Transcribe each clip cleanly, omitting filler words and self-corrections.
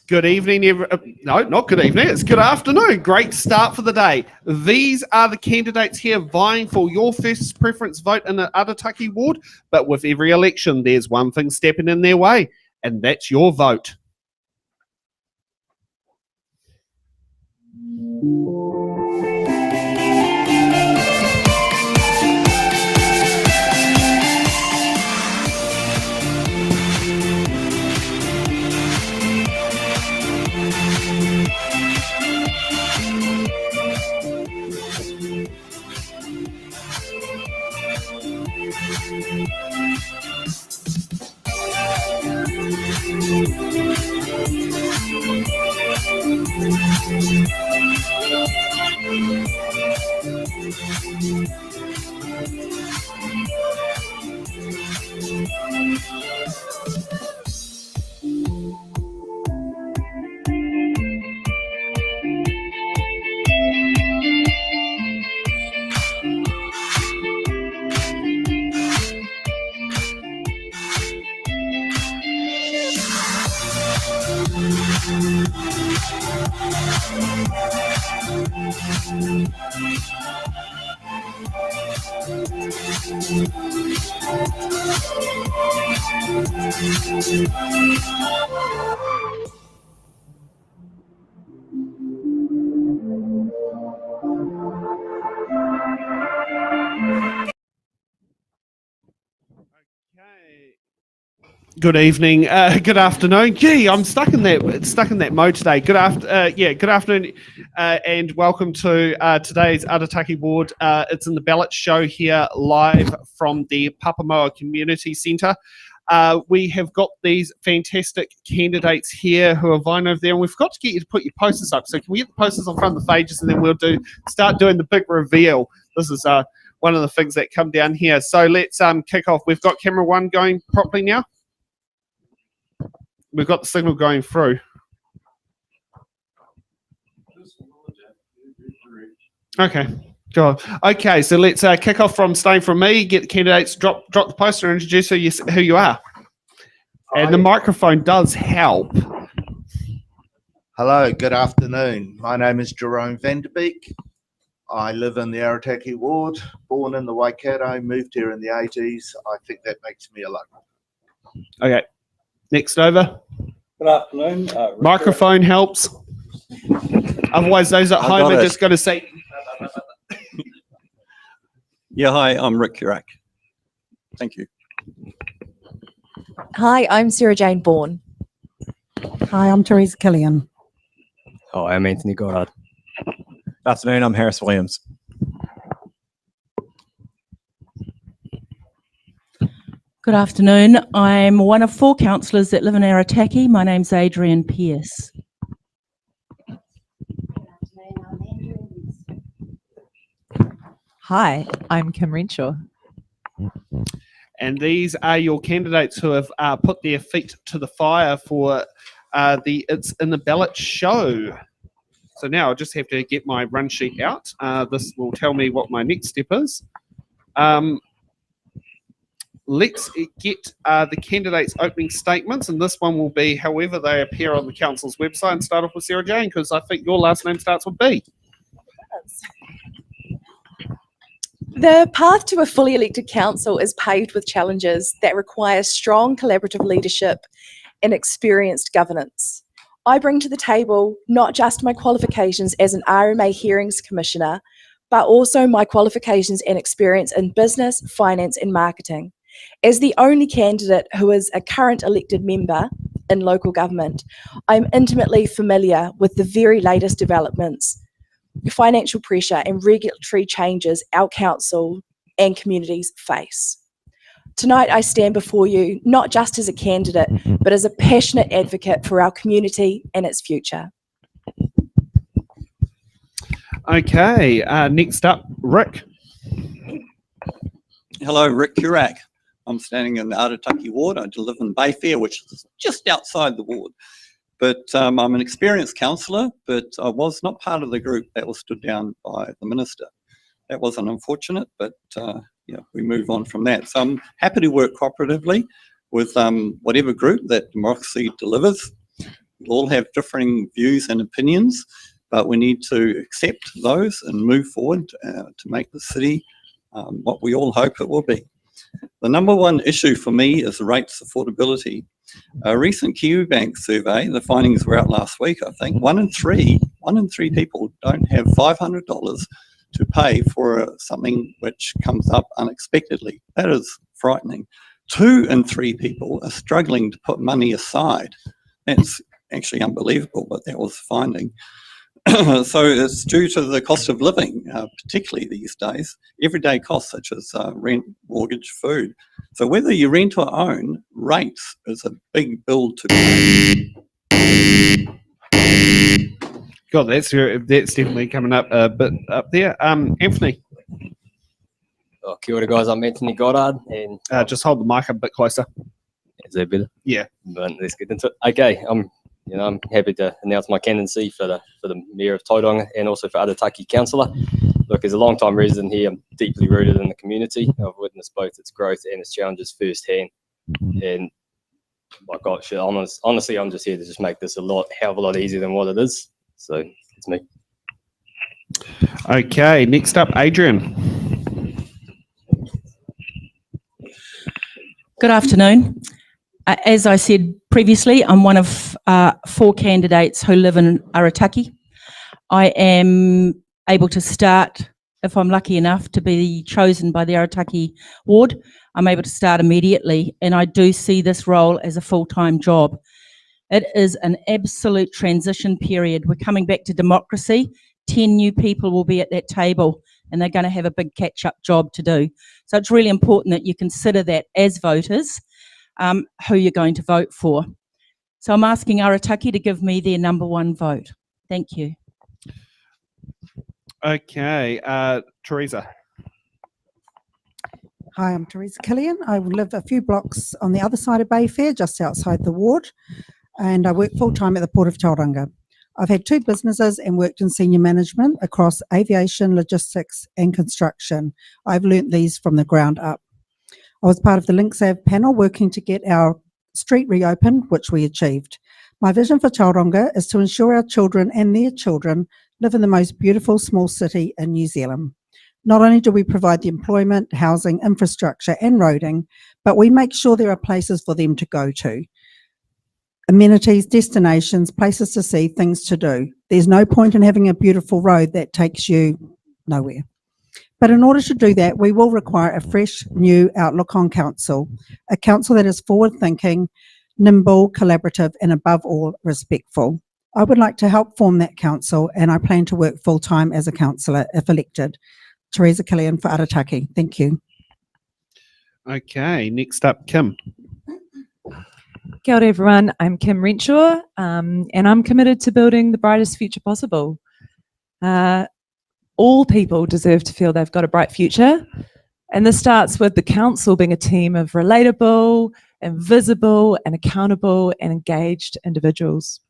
Good evening, no, not good evening, it's good afternoon. Great start for the day. These are the candidates here vying for your first preference vote in the Arataki ward, but with every election, there's one thing stepping in their way, and that's your vote. Good evening, good afternoon. Gee, I'm stuck in that mode today. Good afternoon, and welcome to today's Arataki ward. It's in the Ballot show here live from the Pāpāmoa Community Centre. We have got these fantastic candidates here who are vying over there, and we've got to get you to put your posters up. So can we get the posters on front of the pages, and then we'll start doing the big reveal. This is one of the things that come down here. So let's kick off. We've got camera one going properly now. We've got the signal going through. Okay, God. Okay, so let's kick off from starting from me. Get the candidates, drop the poster, and introduce who you are. And the microphone does help. Hello, good afternoon. My name is Jerome Vanderbeek. I live in the Arataki ward, born in the Waikato, moved here in the 80s. I think that makes me a local. Okay. Next over. Good afternoon. Microphone helps. Otherwise, those at home are just going to say. Yeah, hi, I'm Rick Urak. Thank you. Hi, I'm Sarah Jane Bourne. Hi, I'm Teresa Killian. Hi, I'm Anthony Goddard. Good afternoon, I'm Harris Williams. Good afternoon. I'm one of 4 councillors that live in Arataki. My name's Adrian Pearce. Hi, I'm Kim Renshaw. And these are your candidates who have put their feet to the fire for It's in the Ballot show. So now I just have to get my run sheet out. This will tell me what my next step is. Let's get the candidates' opening statements, and this one will be however they appear on the council's website, and start off with Sarah Jane, because I think your last name starts with B. The path to a fully elected council is paved with challenges that require strong collaborative leadership and experienced governance. I bring to the table not just my qualifications as an RMA Hearings Commissioner, but also my qualifications and experience in business, finance and marketing. As the only candidate who is a current elected member in local government, I'm intimately familiar with the very latest developments, financial pressure and regulatory changes our council and communities face. Tonight I stand before you not just as a candidate, but as a passionate advocate for our community and its future. Okay, next up, Rick. Hello, Rick Urak. I'm standing in the Arataki ward. I live in Bayfair, which is just outside the ward. But I'm an experienced councillor, but I was not part of the group that was stood down by the minister. That was unfortunate, but yeah, we move on from that. So I'm happy to work cooperatively with whatever group that democracy delivers. We'll all have differing views and opinions, but we need to accept those and move forward to make the city what we all hope it will be. The number one issue for me is rates affordability. A recent KiwiBank survey, the findings were out last week, I think, one in three people don't have $500 to pay for something which comes up unexpectedly. That is frightening. 2 in 3 people are struggling to put money aside. That's actually unbelievable, but that was the finding. So it's due to the cost of living, particularly these days, everyday costs such as rent, mortgage, food. So whether you rent or own, rates is a big bill to pay. God, that's definitely coming up a bit up there. Anthony, Oh, kia ora guys, I'm Anthony Goddard and just hold the mic a bit closer. is that better? Yeah. But let's get into it. Okay, I'm happy to announce my candidacy for the Mayor of Tauranga and also for Arataki Councillor. Look, as a long-time resident here, I'm deeply rooted in the community. I've witnessed both its growth and its challenges firsthand. And my God, honestly, I'm just here to just make this hell of a lot easier than what it is. So it's me. Okay, next up, Adrian. Good afternoon. As I said previously, I'm one of 4 candidates who live in Arataki. I am able to start, if I'm lucky enough to be chosen by the Arataki ward, I'm able to start immediately, and I do see this role as a full-time job. It is an absolute transition period. We're coming back to democracy. 10 new people will be at that table, and they're going to have a big catch-up job to do. So it's really important that you consider that as voters, who you're going to vote for. So I'm asking Arataki to give me their number 1 vote. Thank you. Okay, Teresa. Hi, I'm Teresa Killian. I live a few blocks on the other side of Bayfair, just outside the ward, and I work full-time at the Port of Tauranga. I've had 2 businesses and worked in senior management across aviation, logistics and construction. I've learnt these from the ground up. I was part of the LinksAv panel working to get our street reopened, which we achieved. My vision for Tauranga is to ensure our children and their children live in the most beautiful small city in New Zealand. Not only do we provide the employment, housing, infrastructure and roading, but we make sure there are places for them to go to. Amenities, destinations, places to see, things to do. There's no point in having a beautiful road that takes you nowhere. But in order to do that, we will require a fresh, new outlook on council, a council that is forward-thinking, nimble, collaborative, and above all, respectful. I would like to help form that council, and I plan to work full-time as a councillor if elected. Teresa Killian for Arataki. Thank you. Okay, next up, Kim. Kia ora everyone, I'm Kim Renshaw, and I'm committed to building the brightest future possible. All people deserve to feel they've got a bright future, and this starts with the council being a team of relatable, invisible and accountable and engaged individuals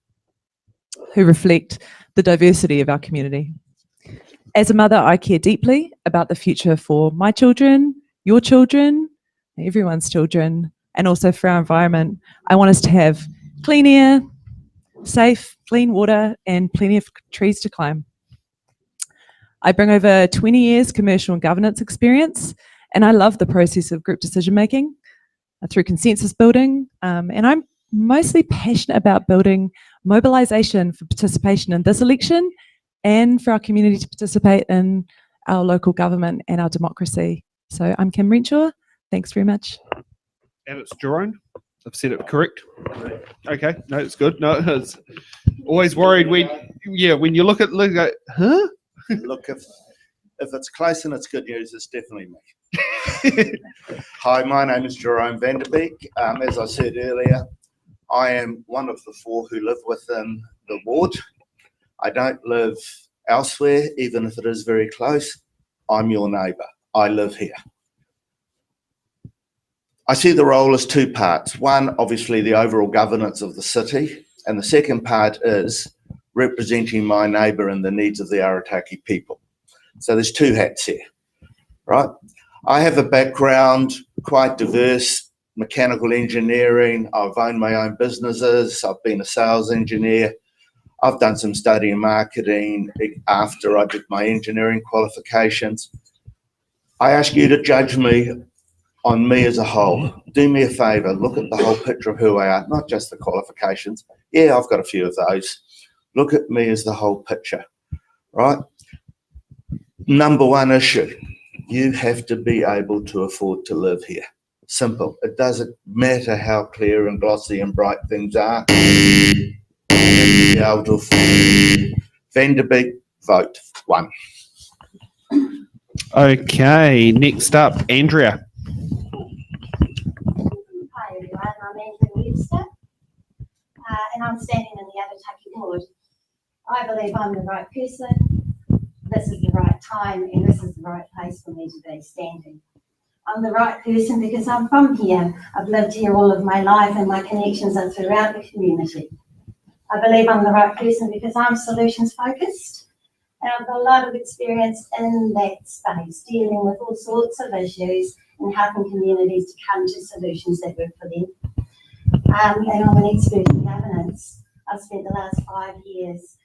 who reflect the diversity of our community. As a mother, I care deeply about the future for my children, your children, everyone's children, and also for our environment. I want us to have clean air, safe, clean water, and plenty of trees to climb. I bring over 20 years commercial and governance experience, and I love the process of group decision making through consensus building, and I'm mostly passionate about building mobilisation for participation in this election and for our community to participate in our local government and our democracy. So I'm Kim Renshaw. Thanks very much. And it's Jerome. I've said it correct. Okay, no, it's good. No, it's always worried when you look at huh? Look, if it's close and it's good news, it's definitely me. Hi, my name is Jerome Vanderbeek. As I said earlier, I am one of the 4 who live within the ward. I don't live elsewhere, even if it is very close. I'm your neighbour. I live here. I see the role as 2 parts. One, obviously, the overall governance of the city, and the second part is representing my neighbour and the needs of the Arataki people. So there's 2 hats here, right? I have a background quite diverse, mechanical engineering. I've owned my own businesses. I've been a sales engineer. I've done some study in marketing after I did my engineering qualifications. I ask you to judge me on me as a whole. Do me a favour, look at the whole picture of who I am, not just the qualifications. Yeah, I've got a few of those. Look at me as the whole picture, right? Number one issue, you have to be able to afford to live here. Simple. It doesn't matter how clear and glossy and bright things are. You have to be able to afford. Vanderbeek, vote 1. Okay, next up, Andrea. Hi everyone, I'm Andrea Webster, and I'm standing in the Arataki ward. I believe I'm the right person, this is the right time, and this is the right place for me to be standing. I'm the right person because I'm from here. I've lived here all of my life and my connections are throughout the community. I believe I'm the right person because I'm solutions focused, and I've got a lot of experience in that space, dealing with all sorts of issues and helping communities to come to solutions that work for them. And I'm an expert in governance. I've spent the last 5 years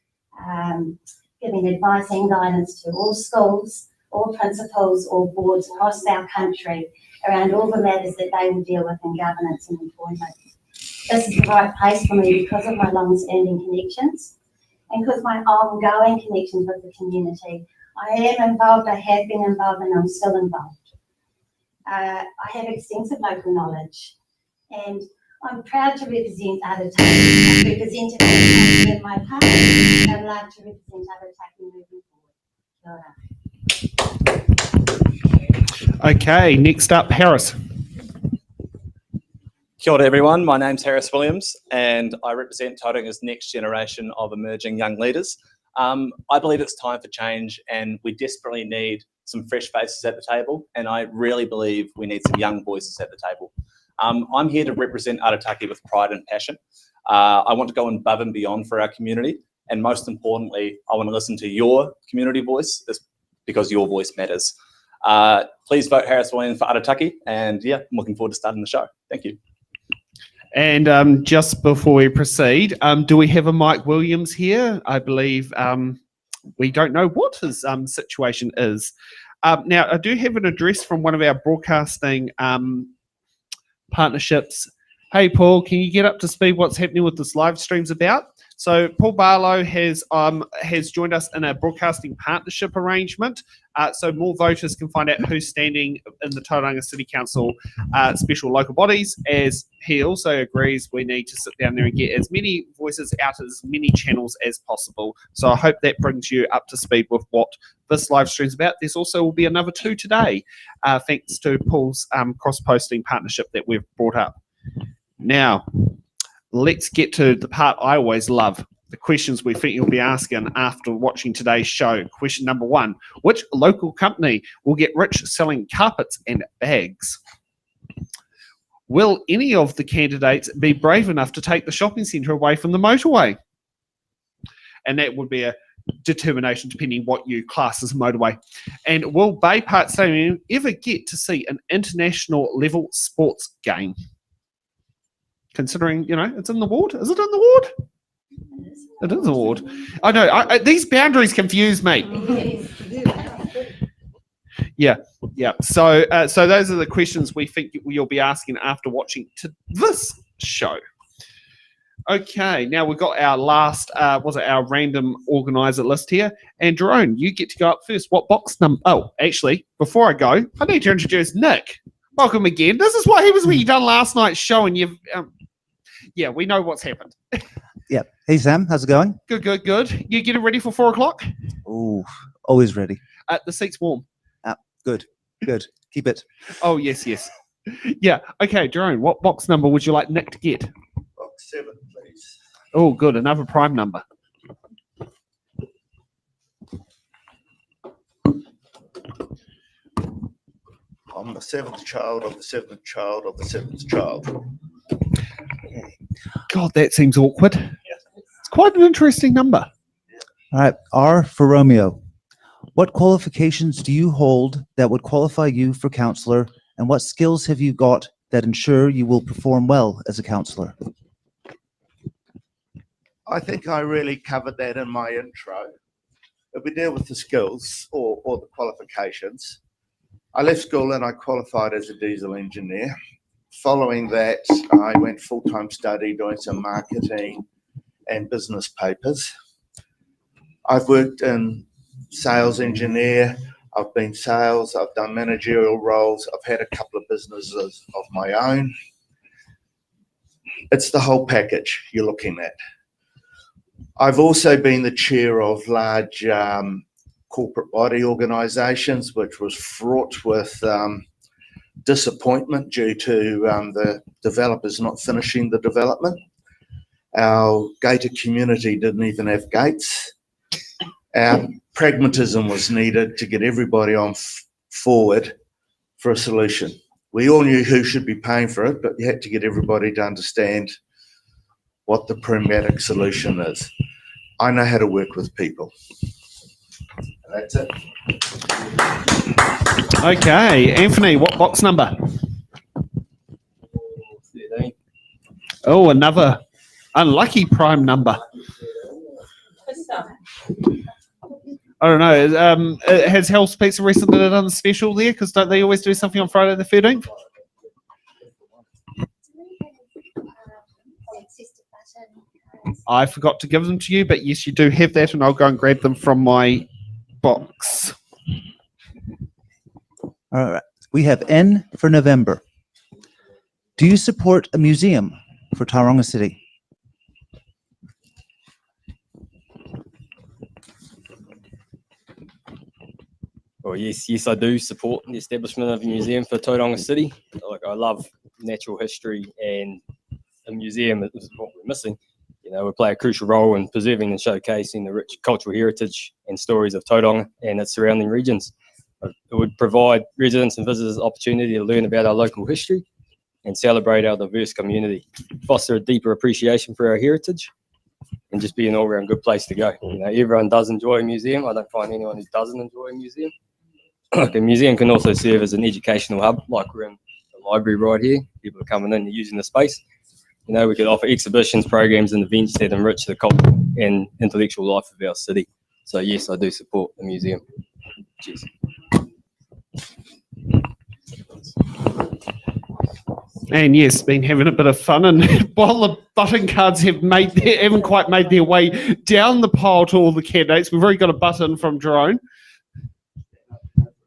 giving advice and guidance to all schools, all principals, all boards across our country around all the matters that they will deal with in governance and employment. This is the right place for me because of my long-standing connections and because my ongoing connections with the community. I am involved, I have been involved, and I'm still involved. I have extensive local knowledge, and I'm proud to represent Arataki. I've represented Arataki in my past, and I'd like to represent Arataki moving forward. Kia ora. Okay, next up, Harris. Kia ora everyone, my name's Harris Williams and I represent Tauranga's next generation of emerging young leaders. I believe it's time for change and we desperately need some fresh faces at the table, and I really believe we need some young voices at the table. I'm here to represent Arataki with pride and passion. I want to go above and beyond for our community, and most importantly, I want to listen to your community voice because your voice matters. Please vote Harris Williams for Arataki, and yeah, I'm looking forward to starting the show. Thank you. And just before we proceed, do we have a Mike Williams here? I believe we don't know what his situation is. Now, I do have an address from one of our broadcasting partnerships. Hey, Paul, can you get up to speed what's happening with this live streams about? So Paul Ballot has joined us in a broadcasting partnership arrangement, so more voters can find out who's standing in the Tauranga City Council special local bodies, as he also agrees we need to sit down there and get as many voices out as many channels as possible. So I hope that brings you up to speed with what this live stream is about. There's also will be another 2 today, thanks to Paul's cross-posting partnership that we've brought up. Now, let's get to the part I always love, the questions we think you'll be asking after watching today's show. Question number 1, which local company will get rich selling carpets and bags? Will any of the candidates be brave enough to take the shopping centre away from the motorway? And that would be a determination depending what you class as motorway. And will Bay Park Stadium ever get to see an international level sports game? Considering, you know, it's in the ward. Is it in the ward? It is a ward. I know. These boundaries confuse me. Yeah. So those are the questions we think you'll be asking after watching to this show. Okay. Now we've got our last, our random organizer list here. And Jerome, you get to go up first. What box number? Oh, actually, before I go, I need to introduce Nick. Welcome again. This is what he was when you done last night's show, and you've, yeah, we know what's happened. Yep. Hey Sam, how's it going? Good. You getting ready for 4 o'clock? Oh, always ready. The seat's warm. Good. Keep it. Oh yes. Yeah. Okay, Jerome, what box number would you like Nick to get? Box 7, please. Oh, good. Another prime number. I'm the 7th child of the 7th child of the 7th child. God, that seems awkward. It's quite an interesting number. All right. R for Romeo. What qualifications do you hold that would qualify you for councillor, and what skills have you got that ensure you will perform well as a councillor? I think I really covered that in my intro. If we deal with the skills or the qualifications, I left school and I qualified as a diesel engineer. Following that, I went full-time study doing some marketing and business papers. I've worked in sales engineer, I've been sales, I've done managerial roles, I've had a couple of businesses of my own. It's the whole package you're looking at. I've also been the chair of large corporate body organisations, which was fraught with disappointment due to the developers not finishing the development. Our gated community didn't even have gates. Our pragmatism was needed to get everybody on forward for a solution. We all knew who should be paying for it, but you had to get everybody to understand what the pragmatic solution is. I know how to work with people. That's it. Okay, Anthony, what box number? 13. Oh, another unlucky prime number. I don't know. Has Hell's Pizza recently done a special there? Because don't they always do something on Friday the 13th? I forgot to give them to you, but yes, you do have that, and I'll go and grab them from my box. All right. We have N for November. Do you support a museum for Tauranga City? Well, yes, I do support the establishment of a museum for Tauranga City. Like, I love natural history, and a museum is what we're missing. You know, we play a crucial role in preserving and showcasing the rich cultural heritage and stories of Tauranga and its surrounding regions. It would provide residents and visitors opportunity to learn about our local history and celebrate our diverse community, foster a deeper appreciation for our heritage, and just be an all-round good place to go. You know, everyone does enjoy a museum. I don't find anyone who doesn't enjoy a museum. Like, a museum can also serve as an educational hub, like we're in the library right here. People are coming in and using the space. You know, we could offer exhibitions, programs, and events that enrich the cultural and intellectual life of our city. So yes, I do support the museum. Cheers. And yes, been having a bit of fun, and while the button cards haven't quite made their way down the pile to all the candidates, we've already got a button from Jerome.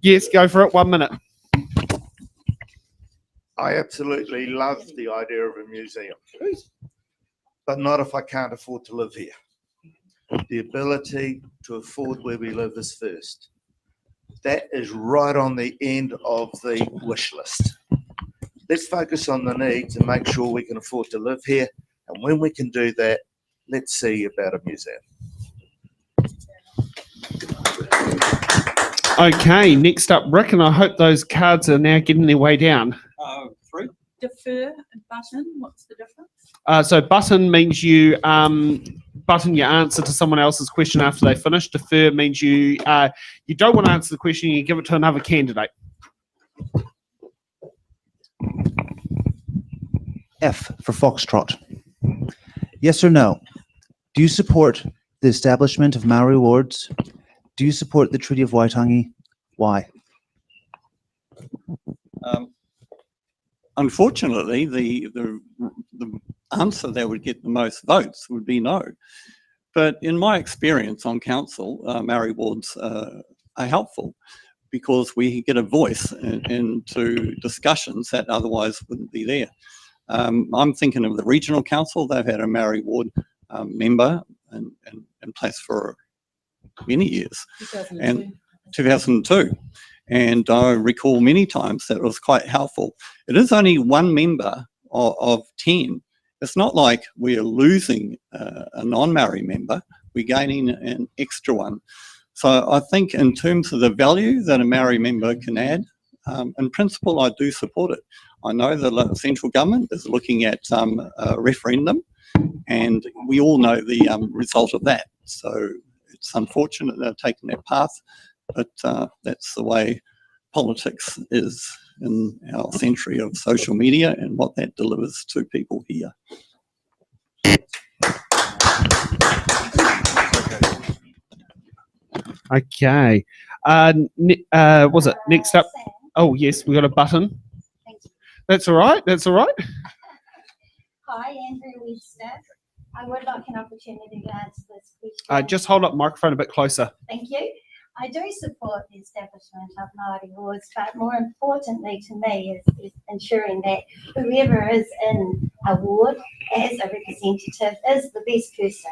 Yes, go for it. 1 minute. I absolutely love the idea of a museum, but not if I can't afford to live here. The ability to afford where we live is first. That is right on the end of the wish list. Let's focus on the needs and make sure we can afford to live here. And when we can do that, let's see about a museum. Okay, next up, Rick, and I hope those cards are now getting their way down. 3. Defer and button, what's the difference? So button means you button your answer to someone else's question after they finish. Defer means you don't want to answer the question, you give it to another candidate. F for Foxtrot. Yes or no? Do you support the establishment of Maori wards? Do you support the Treaty of Waitangi? Why? Unfortunately, the answer that would get the most votes would be no. But in my experience on council, Maori wards are helpful because we get a voice into discussions that otherwise wouldn't be there. I'm thinking of the regional council. They've had a Maori ward member in place for many years. 2002. And I recall many times that it was quite helpful. It is only one member of 10. It's not like we're losing a non-Maori member, we're gaining an extra one. So I think in terms of the value that a Maori member can add, in principle, I do support it. I know the central government is looking at a referendum, and we all know the result of that. So it's unfortunate they're taking that path, but that's the way politics is in our century of social media and what that delivers to people here. Okay. Was it next up? Oh, yes, we got a button. Thank you. That's all right. That's all right. Hi, Andrew Webster. I would like an opportunity to answer this question. Just hold up the microphone a bit closer. Thank you. I do support the establishment of Māori wards, but more importantly to me is ensuring that whoever is in a ward as a representative is the best person,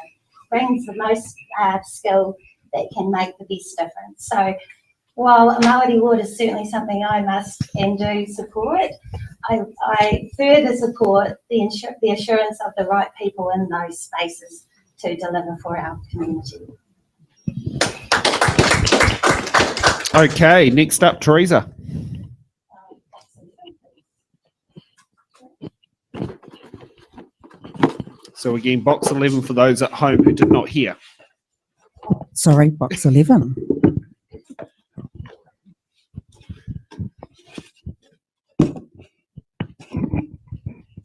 brings the most skill that can make the best difference. So while a Māori ward is certainly something I must and do support, I further support the assurance of the right people in those spaces to deliver for our community. Okay, next up, Teresa. So again, box 11 for those at home who did not hear. Sorry, box 11.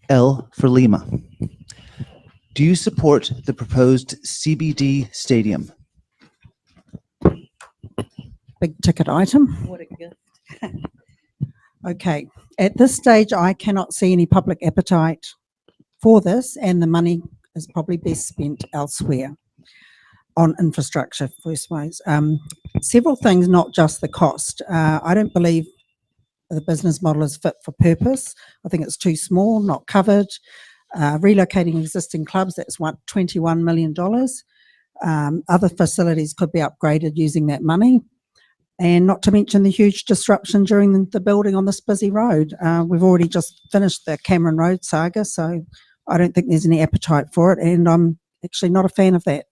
L for Lima. Do you support the proposed CBD stadium? Big ticket item. What a gift. Okay, at this stage, I cannot see any public appetite for this, and the money is probably best spent elsewhere on infrastructure, first ways. Several things, not just the cost. I don't believe the business model is fit for purpose. I think it's too small, not covered. Relocating existing clubs, that's what, $21 million. Other facilities could be upgraded using that money. And not to mention the huge disruption during the building on this busy road. We've already just finished the Cameron Road saga, so I don't think there's any appetite for it, and I'm actually not a fan of that.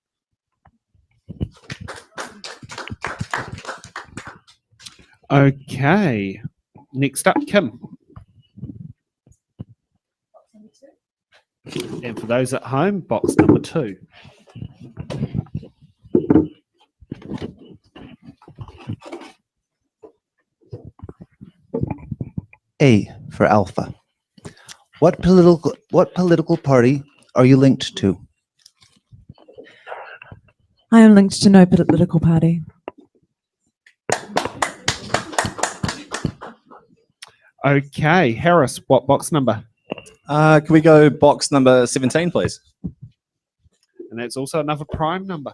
Okay, next up, Kim. And for those at home, box number 2. A for Alpha. What political party are you linked to? I am linked to no political party. Okay, Harris, what box number? Can we go box number 17, please? And that's also another prime number.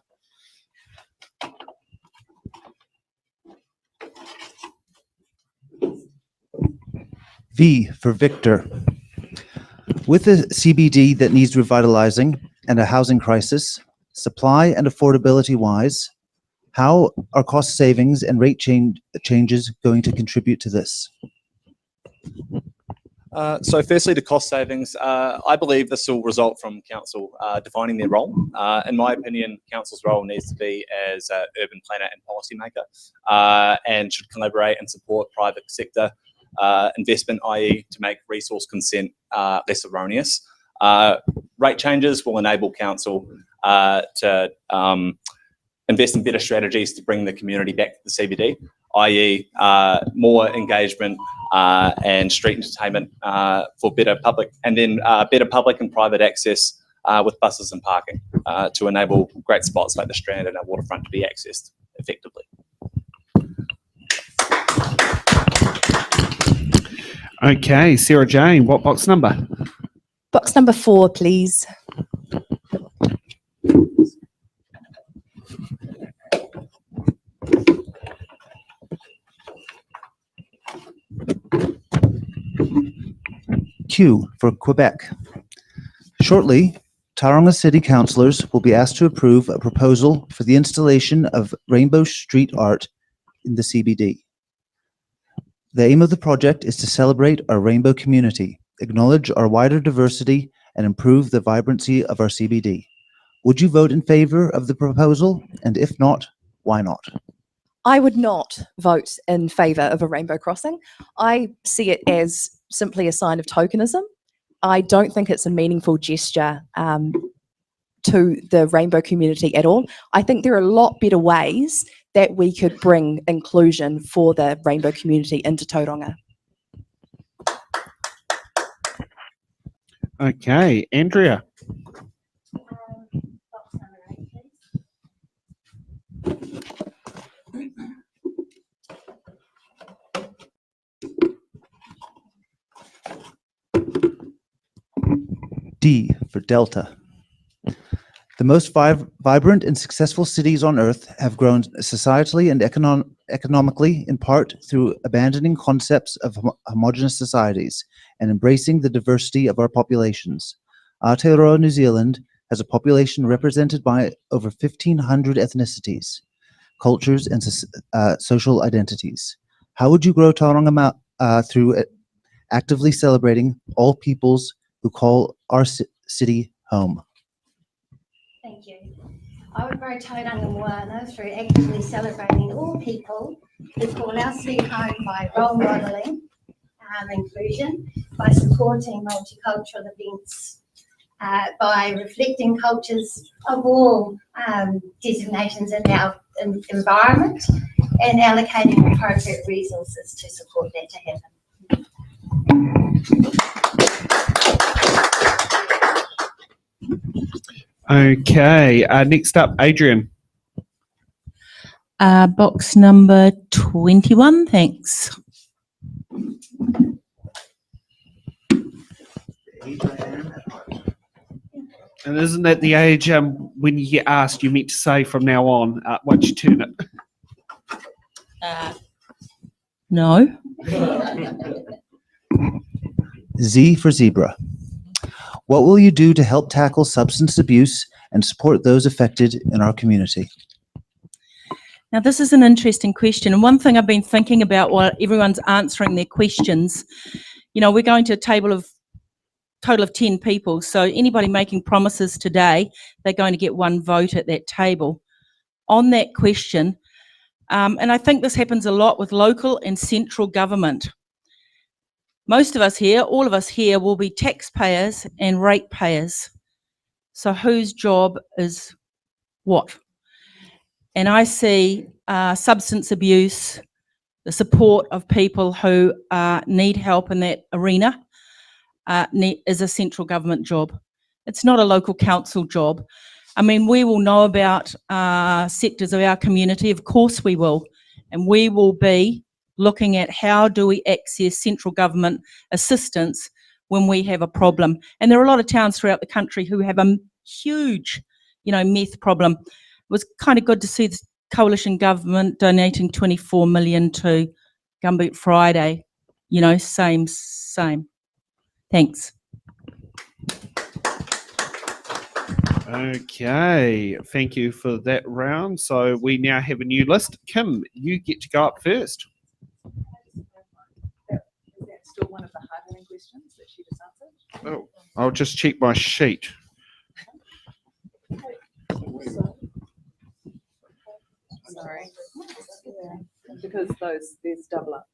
V for Victor. With a CBD that needs revitalizing and a housing crisis, supply and affordability wise, how are cost savings and rate changes going to contribute to this? So firstly, the cost savings. I believe this will result from council defining their role. In my opinion, council's role needs to be as an urban planner and policymaker, and should collaborate and support private sector investment, i.e. to make resource consent less erroneous. Rate changes will enable council to invest in better strategies to bring the community back to the CBD, i.e. more engagement and street entertainment for better public, and then better public and private access with buses and parking to enable great spots like the Strand and our waterfront to be accessed effectively. Okay, Sarah Jane, what box number? Box number 4, please. Q for Quebec. Shortly, Tauranga City Councillors will be asked to approve a proposal for the installation of rainbow street art in the CBD. The aim of the project is to celebrate our rainbow community, acknowledge our wider diversity, and improve the vibrancy of our CBD. Would you vote in favor of the proposal? And if not, why not? I would not vote in favour of a rainbow crossing. I see it as simply a sign of tokenism. I don't think it's a meaningful gesture to the rainbow community at all. I think there are a lot better ways that we could bring inclusion for the rainbow community into Tauranga. Okay, Andrea. Box number 8, please. D for Delta. The most vibrant and successful cities on Earth have grown societally and economically in part through abandoning concepts of homogeneous societies and embracing the diversity of our populations. Aotearoa, New Zealand has a population represented by over 1,500 ethnicities, cultures, and social identities. How would you grow Tauranga through actively celebrating all peoples who call our city home? Thank you. I would grow Tauranga Moana through actively celebrating all people who call our city home by role modelling inclusion, by supporting multicultural events, by reflecting cultures of all designations in our environment, and allocating appropriate resources to support that to happen. Okay, next up, Adrian. Box number 21, thanks. And isn't that the age when you get asked, you meant to say from now on, once you turn it? No. Z for Zebra. What will you do to help tackle substance abuse and support those affected in our community? Now, this is an interesting question. And one thing I've been thinking about while everyone's answering their questions, you know, we're going to a total of 10 people. So anybody making promises today, they're going to get one vote at that table on that question. And I think this happens a lot with local and central government. Most of us here, all of us here, will be taxpayers and ratepayers. So whose job is what? And I see substance abuse, the support of people who need help in that arena is a central government job. It's not a local council job. I mean, we will know about sectors of our community, of course we will, and we will be looking at how do we access central government assistance when we have a problem. And there are a lot of towns throughout the country who have a huge, meth problem. It was kind of good to see the coalition government donating 24 million to Gumboot Friday. Same. Thanks. Okay, thank you for that round. So we now have a new list. Kim, you get to go up first. Is that still one of the hard-hitting questions that she just answered? Oh, I'll just check my sheet. Sorry. Because there's double up.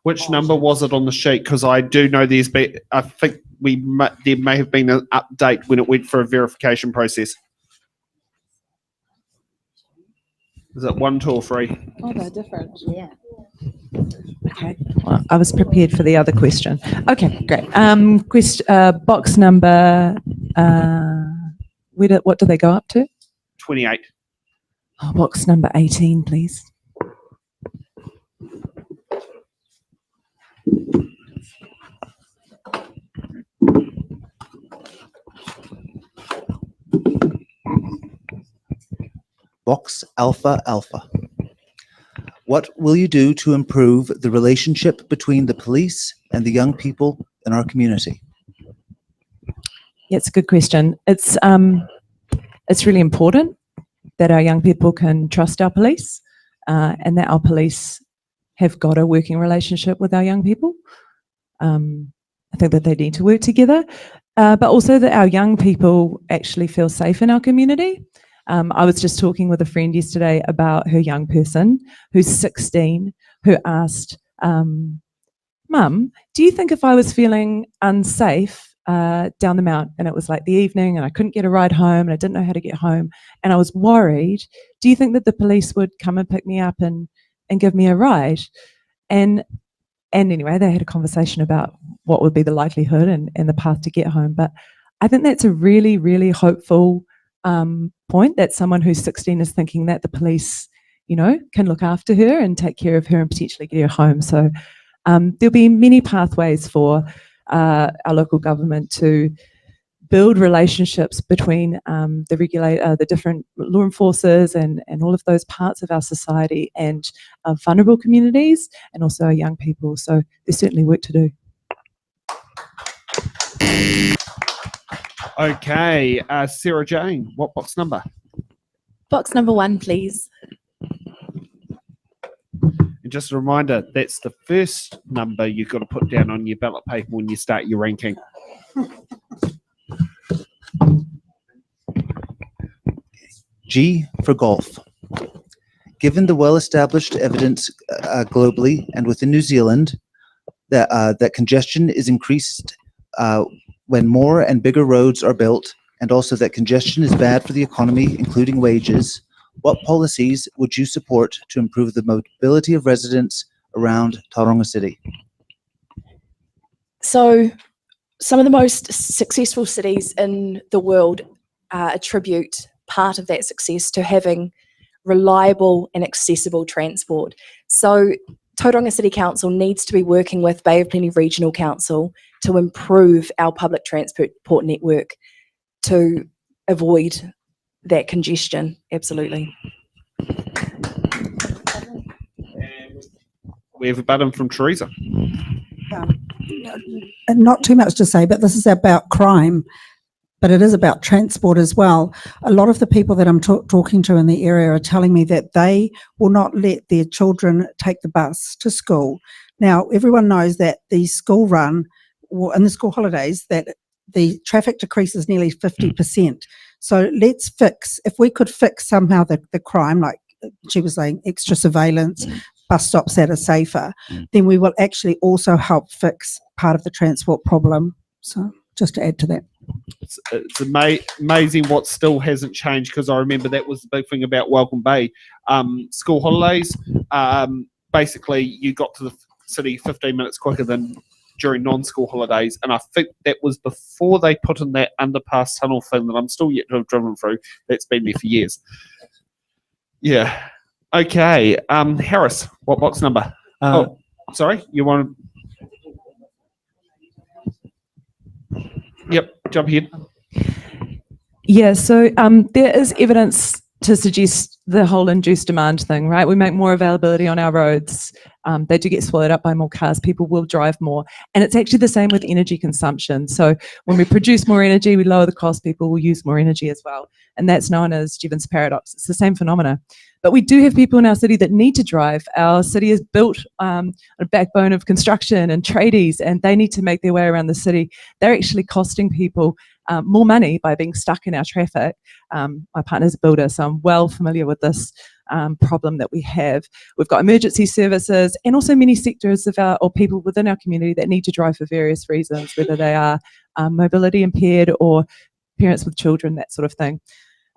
Which number was it on the sheet? Because I do know I think there may have been an update when it went for a verification process. Is it 1, 2, or 3? Oh, they're different. Yeah. Okay. Well, I was prepared for the other question. Okay, great. Box number. What do they go up to? 28. Oh, box number 18, please. Box Alpha Alpha. What will you do to improve the relationship between the police and the young people in our community? Yeah, it's a good question. It's really important that our young people can trust our police and that our police have got a working relationship with our young people. I think that they need to work together, but also that our young people actually feel safe in our community. I was just talking with a friend yesterday about her young person who's 16, who asked, Mum, do you think if I was feeling unsafe down the mount and it was like the evening and I couldn't get a ride home and I didn't know how to get home and I was worried, do you think that the police would come and pick me up and give me a ride? And And anyway, they had a conversation about what would be the likelihood and the path to get home. But I think that's a really, really hopeful point, that someone who's 16 is thinking that the police, you know, can look after her and take care of her and potentially get her home. So there'll be many pathways for our local government to build relationships between the regulator, the different law enforcers and all of those parts of our society and vulnerable communities and also our young people. So there's certainly work to do. Okay, Sarah Jane, what box number? Box number 1, please. And just a reminder, that's the first number you've got to put down on your ballot paper when you start your ranking. G for golf. Given the well-established evidence globally and within New Zealand that congestion is increased when more and bigger roads are built, and also that congestion is bad for the economy, including wages, what policies would you support to improve the mobility of residents around Tauranga City? So some of the most successful cities in the world attribute part of that success to having reliable and accessible transport. So Tauranga City Council needs to be working with Bay of Plenty Regional Council to improve our public transport network to avoid that congestion. Absolutely. We have a button from Teresa. Not too much to say, but this is about crime, but it is about transport as well. A lot of the people that I'm talking to in the area are telling me that they will not let their children take the bus to school. Now, everyone knows that the school run, in the school holidays, that the traffic decreases nearly 50%. So let's fix, if we could fix somehow the crime, like she was saying, extra surveillance, bus stops that are safer, then we will actually also help fix part of the transport problem. So just to add to that. It's amazing what still hasn't changed, because I remember that was the big thing about Welcome Bay. School holidays, basically you got to the city 15 minutes quicker than during non-school holidays, and I think that was before they put in that underpass tunnel thing that I'm still yet to have driven through. That's been there for years. Yeah. Okay. Harris, what box number? Sorry, you want to... Yep, jump ahead. Yeah, so there is evidence to suggest the whole induced demand thing, right? We make more availability on our roads. They do get swallowed up by more cars. People will drive more. And it's actually the same with energy consumption. So when we produce more energy, we lower the cost, people will use more energy as well. And that's known as Jevons paradox. It's the same phenomena. But we do have people in our city that need to drive. Our city is built on a backbone of construction and tradies, and they need to make their way around the city. They're actually costing people more money by being stuck in our traffic. My partner's a builder, so I'm well familiar with this problem that we have. We've got emergency services and also many sectors of or people within our community that need to drive for various reasons, whether they are mobility impaired or parents with children, that sort of thing.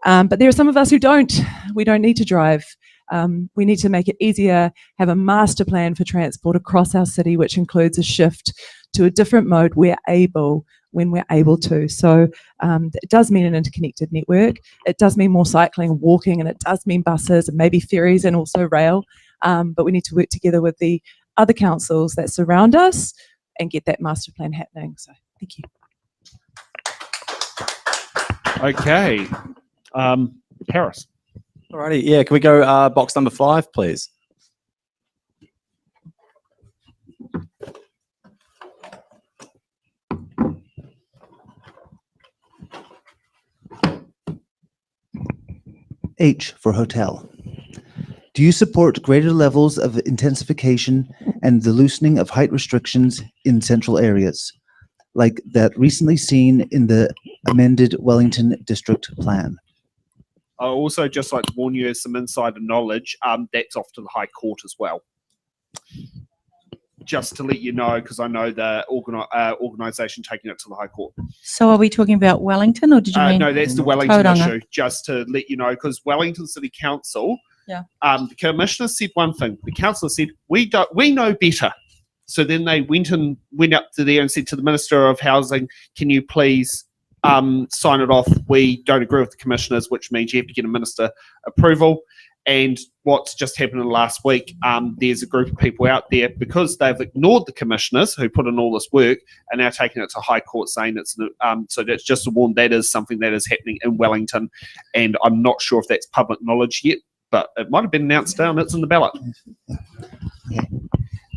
But there are some of us who don't. We don't need to drive. We need to make it easier, have a master plan for transport across our city, which includes a shift to a different mode when we're able to. So it does mean an interconnected network. It does mean more cycling and walking, and it does mean buses and maybe ferries and also rail. But we need to work together with the other councils that surround us and get that master plan happening. So thank you. Okay. Harris. Alrighty, yeah, can we go box number 5, please? H for hotel. Do you support greater levels of intensification and the loosening of height restrictions in central areas, like that recently seen in the amended Wellington District Plan? I also just like to warn you, as some insider knowledge, that's off to the High Court as well. Just to let you know, because I know the organisation taking it to the High Court. So are we talking about Wellington, or did you mean? No, that's the Wellington Tauranga? issue. Just to let you know, because Wellington City Council, Yeah. The commissioner said one thing. The councillor said, we know better. So then they went up to there and said to the Minister of Housing, can you please sign it off? We don't agree with the commissioners, which means you have to get a minister approval. And what's just happened in the last week, there's a group of people out there, because they've ignored the commissioners who put in all this work, and now taking it to High Court, saying it's so that's just a warning. That is something that is happening in Wellington, and I'm not sure if that's public knowledge yet, but it might have been announced down. It's in the ballot.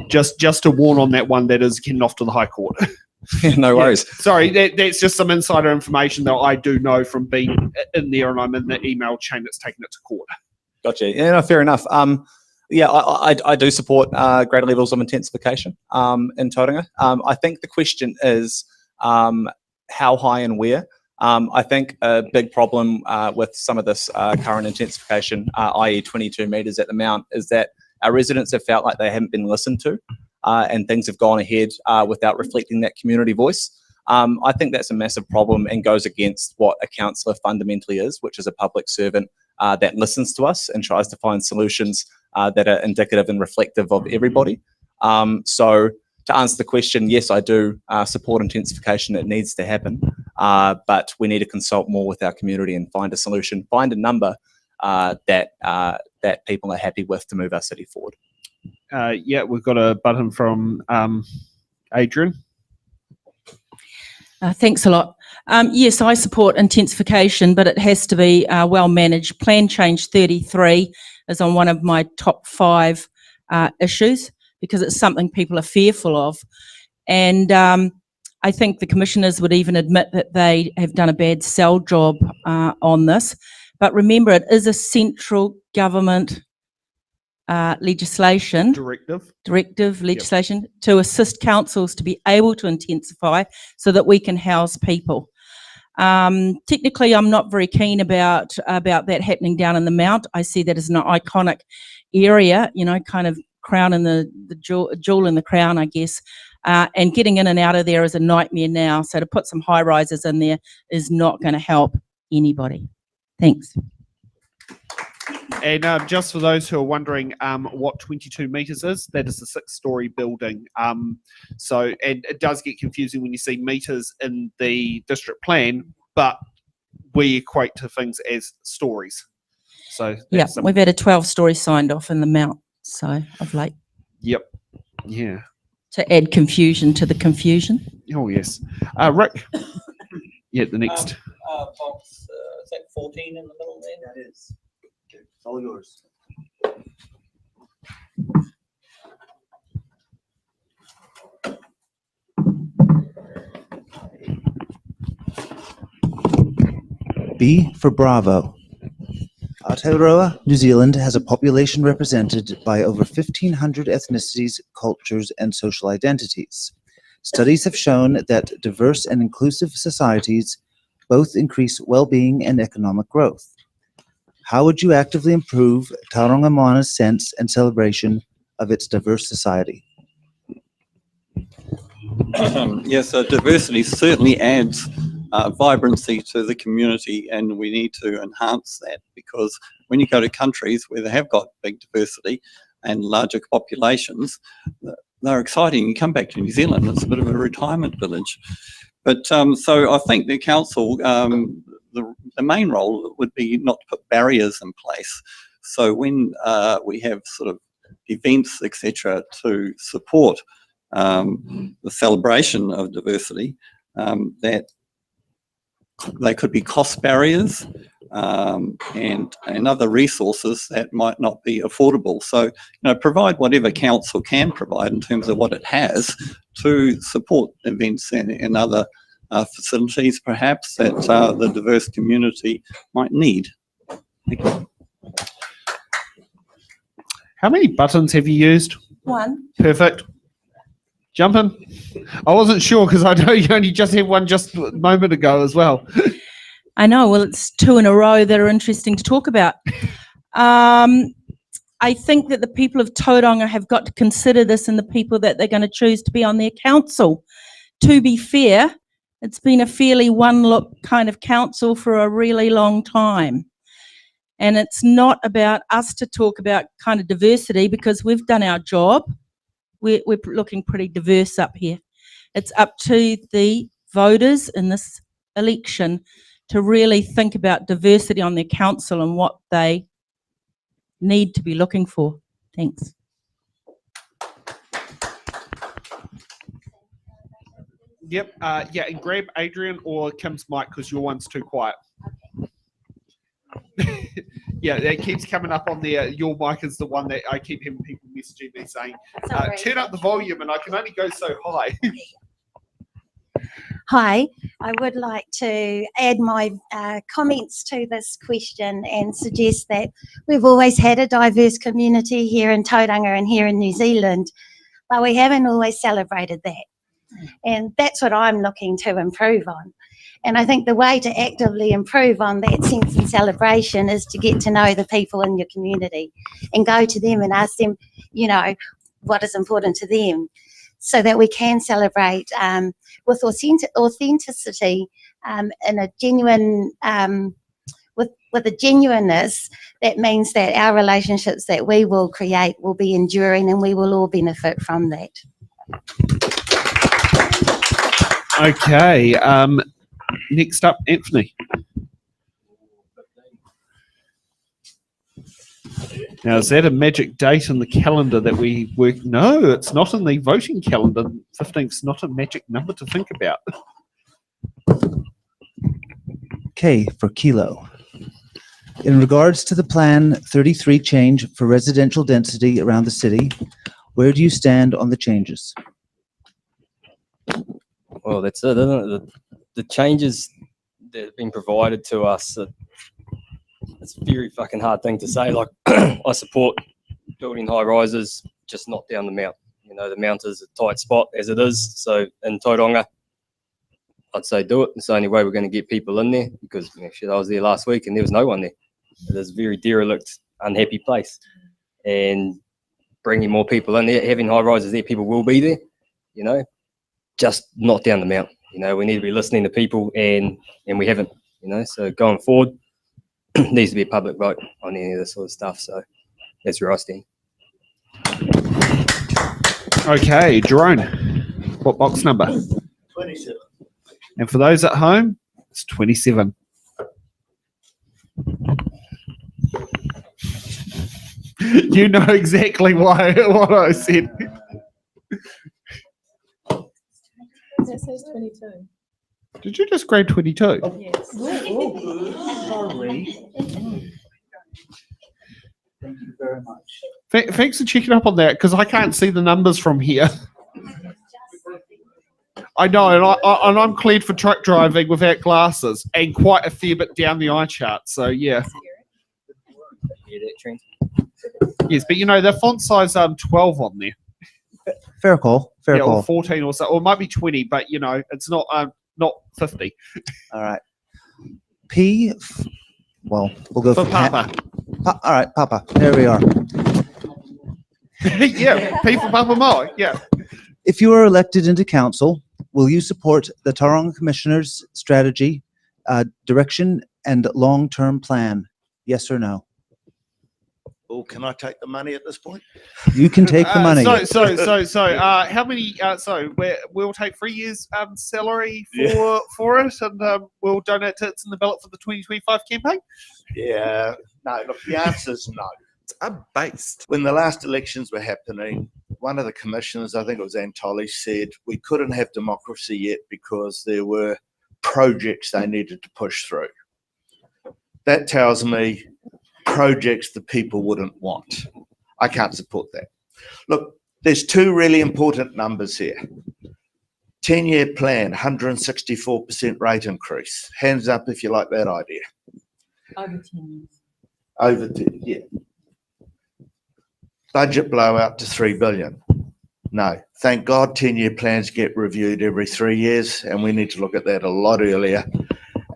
Just to warn on that one, that is getting off to the High Court. No worries. Sorry, that's just some insider information that I do know from being in there, and I'm in the email chain that's taking it to court. Gotcha. Yeah, no, fair enough. Yeah, I do support greater levels of intensification in Tauranga. I think the question is how high and where. I think a big problem with some of this current intensification, i.e. 22 metres at the Mount, is that our residents have felt like they haven't been listened to and things have gone ahead without reflecting that community voice. I think that's a massive problem and goes against what a councillor fundamentally is, which is a public servant that listens to us and tries to find solutions that are indicative and reflective of everybody. So to answer the question, yes, I do support intensification. It needs to happen, but we need to consult more with our community and find a solution, find a number that people are happy with to move our city forward. Yeah, we've got a button from Adrian. Thanks a lot. Yes, I support intensification, but it has to be well managed. Plan Change 33 is on one of my top 5 issues, because it's something people are fearful of. And I think the commissioners would even admit that they have done a bad sell job on this. But remember, it is a central government legislation. Directive legislation to assist councils to be able to intensify so that we can house people. Technically, I'm not very keen about that happening down in the Mount. I see that as an iconic area, you know, kind of crown in the jewel in the crown, I guess. And getting in and out of there is a nightmare now. So to put some high rises in there is not going to help anybody. Thanks. And just for those who are wondering what 22 metres is, that is a 6-storey building. So and it does get confusing when you see metres in the district plan, but we equate to things as stories. So yeah, we've had a 12-storey signed off in the Mount, so of late. Yep. Yeah. To add confusion to the confusion. Oh yes. Rick. Yeah, the next. Box, is that 14 in the middle there? That is. It's all yours. B for Bravo. Aotearoa, New Zealand has a population represented by over 1,500 ethnicities, cultures, and social identities. Studies have shown that diverse and inclusive societies both increase well-being and economic growth. How would you actively improve Tauranga Moana's sense and celebration of its diverse society? Yes, diversity certainly adds vibrancy to the community, and we need to enhance that, because when you go to countries where they have got big diversity and larger populations, they're exciting. You come back to New Zealand, it's a bit of a retirement village. But so I think the council, the main role would be not to put barriers in place. So when we have sort of events, etc., to support the celebration of diversity, that they could be cost barriers and other resources that might not be affordable. So, you know, provide whatever council can provide in terms of what it has to support events and other facilities perhaps that the diverse community might need. Thank you. How many buttons have you used? 1. Perfect. Jumping. I wasn't sure because I know you only just had one just a moment ago as well. I know. Well, it's 2 in a row that are interesting to talk about. I think that the people of Tauranga have got to consider this and the people that they're going to choose to be on their council. To be fair, it's been a fairly one-look kind of council for a really long time. And it's not about us to talk about kind of diversity, because we've done our job. we're looking pretty diverse up here. It's up to the voters in this election to really think about diversity on their council and what they need to be looking for. Thanks. Yep. Yeah, and grab Adrian or Kim's mic because your one's too quiet. Yeah, that keeps coming up on there. Your mic is the one that I keep having people messaging me saying, Sorry. turn up the volume, and I can only go so high. Hi, I would like to add my comments to this question and suggest that we've always had a diverse community here in Tauranga and here in New Zealand, but we haven't always celebrated that. And that's what I'm looking to improve on. And I think the way to actively improve on that sense and celebration is to get to know the people in your community and go to them and ask them, you know, what is important to them, so that we can celebrate with authenticity in a genuine, with a genuineness that means that our relationships that we will create will be enduring and we will all benefit from that. Okay. Next up, Anthony. Now, is that a magic date in the calendar that we work? No, it's not in the voting calendar. 15th's not a magic number to think about. K for Kilo. In regards to the Plan 33 change for residential density around the city, where do you stand on the changes? Well, that's it, isn't it? The changes that have been provided to us, it's a very fucking hard thing to say. Like, I support building high rises, just not down the mount. You know, the mount is a tight spot as it is. So in Tauranga, I'd say do it. It's the only way we're going to get people in there, because shit, I was there last week and there was no one there. It is a very derelict, unhappy place. And bringing more people in there, having high rises there, people will be there, you know, just not down the mount. You know, we need to be listening to people, and we haven't, you know. So going forward, needs to be a public vote on any of this sort of stuff. So that's where I stand. Okay, Jerome, what box number? 27. And for those at home, it's 27. You know exactly what I said. That says 22. Did you just grade 22? Yes. Sorry. Thank you very much. Thanks for checking up on that, because I can't see the numbers from here. I know, and I'm cleared for truck driving without glasses, and quite a fair bit down the eye chart. So yeah. Yeah, that trend. Yes, but you know the font size 12 on there. Fair call. Fair Yeah, call. or 14 or so, or it might be 20, but you know it's not 50 All right. P. Well, we'll go for for Papa. All right, Papa. There we are. Yeah, P for Pāpāmoa. Yeah. If you are elected into council, will you support the Tauranga Commissioner's strategy, direction, and long-term plan? Yes or no? Oh, can I take the money at this point? You can take the money. So, how many? We'll take 3 years salary for it, and we'll donate it. It's in the ballot for the 2025 campaign. Yeah. No, look, the answer is no. It's unbased. When the last elections were happening, one of the commissioners, I think it was Antoli, said we couldn't have democracy yet because there were projects they needed to push through. That tells me projects the people wouldn't want. I can't support that. Look, there's two really important numbers here. 10-year plan, 164% rate increase. Hands up if you like that idea. Over 10 years. Over 10, yeah. Budget blowout to 3 billion. No, thank God 10-year plans get reviewed every 3 years, and we need to look at that a lot earlier,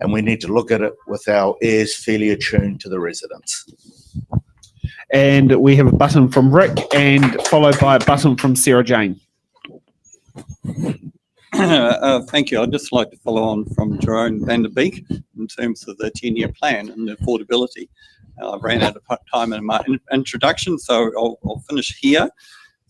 and we need to look at it with our ears fairly attuned to the residents. And we have a button from Rick, and followed by a button from Sarah Jane. Thank you. I'd just like to follow on from Jerome van der Beek in terms of the 10-year plan and the affordability. I ran out of time in my introduction, so I'll finish here.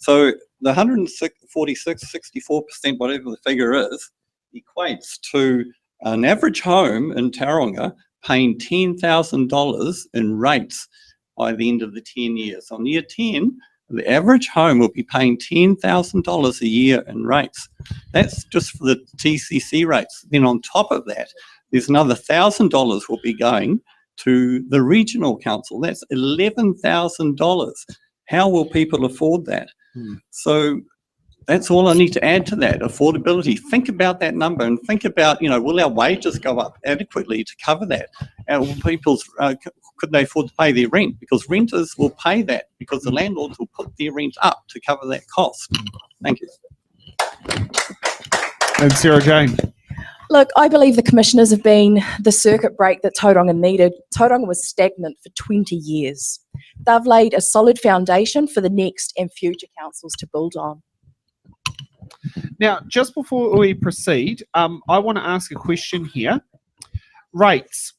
So the 146, 64%, whatever the figure is, equates to an average home in Tauranga paying $10,000 in rates by the end of the 10 years. On year 10, the average home will be paying $10,000 a year in rates. That's just for the TCC rates. Then on top of that, there's another $1,000 will be going to the regional council. That's $11,000. How will people afford that? So that's all I need to add to that, affordability. Think about that number and think about, will our wages go up adequately to cover that? And will people's, could they afford to pay their rent? Because renters will pay that because the landlords will put their rent up to cover that cost. Thank you. And Sarah Jane. Look, I believe the commissioners have been the circuit break that Tauranga needed. Tauranga was stagnant for 20 years. They've laid a solid foundation for the next and future councils to build on. Now, just before we proceed, I want to ask a question here. Rates.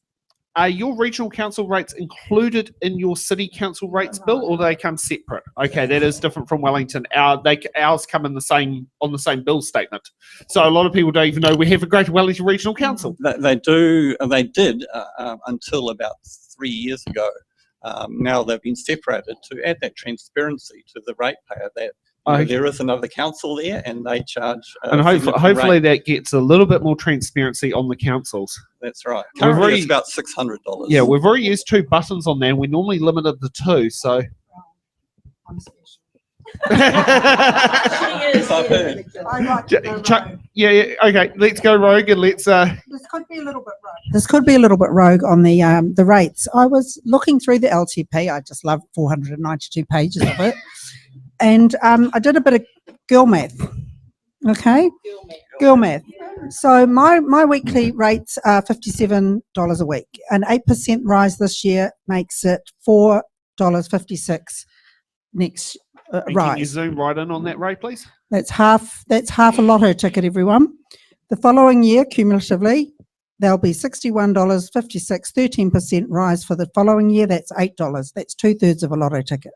Are your regional council rates included in your city council rates bill, or do they come separate? Okay, that is different from Wellington. Ours come in on the same bill statement. So a lot of people don't even know we have a Greater Wellington Regional Council. They do. They did until about 3 years ago. Now they've been separated to add that transparency to the ratepayer. That there is another council there, and they charge. And hopefully that gets a little bit more transparency on the councils. That's right. Currently, it's about $600. Yeah, we've already used 2 buttons on there, and we normally limited the 2. So. I'm special. Yeah, okay. Let's go rogue and let's. This could be a little bit rogue. This could be a little bit rogue on the rates. I was looking through the LTP. I just love 492 pages of it, and I did a bit of girl math. Okay, girl math. So my weekly rates are $57 a week. An 8% rise this year makes it $4.56 next rise. Can you zoom right in on that rate, please? That's half a lotto ticket, everyone. The following year, cumulatively, there'll be $61.56, 13% rise for the following year. That's $8. That's 2/3 of a lotto ticket.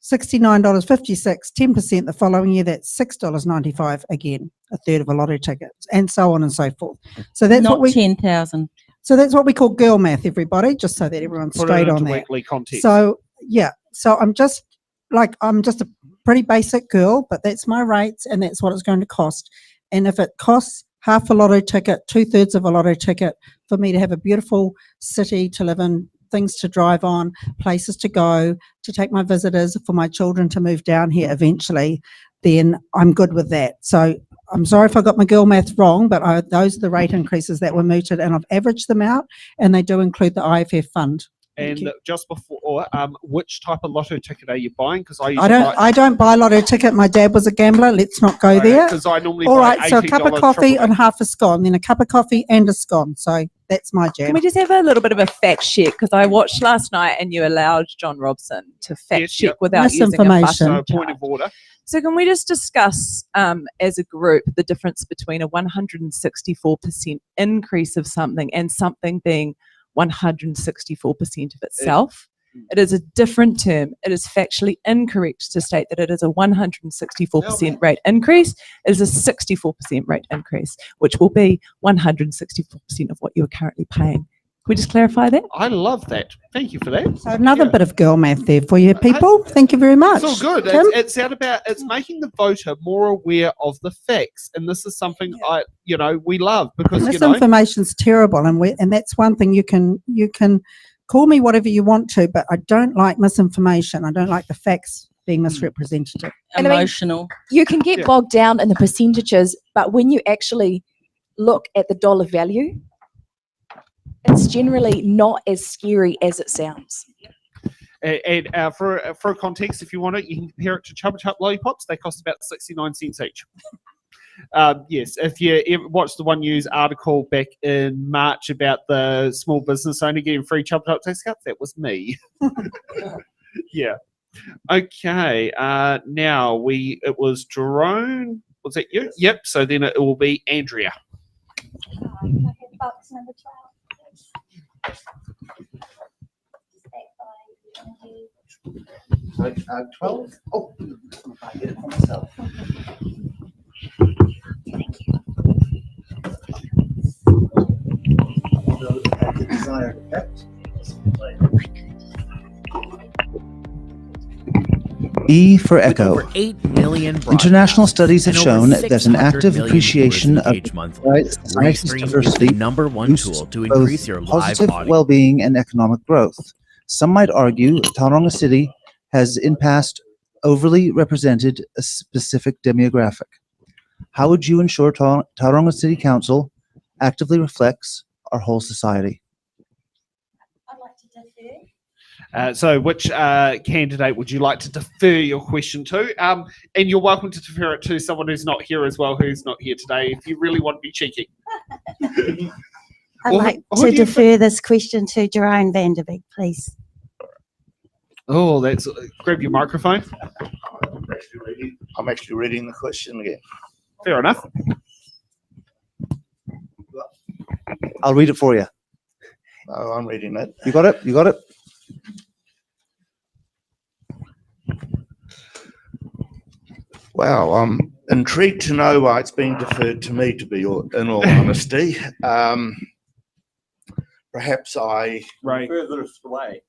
$69.56, 10% the following year. That's $6.95 again, 1/3 of a lotto ticket, and so on and so forth. So that's Not what we 10,000. So that's what we call girl math, everybody, just so that everyone's Put straight it on into that. weekly context. So yeah, so I'm just a pretty basic girl, but that's my rates and that's what it's going to cost. And if it costs half a lotto ticket, 2/3 of a lotto ticket for me to have a beautiful city to live in, things to drive on, places to go, to take my visitors, for my children to move down here eventually, then I'm good with that. So I'm sorry if I got my girl math wrong, but those are the rate increases that were mooted, and I've averaged them out, and they do include the IFF fund. And just before, which type of lotto ticket are you buying? Because I don't buy lotto ticket. My dad was a gambler. Let's not go there. Because I normally All buy right, so a cup of coffee and half a scone, then a cup of coffee and a scone. So that's my jam. Can we just have a little bit of a fact check? Because I watched last night and you allowed John Robson to fact check without using a Misinformation. button. So point of order. So can we just discuss as a group the difference between a 164% increase of something and something being 164% of itself? It is a different term. It is factually incorrect to state that it is a 164% rate increase. It is a 64% rate increase, which will be 164% of what you are currently paying. Can we just clarify that? I love that. Thank you for that. So another bit of girl math there for you people. Thank you very much. It's all good. Kim? It's making the voter more aware of the facts, and this is something we love because Misinformation's terrible, and that's one thing you can call me whatever you want to, but I don't like misinformation. I don't like the facts being misrepresented. And I mean, Emotional. You can get bogged down in the percentages, but when you actually look at the dollar value, it's generally not as scary as it sounds. And for context, if you want it, you can compare it to Chubba Chup lollipops. They cost about 69 cents each. Yes, if you ever watched the One News article back in March about the small business owner getting free Chubba Chup discounts, that was me. Yeah. Okay. Now it was Jerome. Was that you? Yep. So then it will be Andrea. Box number 12. So, 12. Oh, I get it for myself. The desired effect. E for With Echo. over 8 million International broadcasts studies have and over shown that an 600 active million appreciation viewers of engage monthly. society's Restream is diversity the #1 boosts tool to both increase your live positive audience. well-being and economic growth. Some might argue Tauranga City has in past overly represented a specific demographic. How would you ensure Tauranga City Council actively reflects our whole society? I'd like to defer. So which candidate would you like to defer your question to? And you're welcome to defer it to someone who's not here as well, who's not here today, if you really want to be cheeky. I'd Well, like who to do you defer this question to Jerome Vanderbeek, please. Oh, that's grab your microphone. I'm actually reading the question again. Fair enough. I'll read it for you. No, I'm reading it. You got it? You got it? Wow, I'm intrigued to know why it's being deferred to me, to be in all honesty. Perhaps Right. Furthest away.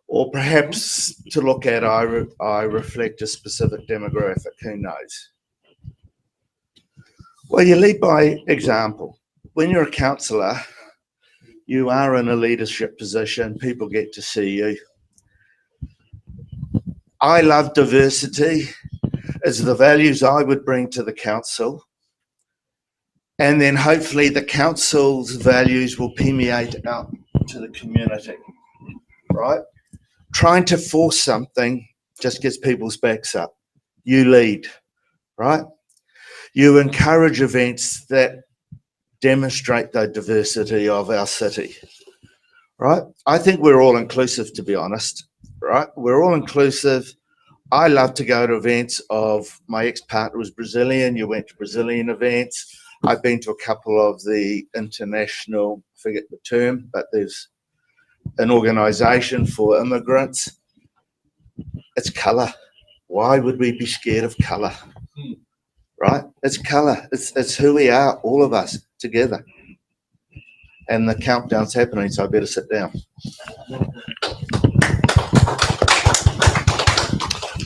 or perhaps to look at, I reflect a specific demographic, who knows? Well, you lead by example. When you're a councillor, you are in a leadership position, people get to see you. I love diversity. It's the values I would bring to the council. And then hopefully the council's values will permeate out to the community, right? Trying to force something just gets people's backs up. You lead, right? You encourage events that demonstrate the diversity of our city, right? I think we're all inclusive, to be honest, right? We're all inclusive. I love to go to events of, my ex-partner was Brazilian, you went to Brazilian events. I've been to a couple of the international, forget the term, but there's an organisation for immigrants. It's colour. Why would we be scared of colour? Right? It's colour. It's who we are, all of us together. And the countdown's happening, so I better sit down.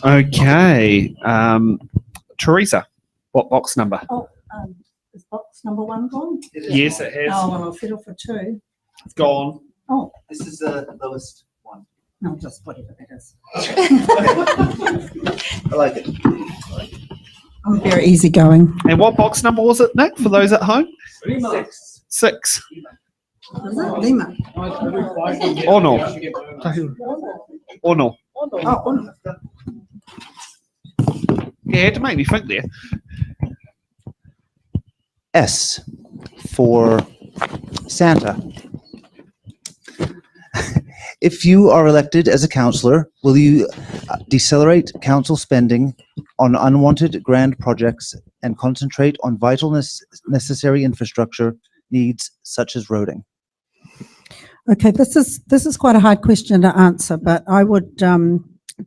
Okay. Teresa, what box number? Is box number 1 gone? Yes, it has. Oh, well, I'll settle for 2. It's gone. Oh, This is the lowest one. no, just whatever it is. I like it. I'm very easygoing. And what box number was it, Nick, for those at home? 6. Is it Lima? Oh no. Oh no. Oh, Yeah, it had to make me think there. S for Santa. If you are elected as a councillor, will you decelerate council spending on unwanted grand projects and concentrate on vital necessary infrastructure needs such as roading? okay. This is quite a hard question to answer, but I would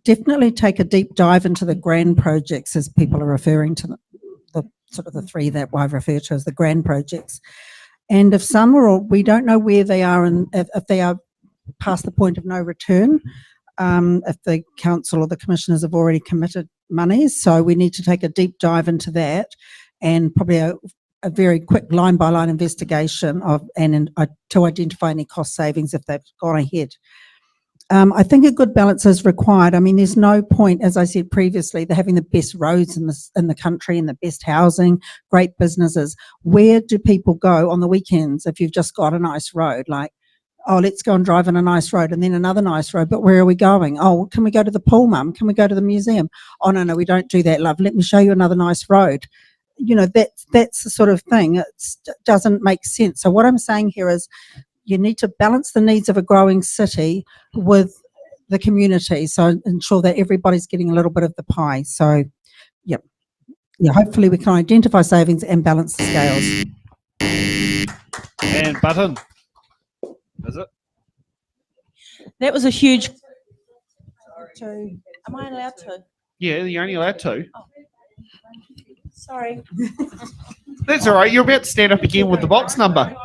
definitely take a deep dive into the grand projects, as people are referring to the sort of the 3 that I've referred to as the grand projects. And if some are, we don't know where they are, and if they are past the point of no return, if the council or the commissioners have already committed monies. So we need to take a deep dive into that, and probably a very quick line-by-line investigation to identify any cost savings if they've gone ahead. I think a good balance is required. I mean, there's no point, as I said previously, they're having the best roads in the country and the best housing, great businesses. Where do people go on the weekends if you've just got a nice road? Like, oh, let's go and drive on a nice road, and then another nice road. But where are we going? Oh, can we go to the pool, Mum? Can we go to the museum? Oh, no, we don't do that, love. Let me show you another nice road. You know, that's the sort of thing. It doesn't make sense. So what I'm saying here is you need to balance the needs of a growing city with the community. So ensure that everybody's getting a little bit of the pie. So, yeah, hopefully we can identify savings and balance the scales. And Button. Is it? That was a huge, Am I allowed to? Yeah, you're only allowed two. Sorry. That's all right. You're about to stand up again with the box number.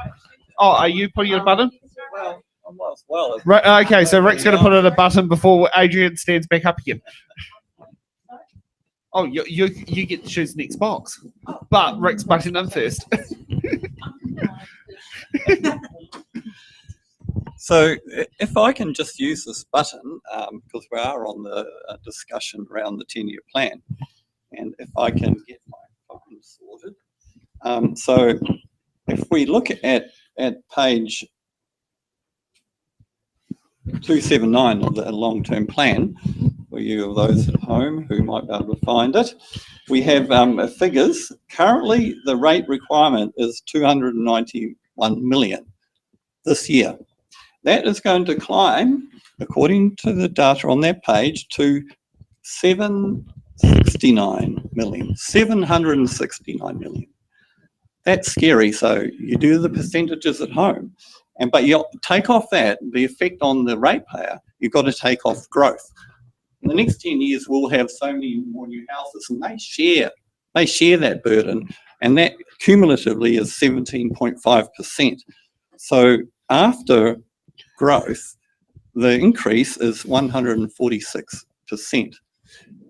Oh, are you putting in a button? Well, I might as well. Right. Okay, so Rick's going to put in a button before Adrian stands back up again. Oh, you get to choose the next box, but Rick's butting in first. So if I can just use this button, because we are on the discussion around the 10-year plan, and if I can get my phone sorted. So if we look at page 279 of the long-term plan, for you of those at home who might be able to find it, we have figures. Currently, the rate requirement is 291 million this year. That is going to climb, according to the data on that page, to 769 million. 769 million. That's scary. So you do the percentages at home, but you take off that, the effect on the ratepayer, you've got to take off growth. In the next 10 years, we'll have so many more new houses, and they share that burden, and that cumulatively is 17.5%. So after growth, the increase is 146%.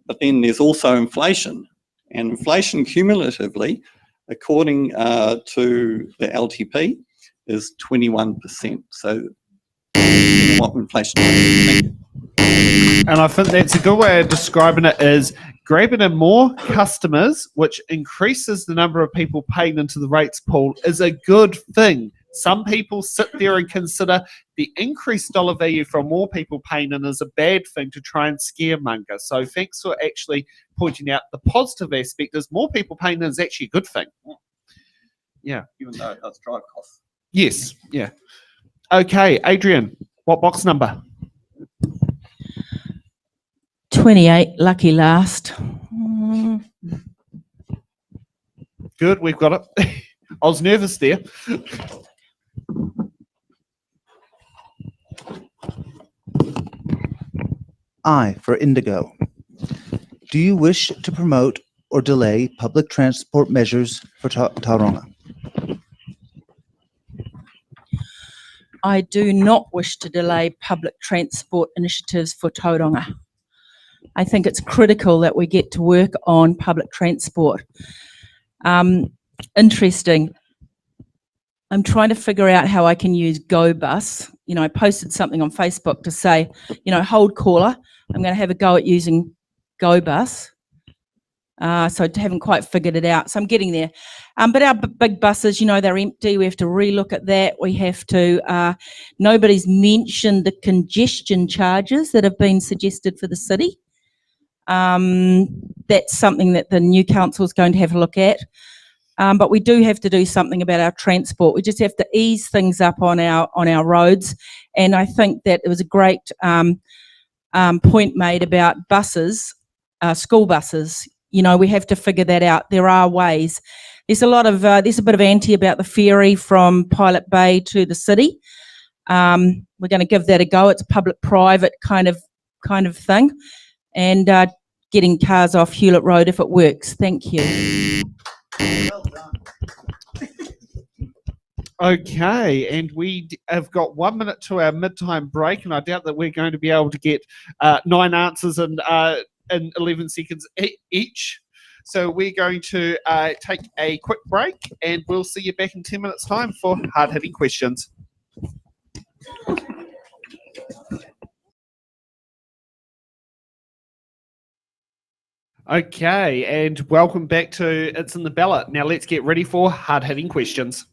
But then there's also inflation, and inflation cumulatively, according to the LTP, is 21%. So what inflation is. And I think that's a good way of describing it is grabbing in more customers, which increases the number of people paying into the rates pool, is a good thing. Some people sit there and consider the increased dollar value from more people paying in is a bad thing to try and scaremonger. So thanks for actually pointing out the positive aspect is more people paying in is actually a good thing. Yeah. Even though it does drive costs. Yes. Yeah. Okay, Adrian, what box number? 28, lucky last. Good, we've got it. I was nervous there. I for Indigo. Do you wish to promote or delay public transport measures for Tauranga? I do not wish to delay public transport initiatives for Tauranga. I think it's critical that we get to work on public transport. Interesting. I'm trying to figure out how I can use GoBus. You know, I posted something on Facebook to say, you know, hold caller. I'm going to have a go at using GoBus. So I haven't quite figured it out. So I'm getting there. But our big buses, you know, they're empty. We have to relook at that. We have to, nobody's mentioned the congestion charges that have been suggested for the city. That's something that the new council is going to have a look at. But we do have to do something about our transport. We just have to ease things up on our roads. And I think that it was a great point made about buses, school buses. You know, we have to figure that out. There are ways. There's a bit of anti about the ferry from Pilot Bay to the city. We're going to give that a go. It's public-private kind of thing, and getting cars off Hewlett Road if it works. Thank you. Well done. Okay, and we have got 1 minute to our mid-time break, and I doubt that we're going to be able to get 9 answers in 11 seconds each. So we're going to take a quick break, and we'll see you back in 10 minutes' time for hard-hitting questions. Okay, and welcome back to It's in the Ballot. Now let's get ready for hard-hitting questions.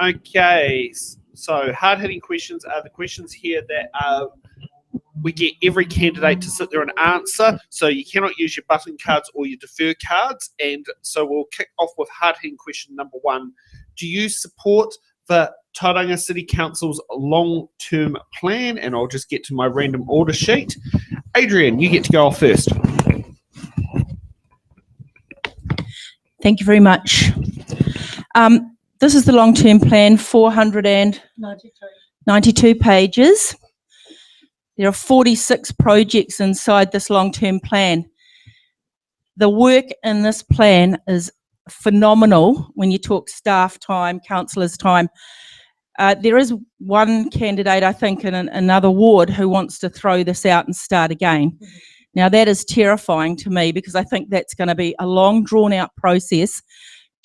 Okay, so hard-hitting questions are the questions here that are We get every candidate to sit there and answer, so you cannot use your button cards or your defer cards. And so we'll kick off with hard-hitting question number 1. Do you support the Tauranga City Council's long-term plan? And I'll just get to my random order sheet. Adrian, you get to go off first. Thank you very much. This is the long-term plan, 492 pages. There are 46 projects inside this long-term plan. The work in this plan is phenomenal when you talk staff time, councillors' time. There is one candidate, I think, in another ward who wants to throw this out and start again. Now, that is terrifying to me because I think that's going to be a long, drawn-out process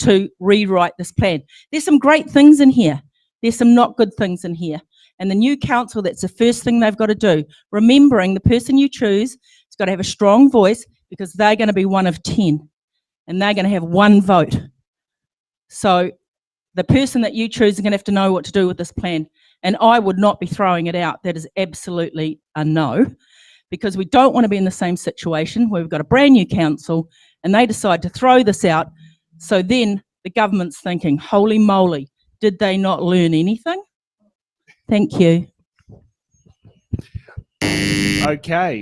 to rewrite this plan. There's some great things in here. There's some not good things in here. And the new council, that's the first thing they've got to do. Remembering the person you choose has got to have a strong voice because they're going to be one of 10 and they're going to have one vote. So the person that you choose is going to have to know what to do with this plan. And I would not be throwing it out. That is absolutely a no, because we don't want to be in the same situation where we've got a brand new council and they decide to throw this out. So then the government's thinking, holy moly, did they not learn anything? Thank you. Okay.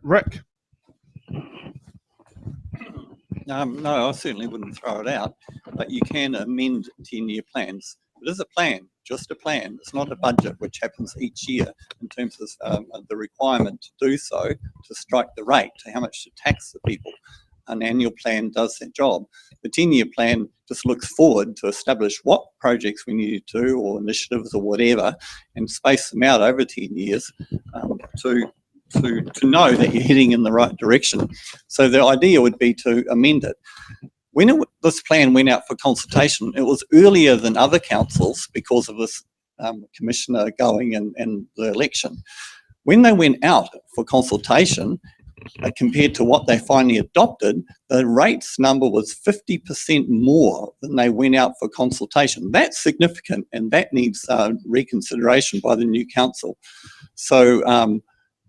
Rick. No, I certainly wouldn't throw it out, but you can amend 10-year plans. It is a plan, just a plan. It's not a budget, which happens each year in terms of the requirement to do so, to strike the rate, to how much to tax the people. An annual plan does that job. The 10-year plan just looks forward to establish what projects we need to do, or initiatives or whatever, and space them out over 10 years to know that you're heading in the right direction. So the idea would be to amend it. When this plan went out for consultation, it was earlier than other councils because of this commissioner going and the election. When they went out for consultation, compared to what they finally adopted, the rates number was 50% more than they went out for consultation. That's significant, and that needs reconsideration by the new council. So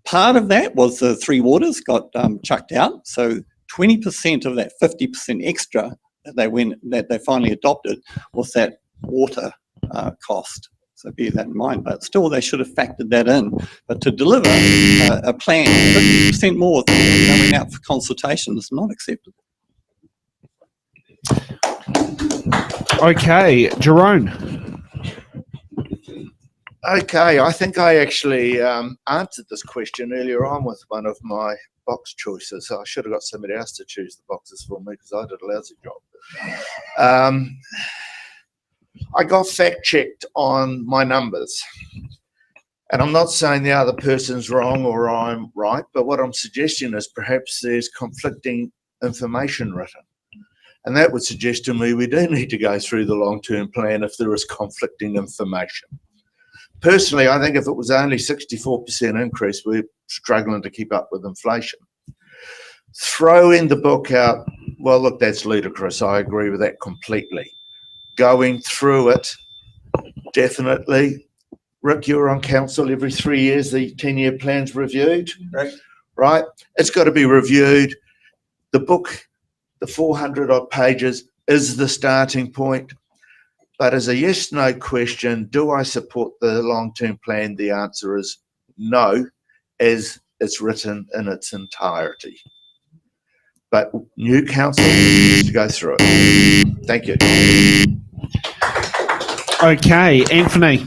part of that was the 3 waters got chucked out. So 20% of that 50% extra that they finally adopted was that water cost. So bear that in mind, but still they should have factored that in. But to deliver a plan 50% more than going out for consultation is not acceptable. Okay, Jerome. Okay, I think I actually answered this question earlier on with one of my box choices. I should have got somebody else to choose the boxes for me because I did a lousy job. I got fact-checked on my numbers. And I'm not saying the other person's wrong or I'm right, but what I'm suggesting is perhaps there's conflicting information written. And that would suggest to me we do need to go through the long-term plan if there is conflicting information. Personally, I think if it was only 64% increase, we're struggling to keep up with inflation. Throwing the book out, well, look, that's ludicrous. I agree with that completely. Going through it, definitely. Rick, you're on council every 3 years, the 10-year plan's reviewed, right? It's got to be reviewed. The book, the 400 odd pages, is the starting point. But as a yes/no question, do I support the long-term plan? The answer is no, as it's written in its entirety. But new council needs to go through it. Thank you. Okay, Anthony.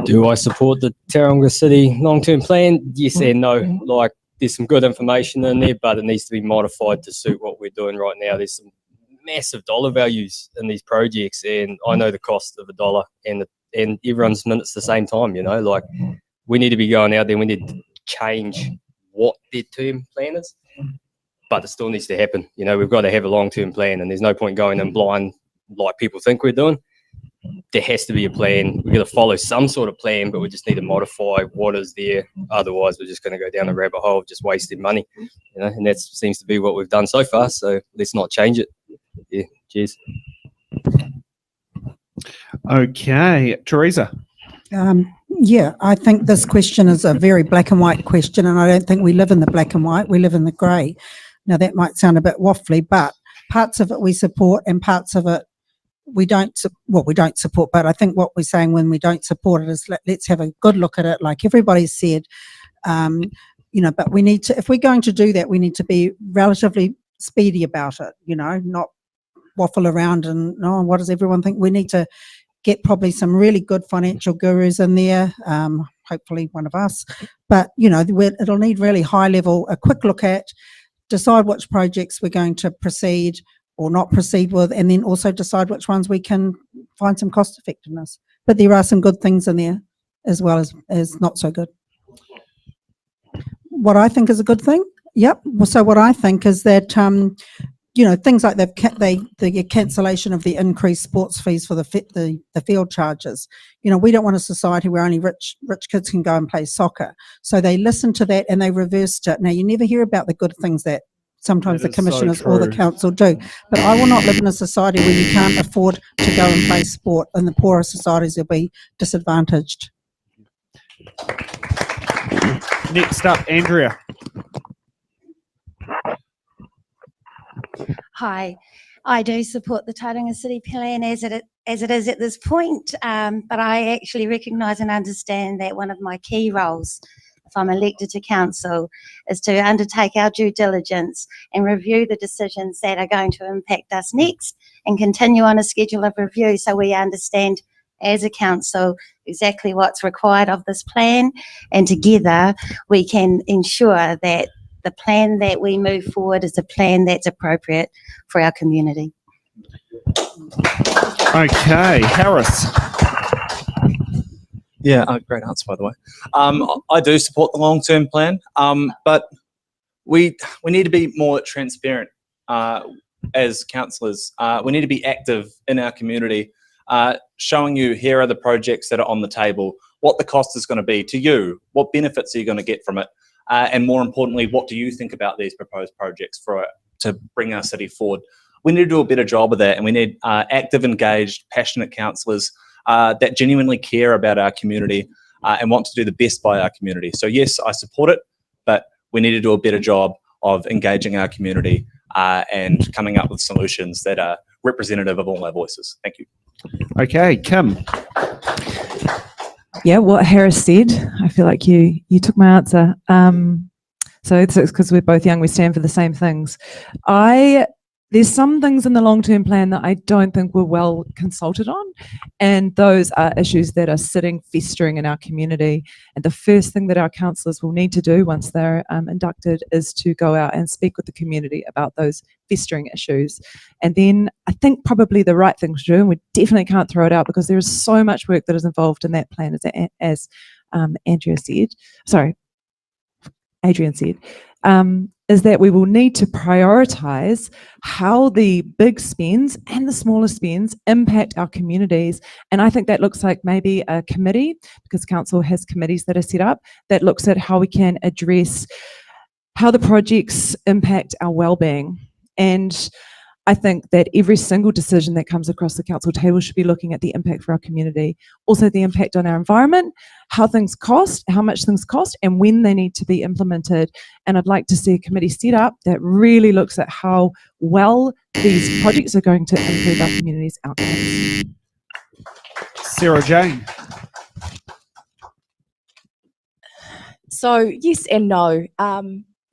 Do I support the Tauranga City long-term plan? Yes and no. Like, there's some good information in there, but it needs to be modified to suit what we're doing right now. There's some massive dollar values in these projects, and I know the cost of $1, and everyone's minutes the same time, you know, like we need to be going out there, we need to change what their term plan is, but it still needs to happen. You know, we've got to have a long-term plan, and there's no point going in blind like people think we're doing. There has to be a plan. We're going to follow some sort of plan, but we just need to modify what is there. Otherwise, we're just going to go down a rabbit hole of just wasting money, you know, and that seems to be what we've done so far. So let's not change it. Yeah, cheers. Okay, Teresa. Yeah, I think this question is a very black and white question, and I don't think we live in the black and white, we live in the grey. Now, that might sound a bit waffly, but parts of it we support and parts of it we don't support. But I think what we're saying when we don't support it is let's have a good look at it, like everybody said. But we need to, if we're going to do that, we need to be relatively speedy about it, not waffle around and, oh, what does everyone think? We need to get probably some really good financial gurus in there, hopefully one of us. But, it'll need really high level, a quick look at, decide which projects we're going to proceed or not proceed with, and then also decide which ones we can find some cost effectiveness. But there are some good things in there as well as not so good. What I think is a good thing? Yep. So what I think is that, things like the cancellation of the increased sports fees for the field charges. We don't want a society where only rich kids can go and play soccer. So they listened to that and they reversed it. Now, you never hear about the good things that sometimes the commissioners or the council do. But I will not live in a society where you can't afford to go and play sport, and the poorer societies will be disadvantaged. Next up, Andrea. Hi, I do support the Tauranga City Plan as it is at this point, but I actually recognise and understand that one of my key roles, if I'm elected to council, is to undertake our due diligence and review the decisions that are going to impact us next and continue on a schedule of review so we understand as a council exactly what's required of this plan, and together we can ensure that the plan that we move forward is a plan that's appropriate for our community. Okay, Harris. Yeah, great answer, by the way. I do support the long-term plan, but we need to be more transparent as councillors. We need to be active in our community, showing you here are the projects that are on the table, what the cost is going to be to you, what benefits are you going to get from it, and more importantly, what do you think about these proposed projects to bring our city forward? We need to do a better job of that, and we need active, engaged, passionate councillors that genuinely care about our community and want to do the best by our community. So yes, I support it, but we need to do a better job of engaging our community and coming up with solutions that are representative of all our voices. Thank you. Okay, Kim. Yeah, what Harris said, I feel like you took my answer. So it's because we're both young, we stand for the same things. There's some things in the long-term plan that I don't think we're well consulted on, and those are issues that are sitting festering in our community. And the first thing that our councillors will need to do once they're inducted is to go out and speak with the community about those festering issues. And then I think probably the right thing to do, and we definitely can't throw it out because there is so much work that is involved in that plan, as Adrian said, is that we will need to prioritise how the big spends and the smaller spends impact our communities. And I think that looks like maybe a committee, because council has committees that are set up, that looks at how we can address how the projects impact our well-being. And I think that every single decision that comes across the council table should be looking at the impact for our community, also the impact on our environment, how things cost, how much things cost, and when they need to be implemented. And I'd like to see a committee set up that really looks at how well these projects are going to improve our community's outcomes. Sarah Jane. So yes and no.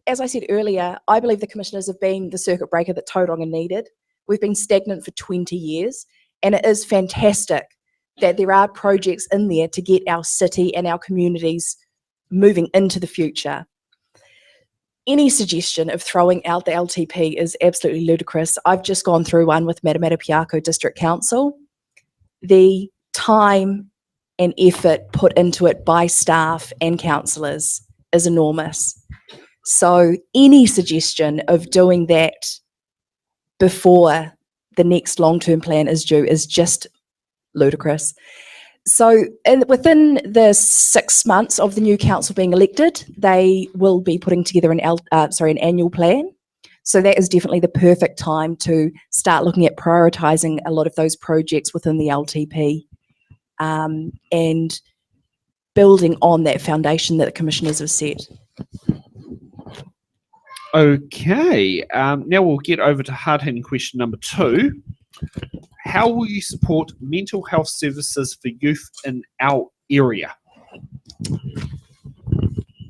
As I said earlier, I believe the commissioners have been the circuit breaker that Tauranga needed. We've been stagnant for 20 years, and it is fantastic that there are projects in there to get our city and our communities moving into the future. Any suggestion of throwing out the LTP is absolutely ludicrous. I've just gone through one with Matamata District Council. The time and effort put into it by staff and councillors is enormous. So any suggestion of doing that before the next long-term plan is due is just ludicrous. So within the 6 months of the new council being elected, they will be putting together an annual plan. So that is definitely the perfect time to start looking at prioritising a lot of those projects within the LTP. And building on that foundation that the commissioners have set. Okay, now we'll get over to hard-hitting question number 2. How will you support mental health services for youth in our area?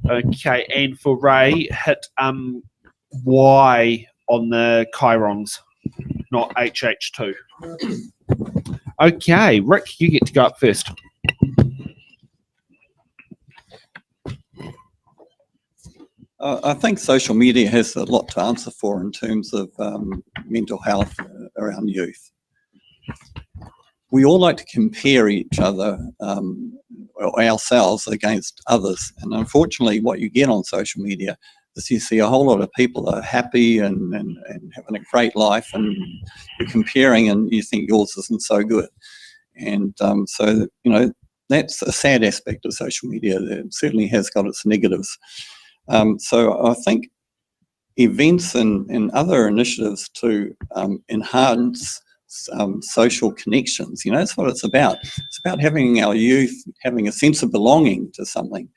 Okay, and for Ray, hit Y on the chirons, not HH2. Okay, Rick, you get to go up first. I think social media has a lot to answer for in terms of mental health around youth. We all like to compare each other, or ourselves against others. And unfortunately, what you get on social media is you see a whole lot of people that are happy and having a great life, and you're comparing and you think yours isn't so good. And so, you know, that's a sad aspect of social media. It certainly has got its negatives. So I think events and other initiatives to enhance social connections, you know, that's what it's about. It's about having our youth having a sense of belonging to something.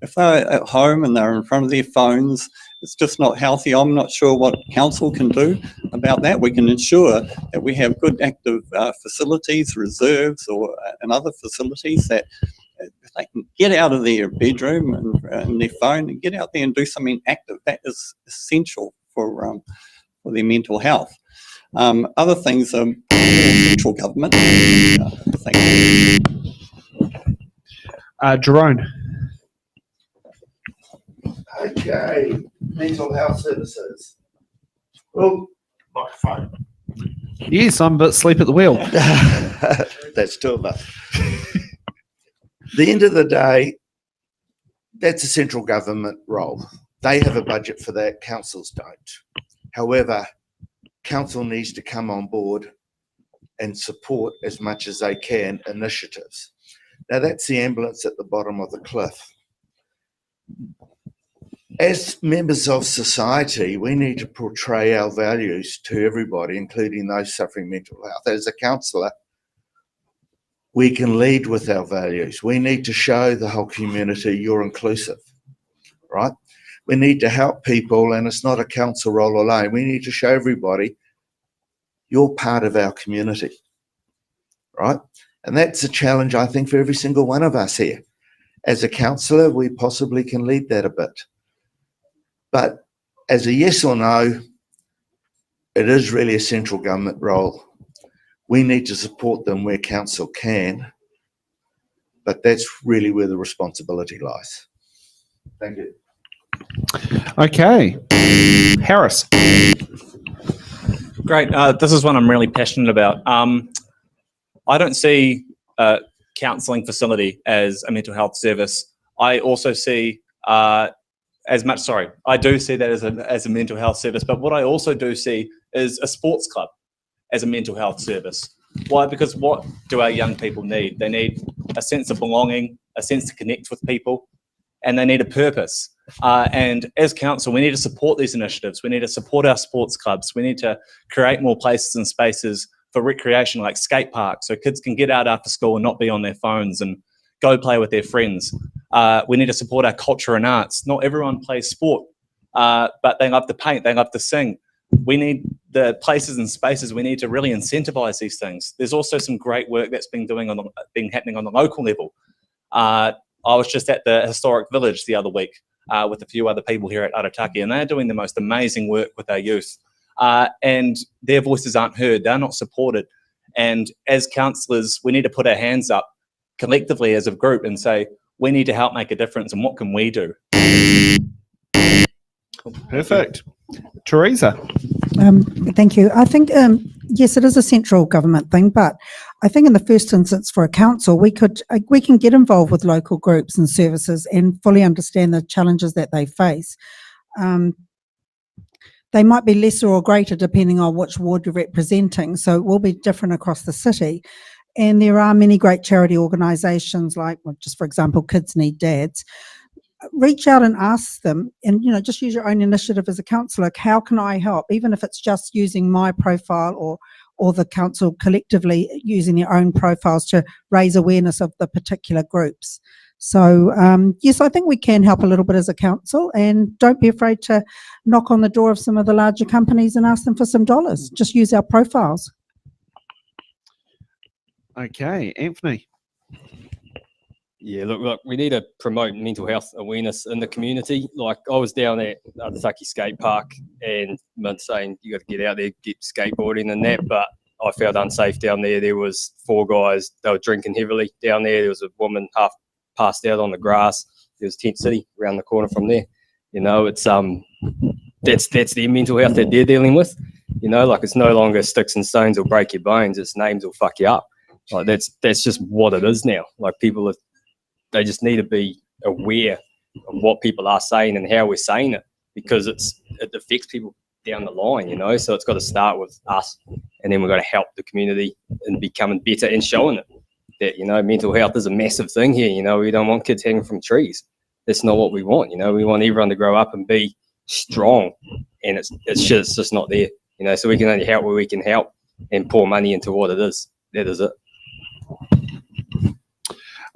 If they're at home and they're in front of their phones, it's just not healthy. I'm not sure what council can do about that. We can ensure that we have good active facilities, reserves, and other facilities that they can get out of their bedroom and their phone and get out there and do something active. That is essential for their mental health. Other things are central government. Jerome. Okay, mental health services. Well, microphone. Yes, I'm a bit asleep at the wheel. That's 2 of us. The end of the day, that's a central government role. They have a budget for that, councils don't. However, council needs to come on board and support as much as they can initiatives. Now that's the ambulance at the bottom of the cliff. As members of society, we need to portray our values to everybody, including those suffering mental health. As a councillor, we can lead with our values. We need to show the whole community you're inclusive, right? We need to help people, and it's not a council role alone. We need to show everybody you're part of our community, right? And that's a challenge, I think, for every single one of us here. As a councillor, we possibly can lead that a bit. But as a yes or no, it is really a central government role. We need to support them where council can, but that's really where the responsibility lies. Thank you. Okay. Harris. Great. This is one I'm really passionate about. I don't see a counselling facility as a mental health service. I also see I do see that as a mental health service, but what I also do see is a sports club as a mental health service. Why? Because what do our young people need? They need a sense of belonging, a sense to connect with people, and they need a purpose. And as council, we need to support these initiatives. We need to support our sports clubs. We need to create more places and spaces for recreation, like skate parks, so kids can get out after school and not be on their phones and go play with their friends. We need to support our culture and arts. Not everyone plays sport, but they love to paint, they love to sing. We need the places and spaces. We need to really incentivize these things. There's also some great work that's been happening on the local level. I was just at the historic village the other week with a few other people here at Arataki, and they're doing the most amazing work with our youth. And their voices aren't heard, they're not supported. And as councillors, we need to put our hands up collectively as a group and say, we need to help make a difference, and what can we do? Perfect. Teresa. Thank you. I think, yes, it is a central government thing, but I think in the first instance for a council, we can get involved with local groups and services and fully understand the challenges that they face. They might be lesser or greater depending on which ward you're representing, so it will be different across the city. And there are many great charity organisations like, well, just for example, Kids Need Dads. Reach out and ask them, and just use your own initiative as a councillor. How can I help? Even if it's just using my profile or the council collectively using their own profiles to raise awareness of the particular groups. So yes, I think we can help a little bit as a council, and don't be afraid to knock on the door of some of the larger companies and ask them for some dollars. Just use our profiles. Okay, Anthony. Yeah, look, we need to promote mental health awareness in the community. Like, I was down at Arataki skate park and Mint saying you got to get out there, get skateboarding and that, but I felt unsafe down there. There was 4 guys, they were drinking heavily down there. There was a woman half passed out on the grass. There was Tent City around the corner from there. You know, it's that's their mental health that they're dealing with. You know, like, it's no longer sticks and stones will break your bones, it's names will fuck you up. Like, that's just what it is now. Like, they just need to be aware of what people are saying and how we're saying it, because it affects people down the line, you know. So it's got to start with us, and then we've got to help the community in becoming better and showing it that, you know, mental health is a massive thing here. You know, we don't want kids hanging from trees. That's not what we want. You know, we want everyone to grow up and be strong, and it's just not there. You know, so we can only help where we can help and pour money into what it is. That is it.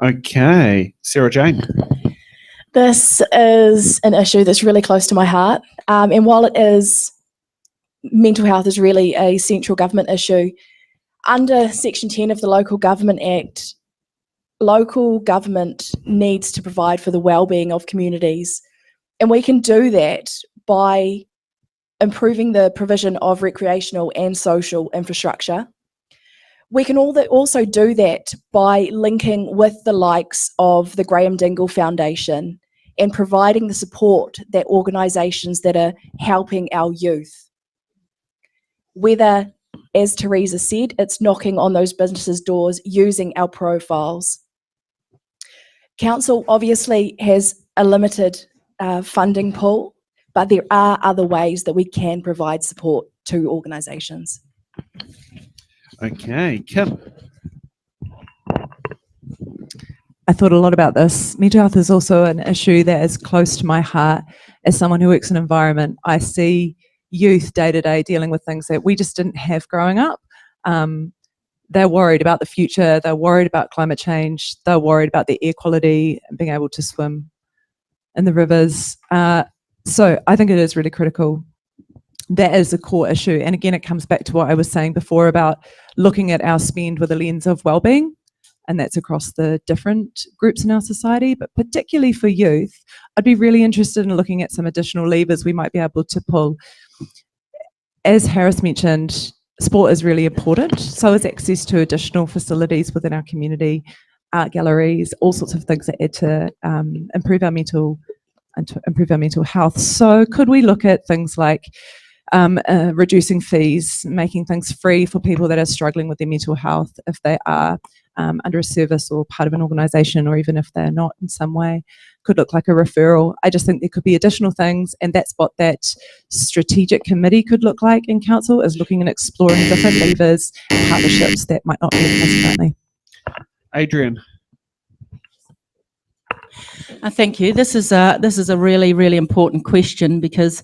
Okay, Sarah Jane. This is an issue that's really close to my heart. And while mental health is really a central government issue, under Section 10 of the Local Government Act, local government needs to provide for the well-being of communities. And we can do that by improving the provision of recreational and social infrastructure. We can also do that by linking with the likes of the Graham Dingle Foundation and providing the support that organisations that are helping our youth. Whether, as Teresa said, it's knocking on those businesses' doors using our profiles. Council obviously has a limited funding pool, but there are other ways that we can provide support to organisations. Okay, Kim. I thought a lot about this. Mental health is also an issue that is close to my heart. As someone who works in environment, I see youth day to day dealing with things that we just didn't have growing up. They're worried about the future. They're worried about climate change. They're worried about their air quality and being able to swim in the rivers. So I think it is really critical. That is a core issue. And again, it comes back to what I was saying before about looking at our spend with a lens of wellbeing. And that's across the different groups in our society, but particularly for youth, I'd be really interested in looking at some additional levers we might be able to pull. As Harris mentioned, sport is really important. So is access to additional facilities within our community, art galleries, all sorts of things that add to improve our mental health. So could we look at things like reducing fees, making things free for people that are struggling with their mental health if they are under a service or part of an organisation, or even if they're not in some way. Could look like a referral. I just think there could be additional things, and that's what that strategic committee could look like in council, is looking and exploring different levers and partnerships that might not be in place currently. Adrian. Thank you. This is a really, really important question, because,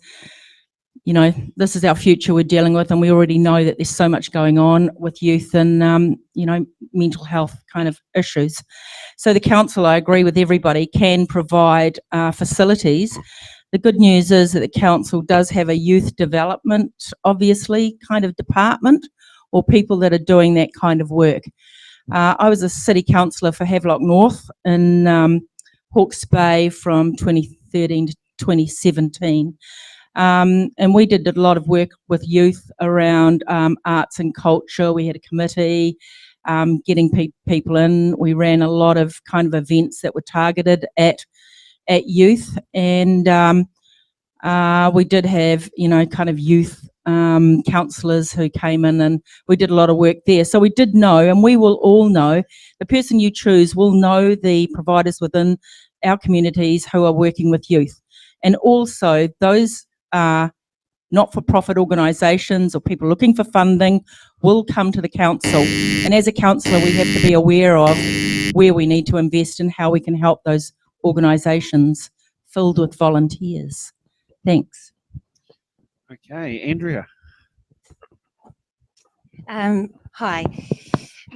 you know, this is our future we're dealing with, and we already know that there's so much going on with youth and, you know, mental health kind of issues. So the council, I agree with everybody, can provide facilities. The good news is that the council does have a youth development, obviously, kind of department, or people that are doing that kind of work. I was a city councillor for Havelock North in Hawke's Bay from 2013 to 2017. And we did a lot of work with youth around arts and culture. We had a committee, getting people in. We ran a lot of kind of events that were targeted at youth, and we did have, you know, kind of youth counsellors who came in, and we did a lot of work there. So we did know, and we will all know, the person you choose will know the providers within our communities who are working with youth. And also those not-for-profit organisations or people looking for funding will come to the council. And as a councillor, we have to be aware of where we need to invest and how we can help those organisations filled with volunteers. Thanks. Okay, Andrea. Hi.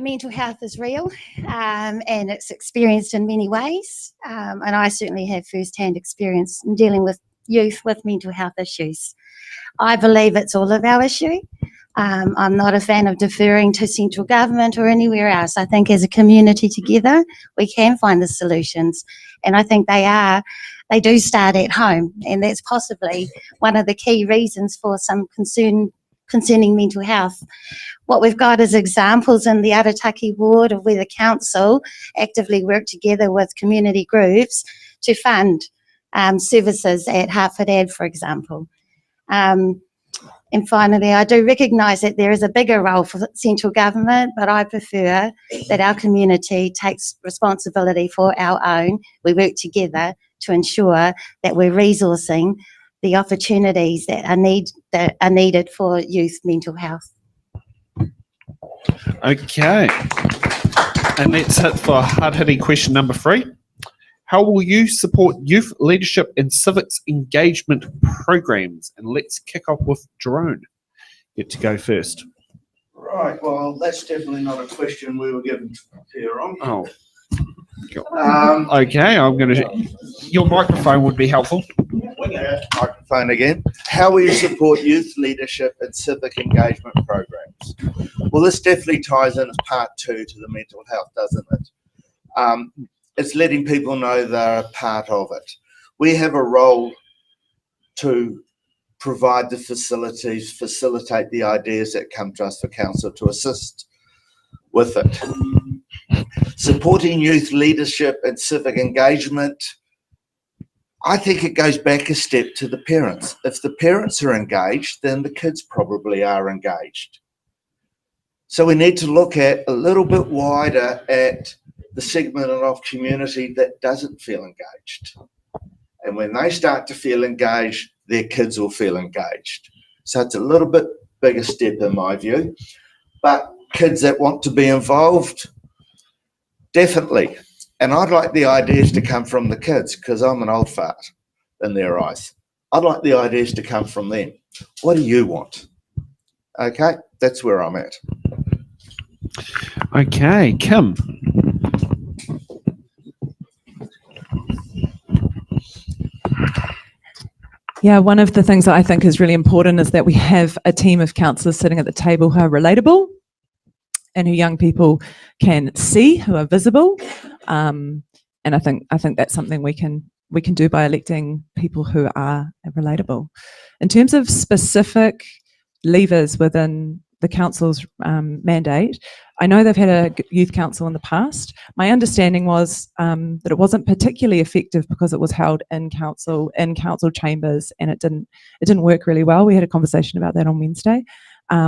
mental health is real and it's experienced in many ways. And I certainly have first-hand experience in dealing with youth with mental health issues. I believe it's all of our issue. I'm not a fan of deferring to central government or anywhere else. I think as a community together, we can find the solutions. And I think they do start at home. And that's possibly one of the key reasons for some concerning mental health. What we've got is examples in the Arataki ward of where the council actively work together with community groups to fund services at Hartford Ad, for example. And finally, I do recognise that there is a bigger role for central government, but I prefer that our community takes responsibility for our own. We work together to ensure that we're resourcing the opportunities that are needed for youth mental health. Okay. And that's it for hard-hitting question number 3. How will you support youth leadership and civics engagement programs? And let's kick off with Jerome. Get to go first. Right, well, that's definitely not a question we were given to prepare on. Oh. Okay, I'm going to... Your microphone would be helpful. Microphone again. How will you support youth leadership and civic engagement programs? Well, this definitely ties in as part 2 to the mental health, doesn't it? It's letting people know they're a part of it. We have a role to provide the facilities, facilitate the ideas that come to us for council to assist with it. Supporting youth leadership and civic engagement, I think it goes back a step to the parents. If the parents are engaged, then the kids probably are engaged. So we need to look at a little bit wider at the segment of community that doesn't feel engaged. And when they start to feel engaged, their kids will feel engaged. So it's a little bit bigger step in my view. But kids that want to be involved, definitely. And I'd like the ideas to come from the kids because I'm an old fart in their eyes. I'd like the ideas to come from them. What do you want? Okay, that's where I'm at. Okay, Kim. Yeah, one of the things that I think is really important is that we have a team of councillors sitting at the table who are relatable and who young people can see, who are visible. And I think that's something we can do by electing people who are relatable. In terms of specific levers within the council's mandate, I know they've had a youth council in the past. My understanding was that it wasn't particularly effective because it was held in council chambers, and it didn't work really well. We had a conversation about that on Wednesday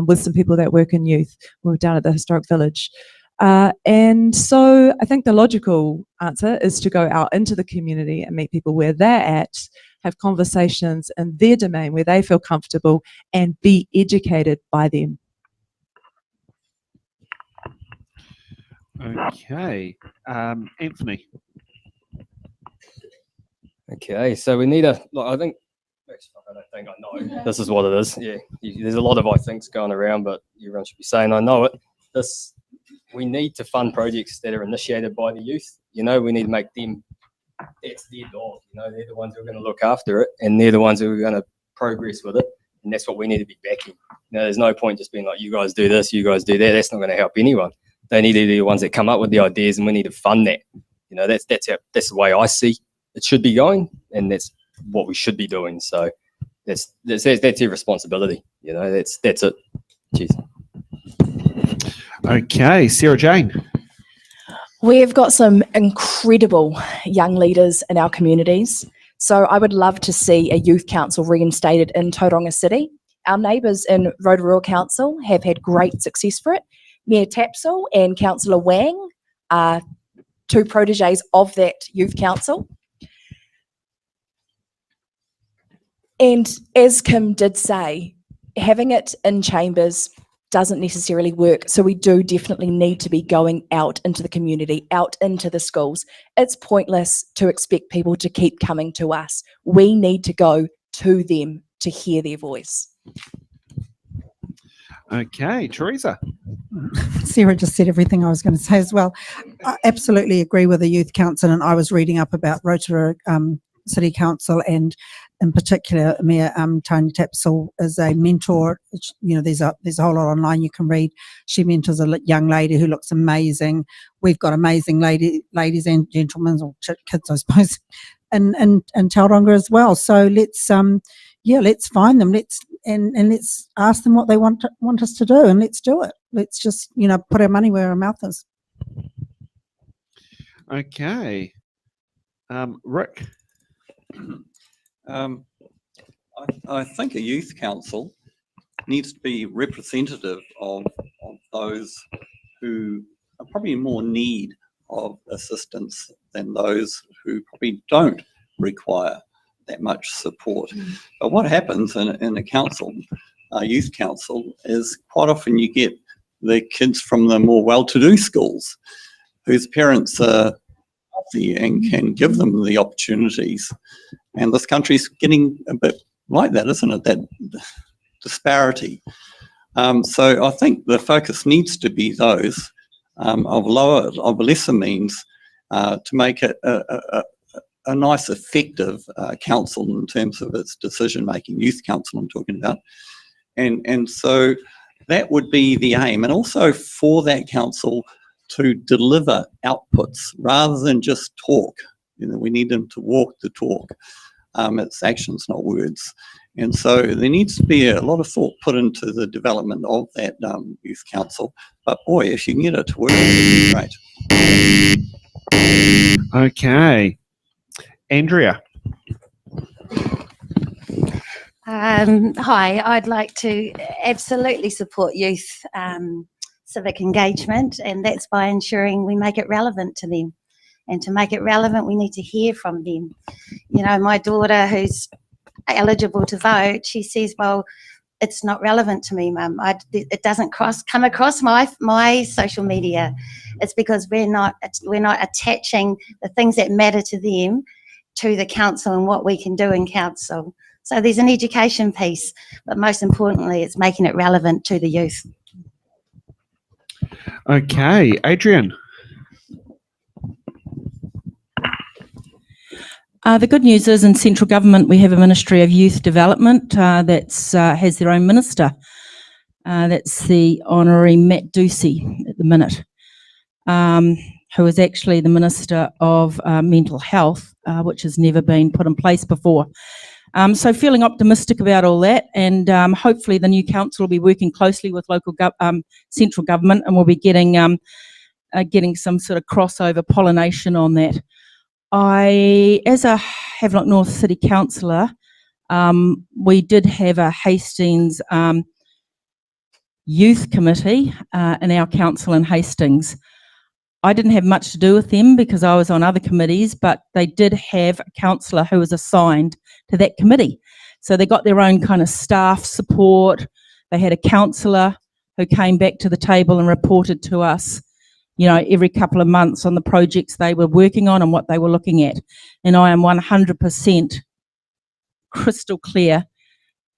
with some people that work in youth. We were down at the historic village. And so I think the logical answer is to go out into the community and meet people where they're at, have conversations in their domain where they feel comfortable, and be educated by them. Okay. Anthony. Okay, so we need I think, I don't think I know. This is what it is. Yeah, there's a lot of I thinks going around, but everyone should be saying I know it. We need to fund projects that are initiated by the youth. You know, we need to make them, that's their dog. You know, they're the ones who are going to look after it, and they're the ones who are going to progress with it. And that's what we need to be backing. You know, there's no point just being like, you guys do this, you guys do that. That's not going to help anyone. They need to be the ones that come up with the ideas, and we need to fund that. You know, that's the way I see it should be going, and that's what we should be doing. So that's your responsibility. You know, that's it. Cheers. Okay, Sarah Jane. We've got some incredible young leaders in our communities. So I would love to see a youth council reinstated in Tauranga City. Our neighbours in Rotorua Council have had great success for it. Mayor Tapsell and Councillor Wang are 2 proteges of that youth council. And as Kim did say, having it in chambers doesn't necessarily work. So we do definitely need to be going out into the community, out into the schools. It's pointless to expect people to keep coming to us. We need to go to them to hear their voice. Okay, Teresa. Sarah just said everything I was going to say as well. I absolutely agree with the youth council, and I was reading up about Rotorua City Council, and in particular, Mayor Tony Tapsell is a mentor. You know, there's a whole lot online you can read. She mentors a young lady who looks amazing. We've got amazing ladies and gentlemen, or kids, I suppose, and Tauranga as well. So let's let's find them. Let's ask them what they want us to do, and let's do it. Let's just put our money where our mouth is. Okay. Rick. I think a youth council needs to be representative of those who are probably in more need of assistance than those who probably don't require that much support. But what happens in a council, a youth council, is quite often you get the kids from the more well-to-do schools whose parents are wealthy and can give them the opportunities. And this country's getting a bit like that, isn't it? That disparity. So I think the focus needs to be those of lesser means to make it a nice, effective council in terms of its decision-making, youth council I'm talking about. And so that would be the aim. And also for that council to deliver outputs rather than just talk. We need them to walk the talk. It's actions, not words. And so there needs to be a lot of thought put into the development of that youth council. But boy, if you can get it to work, it would be great. Okay. Andrea. Hi, I'd like to absolutely support youth civic engagement, and that's by ensuring we make it relevant to them. And to make it relevant, we need to hear from them. My daughter, who's eligible to vote, she says, well, it's not relevant to me, Mum. It doesn't come across my social media. It's because we're not attaching the things that matter to them to the council and what we can do in council. So there's an education piece, but most importantly, it's making it relevant to the youth. Okay, Adrian. The good news is in central government we have a Ministry of Youth Development that has their own minister. That's the Honorary Matt Ducey at the minute, who is actually the Minister of Mental Health, which has never been put in place before. So feeling optimistic about all that, and hopefully the new council will be working closely with local central government, and we'll be getting some sort of crossover pollination on that. As a Havelock North City Councillor, we did have a Hastings youth committee in our council in Hastings. I didn't have much to do with them because I was on other committees, but they did have a councillor who was assigned to that committee. So they got their own kind of staff support. They had a councillor who came back to the table and reported to us, every couple of months on the projects they were working on and what they were looking at. And I am 100% crystal clear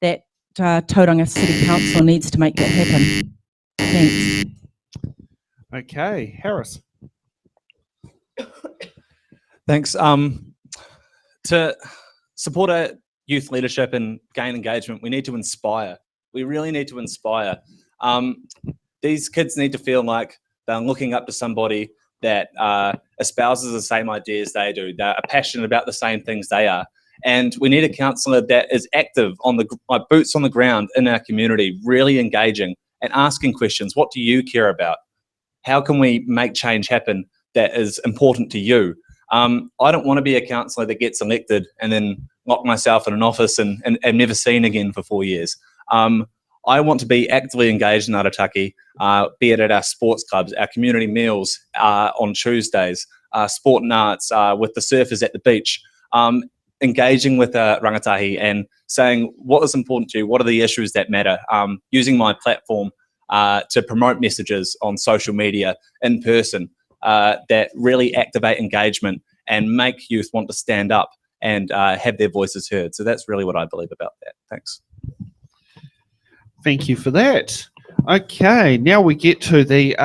that Tauranga City Council needs to make that happen. Thanks. Okay, Harris. Thanks. To support our youth leadership and gain engagement, we need to inspire. We really need to inspire. These kids need to feel like they're looking up to somebody that espouses the same ideas they do. They're passionate about the same things they are. And we need a councillor that is active boots on the ground in our community, really engaging and asking questions. What do you care about? How can we make change happen that is important to you? I don't want to be a councillor that gets elected and then lock myself in an office and never seen again for 4 years. I want to be actively engaged in Arataki, be it at our sports clubs, our community meals on Tuesdays, sport and arts with the surfers at the beach, engaging with rangatahi and saying what is important to you, what are the issues that matter, using my platform to promote messages on social media in person that really activate engagement and make youth want to stand up and have their voices heard. So that's really what I believe about that. Thanks. Thank you for that. Okay, now we get to the,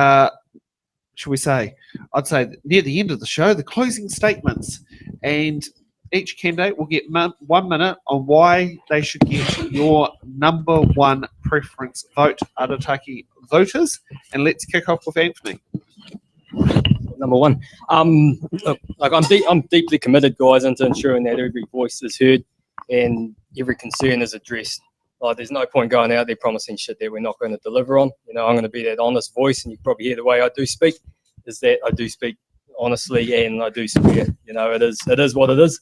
shall we say, I'd say near the end of the show, the closing statements. And each candidate will get 1 minute on why they should get your number one preference vote, Arataki voters. And let's kick off with Anthony. Number one, look, like I'm deeply committed, guys, into ensuring that every voice is heard and every concern is addressed. Like, there's no point going out there promising shit that we're not going to deliver on. You know, I'm going to be that honest voice, and you probably hear the way I do speak is that I do speak honestly and I do swear. You know, it is what it is.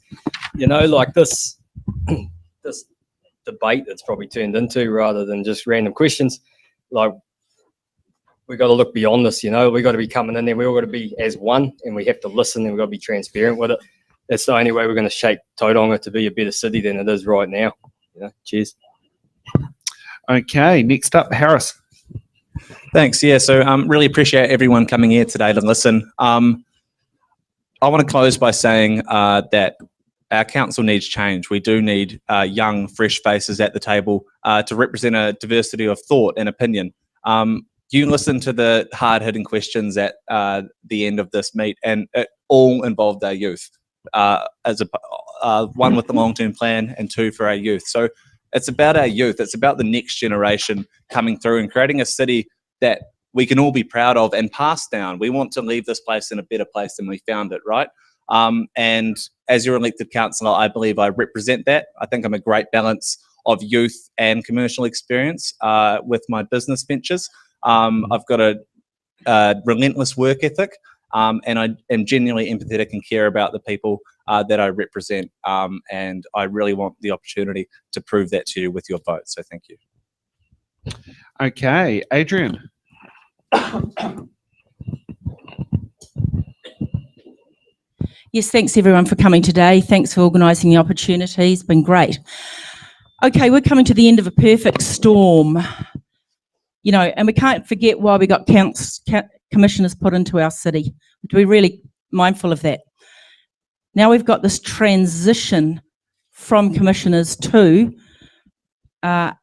You know, like this debate that's probably turned into, rather than just random questions, like, we got to look beyond this. You know, we got to be coming in there. We all got to be as one, and we have to listen, and we got to be transparent with it. That's the only way we're going to shape Tauranga to be a better city than it is right now. You know, cheers. Okay, next up, Harris. Thanks. Yeah, so really appreciate everyone coming here today to listen. I want to close by saying that our council needs change. We do need young, fresh faces at the table to represent a diversity of thought and opinion. You listen to the hard-hitting questions at the end of this meet, and it all involved our youth, one with the long-term plan and two for our youth. So it's about our youth. It's about the next generation coming through and creating a city that we can all be proud of and pass down. We want to leave this place in a better place than we found it, right? And as your elected councillor, I believe I represent that. I think I'm a great balance of youth and commercial experience with my business ventures. I've got a relentless work ethic, and I am genuinely empathetic and care about the people that I represent. And I really want the opportunity to prove that to you with your vote. So thank you. Okay, Adrian. Yes, thanks everyone for coming today. Thanks for organising the opportunity. It's been great. Okay, we're coming to the end of a perfect storm. You know, and we can't forget why we got commissioners put into our city. We're really mindful of that. Now we've got this transition from commissioners to a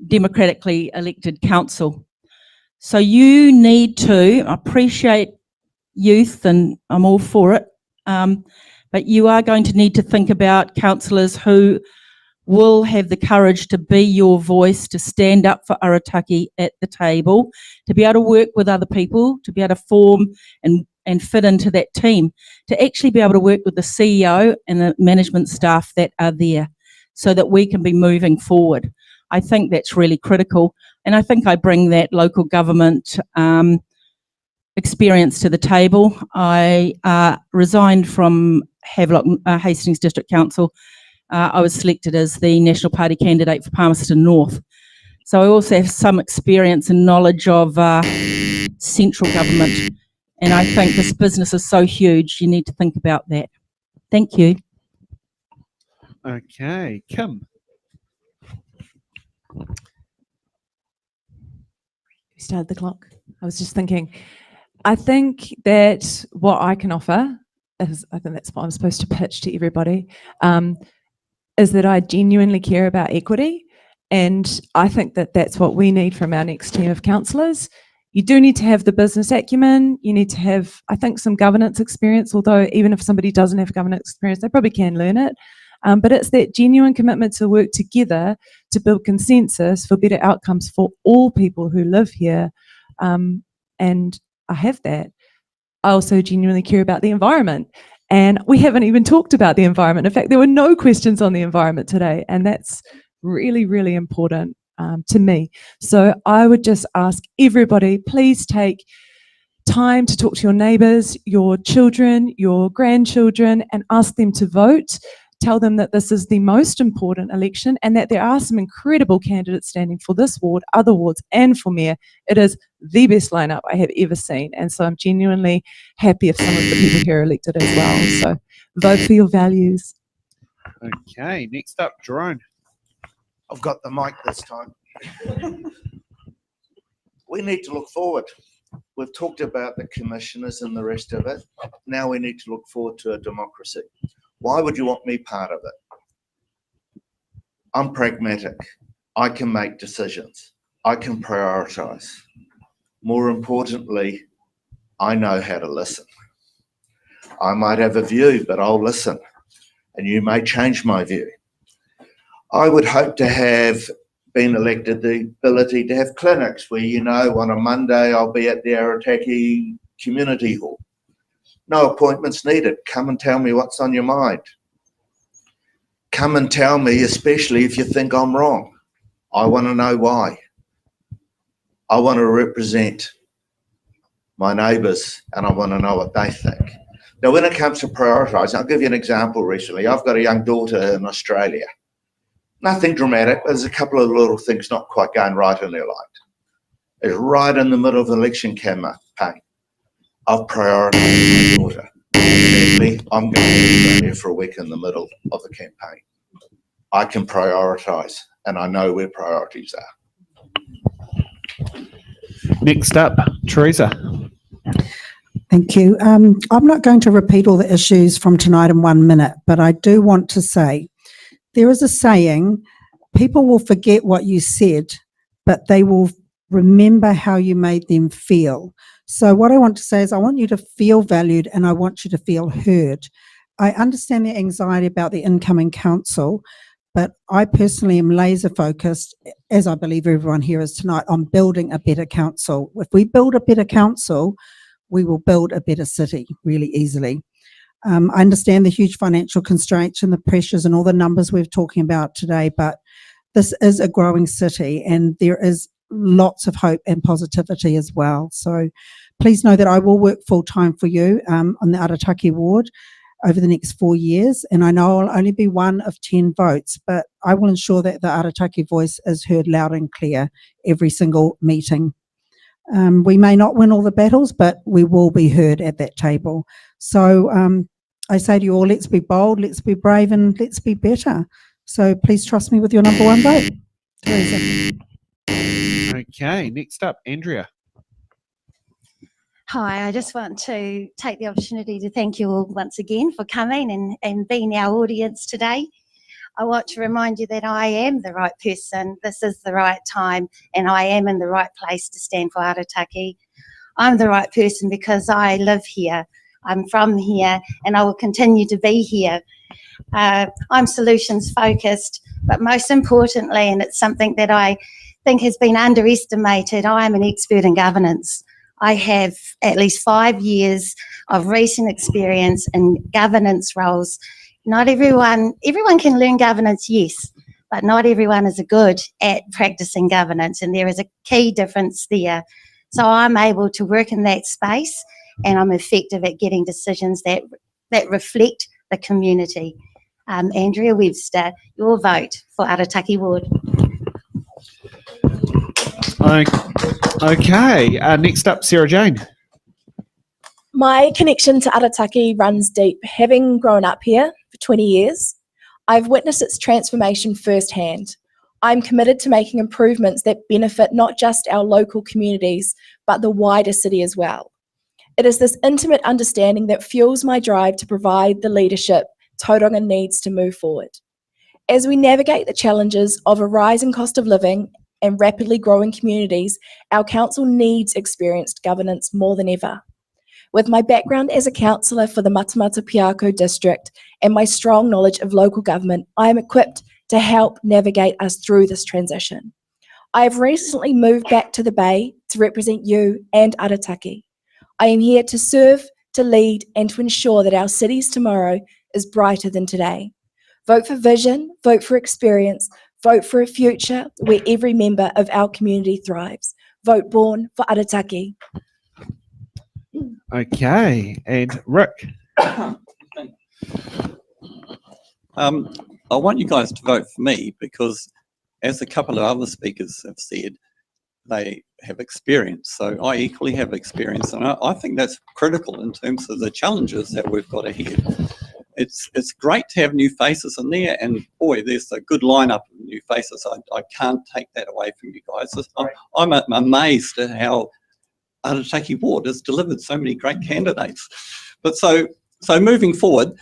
democratically elected council. So you need to appreciate youth, and I'm all for it, but you are going to need to think about councillors who will have the courage to be your voice, to stand up for Arataki at the table, to be able to work with other people, to be able to form and fit into that team, to actually be able to work with the CEO and the management staff that are there so that we can be moving forward. I think that's really critical. And I think I bring that local government experience to the table. I resigned from Havelock Hastings District Council. I was selected as the National Party candidate for Palmerston North. So I also have some experience and knowledge of central government. And I think this business is so huge, you need to think about that. Thank you. Okay, Kim. Started the clock. I was just thinking, I think that what I can offer is, I think that's what I'm supposed to pitch to everybody, is that I genuinely care about equity. And I think that that's what we need from our next team of councillors. You do need to have the business acumen. You need to have, I think, some governance experience, although even if somebody doesn't have governance experience, they probably can learn it. But it's that genuine commitment to work together to build consensus for better outcomes for all people who live here. And I have that. I also genuinely care about the environment. And we haven't even talked about the environment. In fact, there were no questions on the environment today. And that's really, really important to me. So I would just ask everybody, please take time to talk to your neighbours, your children, your grandchildren, and ask them to vote. Tell them that this is the most important election and that there are some incredible candidates standing for this ward, other wards, and for mayor. It is the best lineup I have ever seen. And so I'm genuinely happy if some of the people here are elected as well. So vote for your values. Okay, next up, Jerome. I've got the mic this time. We need to look forward. We've talked about the commissioners and the rest of it. Now we need to look forward to a democracy. Why would you want me part of it? I'm pragmatic. I can make decisions. I can prioritise. More importantly, I know how to listen. I might have a view, but I'll listen, and you may change my view. I would hope to have been elected the ability to have clinics where, you know, on a Monday I'll be at the Arataki Community Hall. No appointments needed. Come and tell me what's on your mind. Come and tell me, especially if you think I'm wrong. I want to know why. I want to represent my neighbours and I want to know what they think. Now, when it comes to prioritising, I'll give you an example recently. I've got a young daughter in Australia. Nothing dramatic, but there's a couple of little things not quite going right in their life. It's right in the middle of the election campaign. I've prioritised my daughter. Sadly, I'm going to be there for a week in the middle of the campaign. I can prioritise and I know where priorities are. Next up, Teresa. Thank you. I'm not going to repeat all the issues from tonight in 1 minute, but I do want to say there is a saying, people will forget what you said, but they will remember how you made them feel. So what I want to say is I want you to feel valued and I want you to feel heard. I understand the anxiety about the incoming council, but I personally am laser focused, as I believe everyone here is tonight, on building a better council. If we build a better council, we will build a better city really easily. I understand the huge financial constraints and the pressures and all the numbers we're talking about today, but this is a growing city and there is lots of hope and positivity as well. So please know that I will work full time for you on the Arataki ward over the next 4 years. And I know I'll only be one of 10 votes, but I will ensure that the Arataki voice is heard loud and clear every single meeting. We may not win all the battles, but we will be heard at that table. So I say to you all, let's be bold, let's be brave, and let's be better. So please trust me with your number one vote. Teresa. Okay, next up, Andrea. Hi, I just want to take the opportunity to thank you all once again for coming and being our audience today. I want to remind you that I am the right person, this is the right time, and I am in the right place to stand for Arataki. I'm the right person because I live here, I'm from here, and I will continue to be here. I'm solutions focused, but most importantly, and it's something that I think has been underestimated, I am an expert in governance. I have at least 5 years of recent experience in governance roles. Not everyone can learn governance, yes, but not everyone is good at practicing governance, and there is a key difference there. So I'm able to work in that space, and I'm effective at getting decisions that reflect the community. Andrea Webster, your vote for Arataki Ward. Okay, next up, Sarah Jane. My connection to Arataki runs deep. Having grown up here for 20 years, I've witnessed its transformation firsthand. I'm committed to making improvements that benefit not just our local communities, but the wider city as well. It is this intimate understanding that fuels my drive to provide the leadership Tauranga needs to move forward. As we navigate the challenges of a rising cost of living and rapidly growing communities, our council needs experienced governance more than ever. With my background as a councillor for the Matamata Piako district and my strong knowledge of local government, I am equipped to help navigate us through this transition. I have recently moved back to the Bay to represent you and Arataki. I am here to serve, to lead, and to ensure that our city's tomorrow is brighter than today. Vote for vision, vote for experience, vote for a future where every member of our community thrives. Vote Born for Arataki. Okay, and Rick. I want you guys to vote for me because, as a couple of other speakers have said, they have experience. So I equally have experience, and I think that's critical in terms of the challenges that we've got ahead. It's great to have new faces in there, and boy, there's a good lineup of new faces. I can't take that away from you guys. I'm amazed at how Arataki Ward has delivered so many great candidates. But so moving forward,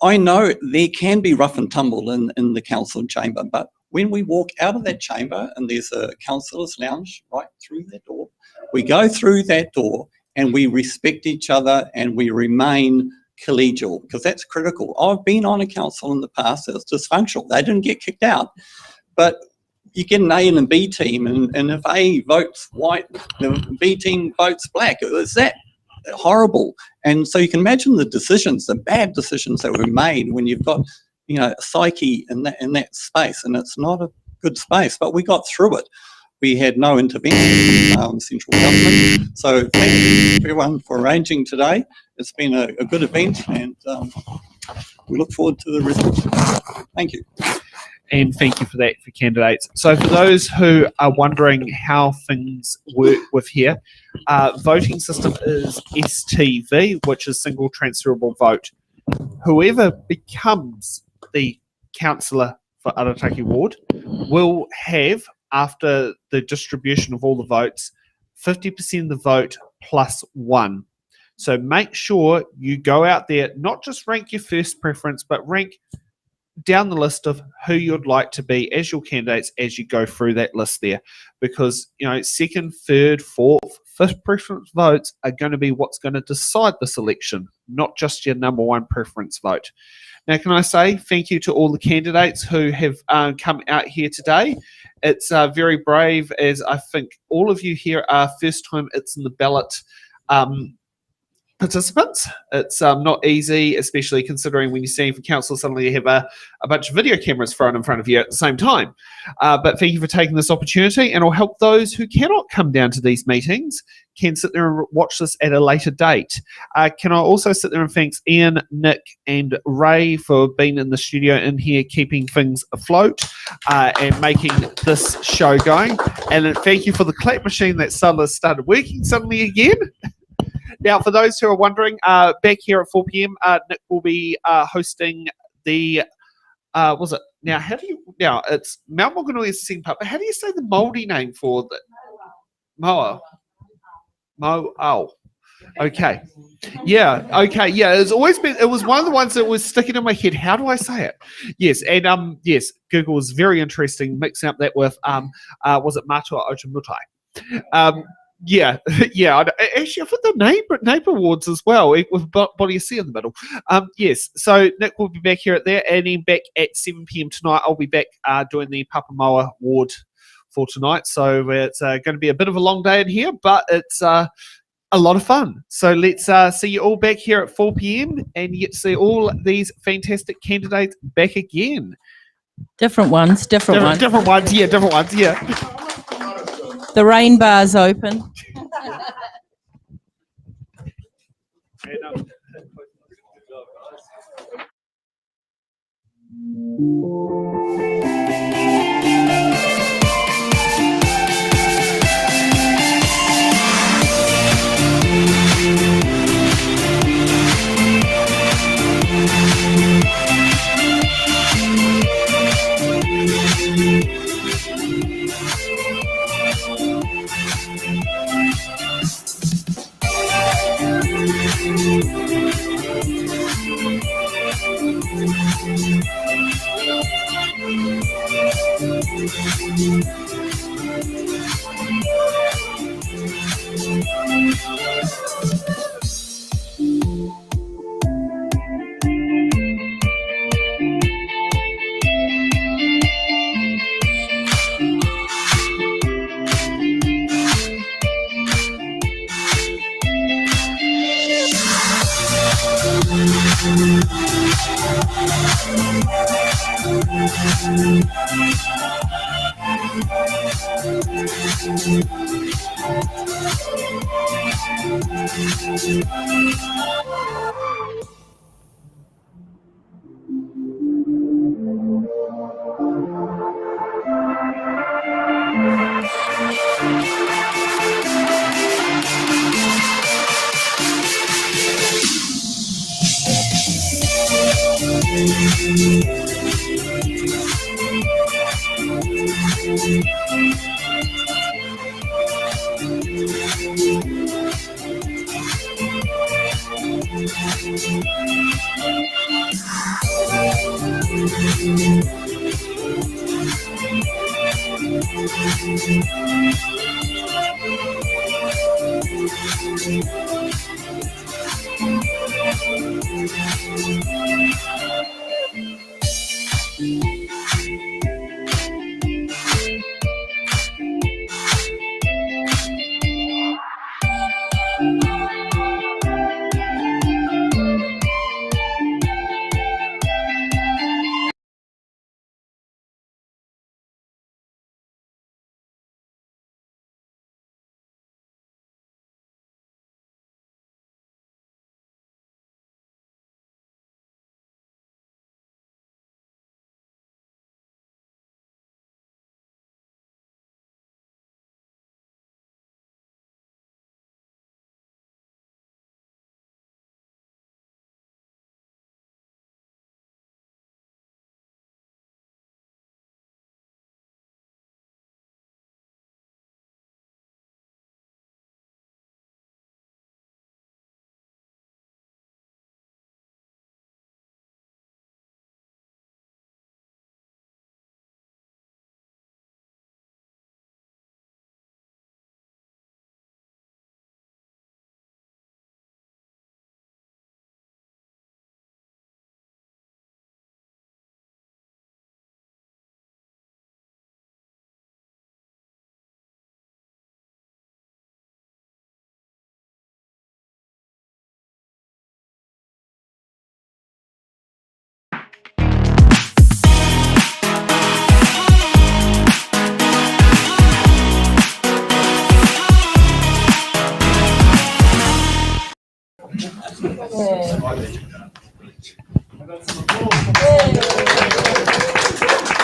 I know there can be rough and tumble in the council chamber, but When we walk out of that chamber and there's a councillor's lounge right through that door, we go through that door and we respect each other and we remain collegial, because that's critical. I've been on a council in the past that was dysfunctional. They didn't get kicked out, but you get an A and a B team, and if A votes white, the B team votes black. Is that horrible? And so you can imagine the decisions, the bad decisions that were made when you've got, you know, a psyche in that space, and it's not a good space. But we got through it. We had no intervention from central government. So thank you everyone for arranging today. It's been a good event, and we look forward to the results. Thank you. And thank you for that for candidates. So for those who are wondering how things work with here, voting system is STV, which is single transferable vote. Whoever becomes the councillor for Arataki Ward will have, after the distribution of all the votes, 50% of the vote plus one. So make sure you go out there, not just rank your first preference, but rank down the list of who you'd like to be as your candidates as you go through that list there. Because, you know, second, third, fourth, fifth preference votes are going to be what's going to decide this election, not just your number one preference vote. Now, can I say thank you to all the candidates who have come out here today. It's very brave, as I think all of you here are first time it's in the ballot participants. It's not easy, especially considering when you're standing for council, suddenly you have a bunch of video cameras thrown in front of you at the same time. But thank you for taking this opportunity, and it'll help those who cannot come down to these meetings can sit there and watch this at a later date. Can I also sit there and thank Ian, Nick and Ray for being in the studio in here, keeping things afloat and making this show going. And thank you for the clap machine that suddenly started working suddenly again. Now, for those who are wondering, back here at 4 p.m, Nick will be hosting the, was it? Now, how do you, now it's Mount Maunganui is the second part, but how do you say the Māori name for the Moa? Mo'au. Okay. Yeah, okay, yeah, it's always been, it was one of the ones that was sticking in my head. How do I say it? Yes, and yes, Google was very interesting, mixing up that with, was it Matua Otamutai? Yeah, yeah. Actually, I put the neighbour awards as well, with Body C in the middle. Yes, so Nick will be back here at there, and then back at 7 p.m. tonight, I'll be back doing the Pāpāmoa ward for tonight. So it's going to be a bit of a long day in here, but it's a lot of fun. So let's see you all back here at 4 p.m. and you get to see all these fantastic candidates back again. Different ones, different ones. Different ones, yeah, different ones, yeah. The rain bar's open.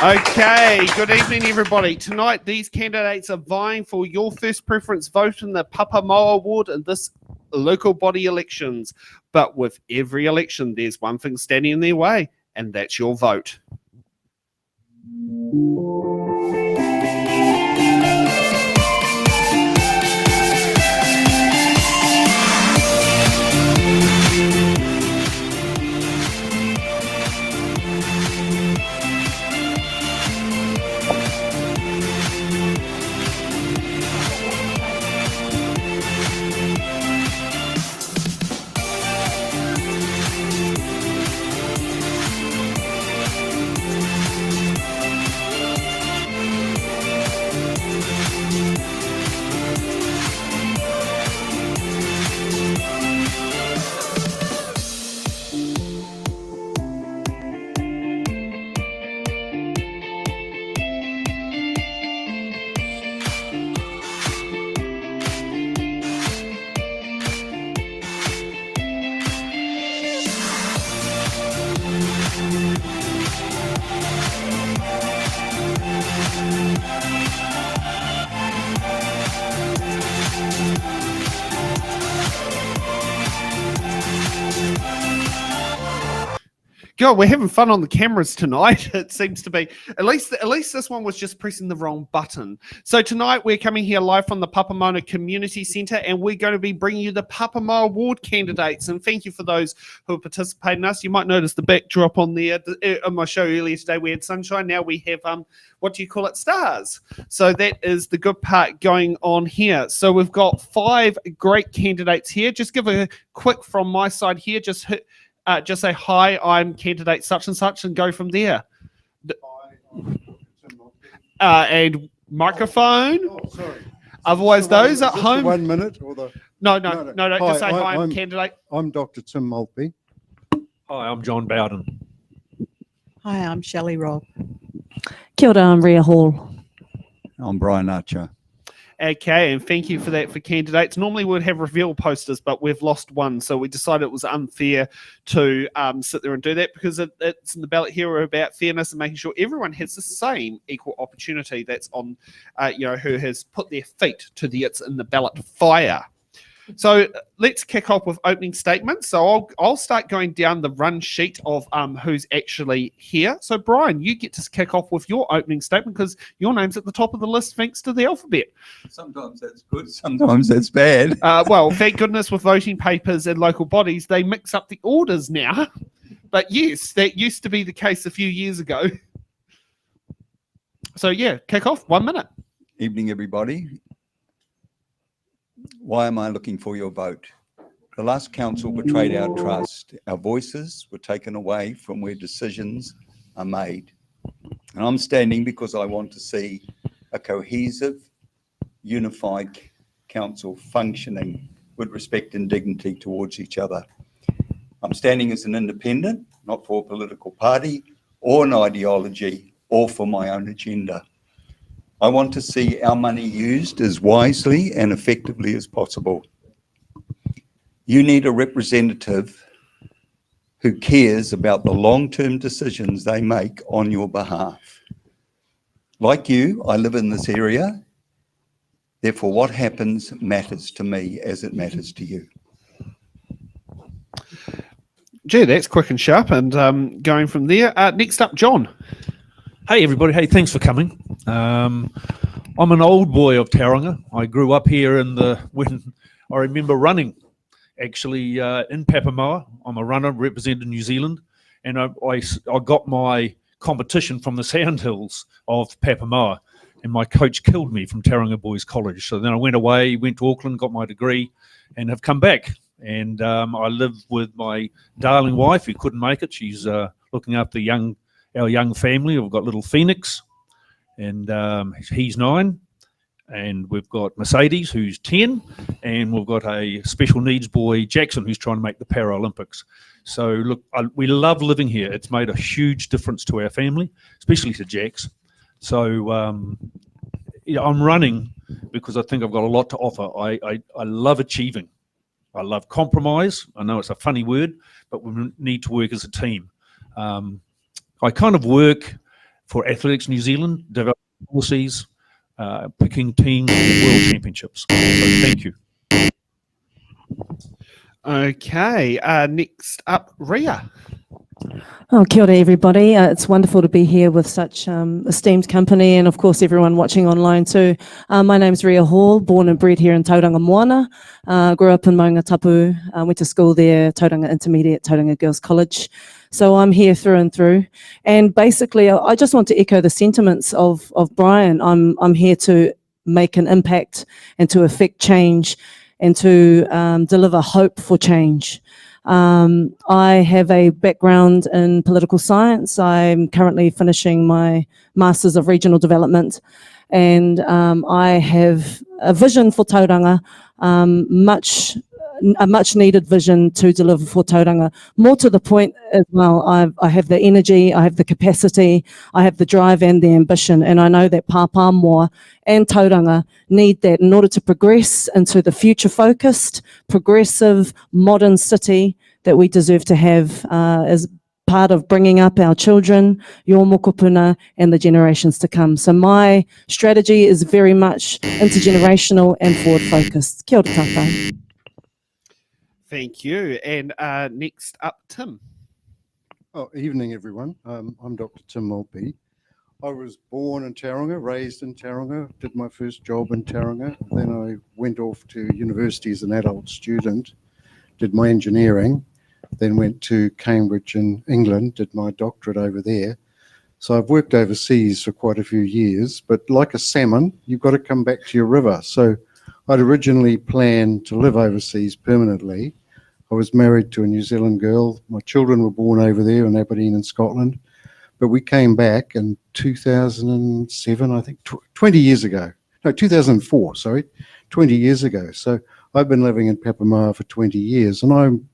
Okay, good evening, everybody. Tonight, these candidates are vying for your first preference vote in the Pāpāmoa Award in this local body elections. But with every election, there's one thing standing in their way, and that's your vote. God, we're having fun on the cameras tonight. It seems to be. At least this one was just pressing the wrong button. So tonight we're coming here live from the Pāpāmoa Community Centre, and we're going to be bringing you the Pāpāmoa Award candidates. And thank you for those who have participated in us. You might notice the backdrop on there. On my show earlier today, we had sunshine. Now we have what do you call it? Stars. So that is the good part going on here. So we've got 5 great candidates here. Just give a quick from my side here. Just say, hi, I'm candidate such and such, and go from there. And microphone. Oh, sorry. Otherwise, those at home. 1 minute or the. No. Just say, hi, I'm candidate. I'm Dr. Tim Maltby. Hi, I'm John Bowden. Hi, I'm Shelley Robb. Kia ora, I'm Rhea Hall. I'm Brian Archer. Okay, and thank you for that for candidates. Normally we'd have reveal posters, but we've lost one, so we decided it was unfair to sit there and do that, because it's in the ballot here about fairness and making sure everyone has the same equal opportunity. That's on, who has put their feet to the it's in the ballot fire. So let's kick off with opening statements. So I'll start going down the run sheet of who's actually here. So Brian, you get to kick off with your opening statement because your name's at the top of the list thanks to the alphabet. Sometimes that's good, sometimes that's bad. Well, thank goodness with voting papers and local bodies, they mix up the orders now. But yes, that used to be the case a few years ago. So yeah, kick off, 1 minute. Evening, everybody. Why am I looking for your vote? The last council betrayed our trust. Our voices were taken away from where decisions are made. And I'm standing because I want to see a cohesive, unified council functioning with respect and dignity towards each other. I'm standing as an independent, not for a political party or an ideology or for my own agenda. I want to see our money used as wisely and effectively as possible. You need a representative who cares about the long-term decisions they make on your behalf. Like you, I live in this area. Therefore, what happens matters to me as it matters to you. Gee, that's quick and sharp. And going from there, next up, John. Hey, everybody. Hey, thanks for coming. I'm an old boy of Tauranga. I grew up here when I remember running, actually, in Pāpāmoa. I'm a runner, representing New Zealand, and I got my competition from the Sandhills of Pāpāmoa, and my coach killed me from Tauranga Boys College. So then I went away, went to Auckland, got my degree, and have come back. And I live with my darling wife who couldn't make it. She's looking after our young family. We've got little Phoenix, and he's 9. And we've got Mercedes, who's 10, and we've got a special needs boy, Jackson, who's trying to make the Paralympics. So look, we love living here. It's made a huge difference to our family, especially to Jax. So I'm running because I think I've got a lot to offer. I love achieving. I love compromise. I know it's a funny word, but we need to work as a team. I kind of work for Athletics New Zealand, developing policies, picking teams for world championships. So thank you. Okay, next up, Ria. Oh, kia ora, everybody. It's wonderful to be here with such esteemed company, and of course everyone watching online too. My name's Ria Hall, born and bred here in Tauranga Moana. Grew up in Maunga Tapu, went to school there, Tauranga Intermediate, Tauranga Girls College. So I'm here through and through. And basically, I just want to echo the sentiments of Brian. I'm here to make an impact and to affect change and to deliver hope for change. I have a background in political science. I'm currently finishing my Masters of Regional Development, and I have a vision for Tauranga, a much needed vision to deliver for Tauranga. More to the point as well, I have the energy, I have the capacity, I have the drive and the ambition, and I know that Pāpāmoa and Tauranga need that in order to progress into the future-focused, progressive, modern city that we deserve to have as part of bringing up our children, your mokopuna, and the generations to come. So my strategy is very much intergenerational and forward-focused. Kia ora tātou. Thank you. And next up, Tim. Oh, evening, everyone. I'm Dr. Tim Maltby. I was born in Tauranga, raised in Tauranga, did my first job in Tauranga. Then I went off to university as an adult student, did my engineering, then went to Cambridge in England, did my doctorate over there. So I've worked overseas for quite a few years, but like a salmon, you've got to come back to your river. So I'd originally planned to live overseas permanently. I was married to a New Zealand girl. My children were born over there in Aberdeen in Scotland. But we came back in 2007, I think, 20 years ago. No, 2004, sorry, 20 years ago. So I've been living in Pāpāmoa for 20 years. And I'm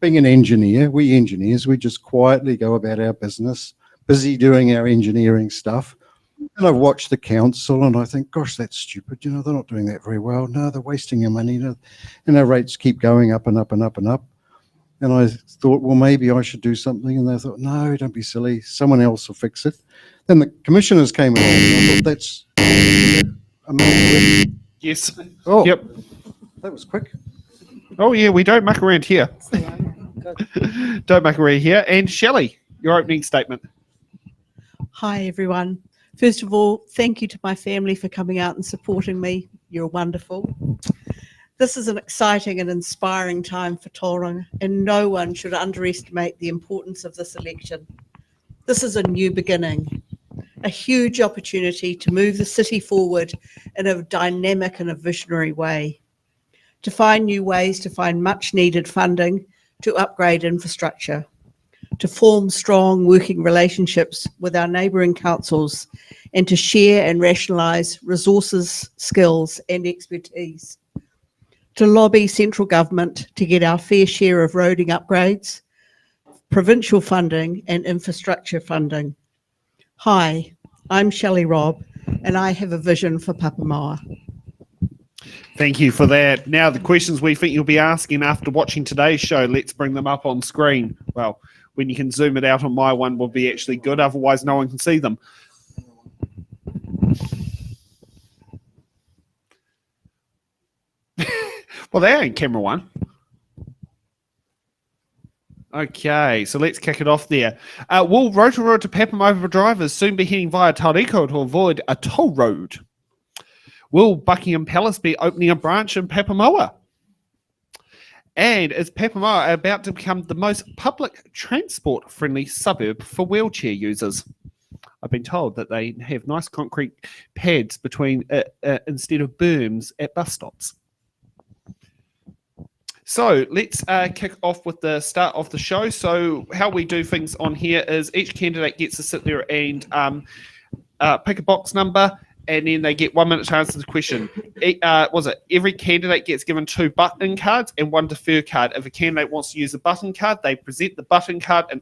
being an engineer. We engineers, we just quietly go about our business, busy doing our engineering stuff. And I've watched the council and I think, gosh, that's stupid. You know, they're not doing that very well. No, they're wasting your money. And our rates keep going up and up and up and up. And I thought, well, maybe I should do something. And they thought, no, don't be silly. Someone else will fix it. Then the commissioners came along and I thought, that's amazing. Yes. Oh, yep. That was quick. Oh, yeah, we don't muck around here. Don't muck around here. And Shelley, your opening statement. Hi, everyone. First of all, thank you to my family for coming out and supporting me. You're wonderful. This is an exciting and inspiring time for Tauranga, and no one should underestimate the importance of this election. This is a new beginning. a huge opportunity to move the city forward in a dynamic and a visionary way, to find new ways to find much needed funding to upgrade infrastructure, to form strong working relationships with our neighbouring councils, and to share and rationalise resources, skills and expertise, to lobby central government to get our fair share of roading upgrades, provincial funding and infrastructure funding. Hi, I'm Shelley Robb and I have a vision for Pāpāmoa. Thank you for that. Now, the questions we think you'll be asking after watching today's show, let's bring them up on screen. Well, when you can zoom it out on my one will be actually good, otherwise no one can see them. Well, they ain't camera one. Okay, so let's kick it off there. Will Rotorua to Pāpāmoa drivers soon be heading via Tauranga to avoid a toll road? Will Buckingham Palace be opening a branch in Pāpāmoa? And is Pāpāmoa about to become the most public transport-friendly suburb for wheelchair users? I've been told that they have nice concrete pads between instead of berms at bus stops. So let's kick off with the start of the show. So how we do things on here is each candidate gets to sit there and pick a box number, and then they get 1 minute to answer the question. Every candidate gets given 2 button cards and 1 defer card. If a candidate wants to use a button card, they present the button card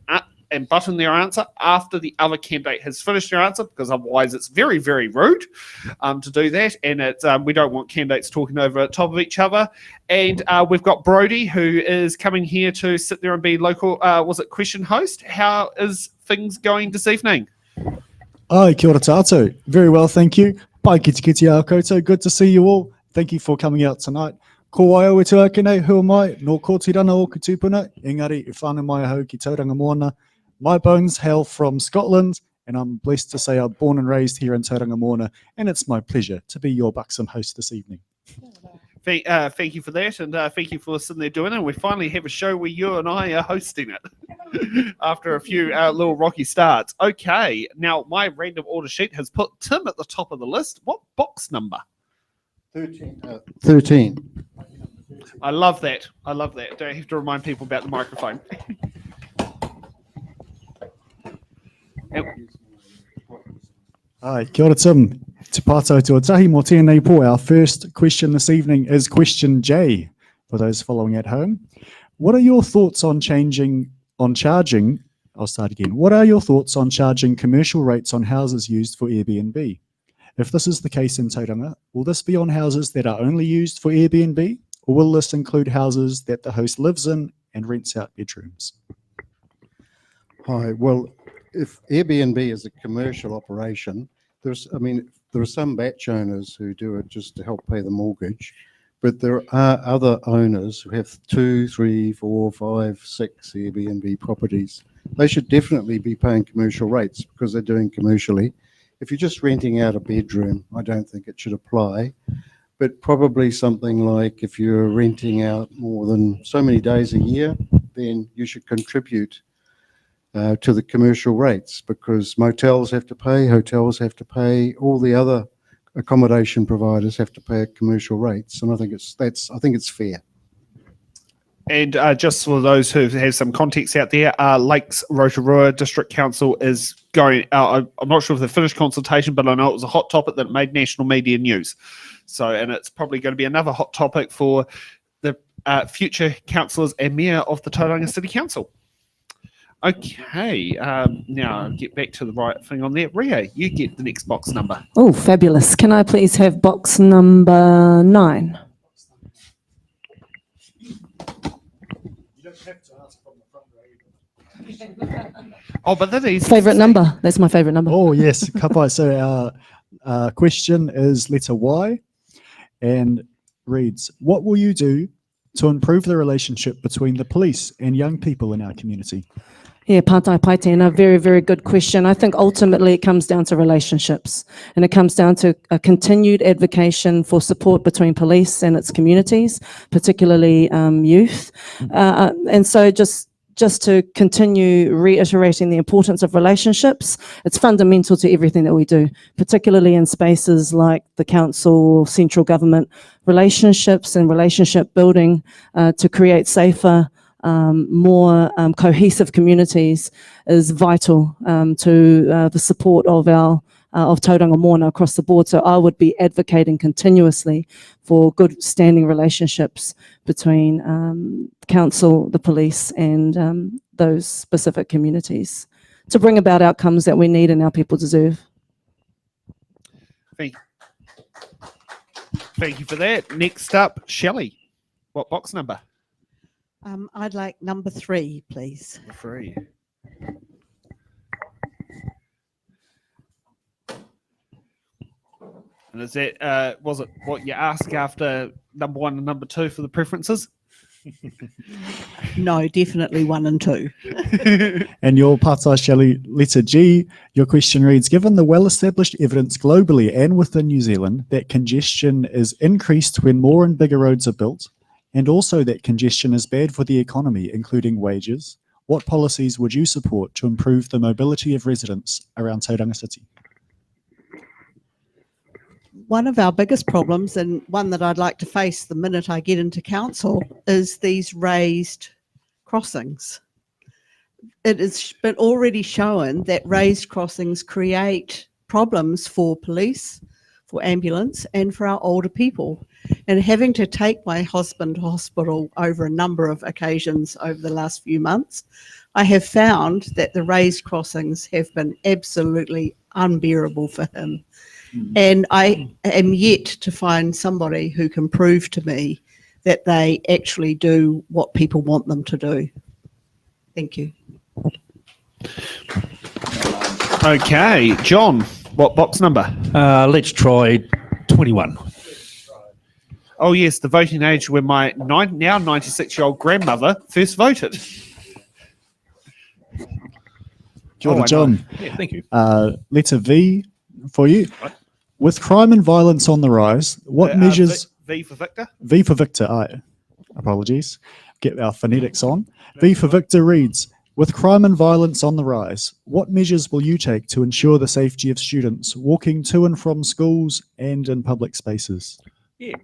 and button their answer after the other candidate has finished their answer, because otherwise it's very, very rude to do that. And it's, we don't want candidates talking over the top of each other. And we've got Brodie, who is coming here to sit there and be local, question host. How is things going this evening? Ai, kia ora tātou. Very well, thank you. Pai kiti kiti a koutou. Good to see you all. Thank you for coming out tonight. Ko ai oe tuakene, who am I? No kōtirana o kutupuna. Engari, i whānau mai ahau ki Tauranga Moana. My bones hail from Scotland, and I'm blessed to say I'm born and raised here in Tauranga Moana, and it's my pleasure to be your buxom host this evening. Thank you for that, and thank you for sitting there doing it. We finally have a show where you and I are hosting it after a few little rocky starts. Okay, now my random order sheet has put Tim at the top of the list. What box number? 13. 13. I love that. I love that. Don't have to remind people about the microphone. Hi, kia ora Tim. Te pātau tuatahi mō tēnei pō. Our first question this evening is question J, for those following at home. What are your thoughts on charging, I'll start again. What are your thoughts on charging commercial rates on houses used for Airbnb? If this is the case in Tauranga, will this be on houses that are only used for Airbnb, or will this include houses that the host lives in and rents out bedrooms? Hi, well, if Airbnb is a commercial operation, there are some batch owners who do it just to help pay the mortgage, but there are other owners who have 2, 3, 4, 5, 6 Airbnb properties. They should definitely be paying commercial rates because they're doing commercially. If you're just renting out a bedroom, I don't think it should apply, but probably something like if you're renting out more than so many days a year, then you should contribute to the commercial rates, because motels have to pay, hotels have to pay, all the other accommodation providers have to pay commercial rates, and I think it's fair. And just for those who have some context out there, Lakes Rotorua District Council is going, I'm not sure if they finished consultation, but I know it was a hot topic that made national media news. So, and it's probably going to be another hot topic for the future councillors and mayor of the Tauranga City Council. Okay, now I'll get back to the right thing on there. Ria, you get the next box number. Oh, fabulous. Can I please have box number 9? You don't have to ask from the front row. Oh, but that is Favourite number. That's my favourite number. Oh, yes. Kapai. So our question is letter Y and reads, what will you do to improve the relationship between the police and young people in our community? Yeah, pātai pai tēnā, very, very good question. I think ultimately it comes down to relationships, and it comes down to a continued advocacy for support between police and its communities, particularly youth. And so just just to continue reiterating the importance of relationships. It's fundamental to everything that we do, particularly in spaces like the council, central government. Relationships and relationship building to create safer, more cohesive communities is vital to the support of of Tauranga Moana across the board. So I would be advocating continuously for good standing relationships between council, the police, and those specific communities to bring about outcomes that we need and our people deserve. Thank you for that. Next up, Shelley. What box number? I'd like number 3, please. 3. And is that, was it what you asked after number 1 and number 2 for the preferences? No, definitely 1 and 2. And your pātai, Shelley, letter G, your question reads, given the well-established evidence globally and within New Zealand that congestion is increased when more and bigger roads are built, and also that congestion is bad for the economy, including wages, what policies would you support to improve the mobility of residents around Tauranga City? One of our biggest problems, and one that I'd like to face the minute I get into council, is these raised crossings. It has been already shown that raised crossings create problems for police, for ambulance, and for our older people. And having to take my husband to hospital over a number of occasions over the last few months, I have found that the raised crossings have been absolutely unbearable for him. And I am yet to find somebody who can prove to me that they actually do what people want them to do. Thank you. Okay, John, what box number? Let's try 21. Oh yes, the voting age when my now 96-year-old grandmother first voted. Kia ora, I John. know. Yeah, thank you. Letter V for you. With crime and violence on the rise, what measures... V for Victor? V for Victor, apologies. Get our phonetics on. V for Victor reads, with crime and violence on the rise, what measures will you take to ensure the safety of students walking to and from schools and in public spaces? Yeah,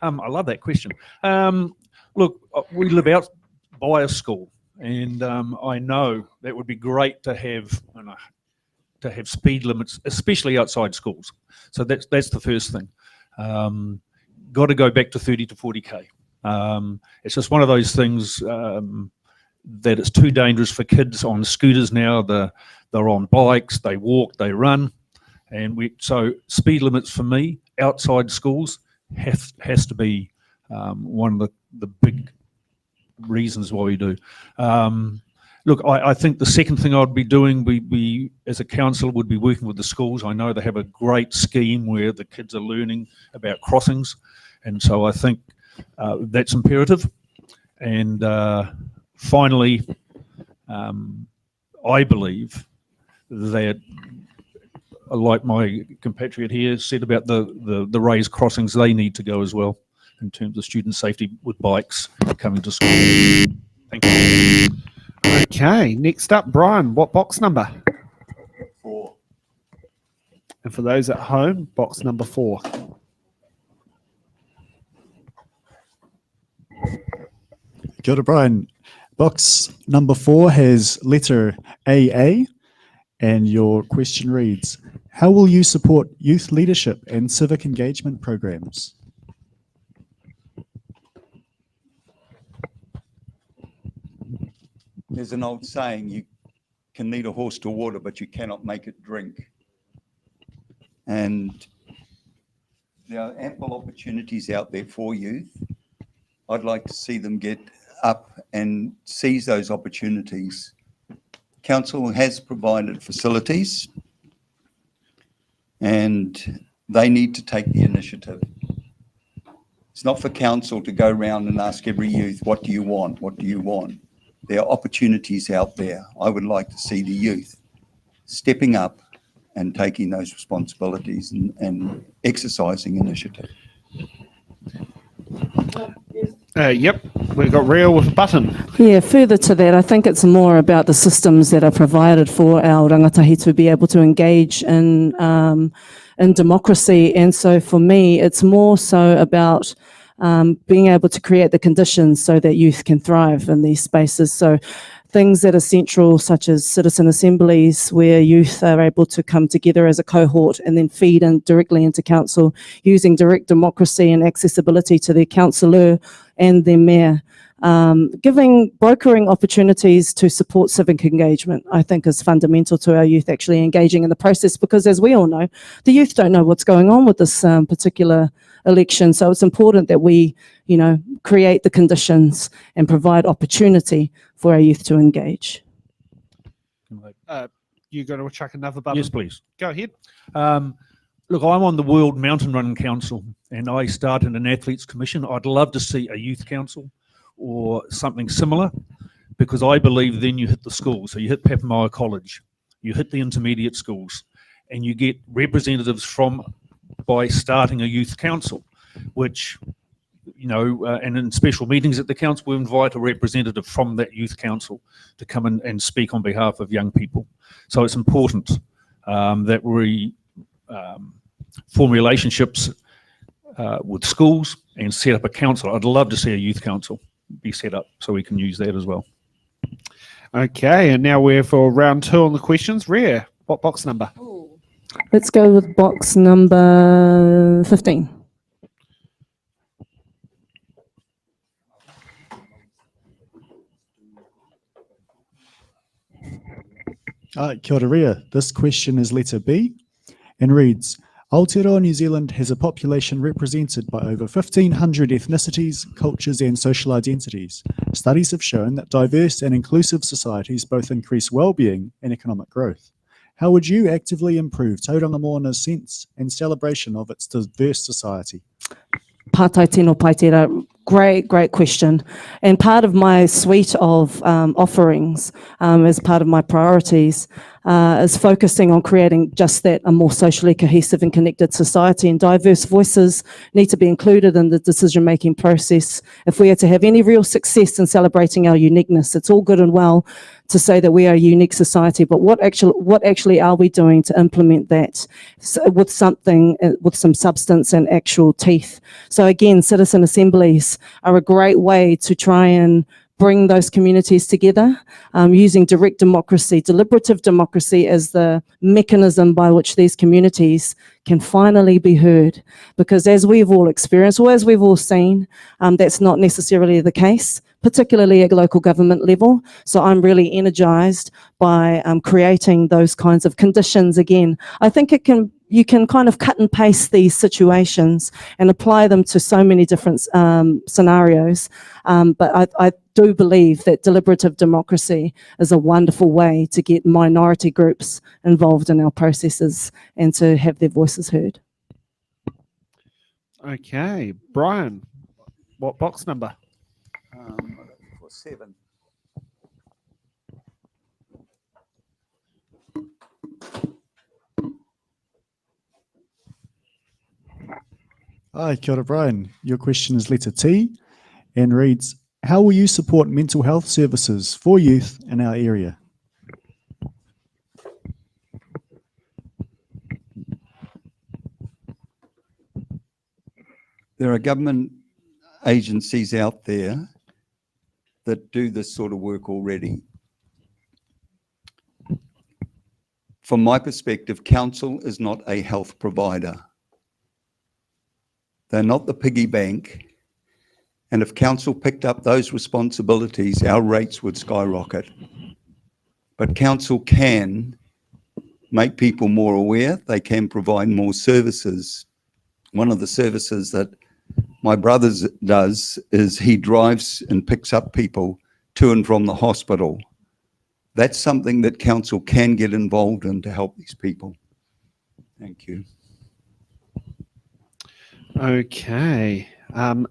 I love that question. Look, we live out by a school, and I know that would be great to have speed limits, especially outside schools. So that's the first thing. Got to go back to 30 to 40k. It's just one of those things that it's too dangerous for kids on scooters now. They're on bikes, they walk, they run, and so speed limits for me outside schools has to be one of the big reasons why we do. Look, I think the second thing I'd be doing, we as a council would be working with the schools. I know they have a great scheme where the kids are learning about crossings, and so I think that's imperative. And finally, I believe that, like my compatriot here said about the raised crossings, they need to go as well in terms of student safety with bikes coming to school. Thank you. Okay, next up, Brian, what box number? 4. And for those at home, box number 4. Kia ora, Brian. Box number 4 has letter AA, and your question reads, how will you support youth leadership and civic engagement programs? There's an old saying, you can lead a horse to water, but you cannot make it drink. And there are ample opportunities out there for youth. I'd like to see them get up and seize those opportunities. Council has provided facilities and they need to take the initiative. It's not for council to go around and ask every youth, what do you want? What do you want? There are opportunities out there. I would like to see the youth stepping up and taking those responsibilities and exercising initiative. Yep, we've got Ria with a button. Yeah, further to that, I think it's more about the systems that are provided for our rangatahi to be able to engage in democracy. And so for me, it's more so about being able to create the conditions so that youth can thrive in these spaces. So things that are central, such as citizen assemblies, where youth are able to come together as a cohort and then feed in directly into council, using direct democracy and accessibility to their councillor and their mayor. Brokering opportunities to support civic engagement, I think, is fundamental to our youth actually engaging in the process, because as we all know, the youth don't know what's going on with this particular election. So it's important that we, create the conditions and provide opportunity for our youth to engage. You going to chuck another button? Yes, please. Go ahead. Look, I'm on the World Mountain Running Council, and I started an athletes commission. I'd love to see a youth council or something similar, because I believe then you hit the schools. So you hit Pāpāmoa College, you hit the intermediate schools, and you get representatives by starting a youth council, which, and in special meetings at the council, we invite a representative from that youth council to come in and speak on behalf of young people. So it's important that we form relationships with schools and set up a council. I'd love to see a youth council be set up so we can use that as well. Okay, and now we're for round 2 on the questions. Ria, what box number? Let's go with box number 15. Kia ora Ria. This question is letter B and reads, Aotearoa New Zealand has a population represented by over 1,500 ethnicities, cultures and social identities. Studies have shown that diverse and inclusive societies both increase well-being and economic growth. How would you actively improve Tauranga Moana's sense and celebration of its diverse society? Pātai tino pai tērā. Great question. And part of my suite of offerings, as part of my priorities, is focusing on creating just that, a more socially cohesive and connected society, and diverse voices need to be included in the decision-making process. If we are to have any real success in celebrating our uniqueness, it's all good and well to say that we are a unique society, but what actually are we doing to implement that with something, with some substance and actual teeth? So again, citizen assemblies are a great way to try and bring those communities together, using direct democracy, deliberative democracy as the mechanism by which these communities can finally be heard. Because as we've all experienced, or as we've all seen, that's not necessarily the case, particularly at local government level. So I'm really energized by creating those kinds of conditions again. I think you can kind of cut and paste these situations and apply them to so many different scenarios. But I do believe that deliberative democracy is a wonderful way to get minority groups involved in our processes and to have their voices heard. Okay, Brian, what box number? 7. Hi, kia ora Brian. Your question is letter T and reads, how will you support mental health services for youth in our area? There are government agencies out there that do this sort of work already. From my perspective, council is not a health provider. They're not the piggy bank. And if council picked up those responsibilities, our rates would skyrocket. But council can make people more aware. They can provide more services. One of the services that my brother does is he drives and picks up people to and from the hospital. That's something that council can get involved in to help these people. Thank you. Okay.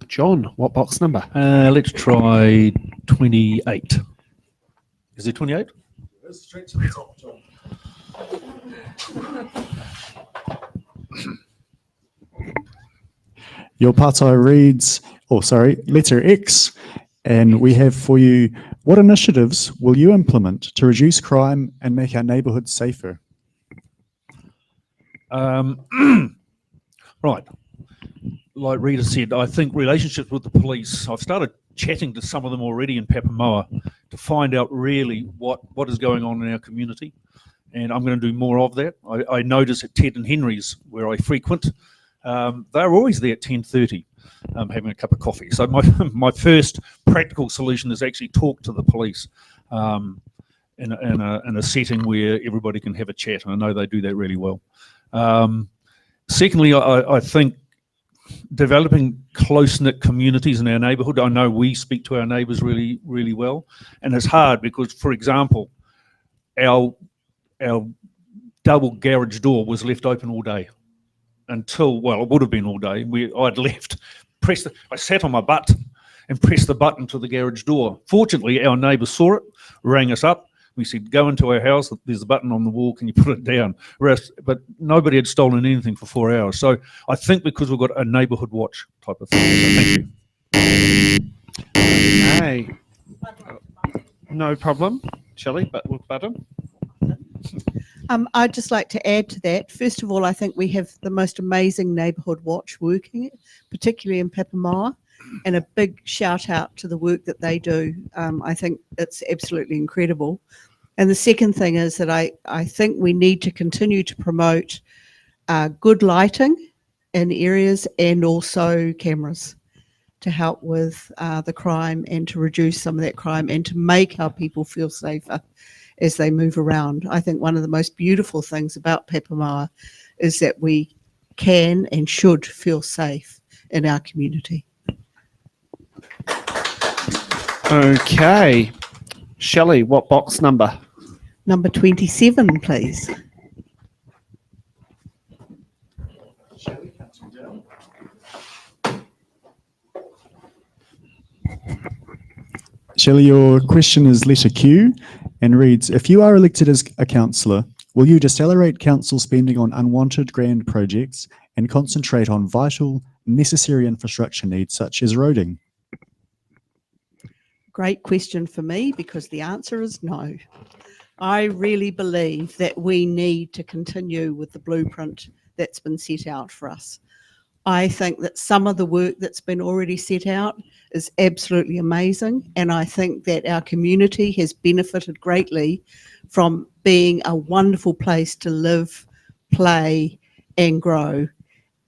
John, what box number? Let's try 28. Is it 28? Straight to the top, John. Your pātai reads, letter X. And we have for you, what initiatives will you implement to reduce crime and make our neighbourhoods safer? Right. Like Rita said, I think relationships with the police, I've started chatting to some of them already in Pāpāmoa to find out really what is going on in our community. And I'm going to do more of that. I notice at Ted and Henry's, where I frequent, they're always there at 10:30 having a cup of coffee. So my first practical solution is actually talk to the police in a setting where everybody can have a chat. And I know they do that really well. Secondly, I think developing close-knit communities in our neighbourhood. I know we speak to our neighbours really, really well. And it's hard because, for example, our double garage door was left open all day until, well, it would have been all day. I'd left, I sat on my butt and pressed the button to the garage door. Fortunately, our neighbour saw it, rang us up. We said, go into our house, there's a button on the wall, can you put it down? But nobody had stolen anything for 4 hours. So I think because we've got a neighbourhood watch type of thing. So thank you. Okay. No problem. Shelley, button. I'd just like to add to that. First of all, I think we have the most amazing neighbourhood watch working, particularly in Pāpāmoa, and a big shout out to the work that they do. I think it's absolutely incredible. And the second thing is that I think we need to continue to promote good lighting in areas and also cameras to help with the crime and to reduce some of that crime and to make our people feel safer as they move around. I think one of the most beautiful things about Pāpāmoa is that we can and should feel safe in our community. Okay. Shelley, what box number? Number 27, please. Shelley, your question is letter Q and reads, if you are elected as a councillor, will you decelerate council spending on unwanted grand projects and concentrate on vital, necessary infrastructure needs such as roading? Great question for me because the answer is no. I really believe that we need to continue with the blueprint that's been set out for us. I think that some of the work that's been already set out is absolutely amazing, and I think that our community has benefited greatly from being a wonderful place to live, play, and grow.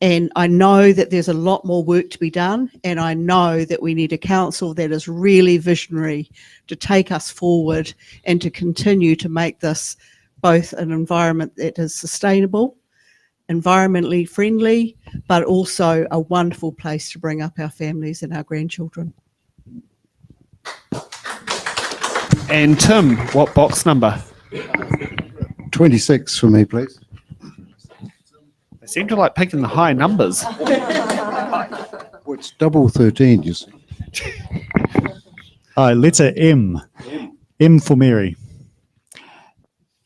And I know that there's a lot more work to be done, and I know that we need a council that is really visionary to take us forward and to continue to make this both an environment that is sustainable, environmentally friendly, but also a wonderful place to bring up our families and our grandchildren. And Tim, what box number? 26 for me, please. They seem to like picking the high numbers. Well, it's double 13, you see. Letter M. M for Mary,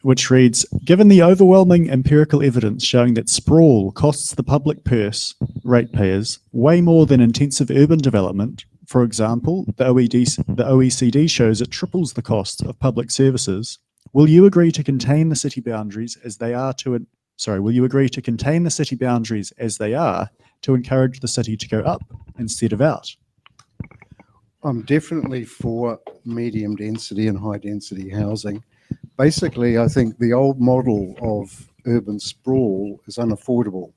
which reads, given the overwhelming empirical evidence showing that sprawl costs the public purse, ratepayers, way more than intensive urban development, for example, the OECD shows it triples the cost of public services, will you agree to contain the city boundaries as they are to encourage the city to go up instead of out? I'm definitely for medium density and high density housing. Basically, I think the old model of urban sprawl is unaffordable.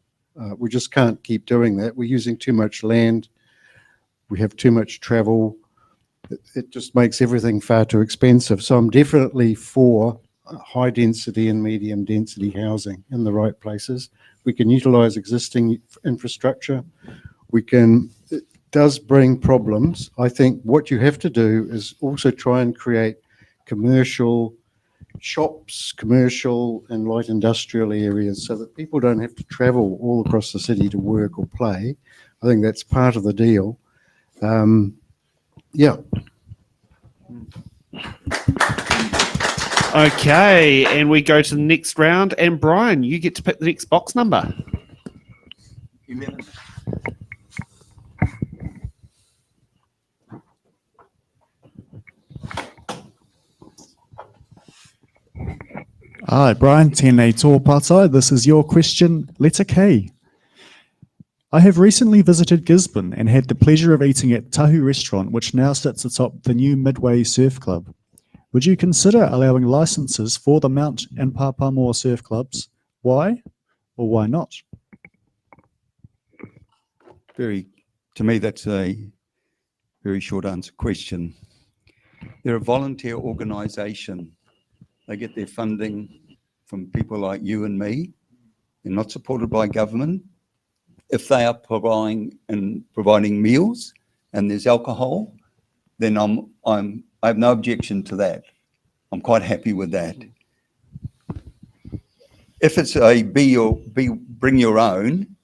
We just can't keep doing that. We're using too much land. We have too much travel. It just makes everything far too expensive. So I'm definitely for high density and medium density housing in the right places. We can utilize existing infrastructure. It does bring problems. I think what you have to do is also try and create commercial shops, commercial and light industrial areas so that people don't have to travel all across the city to work or play. I think that's part of the deal. Yeah. Okay, and we go to the next round. And Brian, you get to pick the next box number. Hi, Brian, tēnei tōpātai. This is your question, letter K. I have recently visited Gisborne and had the pleasure of eating at Tahu Restaurant, which now sits atop the new Midway Surf Club. Would you consider allowing licenses for the Mount and Pāpāmoa surf clubs? Why or why not? To me, that's a very short answer question. They're a volunteer organisation. They get their funding from people like you and me. They're not supported by government. If they are providing meals and there's alcohol, then I have no objection to that. I'm quite happy with that. If it's a bring your own,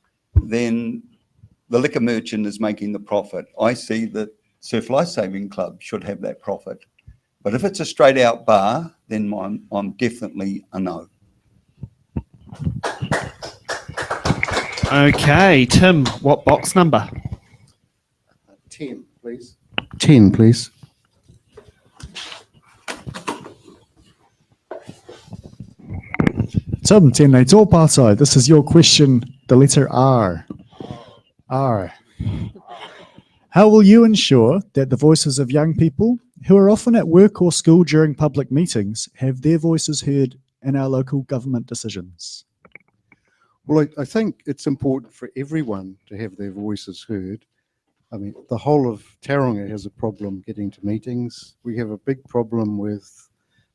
then the liquor merchant is making the profit. I see that Surf Lifesaving Club should have that profit. But if it's a straight out bar, then I'm definitely a no. Okay, Tim, what box number? 10, please. 10, please. Tim, tēnei tōpātai. This is your question, the letter R. R. How will you ensure that the voices of young people who are often at work or school during public meetings have their voices heard in our local government decisions? Well, I think it's important for everyone to have their voices heard. I mean, the whole of Tauranga has a problem getting to meetings. We have a big problem with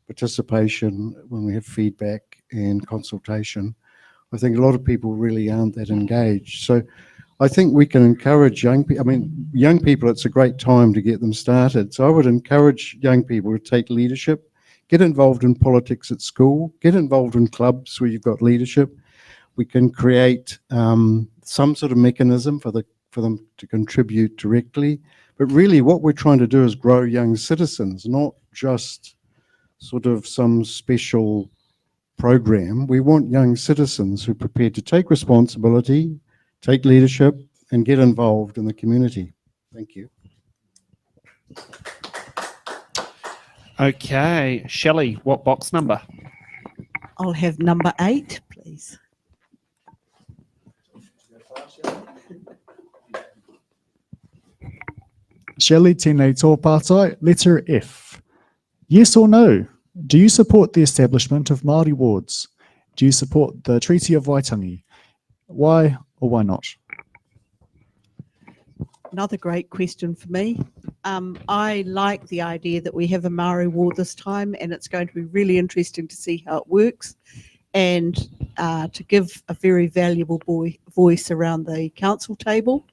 participation when we have feedback and consultation. I think a lot of people really aren't that engaged. So I think we can encourage young people. I mean, young people, it's a great time to get them started. So I would encourage young people to take leadership, get involved in politics at school, get involved in clubs where you've got leadership. We can create some sort of mechanism for them to contribute directly. But really what we're trying to do is grow young citizens, not just sort of some special program. We want young citizens who are prepared to take responsibility, take leadership, and get involved in the community. Thank you. Okay, Shelley, what box number? I'll have number 8, please. Shelley, tēnei tōpātai. Letter F. Yes or no? Do you support the establishment of Māori wards? Do you support the Treaty of Waitangi? Why or why not? Another great question for me. I like the idea that we have a Māori ward this time, and it's going to be really interesting to see how it works and to give a very valuable voice around the council table.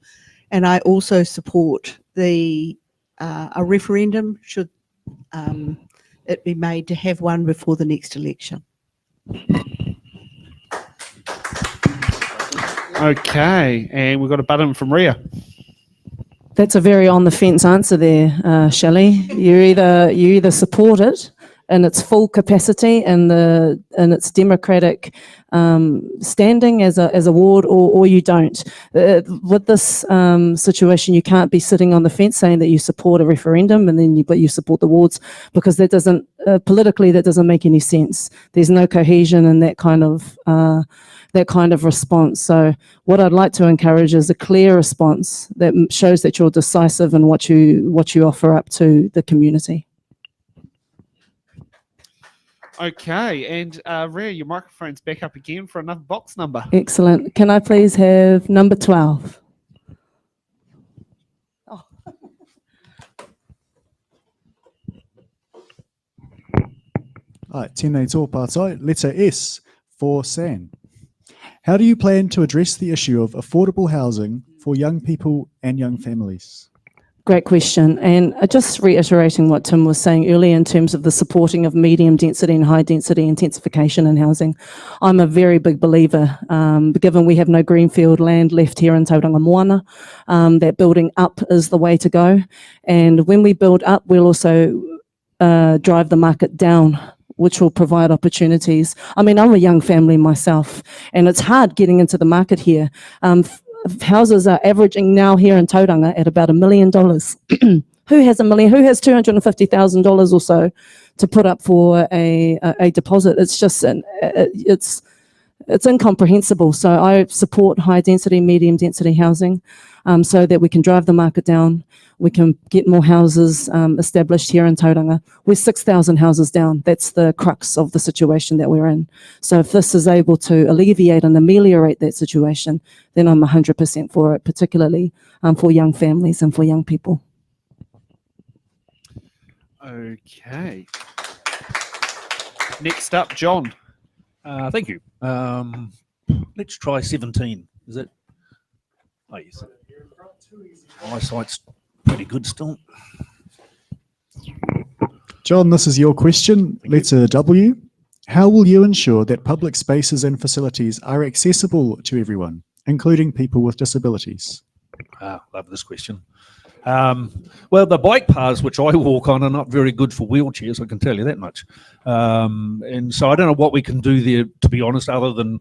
And I also support a referendum should it be made to have one before the next election. Okay, and we've got a button from Ria. That's a very on the fence answer there, Shelley. You either support it in its full capacity and its democratic standing as a ward, or you don't. With this situation, you can't be sitting on the fence saying that you support a referendum and then but you support the wards, because that doesn't politically that doesn't make any sense. There's no cohesion in that kind of response. So what I'd like to encourage is a clear response that shows that you're decisive in what you offer up to the community. Okay, and Ria, your microphone's back up again for another box number. Excellent. Can I please have number 12? All right, tēnei tōpātai. Letter S for San. How do you plan to address the issue of affordable housing for young people and young families? Great question. And just reiterating what Tim was saying earlier in terms of the supporting of medium density and high density intensification in housing, I'm a very big believer, given we have no greenfield land left here in Tauranga Moana, that building up is the way to go. And when we build up, we'll also drive the market down, which will provide opportunities. I mean, I'm a young family myself, and it's hard getting into the market here. Houses are averaging now here in Tauranga at about $1 million Who has $1 million? Who has $250,000 or so to put up for a deposit? It's just it's incomprehensible. So I support high density, medium density housing, so that we can drive the market down. We can get more houses established here in Tauranga. We're 6,000 houses down. That's the crux of the situation that we're in. So if this is able to alleviate and ameliorate that situation, then I'm 100% for it, particularly for young families and for young people. Okay. Next up, John. Thank you. Let's try 17. Is it? Oh, yes. My eyesight's pretty good still. John, this is your question. Letter W. How will you ensure that public spaces and facilities are accessible to everyone, including people with disabilities? Love this question. Well, the bike paths which I walk on are not very good for wheelchairs, I can tell you that much. And so I don't know what we can do there, to be honest, other than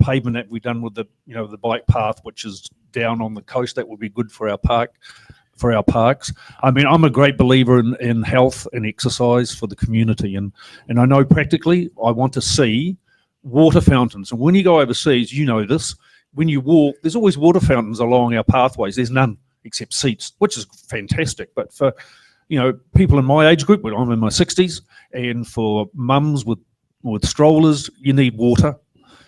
pavement that we've done with the, the bike path, which is down on the coast. That would be good for our parks. I mean, I'm a great believer in health and exercise for the community, and I know practically I want to see water fountains. And when you go overseas, you know this, when you walk, there's always water fountains along our pathways. There's none except seats, which is fantastic. But for people in my age group, I'm in my 60s, and for mums with strollers, you need water.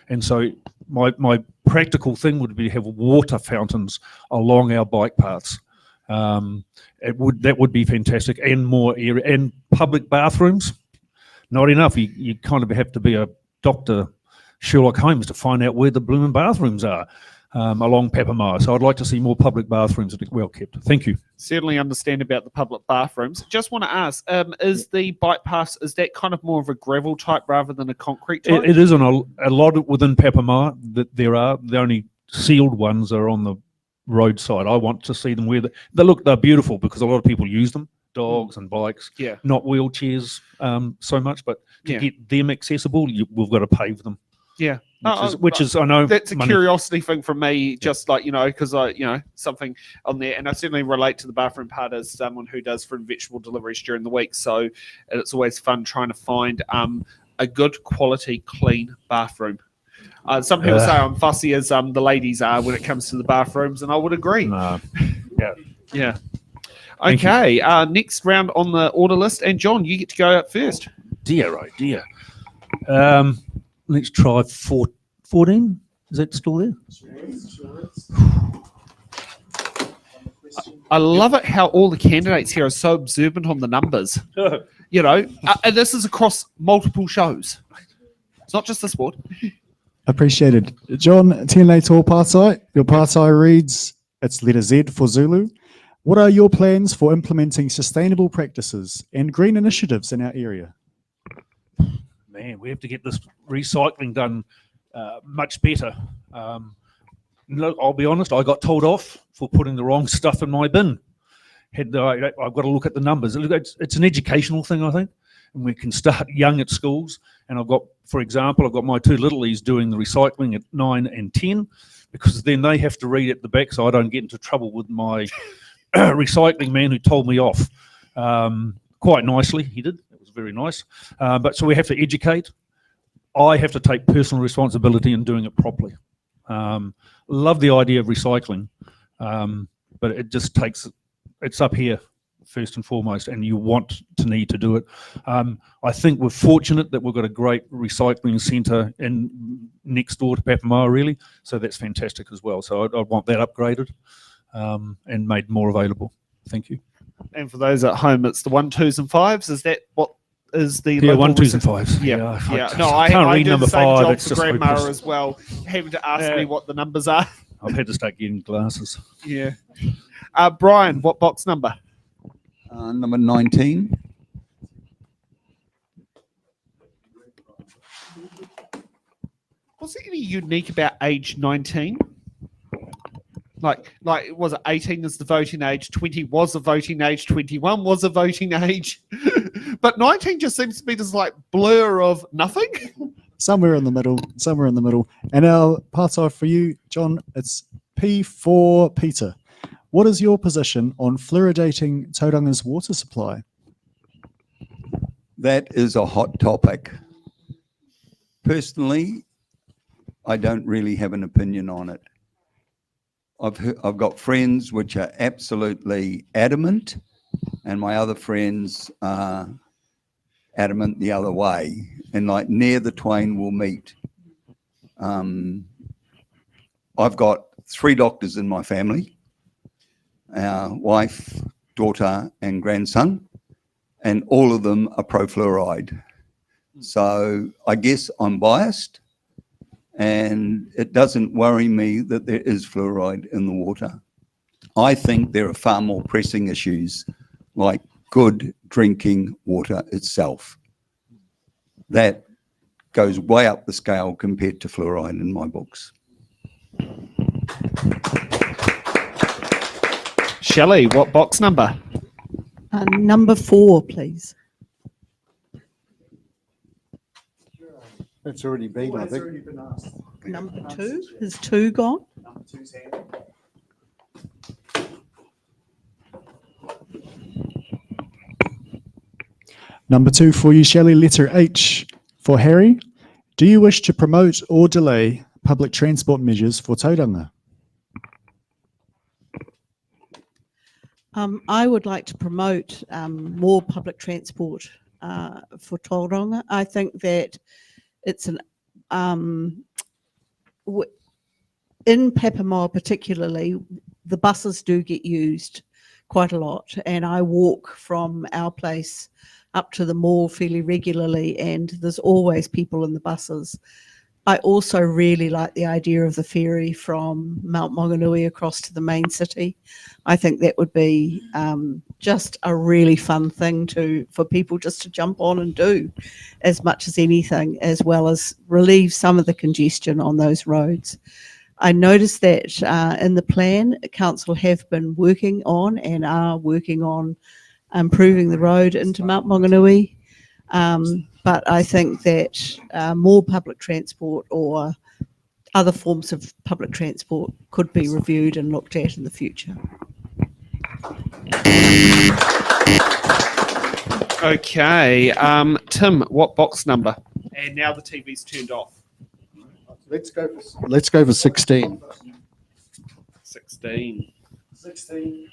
And so my practical thing would be to have water fountains along our bike paths. That would be fantastic, and more area, and public bathrooms. Not enough. You kind of have to be a Dr. Sherlock Holmes to find out where the blooming bathrooms are along Pāpāmoa. So I'd like to see more public bathrooms that are well kept. Thank you. Certainly understand about the public bathrooms. Just want to ask, is the bike path, is that kind of more of a gravel type rather than a concrete type? It is on a lot within Pāpāmoa that there are. The only sealed ones are on the roadside. I want to see them where they're beautiful, because a lot of people use them, dogs and bikes. Yeah. Not wheelchairs so much, but to get them accessible, we've got to pave them. Yeah. Which is I know that's a curiosity thing for me, just like, because something on there, and I certainly relate to the bathroom part as someone who does fruit and vegetable deliveries during the week. So it's always fun trying to find a good quality, clean bathroom. Some people say I'm fussy as the ladies are when it comes to the bathrooms, and I would agree. No. Yeah. Okay. Next round on the order list, and John, you get to go out first. Dear, oh dear. Let's try 14. Is that still there? I love it how all the candidates here are so observant on the numbers. And this is across multiple shows. It's not just this board. Appreciated. John, tēnei tō pātai. Your pātai reads, it's letter Z for Zulu. What are your plans for implementing sustainable practices and green initiatives in our area? Man, we have to get this recycling done much better. Look, I'll be honest, I got told off for putting the wrong stuff in my bin. I've got to look at the numbers. It's an educational thing, I think, and we can start young at schools. And for example, I've got my two littlies doing the recycling at 9 and 10, because then they have to read at the back so I don't get into trouble with my recycling man who told me off. Quite nicely, he did. Very nice. But so we have to educate. I have to take personal responsibility in doing it properly. Love the idea of recycling, but it just it's up here first and foremost, and you need to do it. I think we're fortunate that we've got a great recycling centre next door to Pāpāmoa, really, so that's fantastic as well. So I want that upgraded and made more available. Thank you. And for those at home, it's the 1, 2s and 5s. Is that what is the 1, 2s and 5s? Yeah. No, I can't read do number the same 5. job It's for just Grandma hopeless. as well, having to ask me what the numbers are. I've had to start getting glasses. Yeah. Brian, what box number? Number 19. Was there any unique about age 19? Like was it 18 is the voting age, 20 was the voting age, 21 was the voting age, but 19 just seems to be this like blur of nothing. Somewhere in the middle. And our pātai for you, John, it's P for Peter. What is your position on fluoridating Tauranga's water supply? That is a hot topic. Personally, I don't really have an opinion on it. I've got friends which are absolutely adamant, and my other friends are adamant the other way, and like near the twain will meet. I've got 3 doctors in my family, wife, daughter, and grandson, and all of them are pro-fluoride. So I guess I'm biased, and it doesn't worry me that there is fluoride in the water. I think there are far more pressing issues like good drinking water itself. That goes way up the scale compared to fluoride in my books. Shelley, what box number? Number 4, please. It's already been, I think. Number 2, is 2 gone? Number 2's handed. Number 2 for you, Shelley, letter H. For Harry, do you wish to promote or delay public transport measures for Tauranga? I would like to promote more public transport for Tauranga. I think that it's in Pāpāmoa particularly, the buses do get used quite a lot, and I walk from our place up to the mall fairly regularly, and there's always people in the buses. I also really like the idea of the ferry from Mount Maunganui across to the main city. I think that would be just a really fun thing for people just to jump on and do as much as anything, as well as relieve some of the congestion on those roads. I noticed that in the plan, council have been working on and are working on improving the road into Mount Maunganui. But I think that more public transport or other forms of public transport could be reviewed and looked at in the future. Okay, Tim, what box number? And now the TV's turned off. Let's go for 16. 16. 16.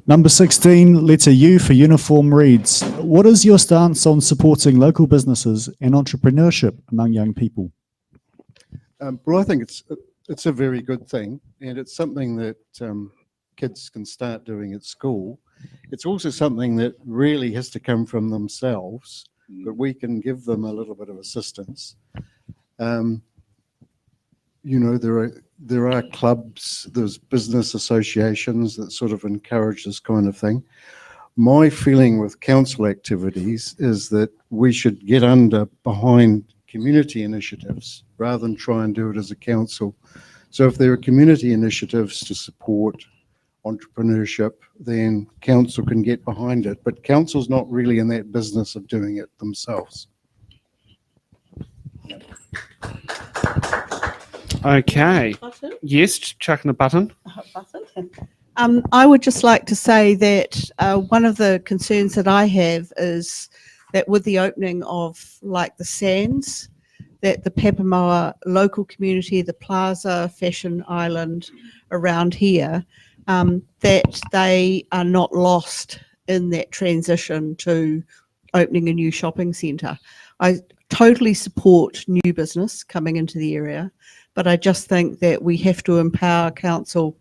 Number 16, letter U for uniform reads, what is your stance on supporting local businesses and entrepreneurship among young people? Well, I think it's a very good thing, and it's something that kids can start doing at school. It's also something that really has to come from themselves, but we can give them a little bit of assistance. You know, there are clubs, there's business associations that sort of encourage this kind of thing. My feeling with council activities is that we should get behind community initiatives rather than try and do it as a council. So if there are community initiatives to support entrepreneurship, then council can get behind it, but council's not really in that business of doing it themselves. Okay. Button? Yes, chucking the button. I would just like to say that one of the concerns that I have is that with the opening of like the Sands, that the Pāpāmoa local community, the Plaza, Fashion Island around here, that they are not lost in that transition to opening a new shopping centre. I totally support new business coming into the area, but I just think that we have to empower council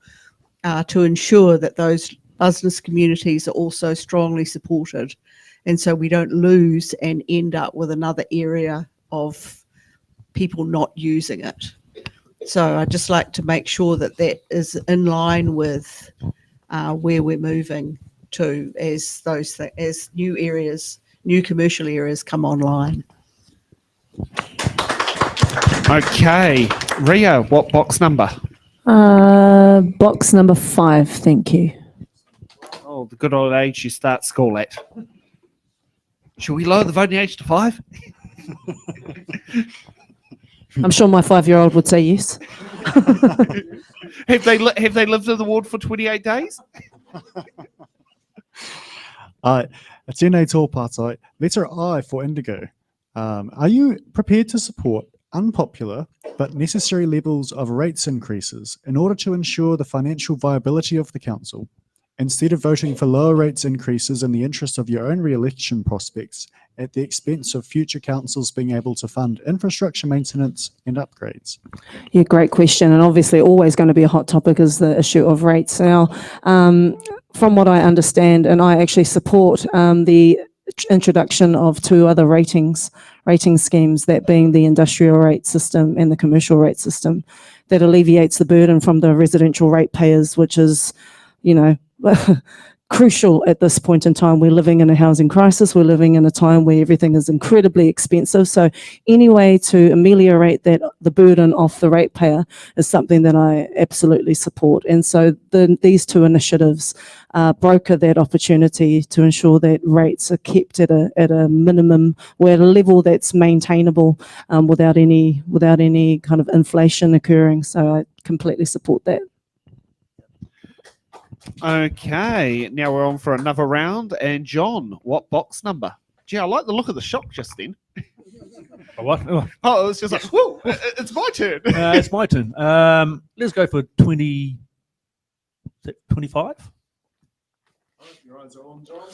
to ensure that those business communities are also strongly supported, and so we don't lose and end up with another area of people not using it. So I'd just like to make sure that that is in line with where we're moving to as as new areas, new commercial areas come online. Okay, Ria, what box number? Box number 5, thank you. Oh, the good old age you start school at. Shall we lower the voting age to 5? I'm sure my 5-year-old would say yes. Have they lived in the ward for 28 days? Tēnei tōpātai, letter I for Indigo. Are you prepared to support unpopular but necessary levels of rates increases in order to ensure the financial viability of the council, instead of voting for lower rates increases in the interest of your own re-election prospects at the expense of future councils being able to fund infrastructure maintenance and upgrades? Yeah, great question. And obviously always going to be a hot topic is the issue of rates. Now, from what I understand, and I actually support the introduction of 2 other rating schemes, that being the industrial rate system and the commercial rate system, that alleviates the burden from the residential ratepayers, which is, you know, crucial at this point in time. We're living in a housing crisis. We're living in a time where everything is incredibly expensive. So any way to ameliorate the burden off the ratepayer is something that I absolutely support. And so these 2 initiatives broker that opportunity to ensure that rates are kept at a minimum, or at a level that's maintainable without any kind of inflation occurring. So I completely support that. Okay, now we're on for another round. And John, what box number? Gee, I like the look of the shock just then. What? Oh, it's just like, whoa, it's my turn. It's my turn. Let's go for 20. Is it 25? Your eyes are on, John.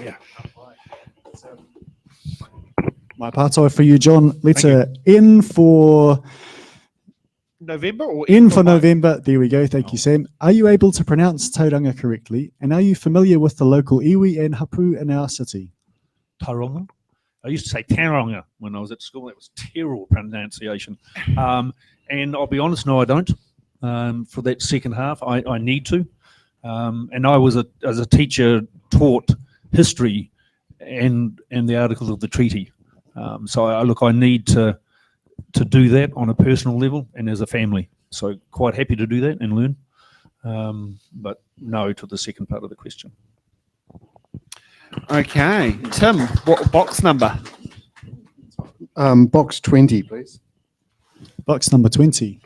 Yeah. My pātai for you, John. Letter N for November or N for November. There we go. Thank you, Sam. Are you able to pronounce Tauranga correctly? And are you familiar with the local iwi and hapu in our city? Tauranga. I used to say Tauranga when I was at school. That was terrible pronunciation. And I'll be honest, no, I don't. For that second half, I need to. And I was, as a teacher, taught history and the articles of the treaty. So I need to do that on a personal level and as a family. So quite happy to do that and learn. But no to the second part of the question. Okay, Tim, what box number? Box 20, please. Box number 20.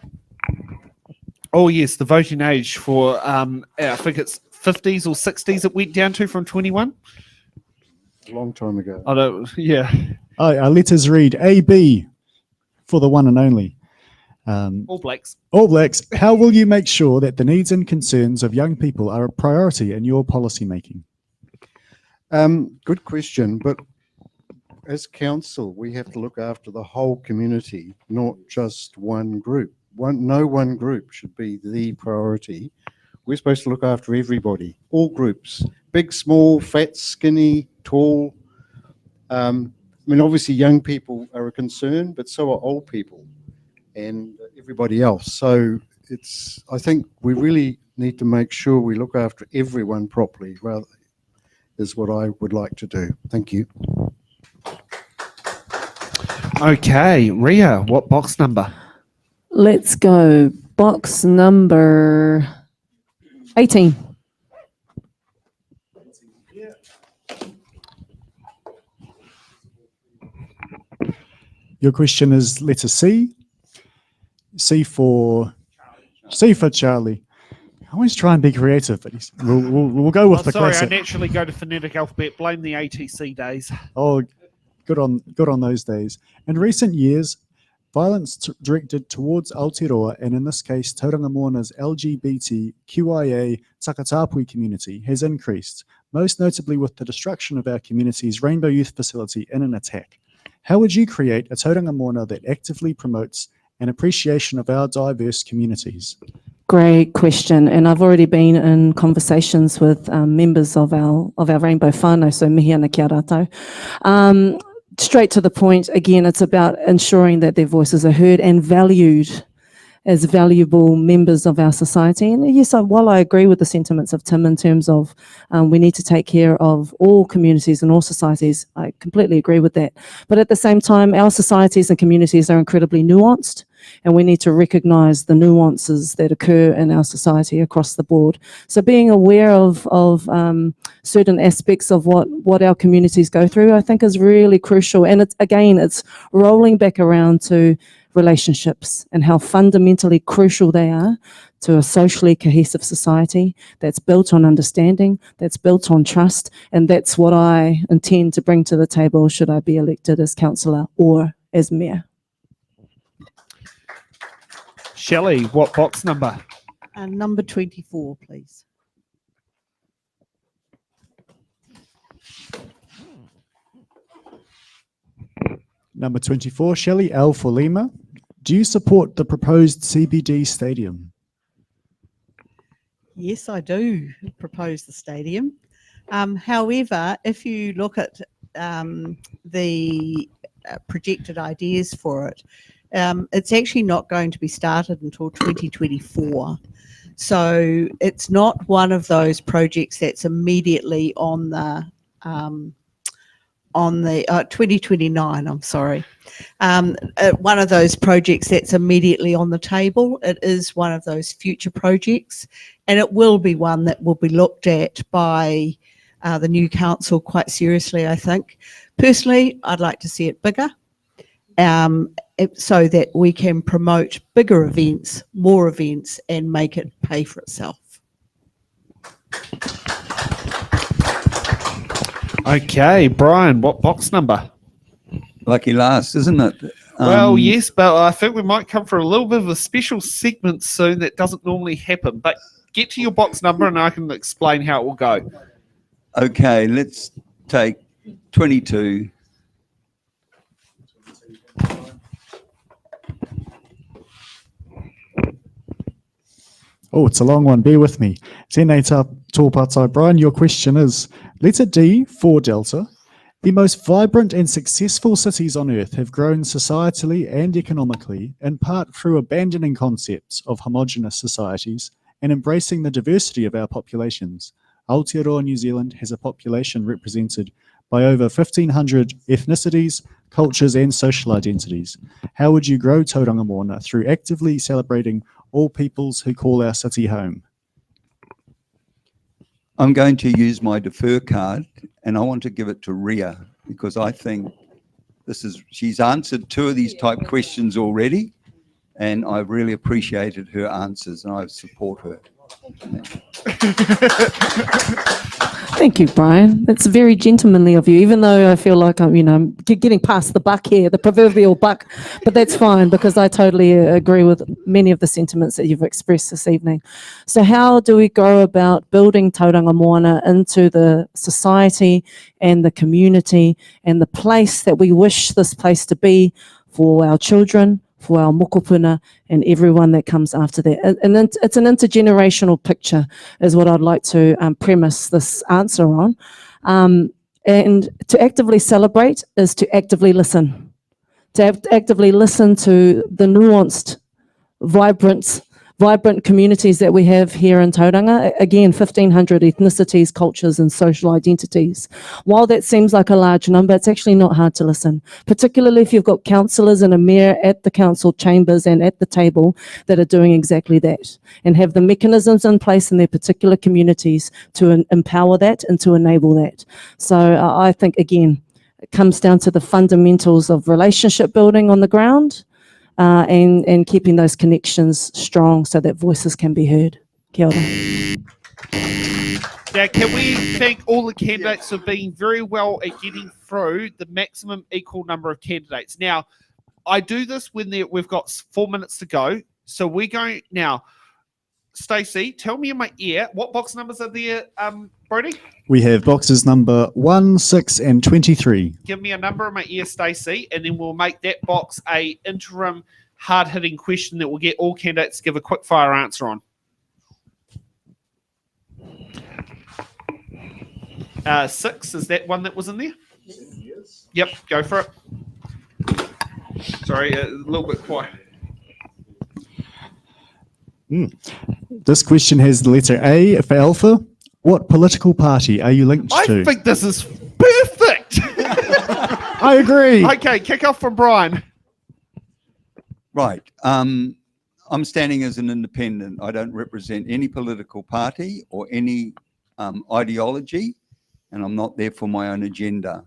Oh yes, the voting age for I think it's 50s or 60s it went down to from 21. A long time ago. I don't. Yeah. Our letters read AB for the one and only. All Blacks. All Blacks. How will you make sure that the needs and concerns of young people are a priority in your policy making? Good question, but as council, we have to look after the whole community, not just one group. No one group should be the priority. We're supposed to look after everybody, all groups, big, small, fat, skinny, tall. I mean, obviously young people are a concern, but so are old people and everybody else. So I think we really need to make sure we look after everyone properly, rather is what I would like to do. Thank you. Okay, Ria, what box number? Let's go box number 18. Your question is letter C. C for Charlie. I always try and be creative, but we'll go with the sorry, classic. I naturally go to phonetic alphabet. Blame the ATC days. Oh, good on those days. In recent years, violence directed towards Aotearoa, and in this case, Tauranga Moana's LGBTQIA Takatapui community, has increased, most notably with the destruction of our community's Rainbow Youth Facility in an attack. How would you create a Tauranga Moana that actively promotes an appreciation of our diverse communities? Great question, and I've already been in conversations with members of our Rainbow whānau, so mihi ana kia rātou. Straight to the point, again, it's about ensuring that their voices are heard and valued as valuable members of our society. And yes, while I agree with the sentiments of Tim in terms of we need to take care of all communities and all societies, I completely agree with that. But at the same time, our societies and communities are incredibly nuanced. and we need to recognise the nuances that occur in our society across the board. So being aware of certain aspects of what our communities go through, I think is really crucial. And it's rolling back around to relationships and how fundamentally crucial they are to a socially cohesive society that's built on understanding, that's built on trust, and that's what I intend to bring to the table should I be elected as councillor or as mayor. Shelley, what box number? Number 24, please. Number 24, Shelley L for Lima. Do you support the proposed CBD stadium? Yes, I do propose the stadium. However, if you look at the projected ideas for it, it's actually not going to be started until 2024. So it's not one of those projects that's immediately on the 2029, I'm sorry. One of those projects that's immediately on the table. It is one of those future projects, and it will be one that will be looked at by the new council quite seriously, I think. Personally, I'd like to see it bigger, so that we can promote bigger events, more events, and make it pay for itself. Okay, Brian, what box number? Lucky last, isn't it? Well, yes, but I think we might come for a little bit of a special segment soon that doesn't normally happen. But get to your box number and I can explain how it will go. Okay, let's take 22. Oh, it's a long one. Bear with me. Tēnei tōpātai. Brian, your question is, letter D for Delta. The most vibrant and successful cities on earth have grown societally and economically, in part through abandoning concepts of homogenous societies and embracing the diversity of our populations. Aotearoa New Zealand has a population represented by over 1,500 ethnicities, cultures and social identities. How would you grow Tauranga Moana through actively celebrating all peoples who call our city home? I'm going to use my defer card, and I want to give it to Ria, because I think she's answered 2 of these type questions already, and I've really appreciated her answers, and I support her. Thank you, Brian. That's very gentlemanly of you, even though I feel like I'm, getting past the buck here, the proverbial buck, but that's fine because I totally agree with many of the sentiments that you've expressed this evening. So how do we go about building Tauranga Moana into the society and the community and the place that we wish this place to be for our children, for our mokopuna and everyone that comes after that. And it's an intergenerational picture is what I'd like to premise this answer on. And to actively celebrate is to actively listen. To actively listen to the nuanced, vibrant communities that we have here in Tauranga. Again, 1,500 ethnicities, cultures and social identities. While that seems like a large number, it's actually not hard to listen, particularly if you've got councillors and a mayor at the council chambers and at the table that are doing exactly that and have the mechanisms in place in their particular communities to empower that and to enable that. So I think, again, it comes down to the fundamentals of relationship building on the ground, and keeping those connections strong so that voices can be heard. Kia ora. Now, can we thank all the candidates for being very well at getting through the maximum equal number of candidates. Now, I do this when we've got 4 minutes to go. So we're going now. Stacey, tell me in my ear, what box numbers are there, Brody? We have boxes number 1, 6 and 23. Give me a number in my ear, Stacey, and then we'll make that box a interim hard-hitting question that will get all candidates to give a quick-fire answer on. 6, is that one that was in there? Yes. Yep, go for it. Sorry, a little bit quiet. This question has the letter A for Alpha. What political party are you linked to? I think this is perfect. I agree. Okay, kick off from Brian. Right. I'm standing as an independent. I don't represent any political party or any ideology, and I'm not there for my own agenda.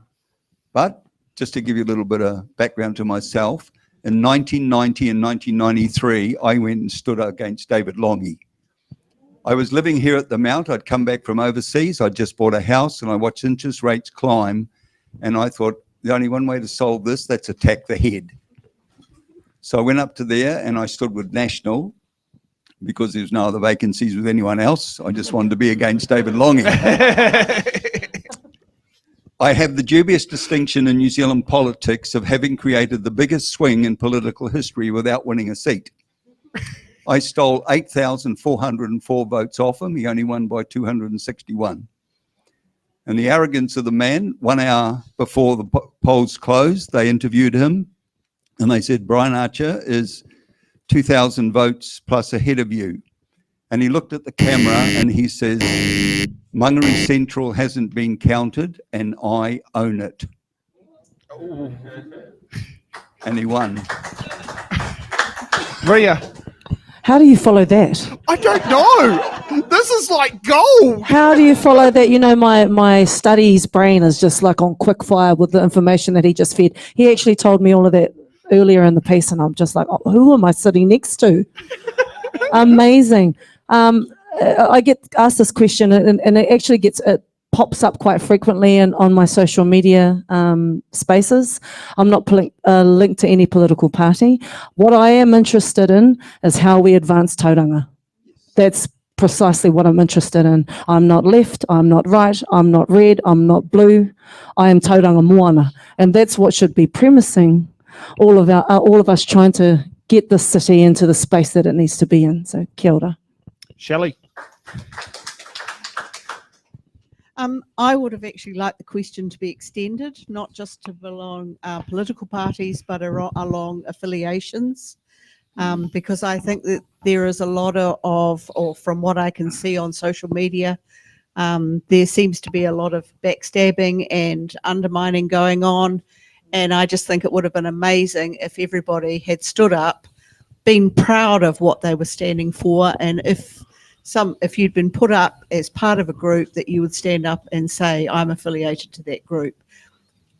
But just to give you a little bit of background to myself, in 1990 and 1993, I went and stood against David Longy. I was living here at the Mount. I'd come back from overseas. I'd just bought a house and I watched interest rates climb. And I thought, the only one way to solve this, that's attack the head. So I went up to there and I stood with National because there's no other vacancies with anyone else. I just wanted to be against David Longy. I have the dubious distinction in New Zealand politics of having created the biggest swing in political history without winning a seat. I stole 8,404 votes off him. He only won by 261. And the arrogance of the man, 1 hour before the polls closed, they interviewed him and they said, Brian Archer is 2,000 votes plus ahead of you. And he looked at the camera and he says, Mangere Central hasn't been counted and I own it. And he won. Ria. How do you follow that? I don't know. This is like gold. How do you follow that? You know, my studies brain is just like on quick fire with the information that he just fed. He actually told me all of that earlier in the piece and I'm just like, oh, who am I sitting next to? Amazing. I get asked this question and it pops up quite frequently on my social media spaces. I'm not linked to any political party. What I am interested in is how we advance tauranga. That's precisely what I'm interested in. I'm not left, I'm not right, I'm not red, I'm not blue. I am tauranga moana. And that's what should be premising all of us trying to get this city into the space that it needs to be in. So kia ora. Shelley. I would have actually liked the question to be extended, not just to belong political parties, but along affiliations, because I think that there is a lot or from what I can see on social media, there seems to be a lot of backstabbing and undermining going on. And I just think it would have been amazing if everybody had stood up, been proud of what they were standing for, and if you'd been put up as part of a group, that you would stand up and say, I'm affiliated to that group.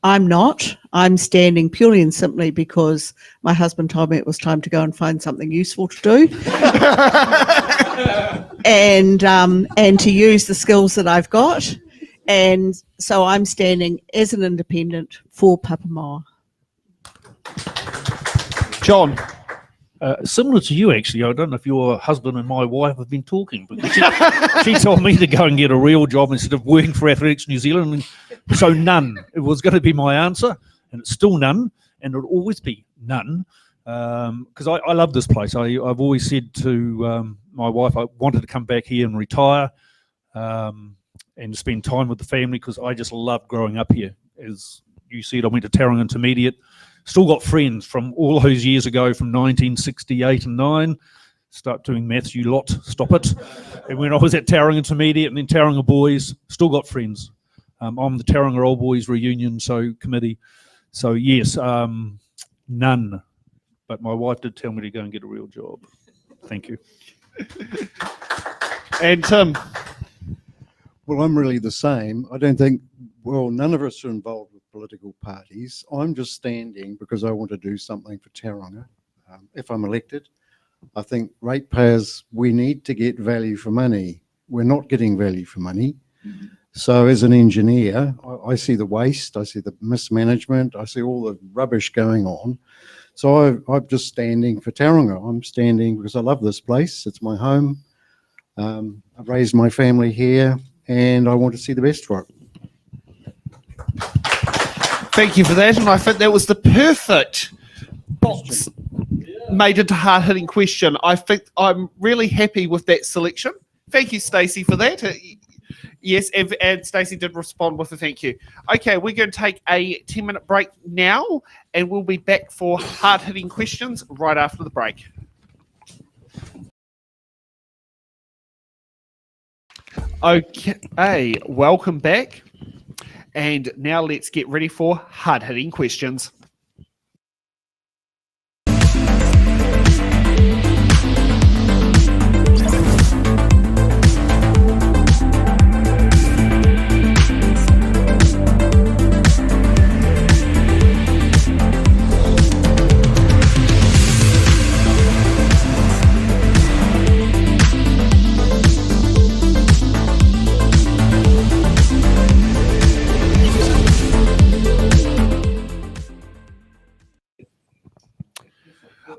I'm not. I'm standing purely and simply because my husband told me it was time to go and find something useful to do. and to use the skills that I've got. And so I'm standing as an independent for Pāpāmoa. John. Similar to you, actually. I don't know if your husband and my wife have been talking, but she told me to go and get a real job instead of working for Athletics New Zealand. And so none. It was going to be my answer, and it's still none, and it'll always be none. Because I love this place. I've always said to my wife I wanted to come back here and retire and spend time with the family because I just love growing up here. As you said, I went to Tauranga Intermediate. Still got friends from all those years ago, from 1968 and 9. Start doing maths, you lot. Stop it. And when I was at Tauranga Intermediate and then Tauranga Boys, still got friends. I'm the Tauranga Old Boys Reunion committee. So yes, none. But my wife did tell me to go and get a real job. Thank you. And Tim. Well, I'm really the same. I don't think, none of us are involved with political parties. I'm just standing because I want to do something for Tauranga. If I'm elected, I think ratepayers, we need to get value for money. We're not getting value for money. Mm-hmm. So as an engineer, I see the waste, I see the mismanagement, I see all the rubbish going on. So I'm just standing for Tauranga. I'm standing because I love this place. It's my home. I've raised my family here and I want to see the best for it. Thank you for that, and I think that was the perfect box made into hard-hitting question. I think I'm really happy with that selection. Thank you, Stacey, for that. Yes, and Stacey did respond with a thank you. Okay, we're going to take a 10-minute break now, and we'll be back for hard-hitting questions right after the break. Okay, welcome back. And now let's get ready for hard-hitting questions.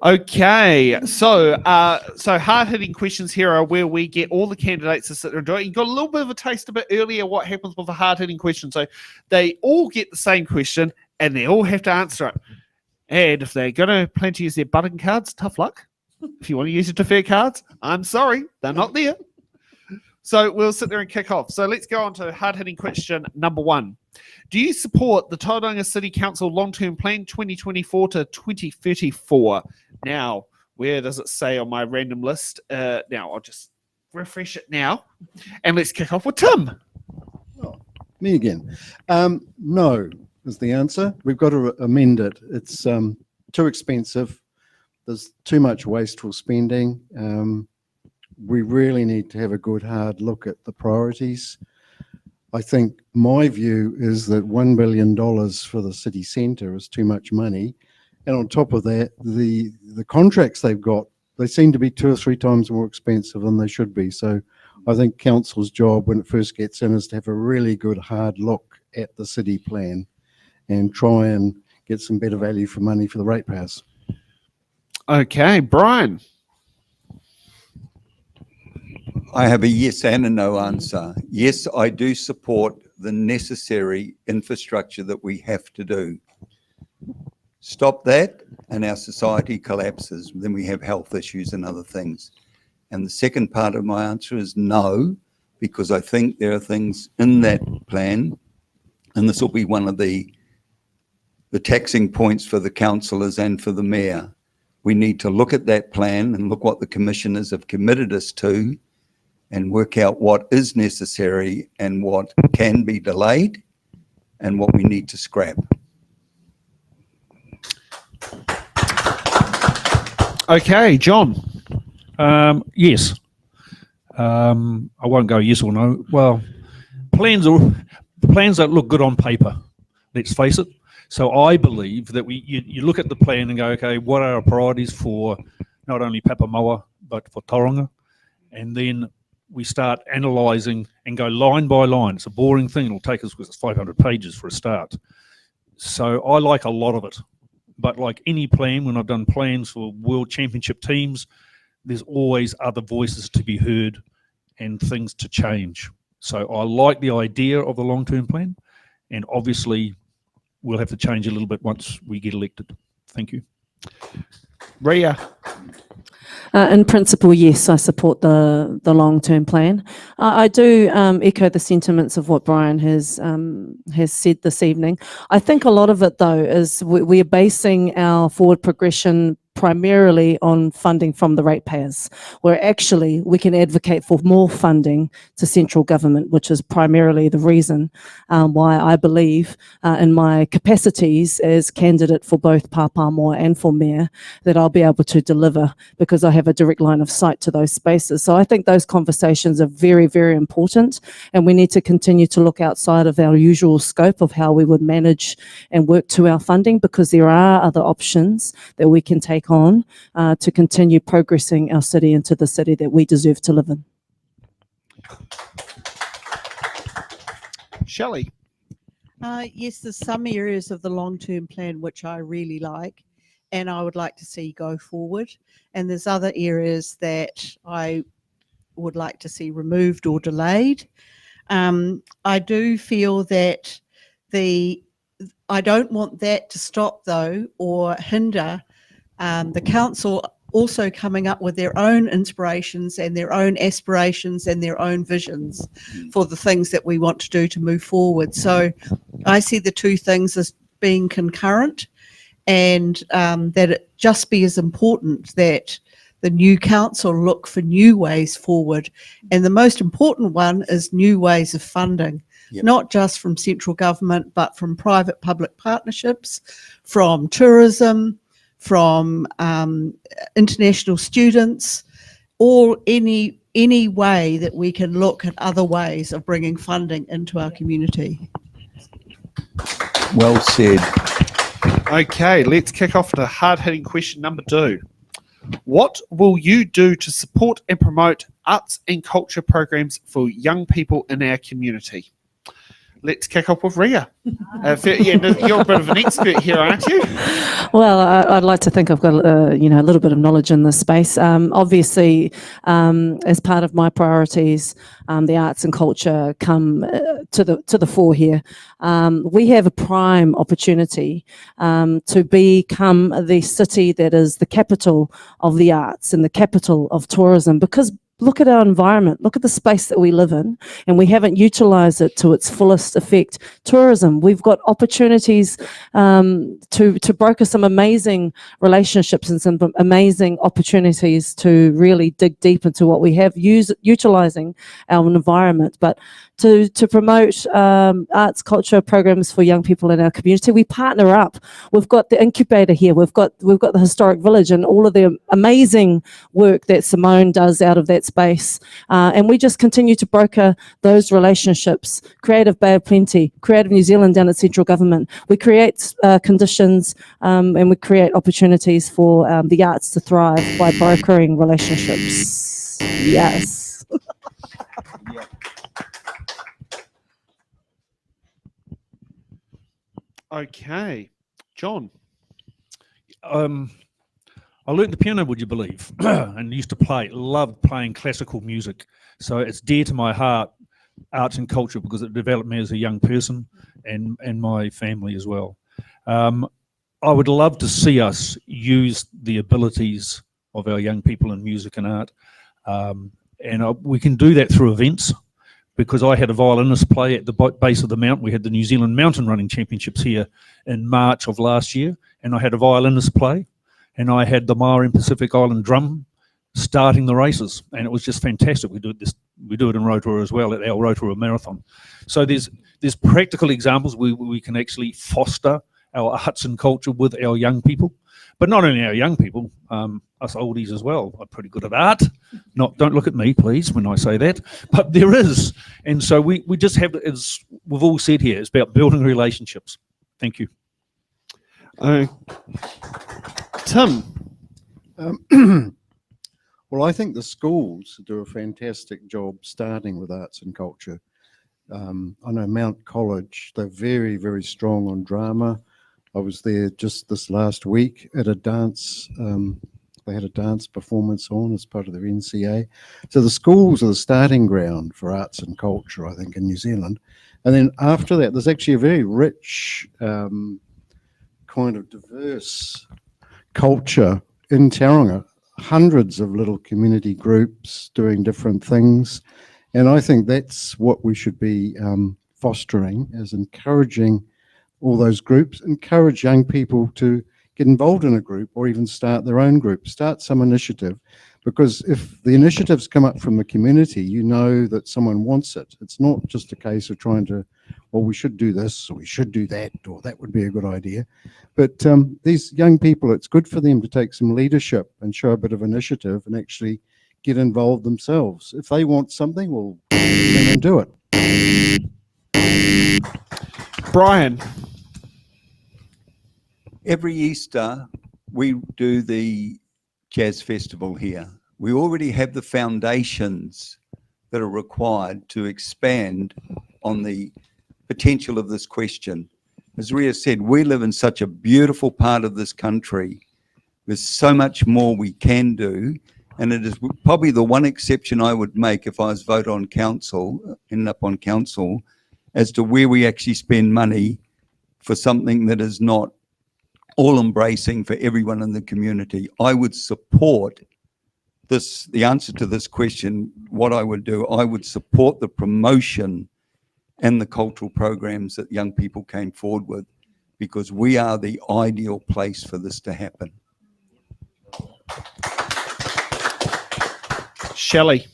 Okay, so hard-hitting questions here are where we get all the candidates to sit there and do it. You got a little bit of a taste a bit earlier what happens with a hard-hitting question. So they all get the same question and they all have to answer it. And if they're going to plan to use their button cards, tough luck. If you want to use your defer cards, I'm sorry, they're not there. So we'll sit there and kick off. So let's go on to hard-hitting question number 1. Do you support the Tauranga City Council long-term plan 2024 to 2034? Now, where does it say on my random list? Now, I'll just refresh it now. And let's kick off with Tim. Me again. No is the answer. We've got to amend it. It's too expensive. There's too much wasteful spending. We really need to have a good hard look at the priorities. I think my view is that $1 billion for the city centre is too much money. And on top of that, the contracts they've got, they seem to be 2 or 3 times more expensive than they should be. So I think council's job when it first gets in is to have a really good hard look at the city plan and try and get some better value for money for the ratepayers. Okay, Brian. I have a yes and a no answer. Yes, I do support the necessary infrastructure that we have to do. Stop that and our society collapses. Then we have health issues and other things. And the second part of my answer is no, because I think there are things in that plan, and this will be one of the taxing points for the councillors and for the mayor. We need to look at that plan and look what the commissioners have committed us to and work out what is necessary and what can be delayed and what we need to scrap. Okay, John. Yes. I won't go yes or no. Well, plans don't look good on paper, let's face it. So I believe that you look at the plan and go, okay, what are our priorities for not only Pāpāmoa, but for Tauranga? And then we start analysing and go line by line. It's a boring thing. It'll take us, because it's 500 pages for a start. So I like a lot of it. But like any plan, when I've done plans for World Championship teams, there's always other voices to be heard and things to change. So I like the idea of the long-term plan, and obviously we'll have to change a little bit once we get elected. Thank you. Ria. In principle, yes, I support the long-term plan. I do echo the sentiments of what Brian has said this evening. I think a lot of it, though, is we're basing our forward progression primarily on funding from the ratepayers, where actually we can advocate for more funding to central government, which is primarily the reason why I believe in my capacities as candidate for both Pāpāmoa and for mayor that I'll be able to deliver, because I have a direct line of sight to those spaces. So I think those conversations are very, very important, and we need to continue to look outside of our usual scope of how we would manage and work to our funding, because there are other options that we can take on to continue progressing our city into the city that we deserve to live in. Shelley. Yes, there's some areas of the long-term plan which I really like and I would like to see go forward. And there's other areas that I would like to see removed or delayed. I do feel that I don't want that to stop, though, or hinder the council also coming up with their own inspirations and their own aspirations and their own visions for the things that we want to do to move forward. So I see the two things as being concurrent, and that it just be as important that the new council look for new ways forward. And the most important one is new ways of funding. Yep. Not just from central government, but from private public partnerships, from tourism, from international students, or any way that we can look at other ways of bringing funding into our community. Well said. Okay, let's kick off to hard-hitting question number 2. What will you do to support and promote arts and culture programs for young people in our community? let's kick off with Ria. You're a bit of an expert here, aren't you? Well, I'd like to think I've got a little bit of knowledge in this space. Obviously, as part of my priorities, the arts and culture come to the fore here. We have a prime opportunity to become the city that is the capital of the arts and the capital of tourism, because look at our environment, look at the space that we live in, and we haven't utilized it to its fullest effect. Tourism, we've got opportunities to broker some amazing relationships and some amazing opportunities to really dig deep into what we have, utilizing our environment. But to promote arts, culture programs for young people in our community, we partner up. We've got the incubator here, we've got the historic village and all of the amazing work that Simone does out of that space, and we just continue to broker those relationships. Creative Bay of Plenty, Creative New Zealand down at central government. We create conditions and we create opportunities for the arts to thrive by brokering relationships. Yes. Okay, John. I learned the piano, would you believe, and used to loved playing classical music. So it's dear to my heart, arts and culture, because it developed me as a young person and my family as well. I would love to see us use the abilities of our young people in music and art. We can do that through events, because I had a violinist play at the base of the mountain. We had the New Zealand Mountain Running Championships here in March of last year, and I had a violinist play, and I had the Maori Pacific Island drum starting the races, and it was just fantastic. We do it in Rotorua as well, at our Rotorua Marathon. So there's practical examples we can actually foster our arts and culture with our young people, but not only our young people, us oldies as well are pretty good at art. Don't look at me, please, when I say that, but there is. And so we just have, as we've all said here, it's about building relationships. Thank you. Tim. Well, I think the schools do a fantastic job starting with arts and culture. I know Mount College, they're very, very strong on drama. I was there just this last week at a dance. They had a dance performance on as part of their NCA. So the schools are the starting ground for arts and culture, I think, in New Zealand. And then after that, there's actually a very rich, kind of diverse culture in Tauranga. Hundreds of little community groups doing different things. And I think that's what we should be fostering, is encouraging all those groups, encourage young people to get involved in a group or even start their own group, start some initiative, because if the initiatives come up from the community, you know that someone wants it. It's not just a case of trying to, well, we should do this or we should do that, or that would be a good idea. But these young people, it's good for them to take some leadership and show a bit of initiative and actually get involved themselves. If they want something, well, then do it. Brian. Every Easter, we do the jazz festival here. We already have the foundations that are required to expand on the potential of this question. As Ria said, we live in such a beautiful part of this country. There's so much more we can do. And it is probably the one exception I would make if I was ended up on council, as to where we actually spend money for something that is not all-embracing for everyone in the community. I would support this, the answer to this question, what I would do, I would support the promotion and the cultural programs that young people came forward with, because we are the ideal place for this to happen. Shelley.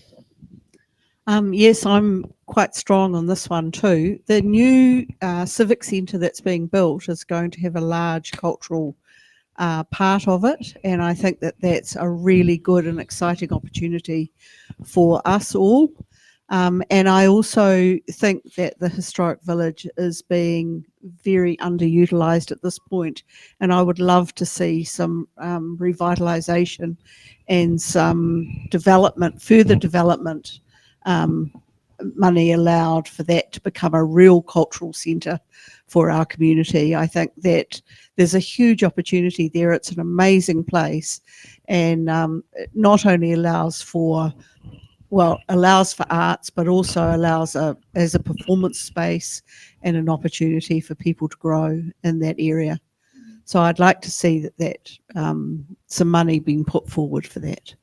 Yes, I'm quite strong on this one too. The new civic centre that's being built is going to have a large cultural part of it, and I think that that's a really good and exciting opportunity for us all. And I also think that the historic village is being very underutilised at this point, and I would love to see some revitalisation and some development, further development money allowed for that to become a real cultural centre for our community. I think that there's a huge opportunity there. It's an amazing place, and it not only allows for arts, but also allows as a performance space and an opportunity for people to grow in that area. So I'd like to see that some money being put forward for that.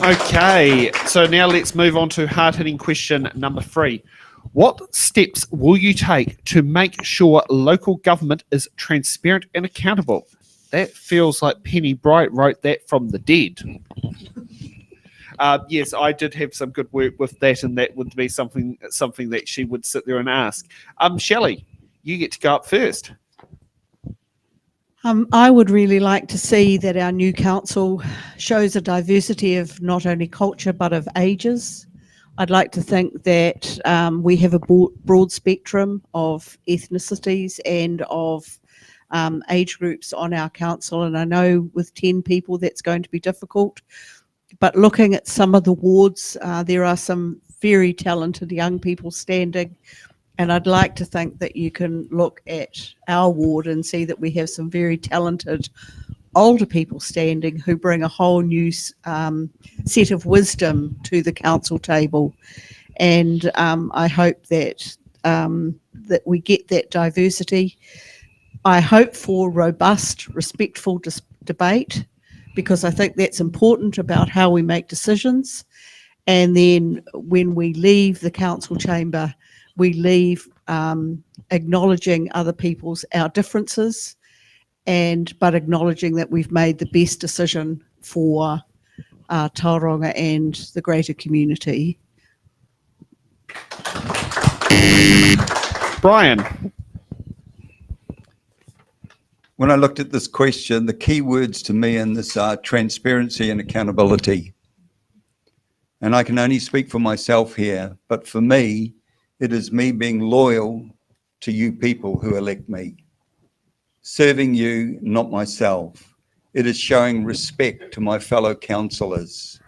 Okay, so now let's move on to hard-hitting question number 3. What steps will you take to make sure local government is transparent and accountable? That feels like Penny Bright wrote that from the dead. Yes, I did have some good work with that, and that would be something that she would sit there and ask. Shelley, you get to go up first. I would really like to see that our new council shows a diversity of not only culture but of ages. I'd like to think that we have a broad spectrum of ethnicities and of age groups on our council, and I know with 10 people that's going to be difficult. But looking at some of the wards, there are some very talented young people standing. And I'd like to think that you can look at our ward and see that we have some very talented older people standing who bring a whole new set of wisdom to the council table. And I hope that that we get that diversity. I hope for robust, respectful debate, because I think that's important about how we make decisions. And then when we leave the council chamber, we leave acknowledging other our differences, but acknowledging that we've made the best decision for Tauranga and the greater community. Brian. When I looked at this question, the key words to me in this are transparency and accountability. And I can only speak for myself here, but for me, it is me being loyal to you people who elect me. Serving you, not myself. It is showing respect to my fellow councillors,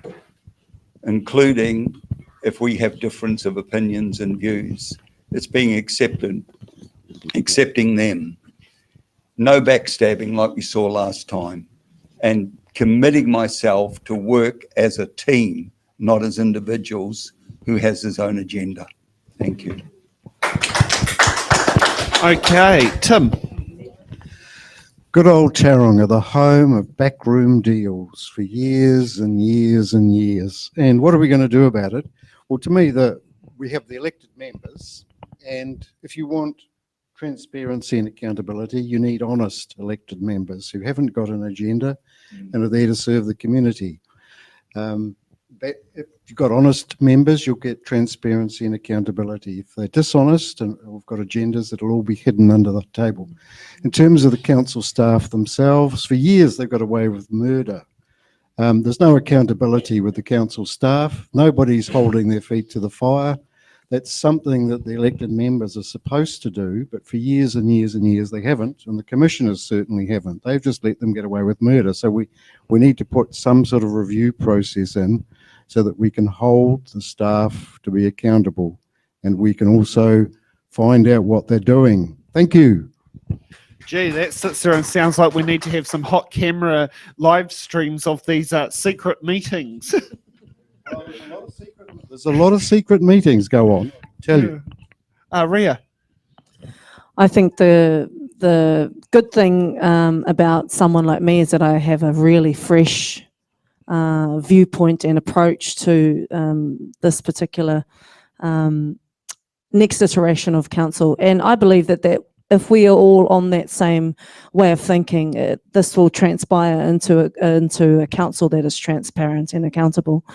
including if we have difference of opinions and views. It's being accepting them. No backstabbing like we saw last time, and committing myself to work as a team, not as individuals who has his own agenda. Thank you. Okay, Tim. Good old Tauranga, the home of backroom deals for years and years and years. And what are we going to do about it? Well, to me, we have the elected members, and if you want transparency and accountability, you need honest elected members who haven't got an agenda and are there to serve the community. If you've got honest members, you'll get transparency and accountability. If they're dishonest and have got agendas, it'll all be hidden under the table. In terms of the council staff themselves, for years they've got away with murder. There's no accountability with the council staff. Nobody's holding their feet to the fire. That's something that the elected members are supposed to do, but for years and years and years they haven't, and the commissioners certainly haven't. They've just let them get away with murder. So we need to put some sort of review process in so that we can hold the staff to be accountable, and we can also find out what they're doing. Thank you. Gee, that sits there and sounds like we need to have some hot camera live streams of these secret meetings. There's a lot of secret meetings go on, tell you. Ria. I think the good thing about someone like me is that I have a really fresh viewpoint and approach to this particular next iteration of council. And I believe that if we are all on that same way of thinking, this will transpire into a council that is transparent and accountable.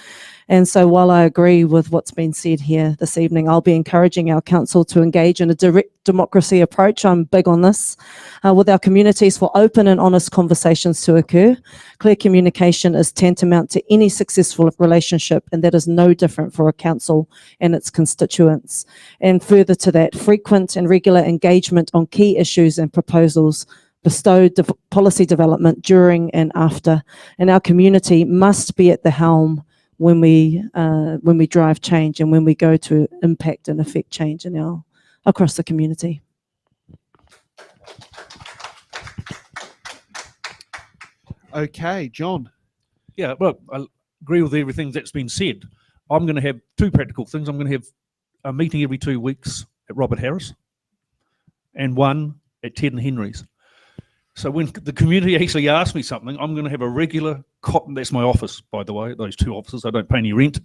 And so while I agree with what's been said here this evening, I'll be encouraging our council to engage in a direct democracy approach. I'm big on this with our communities for open and honest conversations to occur. Clear communication is tantamount to any successful relationship, and that is no different for a council and its constituents. And further to that, frequent and regular engagement on key issues and proposals bestowed policy development during and after. And our community must be at the helm when we drive change and when we go to impact and affect change across the community. Okay, John. Yeah, well, I agree with everything that's been said. I'm going to have two practical things. I'm going to have a meeting every 2 weeks at Robert Harris and one at Ted and Henry's. So when the community actually asks me something, I'm going to have a regular that's my office, by the way, those two offices. I don't pay any rent,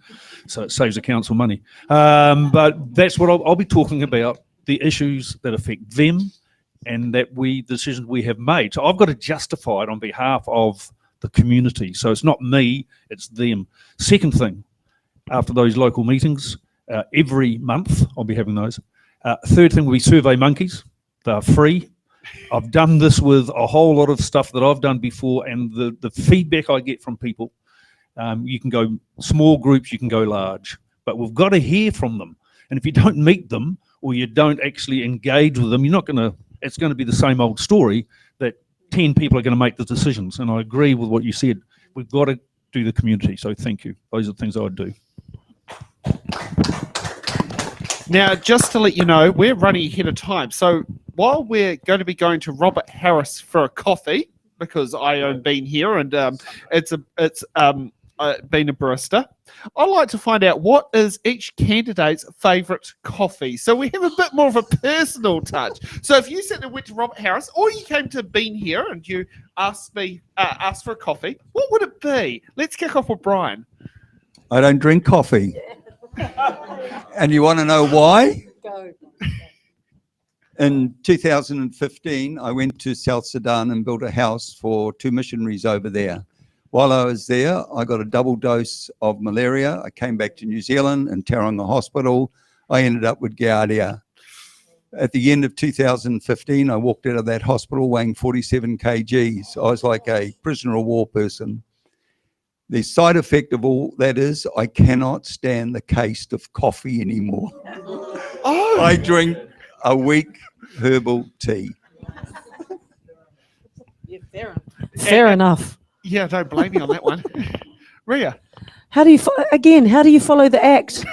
so it saves the council money. But that's what I'll be talking about, the issues that affect them and decisions we have made. So I've got to justify it on behalf of the community. So it's not me, it's them. Second thing, after those local meetings, every month I'll be having those. Third thing will be survey monkeys. They're free. I've done this with a whole lot of stuff that I've done before, and the feedback I get from people, you can go small groups, you can go large, but we've got to hear from them. And if you don't meet them or you don't actually engage with them, it's going to be the same old story that 10 people are going to make the decisions. And I agree with what you said. We've got to do the community. So thank you. Those are the things I would do. Now, just to let you know, we're running ahead of time. So while we're going to be going to Robert Harris for a coffee, because I own been here and it's been a barista, I'd like to find out what is each candidate's favourite coffee. So we have a bit more of a personal touch. So if you said and went to Robert Harris, or you came to Bean here and you asked for a coffee, what would it be? Let's kick off with Brian. I don't drink coffee. And you want to know why? Go. In 2015, I went to South Sudan and built a house for 2 missionaries over there. While I was there, I got a double dose of malaria. I came back to New Zealand in Tauranga Hospital. I ended up with Giardia. At the end of 2015, I walked out of that hospital weighing 47 kgs. I was like a prisoner of war person. The side effect of all that is I cannot stand the taste of coffee anymore. Oh. I drink a weak herbal tea. Yeah, fair enough. Yeah, don't blame me on that one. Ria. How do you follow the act?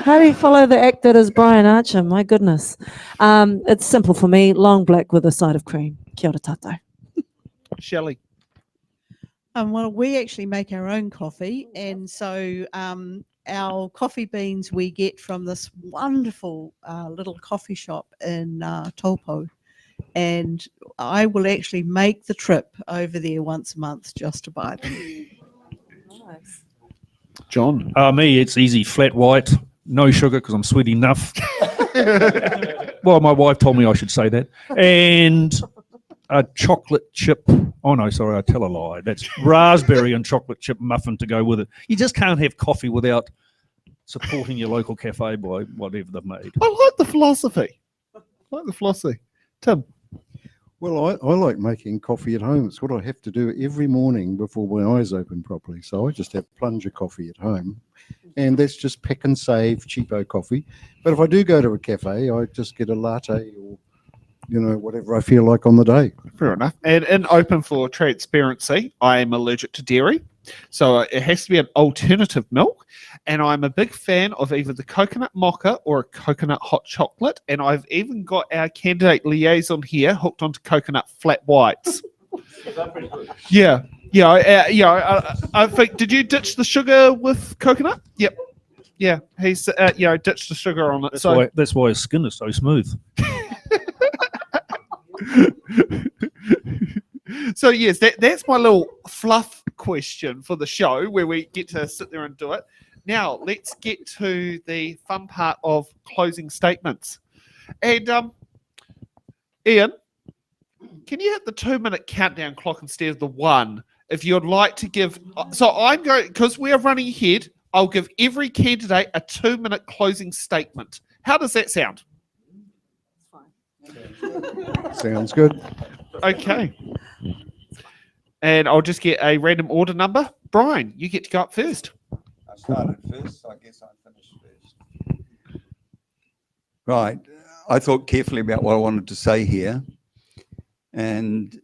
How do you follow the act that is Brian Archer? My goodness. It's simple for me, long black with a side of cream. Kia ora tatou. Shelley. Well, we actually make our own coffee, and so our coffee beans we get from this wonderful little coffee shop in Taupo, and I will actually make the trip over there once a month just to buy them. Nice. John. Me, it's easy, flat white, no sugar because I'm sweet enough. Well, my wife told me I should say that. And a chocolate chip. Oh no, sorry, I tell a lie. That's raspberry and chocolate chip muffin to go with it. You just can't have coffee without supporting your local cafe by whatever they've made. I like the philosophy. Tim. Well, I like making coffee at home. It's what I have to do every morning before my eyes open properly. So I just have plunger coffee at home. And that's just pick and save cheapo coffee. But if I do go to a cafe, I just get a latte or whatever I feel like on the day. Fair enough. And open for transparency, I am allergic to dairy. So it has to be an alternative milk. And I'm a big fan of either the coconut mocha or a coconut hot chocolate. And I've even got our candidate liaison here hooked onto coconut flat whites. Yeah. I think, did you ditch the sugar with coconut? Yep. Yeah. He's, ditched the sugar on it. That's why his skin is so smooth. So yes, that's my little fluff question for the show where we get to sit there and do it. Now let's get to the fun part of closing statements. And Ian, can you hit the 2-minute countdown clock instead of the 1? If you'd like to give, so I'm going, because we are running ahead, I'll give every candidate a 2-minute closing statement. How does that sound? Sounds good. Okay. And I'll just get a random order number. Brian, you get to go up first. I started first, so I guess I finished first. Right. I thought carefully about what I wanted to say here. And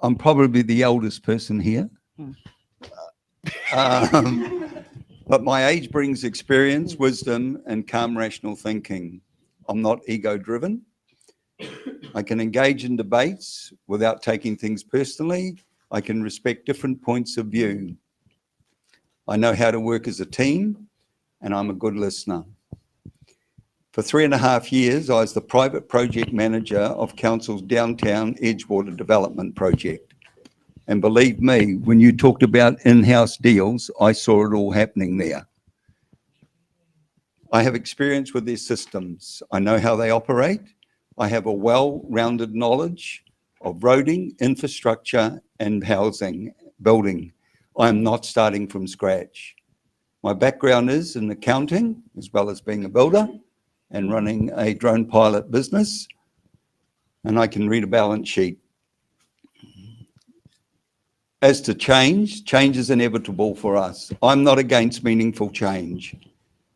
I'm probably the eldest person here. But my age brings experience, wisdom, and calm rational thinking. I'm not ego-driven. I can engage in debates without taking things personally. I can respect different points of view. I know how to work as a team, and I'm a good listener. For 3.5 years, I was the private project manager of Council's downtown Edgewater development project. And believe me, when you talked about in-house deals, I saw it all happening there. I have experience with their systems. I know how they operate. I have a well-rounded knowledge of roading, infrastructure, and housing, building. I am not starting from scratch. My background is in accounting, as well as being a builder and running a drone pilot business, and I can read a balance sheet. As to change, change is inevitable for us. I'm not against meaningful change.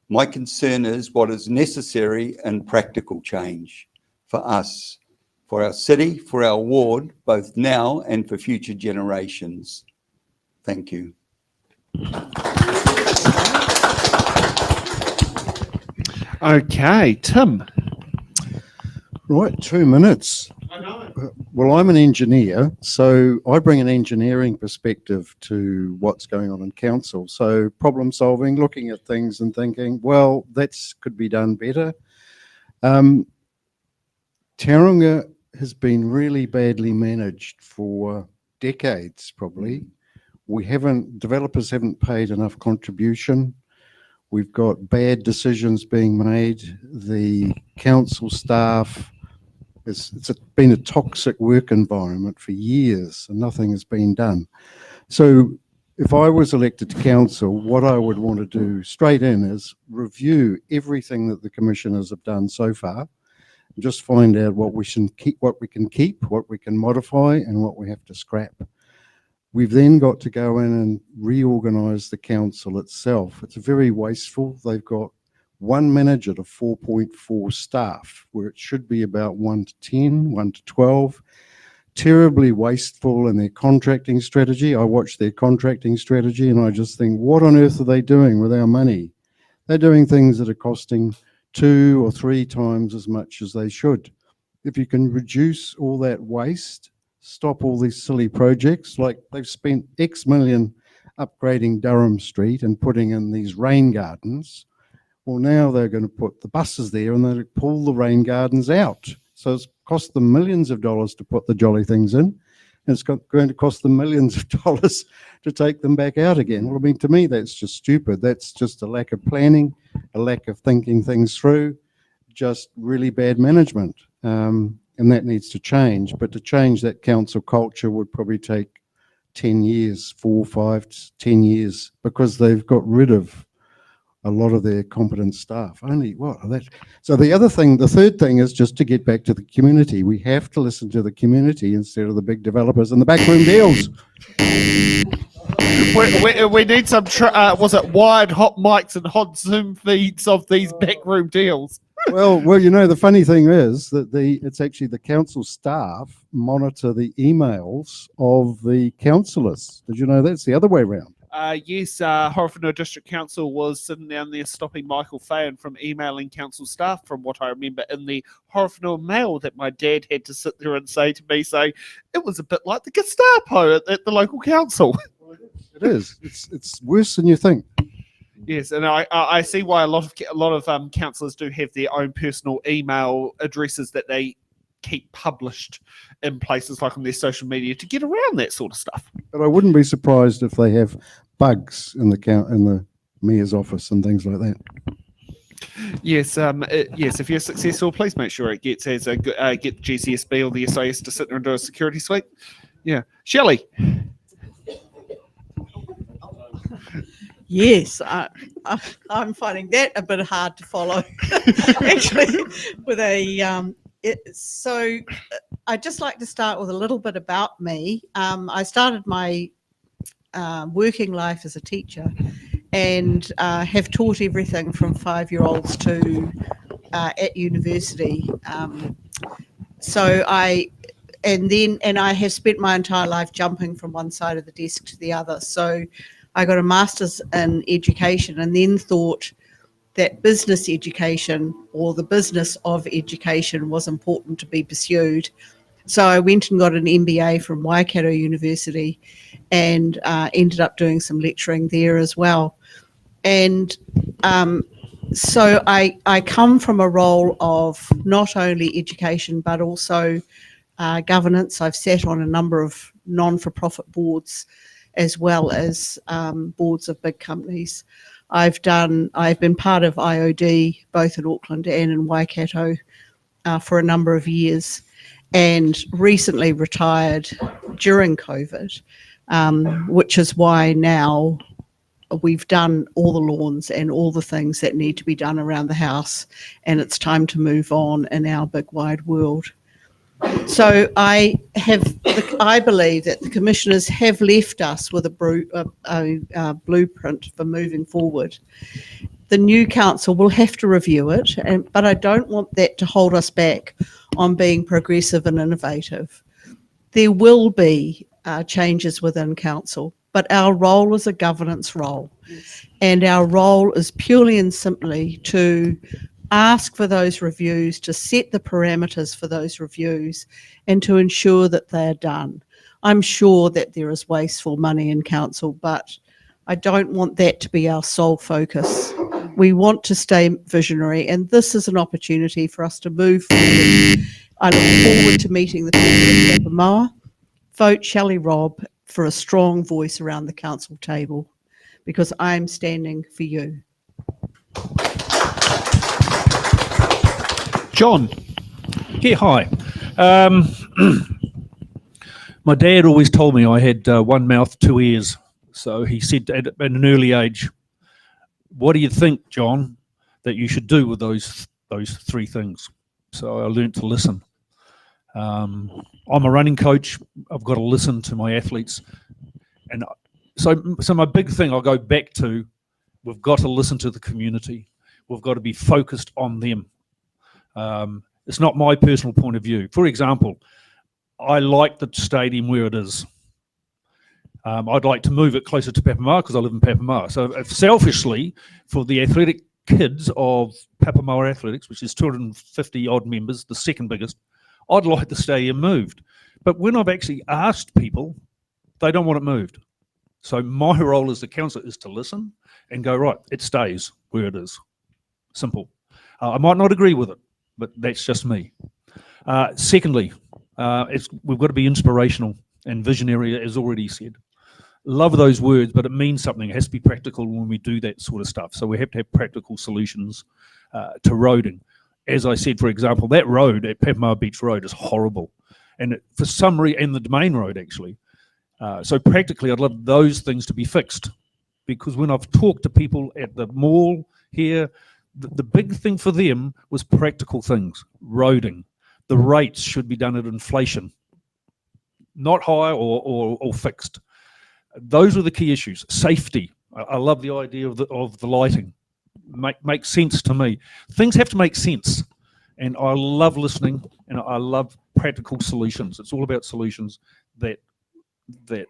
My concern is what is necessary and practical change for us, for our city, for our ward, both now and for future generations. Thank you. Okay, Tim. Right, 2 minutes. Well, I'm an engineer, so I bring an engineering perspective to what's going on in council. So problem solving, looking at things and thinking, well, that's could be done better. Tauranga has been really badly managed for decades, probably. Developers haven't paid enough contribution. We've got bad decisions being made. The council staff, it's been a toxic work environment for years and nothing has been done. So if I was elected to council, what I would want to do straight in is review everything that the commissioners have done so far, and just find out what we can keep, what we can modify, and what we have to scrap. We've then got to go in and reorganise the council itself. It's very wasteful. They've got one manager to 4.4 staff, where it should be about 1 to 10, 1 to 12. Terribly wasteful in their contracting strategy. I watch their contracting strategy and I just think, what on earth are they doing with our money? They're doing things that are costing 2 or 3 times as much as they should. If you can reduce all that waste, stop all these silly projects, like they've spent X million upgrading Durham Street and putting in these rain gardens. Well, now they're going to put the buses there and they'll pull the rain gardens out. So it's cost them millions of dollars to put the jolly things in, and it's going to cost them millions of dollars to take them back out again. Well, I mean, to me, that's just stupid. That's just a lack of planning, a lack of thinking things through, just really bad management. And that needs to change. But to change that council culture would probably take 10 years, 4, 5, 10 years, because they've got rid of a lot of their competent staff. Only what? So the third thing is just to get back to the community. We have to listen to the community instead of the big developers and the backroom deals. We need some, was it wired hot mics and hot Zoom feeds of these backroom deals? Well, you know, the funny thing is that it's actually the council staff monitor the emails of the councillors. Did you know that's the other way around? Yes, Horowhenua District Council was sitting down there stopping Michael Fahan from emailing council staff, from what I remember in the Horowhenua Mail that my dad had to sit there and say to me, saying it was a bit like the Gestapo at the local council. It is. It's worse than you think. Yes, and I see why a lot of councillors do have their own personal email addresses that they keep published in places like on their social media to get around that sort of stuff. But I wouldn't be surprised if they have bugs in the mayor's office and things like that. Yes, yes. If you're successful, please make sure it gets as a get the GCSB or the SIS to sit there and do a security sweep. Yeah, Shelley. Yes, I'm finding that a bit hard to follow. Actually, with so I'd just like to start with a little bit about me. I started my working life as a teacher and have taught everything from 5-year-olds to at university. So I have spent my entire life jumping from one side of the desk to the other. So I got a master's in education and then thought that business education or the business of education was important to be pursued. So I went and got an MBA from Waikato University and ended up doing some lecturing there as well. And so I come from a role of not only education but also governance. I've sat on a number of non-for-profit boards as well as boards of big companies. I've been part of IOD both in Auckland and in Waikato for a number of years, and recently retired during COVID, which is why now we've done all the lawns and all the things that need to be done around the house, and it's time to move on in our big wide world. So I believe that the commissioners have left us with a blueprint for moving forward. The new council will have to review it, but I don't want that to hold us back on being progressive and innovative. There will be changes within council, but our role is a governance role, and our role is purely and simply to ask for those reviews, to set the parameters for those reviews, and to ensure that they're done. I'm sure that there is wasteful money in council, but I don't want that to be our sole focus. We want to stay visionary, and this is an opportunity for us to move forward. I look forward to meeting the people of Pāpāmoa. Vote Shelley Robb for a strong voice around the council table, because I am standing for you. John. Yeah, hi. My dad always told me I had one mouth, two ears. So he said at an early age, what do you think, John, that you should do with those three things? So I learned to listen. I'm a running coach. I've got to listen to my athletes. And so my big thing I'll go back to, we've got to listen to the community. We've got to be focused on them. It's not my personal point of view. For example, I like the stadium where it is. I'd like to move it closer to Pāpāmoa because I live in Pāpāmoa. So if selfishly, for the athletic kids of Pāpāmoa Athletics, which is 250 odd members, the second biggest, I'd like the stadium moved. But when I've actually asked people, they don't want it moved. So my role as the councillor is to listen and go, right, it stays where it is. Simple. I might not agree with it, but that's just me. Secondly, we've got to be inspirational and visionary, as already said. Love those words, but it means something. It has to be practical when we do that sort of stuff. So we have to have practical solutions to roading. As I said, for example, that road at Pāpāmoa Beach Road is horrible. And for some reason, and the Domain Road actually. So practically, I'd love those things to be fixed. Because when I've talked to people at the mall here, the big thing for them was practical things, roading. The rates should be done at inflation, not high or fixed. Those are the key issues. Safety. I love the idea of the lighting. Makes sense to me. Things have to make sense. And I love listening, and I love practical solutions. It's all about solutions that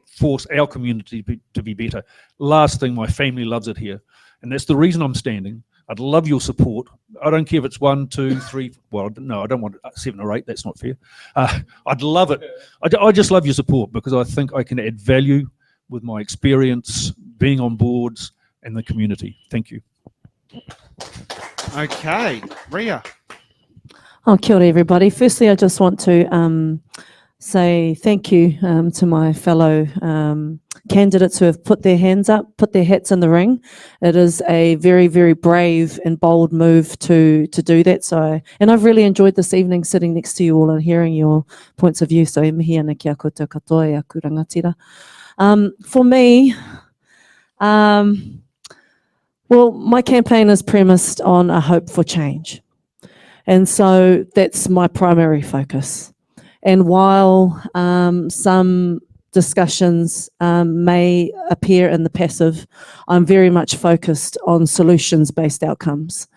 force our community to be better. Last thing, my family loves it here. And that's the reason I'm standing. I'd love your support. I don't care if it's 1, 2, 3. Well, no, I don't want 7 or 8. That's not fair. I'd love it. I just love your support because I think I can add value with my experience, being on boards, and the community. Thank you. Okay, Ria. Oh, kia ora, everybody. Firstly, I just want to say thank you to my fellow candidates who have put their hands up, put their hats in the ring. It is a very, very brave and bold move to do that. And I've really enjoyed this evening sitting next to you all and hearing your points of view. So mihi ana kia koutou katoa e aku rangatira. For me, well, my campaign is premised on a hope for change. And so that's my primary focus. And while some discussions may appear in the passive, I'm very much focused on solutions-based outcomes.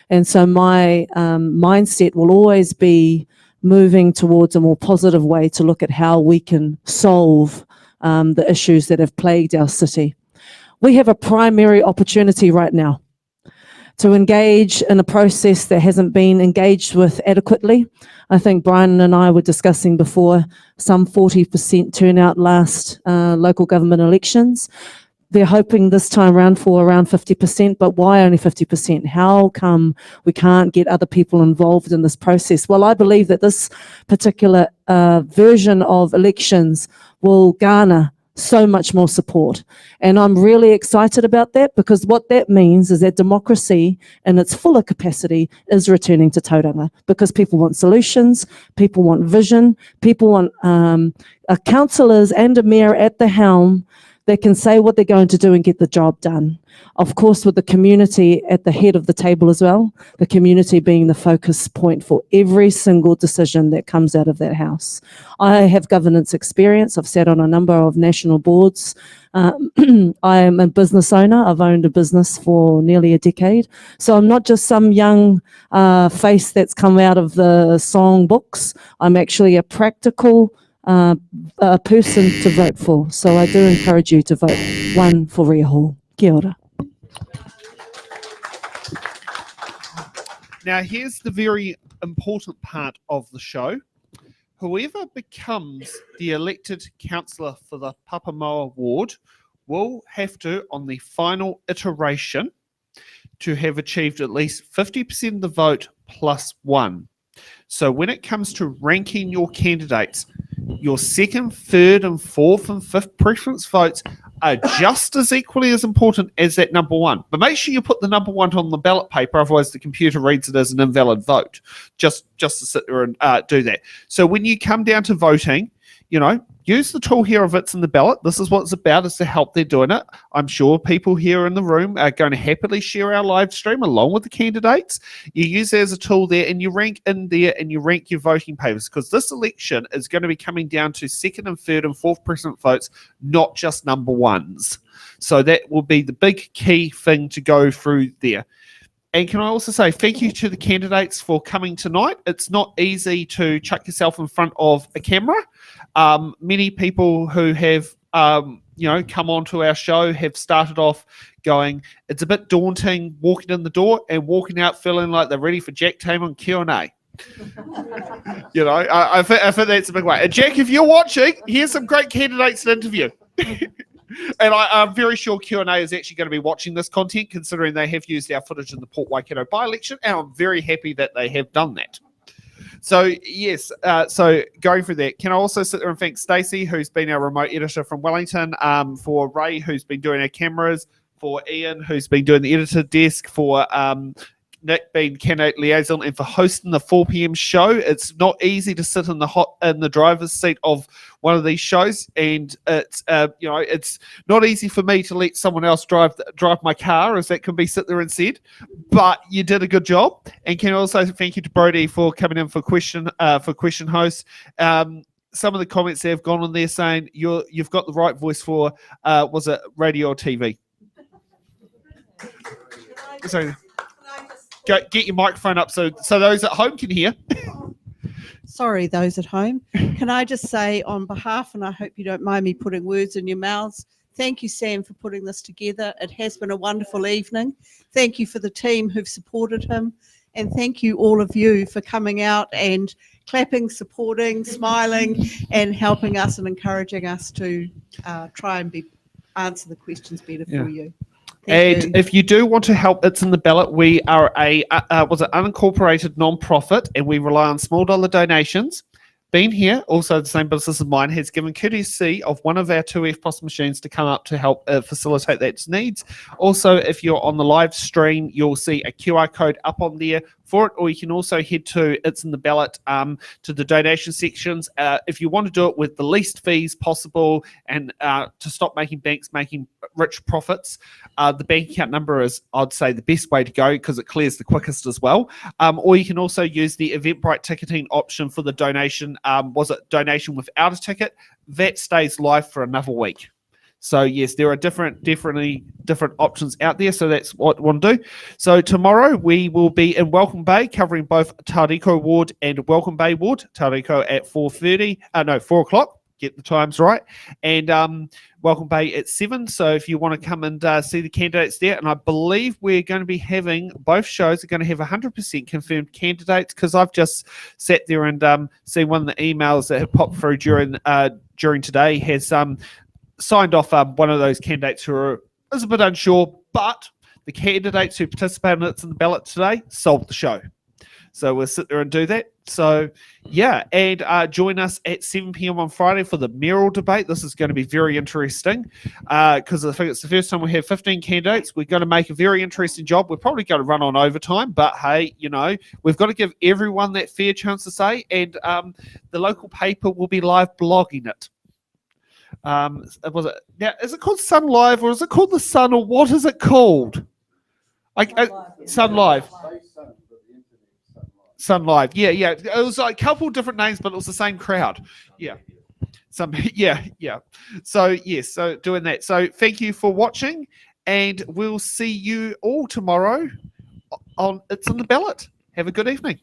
And so my mindset will always be moving towards a more positive way to look at how we can solve the issues that have plagued our city. We have a primary opportunity right now to engage in a process that hasn't been engaged with adequately. I think Brian and I were discussing before some 40% turnout last local government elections. They're hoping this time round for around 50%, but why only 50%? How come we can't get other people involved in this process? Well, I believe that this particular version of elections will garner so much more support. And I'm really excited about that, because what that means is that democracy in its fuller capacity is returning to Tauranga, because people want solutions, people want vision, people want councillors and a mayor at the helm that can say what they're going to do and get the job done. Of course, with the community at the head of the table as well, the community being the focus point for every single decision that comes out of that house. I have governance experience. I've sat on a number of national boards. I am a business owner. I've owned a business for nearly a decade. So I'm not just some young face that's come out of the song books. I'm actually a practical a person to vote for. So I do encourage you to vote one for Ria Hall. Kia ora. Now, here's the very important part of the show. Whoever becomes the elected councillor for the Pāpāmoa ward will have to, on the final iteration, to have achieved at least 50% of the vote plus one. So when it comes to ranking your candidates, your second, third, and fourth and fifth preference votes are just as equally as important as that number one. But make sure you put the number one on the ballot paper, otherwise the computer reads it as an invalid vote. Just to sit there and do that. So when you come down to voting, you know, use the tool here of It's in the Ballot. This is what it's about, is to help they're doing it. I'm sure people here in the room are going to happily share our live stream along with the candidates. You use it as a tool there, and you rank in there and you rank your voting papers, because this election is going to be coming down to second and third and fourth precinct votes, not just number ones. So that will be the big key thing to go through there. And can I also say thank you to the candidates for coming tonight. It's not easy to chuck yourself in front of a camera. Many people who have come onto our show have started off going, it's a bit daunting walking in the door and walking out feeling like they're ready for Jack Tame on Q&A. You know, I think that's a big way. And Jack, if you're watching, here's some great candidates to interview. And I'm very sure Q&A is actually going to be watching this content, considering they have used our footage in the Port Waikato by-election, and I'm very happy that they have done that. So, yes, so going through that, can I also sit there and thank Stacey, who's been our remote editor from Wellington, for Ray, who's been doing our cameras, for Ian, who's been doing the editor desk, for Nick being candidate liaison, and for hosting the 4 p.m. show. It's not easy to sit in the driver's seat of one of these shows, and it's it's not easy for me to let someone else drive my car, as that can be sit there and said. But you did a good job, and can also thank you to Brody for coming in for question host. Some of the comments that have gone on there saying you've got the right voice for was it radio or TV? So. Get your microphone up so those at home can hear. Sorry, those at home. Can I just say on behalf, and I hope you don't mind me putting words in your mouths, thank you, Sam, for putting this together. It has been a wonderful evening. Thank you for the team who've supported him. And thank you, all of you, for coming out and clapping, supporting, smiling, and helping us and encouraging us to try and answer the questions better for you. And if you do want to help It's in the Ballot, we are a unincorporated non-profit, and we rely on small dollar donations. Bean here, also the same business as mine, has given courtesy of one of our 2 FPOS machines to come up to help facilitate that needs. Also, if you're on the live stream, you'll see a QR code up on there for it, or you can also head to It's in the Ballot to the donation sections. If you want to do it with the least fees possible and to stop making banks making rich profits, the bank account number is, I'd say, the best way to go because it clears the quickest as well. Or you can also use the Eventbrite ticketing option for the donation. Was it donation without a ticket? That stays live for another week. So yes, there are definitely different options out there. So that's what I want to do. So tomorrow we will be in Welcome Bay covering both Tauriko Ward and Welcome Bay Ward. Tauriko at 4 o'clock. Get the times right. And Welcome Bay at 7. So if you want to come and see the candidates there, and I believe we're going to be having, both shows are going to have 100% confirmed candidates, because I've just sat there and seen one of the emails that have popped through during today has signed off one of those candidates who is a bit unsure, but the candidates who participated in the ballot today sold the show. So we'll sit there and do that. So yeah, and join us at 7 p.m. on Friday for the mayoral debate. This is going to be very interesting because I think it's the first time we have 15 candidates. We're going to make a very interesting job. We're probably going to run on overtime, but hey, you know, we've got to give everyone that fair chance to say, and the local paper will be live blogging it. Was it now? Is it called Sun Live, or is it called the Sun, or what is it called? Sun Live. Sun Live. Yeah. It was like a couple different names, but it was the same crowd. Yeah. Yeah. So yes, so doing that. So thank you for watching, and we'll see you all tomorrow on It's on the Ballot. Have a good evening.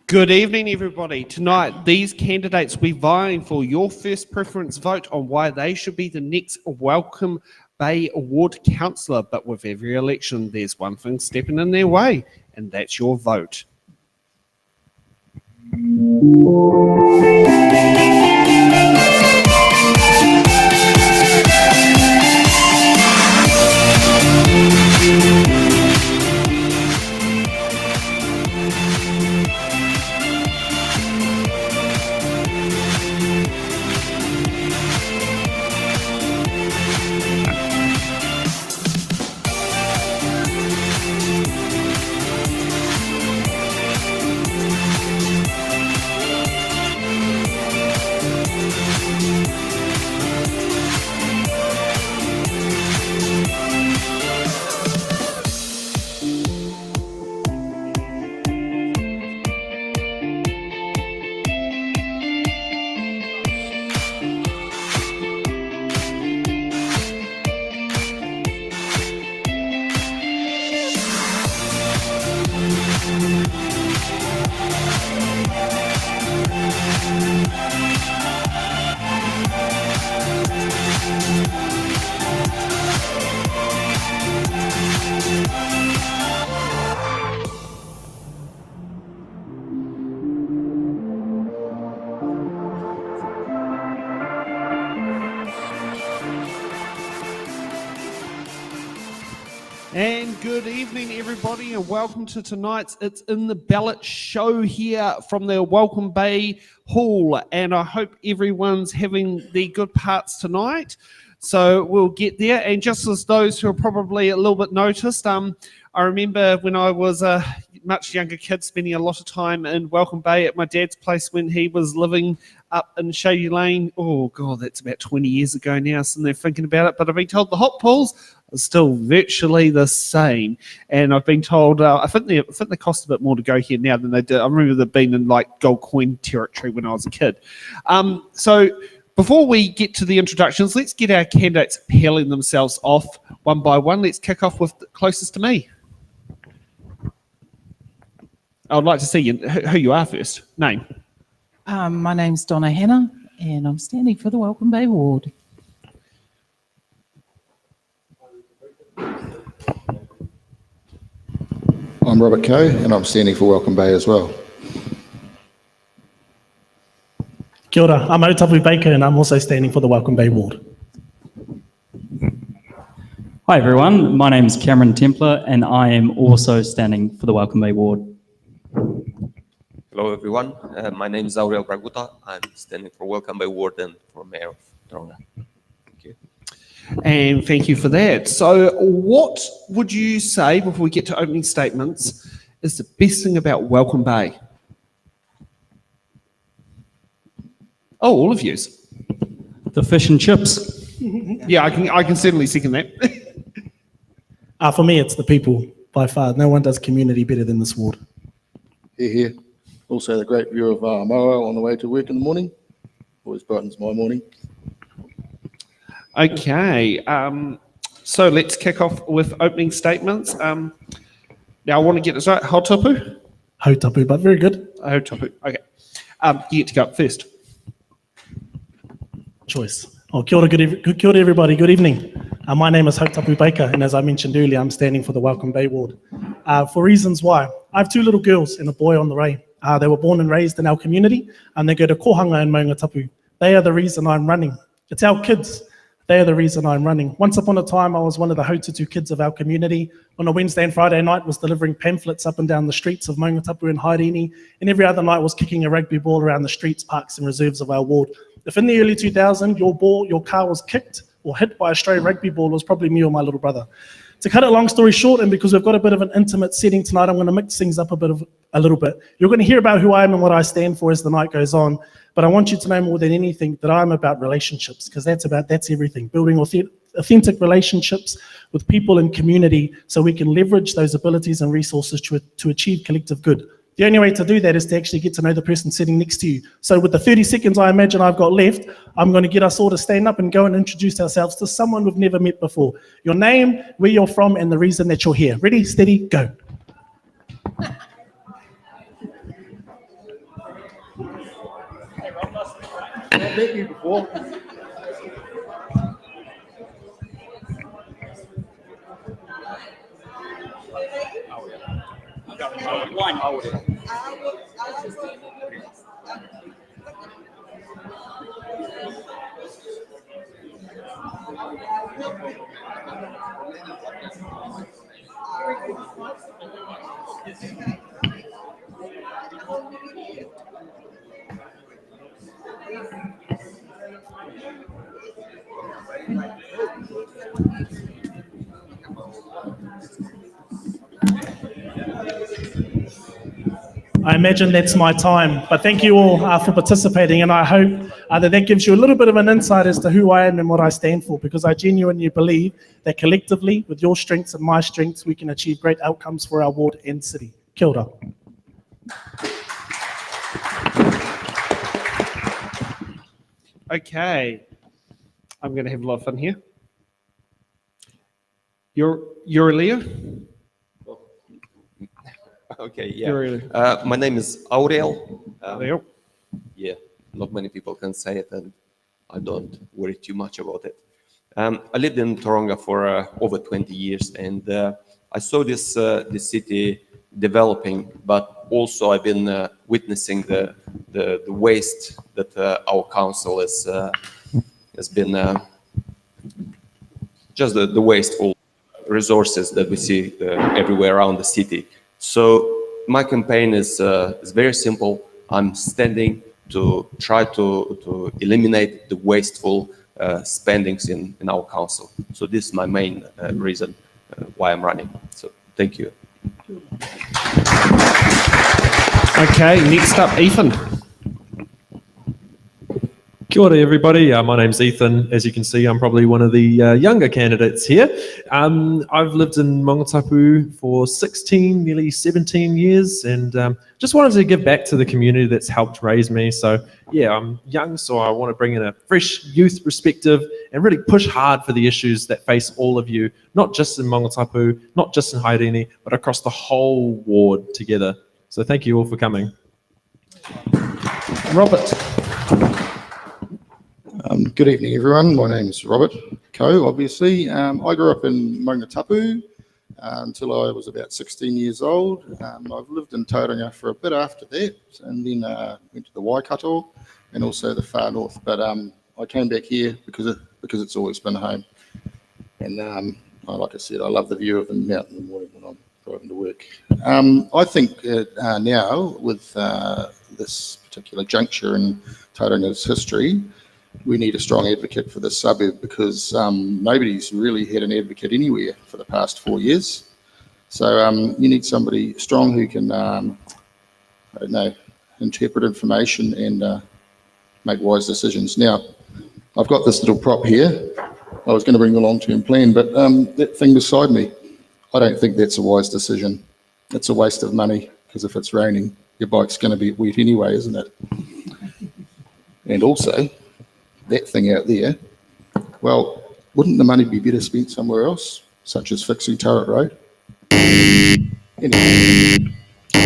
Good evening, everybody. Tonight, these candidates will be vying for your first preference vote on why they should be the next Welcome Bay Award councillor. But with every election, there's one thing stepping in their way, and that's your vote. And good evening, everybody, and welcome to tonight's It's in the Ballot show here from the Welcome Bay Hall. And I hope everyone's having the good parts tonight. So we'll get there. And just as those who are probably a little bit noticed, I remember when I was a much younger kid spending a lot of time in Welcome Bay at my dad's place when he was living up in Shady Lane. Oh, God, that's about 20 years ago now, so they're thinking about it. But I've been told the hot pools are still virtually the same. And I've been told, I think they cost a bit more to go here now than they did. I remember them being in like gold coin territory when I was a kid. So before we get to the introductions, let's get our candidates peeling themselves off one by one. Let's kick off with the closest to me. I would like to see who you are first. Name. My name's Donna Hanna, and I'm standing for the Welcome Bay ward. I'm Robert Coe, and I'm standing for Welcome Bay as well. Kia ora, I'm Arataki Baker, and I'm also standing for the Welcome Bay ward. Hi everyone, my name is Cameron Templar, and I am also standing for the Welcome Bay ward. Hello everyone, my name is Aurel Braguta. I'm standing for Welcome Bay ward and for Mayor of Tauranga. Thank you. And thank you for that. So what would you say, before we get to opening statements, is the best thing about Welcome Bay? Oh, all of yous. The fish and chips. Yeah, I can certainly second that. For me, it's the people, by far. No one does community better than this ward. Here. Also the great view of Moa on the way to work in the morning. Always brightens my morning. Okay, so let's kick off with opening statements. Now I want to get this right. Hautapu? Hautapu, but very good. Hautapu, okay. You get to go up first. Choice. Oh, kia ora, kia ora everybody, good evening. My name is Hautapu Baker, and as I mentioned earlier, I'm standing for the Welcome Bay ward. For reasons why. I have two little girls and a boy on the way. They were born and raised in our community, and they go to kohanga in Maungatapu. They are the reason I'm running. It's our kids. They are the reason I'm running. Once upon a time, I was one of the Hautatu kids of our community. On a Wednesday and Friday night, was delivering pamphlets up and down the streets of Maungatapu and Haerini, and every other night was kicking a rugby ball around the streets, parks, and reserves of our ward. If in the early 2000s your car was kicked or hit by a stray rugby ball, it was probably me or my little brother. To cut a long story short, and because we've got a bit of an intimate setting tonight, I'm going to mix things up a little bit. You're going to hear about who I am and what I stand for as the night goes on, but I want you to know more than anything that I'm about relationships, because that's everything. Building authentic relationships with people and community so we can leverage those abilities and resources to achieve collective good. The only way to do that is to actually get to know the person sitting next to you. So with the 30 seconds I imagine I've got left, I'm going to get us all to stand up and go and introduce ourselves to someone we've never met before. Your name, where you're from, and the reason that you're here. Ready, steady, go. I've met you before. I imagine that's my time, but thank you all for participating, and I hope that gives you a little bit of an insight as to who I am and what I stand for, because I genuinely believe that collectively, with your strengths and my strengths, we can achieve great outcomes for our ward and city. Kia ora. Okay, I'm going to have a lot of fun here. You're Leo? Okay, yeah. My name is Aurel. Aurel. Yeah, not many people can say it, and I don't worry too much about it. I lived in Tauranga for over 20 years, and I saw this city developing, but also I've been witnessing the waste that our council has been just the wasteful resources that we see everywhere around the city. So my campaign is very simple. I'm standing to try to eliminate the wasteful spendings in our council. So this is my main reason why I'm running. So thank you. Okay, next up, Ethan. Kia ora everybody, my name's Ethan. As you can see, I'm probably one of the younger candidates here. I've lived in Mongatapu for 16, nearly 17 years, and just wanted to give back to the community that's helped raise me. So yeah, I'm young, so I want to bring in a fresh youth perspective and really push hard for the issues that face all of you, not just in Mongatapu, not just in Haerini, but across the whole ward together. So thank you all for coming. Robert. Good evening, everyone. My name is Robert Coe, obviously. I grew up in Mongatapu until I was about 16 years old. I've lived in Tauranga for a bit after that, and then went to the Waikato and also the far north. But I came back here because it's always been home. And like I said, I love the view of the mountain in the morning when I'm driving to work. I think now, with this particular juncture in Tauranga's history, we need a strong advocate for this suburb, because nobody's really had an advocate anywhere for the past 4 years. So you need somebody strong who can, I don't know, interpret information and make wise decisions. Now, I've got this little prop here. I was going to bring the long-term plan, but that thing beside me, I don't think that's a wise decision. It's a waste of money, because if it's raining, your bike's going to be wet anyway, isn't it? And also, that thing out there, well, wouldn't the money be better spent somewhere else, such as fixing Turret Road? Anyway. I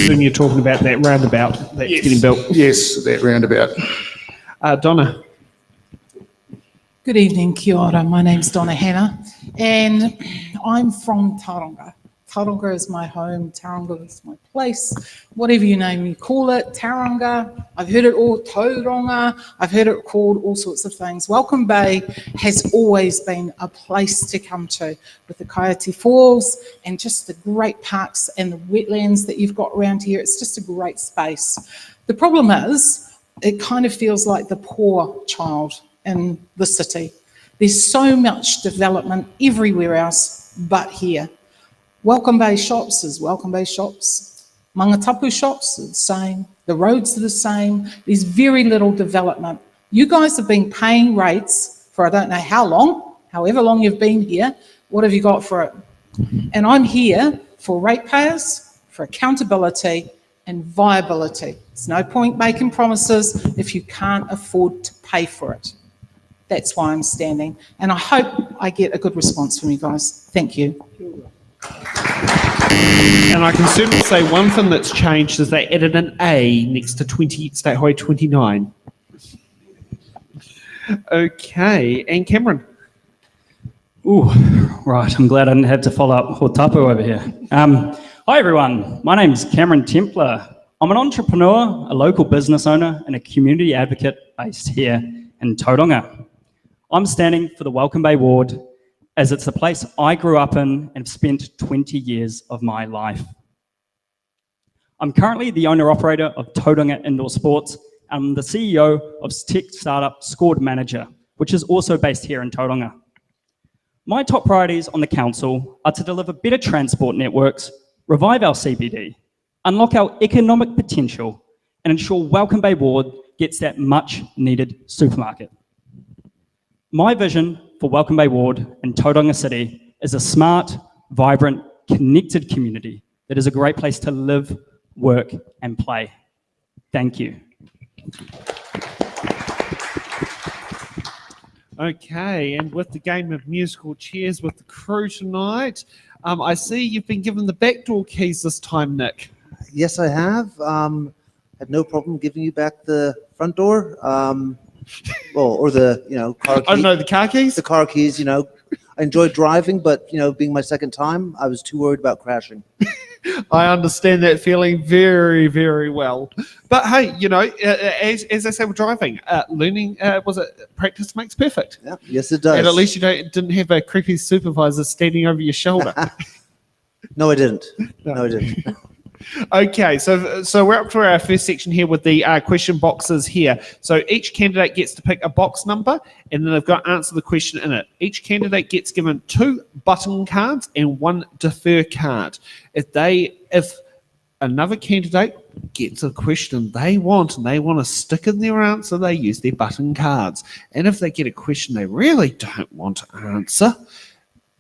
assume you're talking about that roundabout that's getting built. Yes, that roundabout. Donna. Good evening, kia ora. My name's Donna Hanna, and I'm from Tauranga. Tauranga is my home, Tauranga is my place, whatever you name you call it, Tauranga. I've heard it all, Tauranga. I've heard it called all sorts of things. Welcome Bay has always been a place to come to, with the Coyote Falls and just the great parks and the wetlands that you've got around here. It's just a great space. The problem is, it kind of feels like the poor child in the city. There's so much development everywhere else but here. Welcome Bay shops is Welcome Bay shops. Mangatapu shops are the same. The roads are the same. There's very little development. You guys have been paying rates for I don't know how long, however long you've been here. What have you got for it? And I'm here for ratepayers, for accountability and viability. There's no point making promises if you can't afford to pay for it. That's why I'm standing. And I hope I get a good response from you guys. Thank you. And I can certainly say one thing that's changed is they added an A next to State Highway 29. Okay, and Cameron. Ooh, right. I'm glad I didn't have to follow up Hotapu over here. Hi, everyone. My name's Cameron Templar. I'm an entrepreneur, a local business owner, and a community advocate based here in Tauranga. I'm standing for the Welcome Bay ward, as it's the place I grew up in and have spent 20 years of my life. I'm currently the owner-operator of Tauranga Indoor Sports. I'm the CEO of tech startup Scored Manager, which is also based here in Tauranga. My top priorities on the council are to deliver better transport networks, revive our CBD, unlock our economic potential, and ensure Welcome Bay ward gets that much-needed supermarket. My vision for Welcome Bay ward and Tauranga City is a smart, vibrant, connected community that is a great place to live, work and play. Thank you. Okay, and with the game of musical chairs with the crew tonight, I see you've been given the backdoor keys this time, Nick. Yes, I have. Had no problem giving you back the front door. Well, or the, car key. Oh, no, the car keys? The car keys, I enjoyed driving, but being my second time, I was too worried about crashing. I understand that feeling very, very well. But hey, as I say with driving, learning, practice makes perfect. Yeah, yes, it does. And at least you didn't have a creepy supervisor standing over your shoulder. No, I didn't. No, I didn't. Okay, so we're up to our first section here with the question boxes here. So each candidate gets to pick a box number, and then they've got to answer the question in it. Each candidate gets given 2 button cards and 1 defer card. If another candidate gets a question they want and they want to stick in their answer, they use their button cards. And if they get a question they really don't want to answer,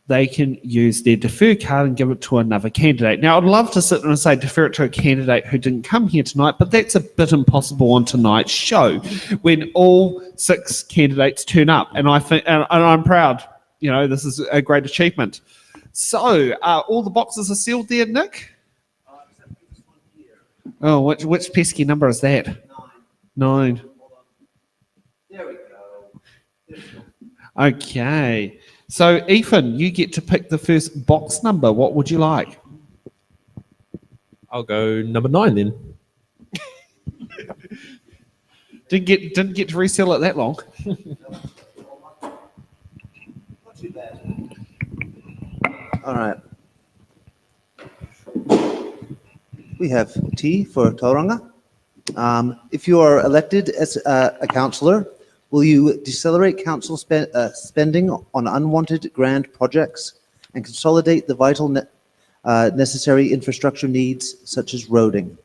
they can use their defer card and give it to another candidate. Now, I'd love to sit there and say defer it to a candidate who didn't come here tonight, but that's a bit impossible on tonight's show when all 6 candidates turn up. And I think, and I'm proud, this is a great achievement. So, all the boxes are sealed there, Nick? Oh, which pesky number is that? 9. There we go. Okay. So, Ethan, you get to pick the first box number. What would you like? I'll go number 9 then. Didn't get to resell it that long. Not too bad. All right. We have T for Tauranga. If you are elected as a councillor, will you decelerate council spending on unwanted grand projects and consolidate the vital necessary infrastructure needs such as roading?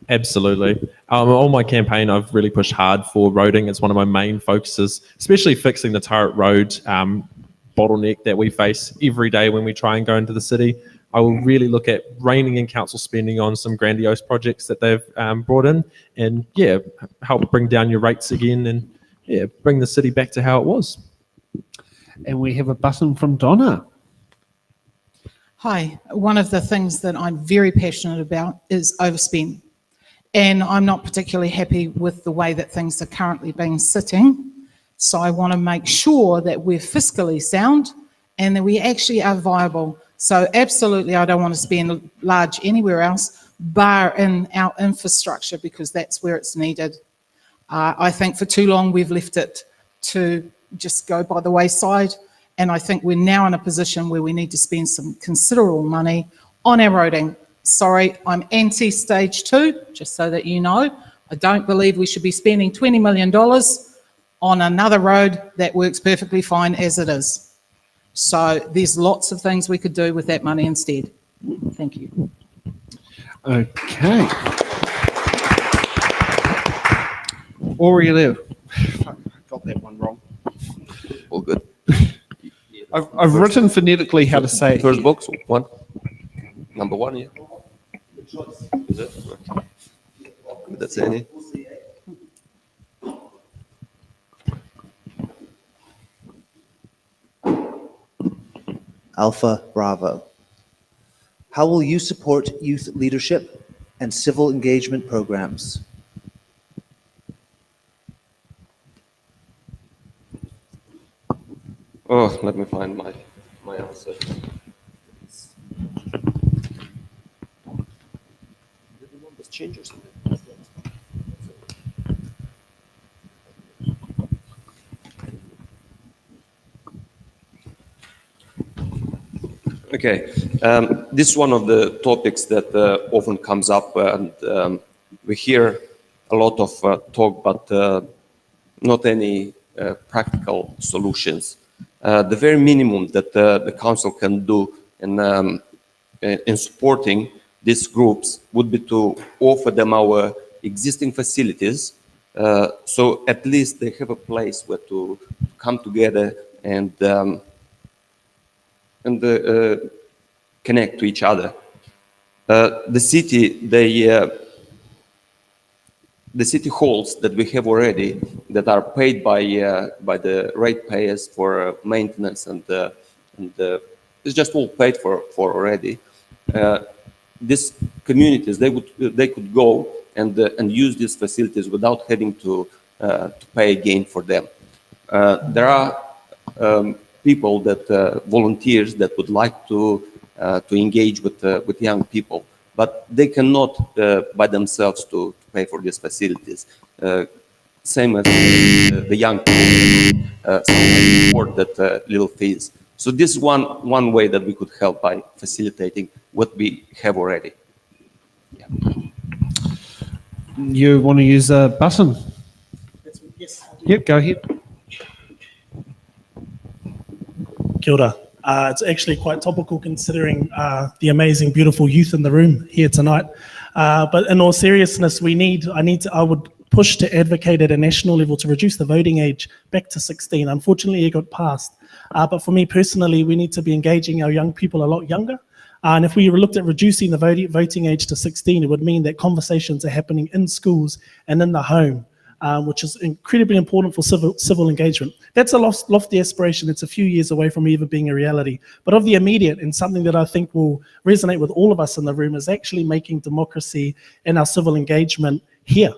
Absolutely. On my campaign, I've really pushed hard for roading. It's one of my main focuses, especially fixing the Turret Road bottleneck that we face every day when we try and go into the city. I will really look at reining in council spending on some grandiose projects that they've brought in and, help bring down your rates again and, bring the city back to how it was. And we have a button from Donna. Hi, one of the things that I'm very passionate about is overspend. And I'm not particularly happy with the way that things are currently being sitting. So I want to make sure that we're fiscally sound and that we actually are viable. So absolutely, I don't want to spend large anywhere else, bar in our infrastructure, because that's where it's needed. I think for too long we've left it to just go by the wayside. And I think we're now in a position where we need to spend some considerable money on our roading. Sorry, I'm anti-stage 2, just so that you know. I don't believe we should be spending $20 million on another road that works perfectly fine as it is. So there's lots of things we could do with that money instead. Thank you. Okay. Aurelio. Fuck, I got that one wrong. All good. I've written phonetically how to say it. First box, 1. Number 1, yeah. Is it? That's any. Alpha Bravo. How will you support youth leadership and civil engagement programs? Oh, let me find my answer. Okay, this is one of the topics that often comes up, and we hear a lot of talk, but not any practical solutions. The very minimum that the council can do in supporting these groups would be to offer them our existing facilities, so at least they have a place where to come together and connect to each other. The city halls that we have already, that are paid by the ratepayers for maintenance and it's just all paid for already. These communities, they could go and use these facilities without having to pay again for them. There are people that volunteers that would like to engage with young people, but they cannot by themselves to pay for these facilities. Same as the young people sometimes afford that little fees. So this is one way that we could help by facilitating what we have already. You want to use a button? Yes. Yep, go ahead. Kia ora. It's actually quite topical considering the amazing, beautiful youth in the room here tonight. But in all seriousness, I would push to advocate at a national level to reduce the voting age back to 16. Unfortunately, it got passed. But for me personally, we need to be engaging our young people a lot younger. And if we looked at reducing the voting age to 16, it would mean that conversations are happening in schools and in the home, which is incredibly important for civil engagement. That's a lofty aspiration. It's a few years away from even being a reality. But of the immediate, and something that I think will resonate with all of us in the room, is actually making democracy and our civil engagement here.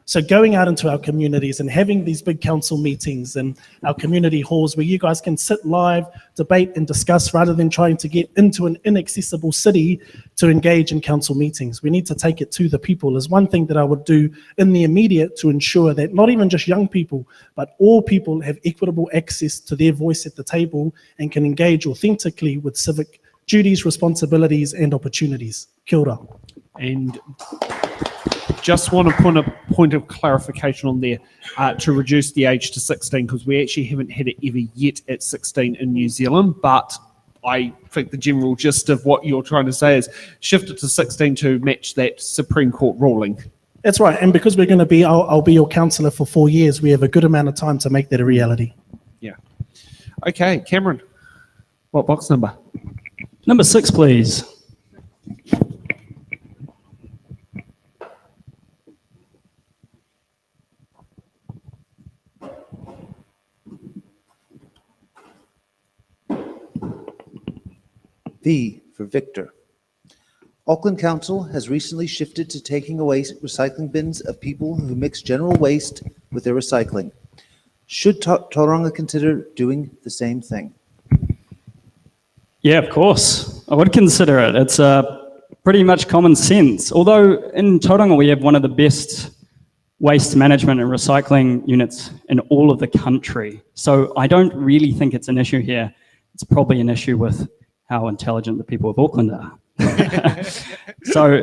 So going out into our communities and having these big council meetings and our community halls where you guys can sit live, debate and discuss rather than trying to get into an inaccessible city to engage in council meetings. We need to take it to the people is one thing that I would do in the immediate to ensure that not even just young people, but all people have equitable access to their voice at the table and can engage authentically with civic duties, responsibilities and opportunities. Kia ora. And just want to put a point of clarification on there to reduce the age to 16, because we actually haven't had it ever yet at 16 in New Zealand, but I think the general gist of what you're trying to say is shift it to 16 to match that Supreme Court ruling. That's right, and because we're going to be, I'll be your councillor for 4 years, we have a good amount of time to make that a reality. Yeah. Okay, Cameron, what box number? Number 6, please. V for Victor. Auckland Council has recently shifted to taking away recycling bins of people who mix general waste with their recycling. Should Tauranga consider doing the same thing? Yeah, of course. I would consider it. It's pretty much common sense. Although in Tauranga we have one of the best waste management and recycling units in all of the country. So I don't really think it's an issue here. It's probably an issue with how intelligent the people of Auckland are. So,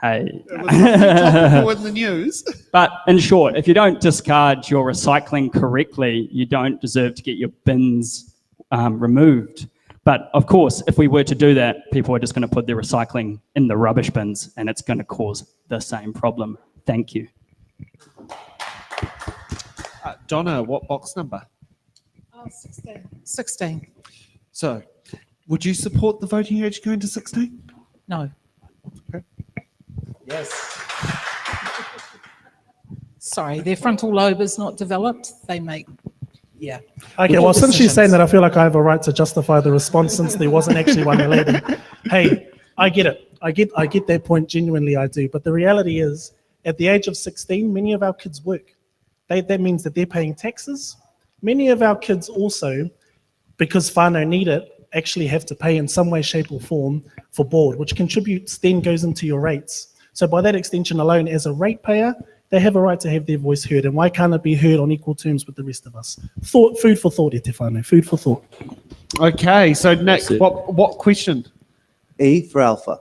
hey. It was topical in the news. But in short, if you don't discard your recycling correctly, you don't deserve to get your bins removed. But of course, if we were to do that, people are just going to put their recycling in the rubbish bins and it's going to cause the same problem. Thank you. Donna, what box number? 16. 16. So, would you support the voting age going to 16? No. Okay. Yes. Sorry, their frontal lobe is not developed. They make, yeah. Okay, well, since she's saying that, I feel like I have a right to justify the response since there wasn't actually one related. Hey, I get it. I get that point, genuinely I do. But the reality is, at the age of 16, many of our kids work. That means that they're paying taxes. Many of our kids also, because whānau need it, actually have to pay in some way, shape or form for board, which contributes, then goes into your rates. So by that extension alone, as a ratepayer, they have a right to have their voice heard. And why can't it be heard on equal terms with the rest of us? Food for thought, te whānau, food for thought. Okay, so Nick, what question? A for Alpha.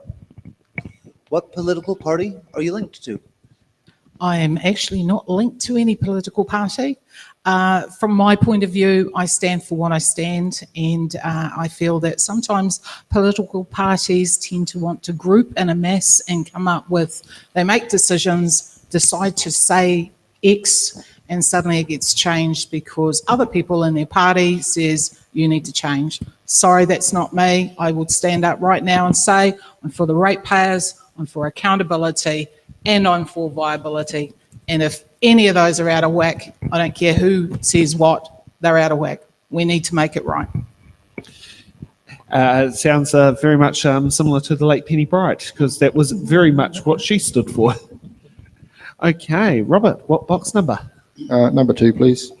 What political party are you linked to? I am actually not linked to any political party. From my point of view, I stand for what I stand, and I feel that sometimes political parties tend to want to group in a mass and come up with, they make decisions, decide to say X, and suddenly it gets changed because other people in their party says, you need to change. Sorry, that's not me. I would stand up right now and say, I'm for the ratepayers, I'm for accountability, and I'm for viability. And if any of those are out of whack, I don't care who says what, they're out of whack. We need to make it right. It sounds very much similar to the late Penny Bright, because that was very much what she stood for. Okay, Robert, what box number? Number 2, please.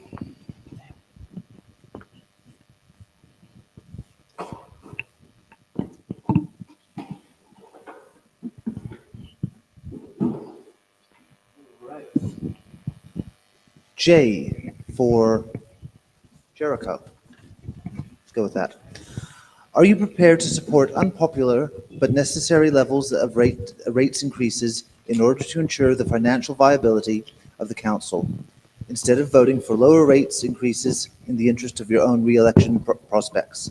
J for Jericho. Let's go with that. Are you prepared to support unpopular but necessary levels of rates increases in order to ensure the financial viability of the council, instead of voting for lower rates increases in the interest of your own re-election prospects,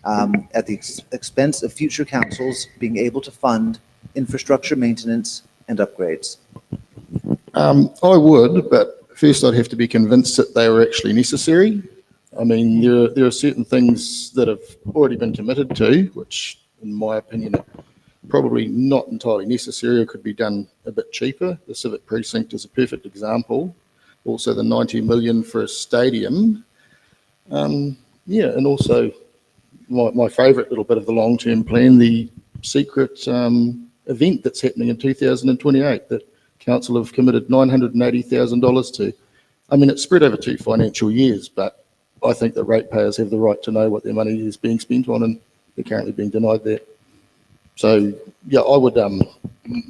at the expense of future councils being able to fund infrastructure maintenance and upgrades? I would, but first I'd have to be convinced that they were actually necessary. I mean, there are certain things that have already been committed to, which in my opinion are probably not entirely necessary or could be done a bit cheaper. The civic precinct is a perfect example. Also the 90 million for a stadium. Yeah, and also my favourite little bit of the long-term plan, the secret event that's happening in 2028 that council have committed $980,000 to. I mean, it's spread over 2 financial years, but I think that ratepayers have the right to know what their money is being spent on, and they're currently being denied that. So yeah, I would,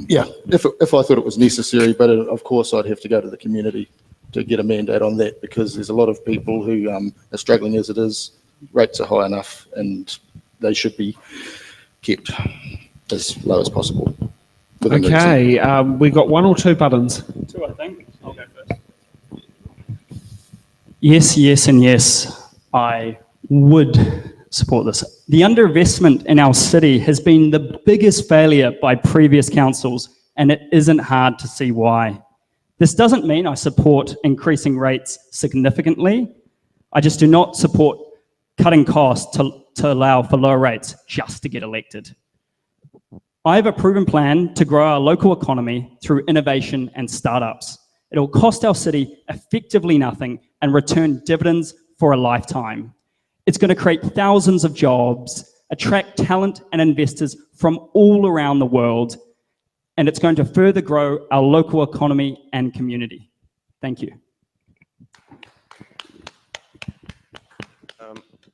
yeah, if I thought it was necessary, but of course I'd have to go to the community to get a mandate on that, because there's a lot of people who are struggling as it is. Rates are high enough and they should be kept as low as possible. Okay, we got 1 or 2 buttons. 2, I think. I'll go first. Yes, yes, and yes, I would support this. The underinvestment in our city has been the biggest failure by previous councils, and it isn't hard to see why. This doesn't mean I support increasing rates significantly. I just do not support cutting costs to allow for lower rates just to get elected. I have a proven plan to grow our local economy through innovation and startups. It will cost our city effectively nothing and return dividends for a lifetime. It's going to create thousands of jobs, attract talent and investors from all around the world, and it's going to further grow our local economy and community. Thank you.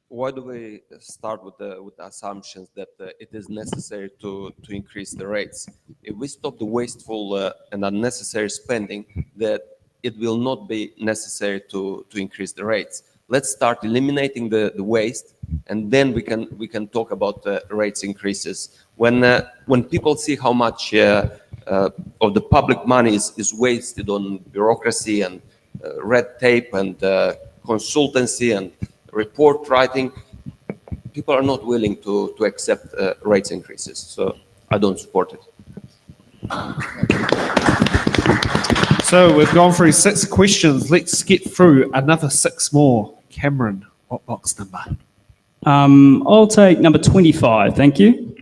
Why do we start with the assumptions that it is necessary to increase the rates? If we stop the wasteful and unnecessary spending, that it will not be necessary to increase the rates. Let's start eliminating the waste, and then we can talk about rates increases. When people see how much of the public money is wasted on bureaucracy and red tape and consultancy and report writing, people are not willing to accept rates increases. So I don't support it. So we've gone through 6 questions. Let's get through another 6 more. Cameron, what box number? I'll take number 25, thank you.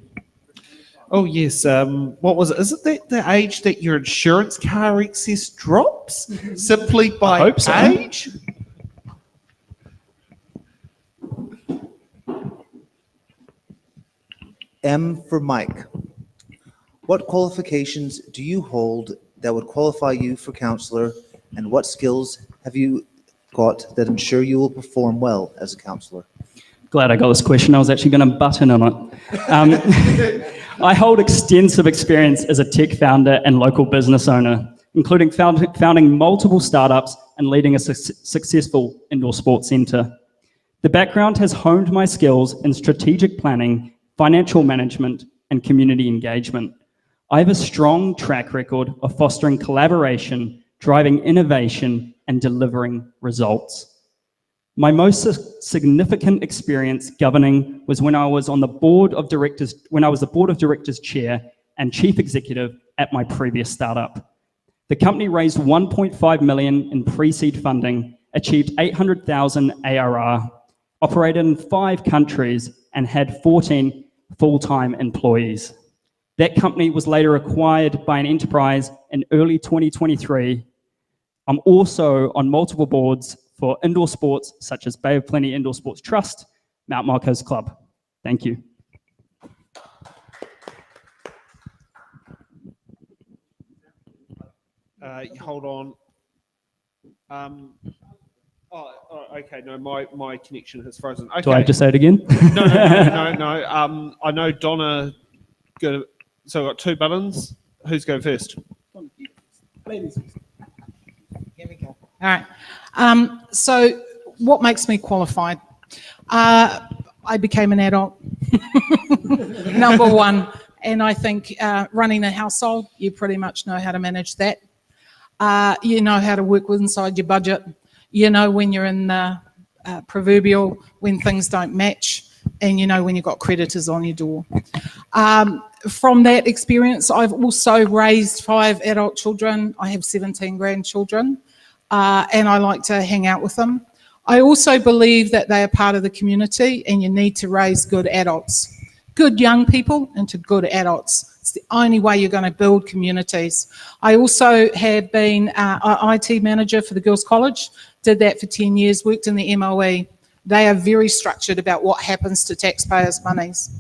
Oh yes, what was it? Is it that the age that your insurance car excess drops simply by hope so. age? M for Mike. What qualifications do you hold that would qualify you for councillor, and what skills have you got that ensure you will perform well as a councillor? Glad I got this question. I was actually going to butt in on it. I hold extensive experience as a tech founder and local business owner, including founding multiple startups and leading a successful indoor sports centre. The background has honed my skills in strategic planning, financial management, and community engagement. I have a strong track record of fostering collaboration, driving innovation, and delivering results. My most significant experience governing was when I was on the board of directors, chair and chief executive at my previous startup. The company raised 1.5 million in pre-seed funding, achieved 800,000 ARR, operated in 5 countries, and had 14 full-time employees. That company was later acquired by an enterprise in early 2023. I'm also on multiple boards for indoor sports, such as Bay of Plenty Indoor Sports Trust, Mount Marcos Club. Thank you. Hold on. Okay. No, my connection has frozen. Okay. Do I have to say it again? No. I know Donna. So I've got 2 buttons. Who's going first? Ladies. Here we go. All right. So what makes me qualified? I became an adult, number one. And I think running a household, you pretty much know how to manage that. You know how to work with inside your budget. You know when you're in the proverbial, when things don't match, and you know when you've got creditors on your door. From that experience, I've also raised 5 adult children. I have 17 grandchildren, and I like to hang out with them. I also believe that they are part of the community, and you need to raise good adults, good young people into good adults. It's the only way you're going to build communities. I also have been an IT manager for the Girls' College, did that for 10 years, worked in the MOE. They are very structured about what happens to taxpayers' monies.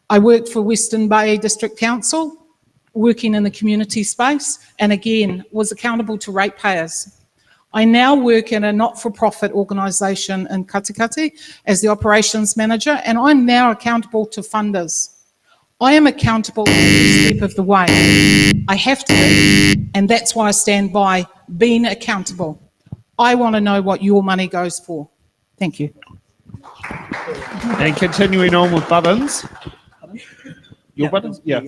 I worked for Western Bay District Council, working in the community space, and again, was accountable to ratepayers. I now work in a not-for-profit organisation in Katikati as the operations manager, and I'm now accountable to funders. I am accountable every step of the way. I have to be, and that's why I stand by being accountable. I want to know what your money goes for. Thank you. And continuing on with buttons. Your buttons? Yeah.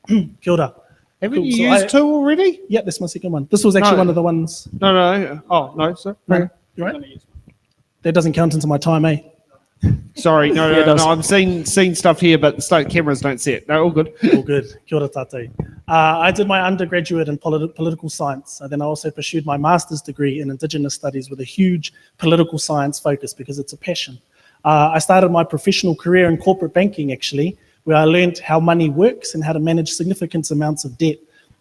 Kia ora. Haven't you So used 2 already? Yeah, this is my second one. This was actually No. one of the ones. No. Oh, no, sir. No, you right? That doesn't count into my time, eh? Sorry, Yeah, it does. I'm seeing stuff here, but the cameras don't see it. No, all good. All good. Kia ora tātou. I did my undergraduate in political science. And then I also pursued my master's degree in Indigenous Studies with a huge political science focus because it's a passion. I started my professional career in corporate banking, actually, where I learned how money works and how to manage significant amounts of debt.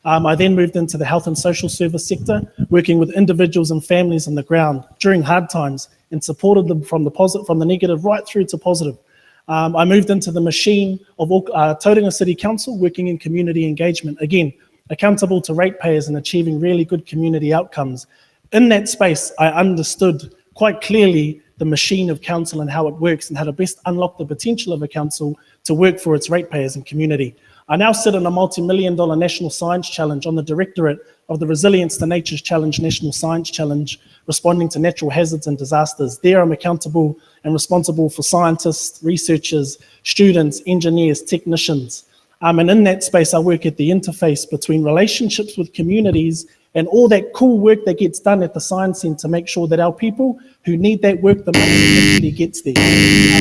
I then moved into the health and social service sector, working with individuals and families on the ground during hard times and supported them from the negative right through to positive. I moved into the machine of Tauranga City Council, working in community engagement, again, accountable to ratepayers and achieving really good community outcomes. In that space, I understood quite clearly the machine of council and how it works and how to best unlock the potential of a council to work for its ratepayers and community. I now sit in a multi-million-dollar national science challenge on the directorate of the Resilience to Nature's Challenge National Science Challenge, responding to natural hazards and disasters. There I'm accountable and responsible for scientists, researchers, students, engineers, technicians. And in that space, I work at the interface between relationships with communities and all that cool work that gets done at the Science Centre to make sure that our people who need that work the most actually gets there.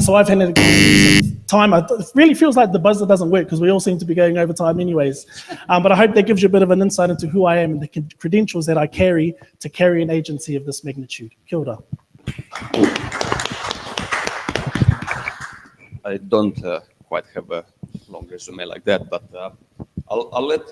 So I've had a time. It really feels like the buzzer doesn't work because we all seem to be going over time anyways. But I hope that gives you a bit of an insight into who I am and the credentials that I carry to carry an agency of this magnitude. Kia ora. I don't quite have a long resume like that, but I'll let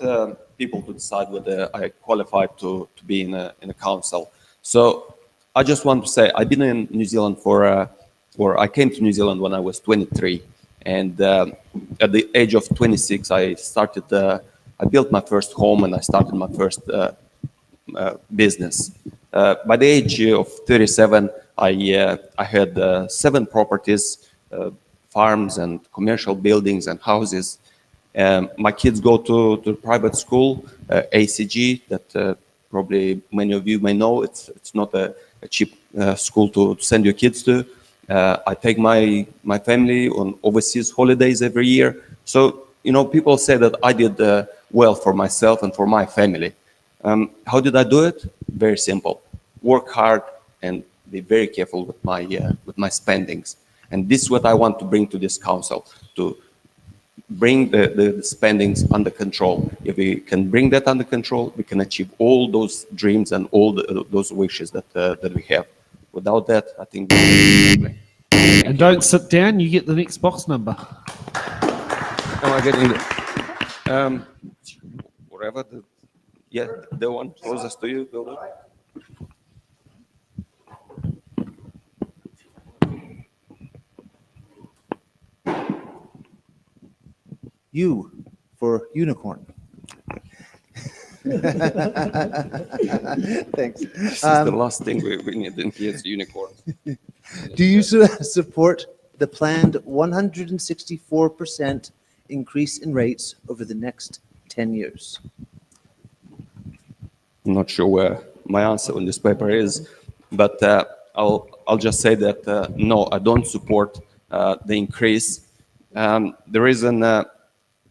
people to decide whether I qualify to be in a council. So I just want to say I've been in New Zealand I came to New Zealand when I was 23, and at the age of 26, I built my first home and I started my first business. By the age of 37, I had 7 properties, farms and commercial buildings and houses. My kids go to private school, ACG, that probably many of you may know. It's not a cheap school to send your kids to. I take my family on overseas holidays every year. So, people say that I did well for myself and for my family. How did I do it? Very simple. Work hard and be very careful with my spendings. And this is what I want to bring to this council, to bring the spendings under control. If we can bring that under control, we can achieve all those dreams and all those wishes that we have. Without that, I think. And don't sit down, you get the next box number. Am I getting it? Whatever. The one closest to you, Bill. U for unicorn. Thanks. This is the last thing we need in here is unicorn. Do you support the planned 164% increase in rates over the next 10 years? I'm not sure where my answer on this paper is, but I'll just say that no, I don't support the increase. The reason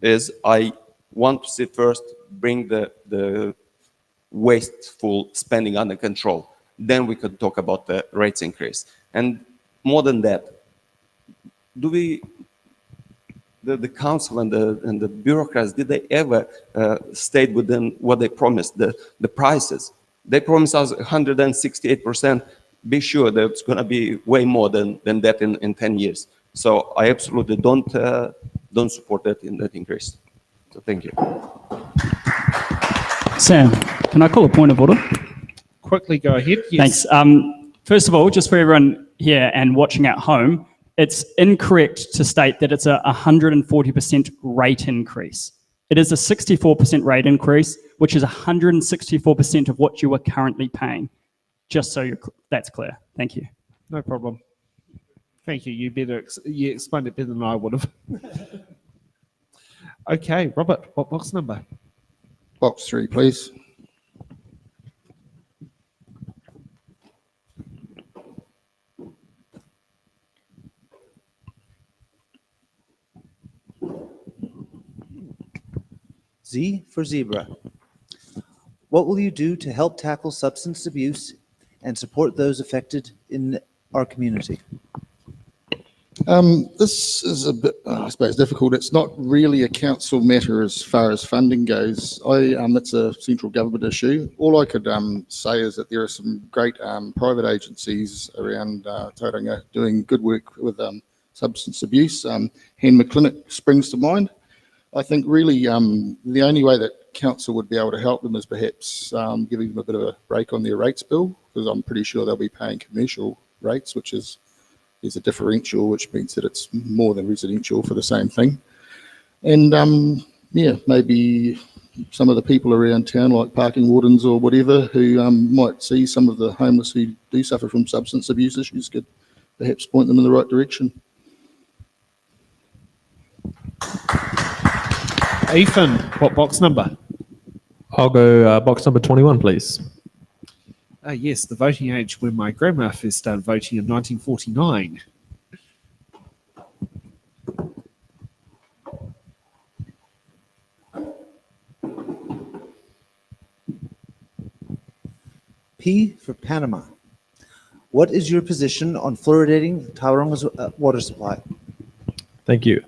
is I want to see first bring the wasteful spending under control. Then we could talk about the rates increase. And more than that, do we, the council and the bureaucrats, did they ever state within what they promised, the prices? They promised us 168%. Be sure that it's going to be way more than that in 10 years. So I absolutely don't support that increase. So thank you. Sam, can I call a point of order? Quickly go ahead. Yes. Thanks. First of all, just for everyone here and watching at home, it's incorrect to state that it's a 140% rate increase. It is a 64% rate increase, which is 164% of what you are currently paying. Just so that's clear. Thank you. No problem. Thank you. You explained it better than I would have. Okay, Robert, what box number? Box 3, please. Z for zebra. What will you do to help tackle substance abuse and support those affected in our community? This is a bit, I suppose, difficult. It's not really a council matter as far as funding goes. It's a central government issue. All I could say is that there are some great private agencies around Tauranga doing good work with substance abuse. Hand Clinic springs to mind. I think really the only way that council would be able to help them is perhaps giving them a bit of a break on their rates bill, because I'm pretty sure they'll be paying commercial rates, which is a differential, which means that it's more than residential for the same thing. And yeah, maybe some of the people around town, like parking wardens or whatever, who might see some of the homeless who do suffer from substance abuse issues, could perhaps point them in the right direction. Ethan, what box number? I'll go box number 21, please. Yes, the voting age when my grandma first started voting in 1949. P for Panama. What is your position on fluoridating Tauranga's water supply? Thank you.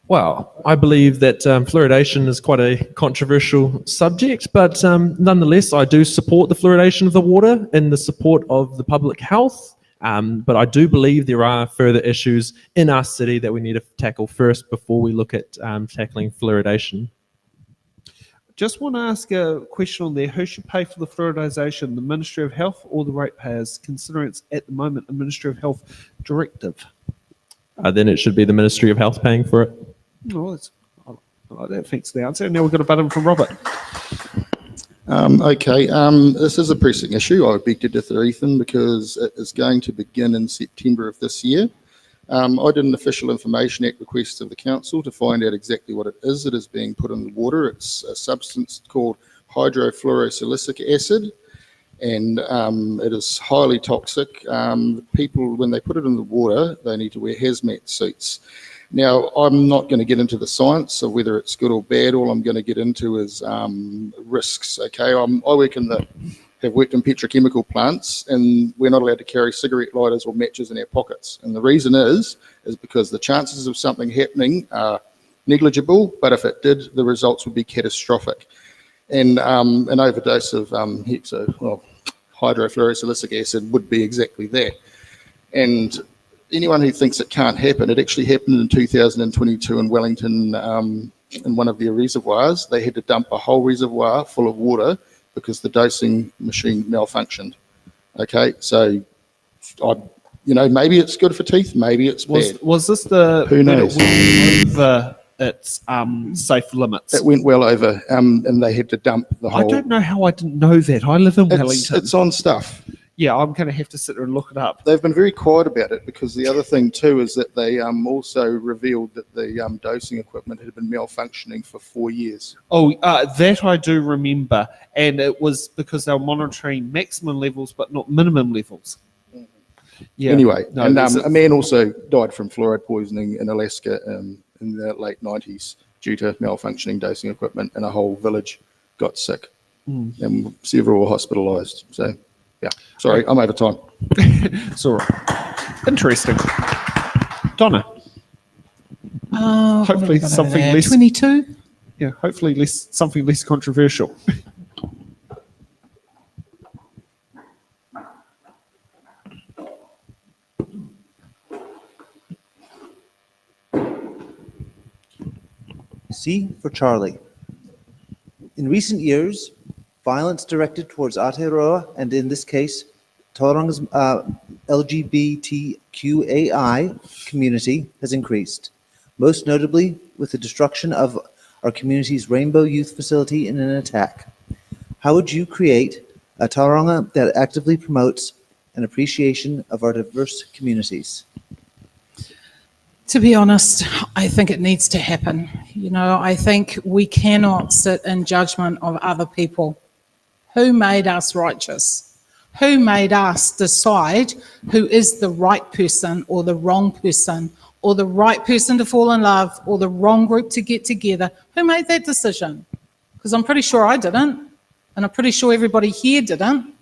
Well, I believe that fluoridation is quite a controversial subject, but nonetheless, I do support the fluoridation of the water in the support of the public health. But I do believe there are further issues in our city that we need to tackle first before we look at tackling fluoridation. Just want to ask a question on there. Who should pay for the fluoridisation, the Ministry of Health or the ratepayers, considering it's at the moment a Ministry of Health directive? Then it should be the Ministry of Health paying for it. Oh, I like that. Thanks for the answer. Now we've got a button from Robert. Okay, this is a pressing issue. I beg to differ, Ethan, because it is going to begin in September of this year. I did an Official Information Act request of the council to find out exactly what it is that is being put in the water. It's a substance called hydrofluorosilicic acid, and it is highly toxic. People, when they put it in the water, they need to wear hazmat suits. Now, I'm not going to get into the science of whether it's good or bad. All I'm going to get into is risks. Okay, have worked in petrochemical plants, and we're not allowed to carry cigarette lighters or matches in our pockets. And the reason is because the chances of something happening are negligible, but if it did, the results would be catastrophic. And an overdose of hydrofluorosilicic acid would be exactly that. And anyone who thinks it can't happen, it actually happened in 2022 in Wellington, in one of their reservoirs. They had to dump a whole reservoir full of water because the dosing machine malfunctioned. Okay, so maybe it's good for teeth, maybe it's bad. Was this the? Who knows? Over its safe limits. It went well over, and they had to dump the whole. I don't know how I didn't know that. I live in Wellington. It's on stuff. Yeah, I'm going to have to sit there and look it up. They've been very quiet about it because the other thing too is that they also revealed that the dosing equipment had been malfunctioning for 4 years. Oh, that I do remember. And it was because they were monitoring maximum levels, but not minimum levels. Yeah. Anyway, No, and that's a man also died from fluoride poisoning in Alaska in the late 90s due to malfunctioning dosing equipment, and a whole village got sick, and several were hospitalised. So, yeah, sorry, I'm over time. It's all right. Interesting. Donna. Hopefully something less. 22. Yeah, hopefully something less controversial. C for Charlie. In recent years, violence directed towards Aotearoa, and in this case, Tauranga's LGBTQAI community has increased, most notably with the destruction of our community's Rainbow Youth Facility in an attack. How would you create a Tauranga that actively promotes an appreciation of our diverse communities? To be honest, I think it needs to happen. You know, I think we cannot sit in judgment of other people. Who made us righteous? Who made us decide who is the right person or the wrong person, or the right person to fall in love or the wrong group to get together? Who made that decision? Because I'm pretty sure I didn't, and I'm pretty sure everybody here didn't.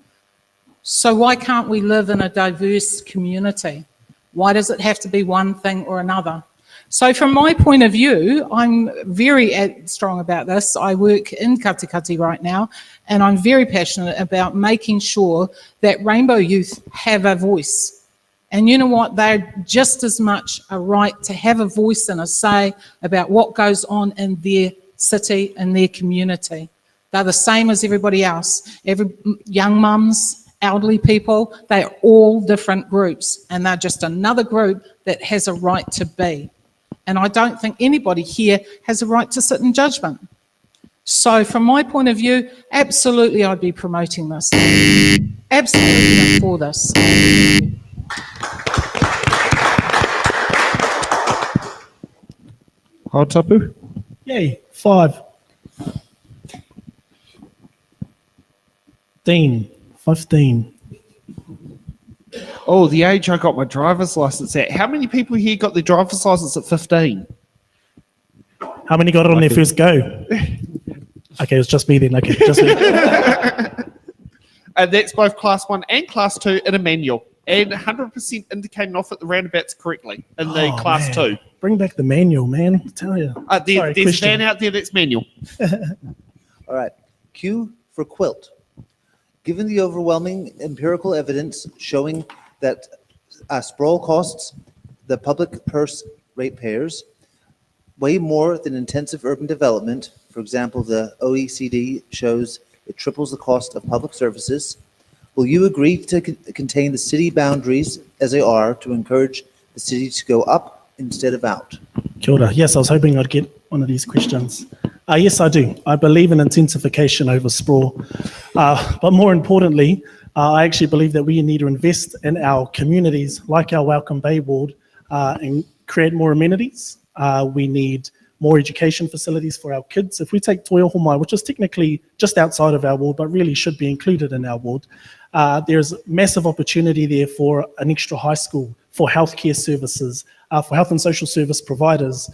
So why can't we live in a diverse community? Why does it have to be one thing or another? So from my point of view, I'm very strong about this. I work in Katikati right now, and I'm very passionate about making sure that Rainbow Youth have a voice. And you know what? They're just as much a right to have a voice and a say about what goes on in their city and their community. They're the same as everybody else. Young mums, elderly people, they are all different groups, and they're just another group that has a right to be. And I don't think anybody here has a right to sit in judgment. So from my point of view, absolutely I'd be promoting this. Absolutely I'm for this. Tapu? Yay, 5. 15. Oh, the age I got my driver's license at. How many people here got their driver's license at 15? How many got it on their first go? Okay, it was just me then. Okay, just me. And that's both class 1 and class 2 in a manual. And 100% indicating off at the roundabouts correctly in the class 2. Bring back the manual, man. I tell you. There's a van out there that's manual. All right. Q for quilt. Given the overwhelming empirical evidence showing that sprawl costs the public purse ratepayers way more than intensive urban development, for example, the OECD shows it triples the cost of public services, will you agree to contain the city boundaries as they are to encourage the city to go up instead of out? Kia ora. Yes, I was hoping I'd get one of these questions. Yes, I do. I believe in intensification over sprawl. But more importantly, I actually believe that we need to invest in our communities, like our Welcome Bay ward, and create more amenities. We need more education facilities for our kids. If we take Toyohomai, which is technically just outside of our ward, but really should be included in our ward, there's massive opportunity there for an extra high school, for healthcare services, for health and social service providers,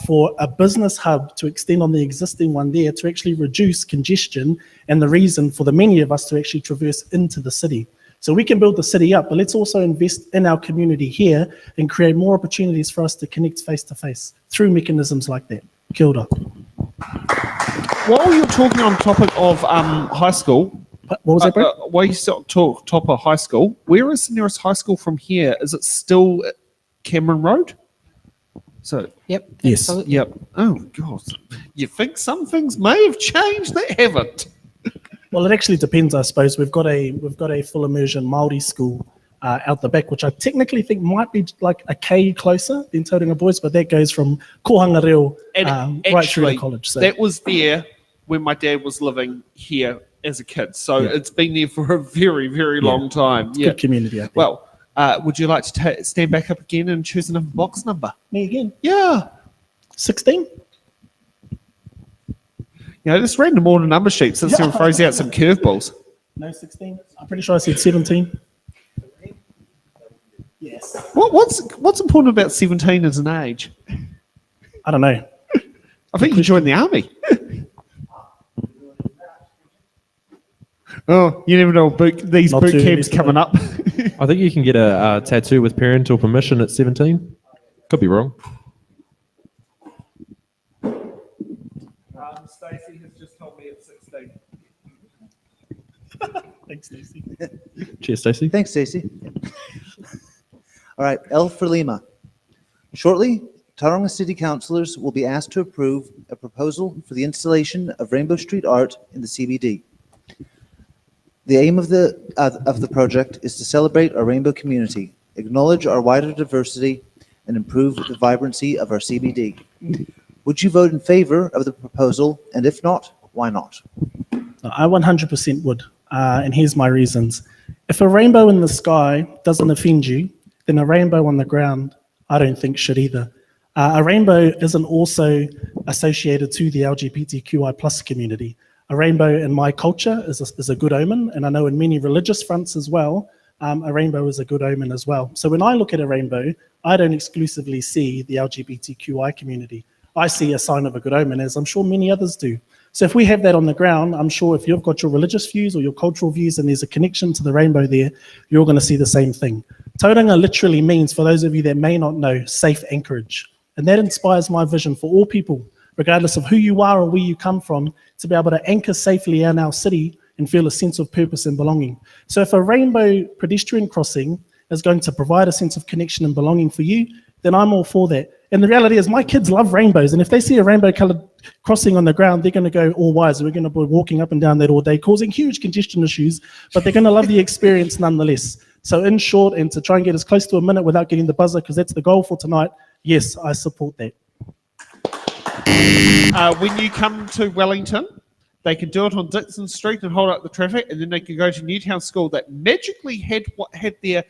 for a business hub to extend on the existing one there to actually reduce congestion and the reason for the many of us to actually traverse into the city. So we can build the city up, but let's also invest in our community here and create more opportunities for us to connect face to face through mechanisms like that. Kia ora. While you're talking on topic of high school, what was that, bro? While you still talk top of high school, where is the nearest high school from here? Is it still Cameron Road? So yep. Yes. Absolutely. Yep. Oh God. You think some things may have changed? They haven't. Well, it actually depends, I suppose. We've got a full immersion Māori school out the back, which I technically think might be like a K closer than Tauranga Boys, but that goes from Kohanga Reo right through to college. So that was there when my dad was living here as a kid, so Yeah. it's been there for a very, very long time. It's good community, I think. Well, would you like to stand back up again and choose another box number? Me again? Yeah. 16? This random order number sheet sits there and throws out some curveballs. No, 16? I'm pretty sure I said 17. Yes. What's important about 17 as an age? I don't know. I think you joined the army. Oh, you never know. These Not boot too camps early coming up. I think you can get a tattoo with parental permission at 17. Could be wrong. Stacey has just told me it's 16. Thanks, Stacey. Cheers, Stacey. Thanks, Stacey. All right, L for Lima. Shortly, Tauranga City Councillors will be asked to approve a proposal for the installation of Rainbow Street art in the CBD. The aim of the project is to celebrate our rainbow community, acknowledge our wider diversity, and improve the vibrancy of our CBD. Would you vote in favor of the proposal? And if not, why not? I 100% would, and here's my reasons. If a rainbow in the sky doesn't offend you, then a rainbow on the ground, I don't think should either. A rainbow isn't also associated to the LGBTQI plus community. A rainbow in my culture is a good omen, and I know in many religious fronts as well, a rainbow is a good omen as well. So when I look at a rainbow, I don't exclusively see the LGBTQI community. I see a sign of a good omen, as I'm sure many others do. So if we have that on the ground, I'm sure if you've got your religious views or your cultural views and there's a connection to the rainbow there, you're going to see the same thing. Tauranga literally means, for those of you that may not know, safe anchorage. And that inspires my vision for all people, regardless of who you are or where you come from, to be able to anchor safely in our city and feel a sense of purpose and belonging. So if a rainbow pedestrian crossing is going to provide a sense of connection and belonging for you, then I'm all for that. And the reality is my kids love rainbows, and if they see a rainbow coloured crossing on the ground, they're going to go all wise. We're going to be walking up and down that all day, causing huge congestion issues, but they're going to love the experience nonetheless. So in short, and to try and get as close to a minute without getting the buzzer, because that's the goal for tonight, yes, I support that. When you come to Wellington, they can do it on Dixon Street and hold up the traffic, and then they can go to Newtown School that magically had their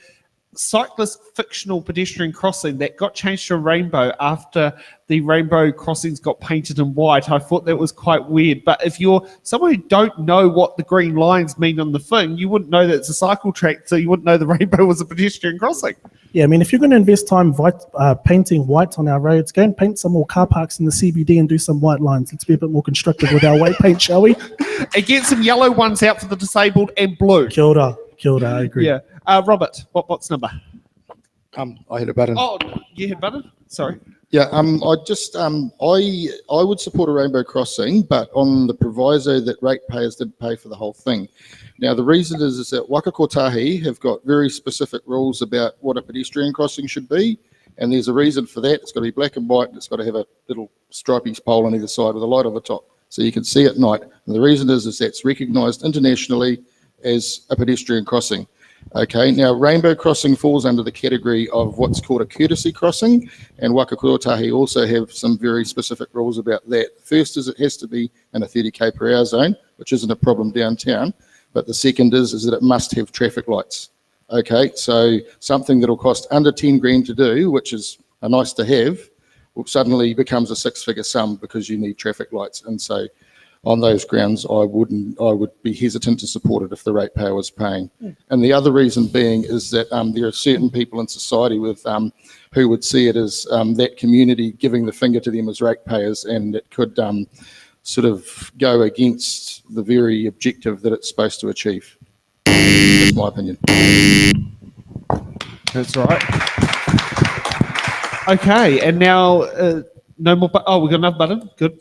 cyclist fictional pedestrian crossing that got changed to a rainbow after the rainbow crossings got painted in white. I thought that was quite weird. But if you're someone who don't know what the green lines mean on the thing, you wouldn't know that it's a cycle track, so you wouldn't know the rainbow was a pedestrian crossing. Yeah, I mean, if you're going to invest time painting white on our roads, go and paint some more car parks in the CBD and do some white lines. Let's be a bit more constructive with our white paint, shall we? And get some yellow ones out for the disabled and blue. Kia ora, I agree. Yeah. Robert, what's number? I hit a button. Oh, you hit button? Sorry. Yeah, I would support a rainbow crossing, but on the proviso that ratepayers did pay for the whole thing. Now, the reason is that Waka Kotahi have got very specific rules about what a pedestrian crossing should be, and there's a reason for that. It's got to be black and white, and it's got to have a little stripy pole on either side with a light on the top, so you can see at night. And the reason is that's recognised internationally as a pedestrian crossing. Okay, now rainbow crossing falls under the category of what's called a courtesy crossing, and Waka Kotahi also have some very specific rules about that. First is it has to be in a 30k per hour zone, which isn't a problem downtown, but the second is that it must have traffic lights. Okay, so something that'll cost under 10 grand to do, which is a nice to have, suddenly becomes a six-figure sum because you need traffic lights. And so on those grounds, I would be hesitant to support it if the ratepayer was paying. And the other reason being is that there are certain people in society with who would see it as that community giving the finger to them as ratepayers, and it could sort of go against the very objective that it's supposed to achieve. That's my opinion. That's right. Okay, and now no more. We got another button. Good.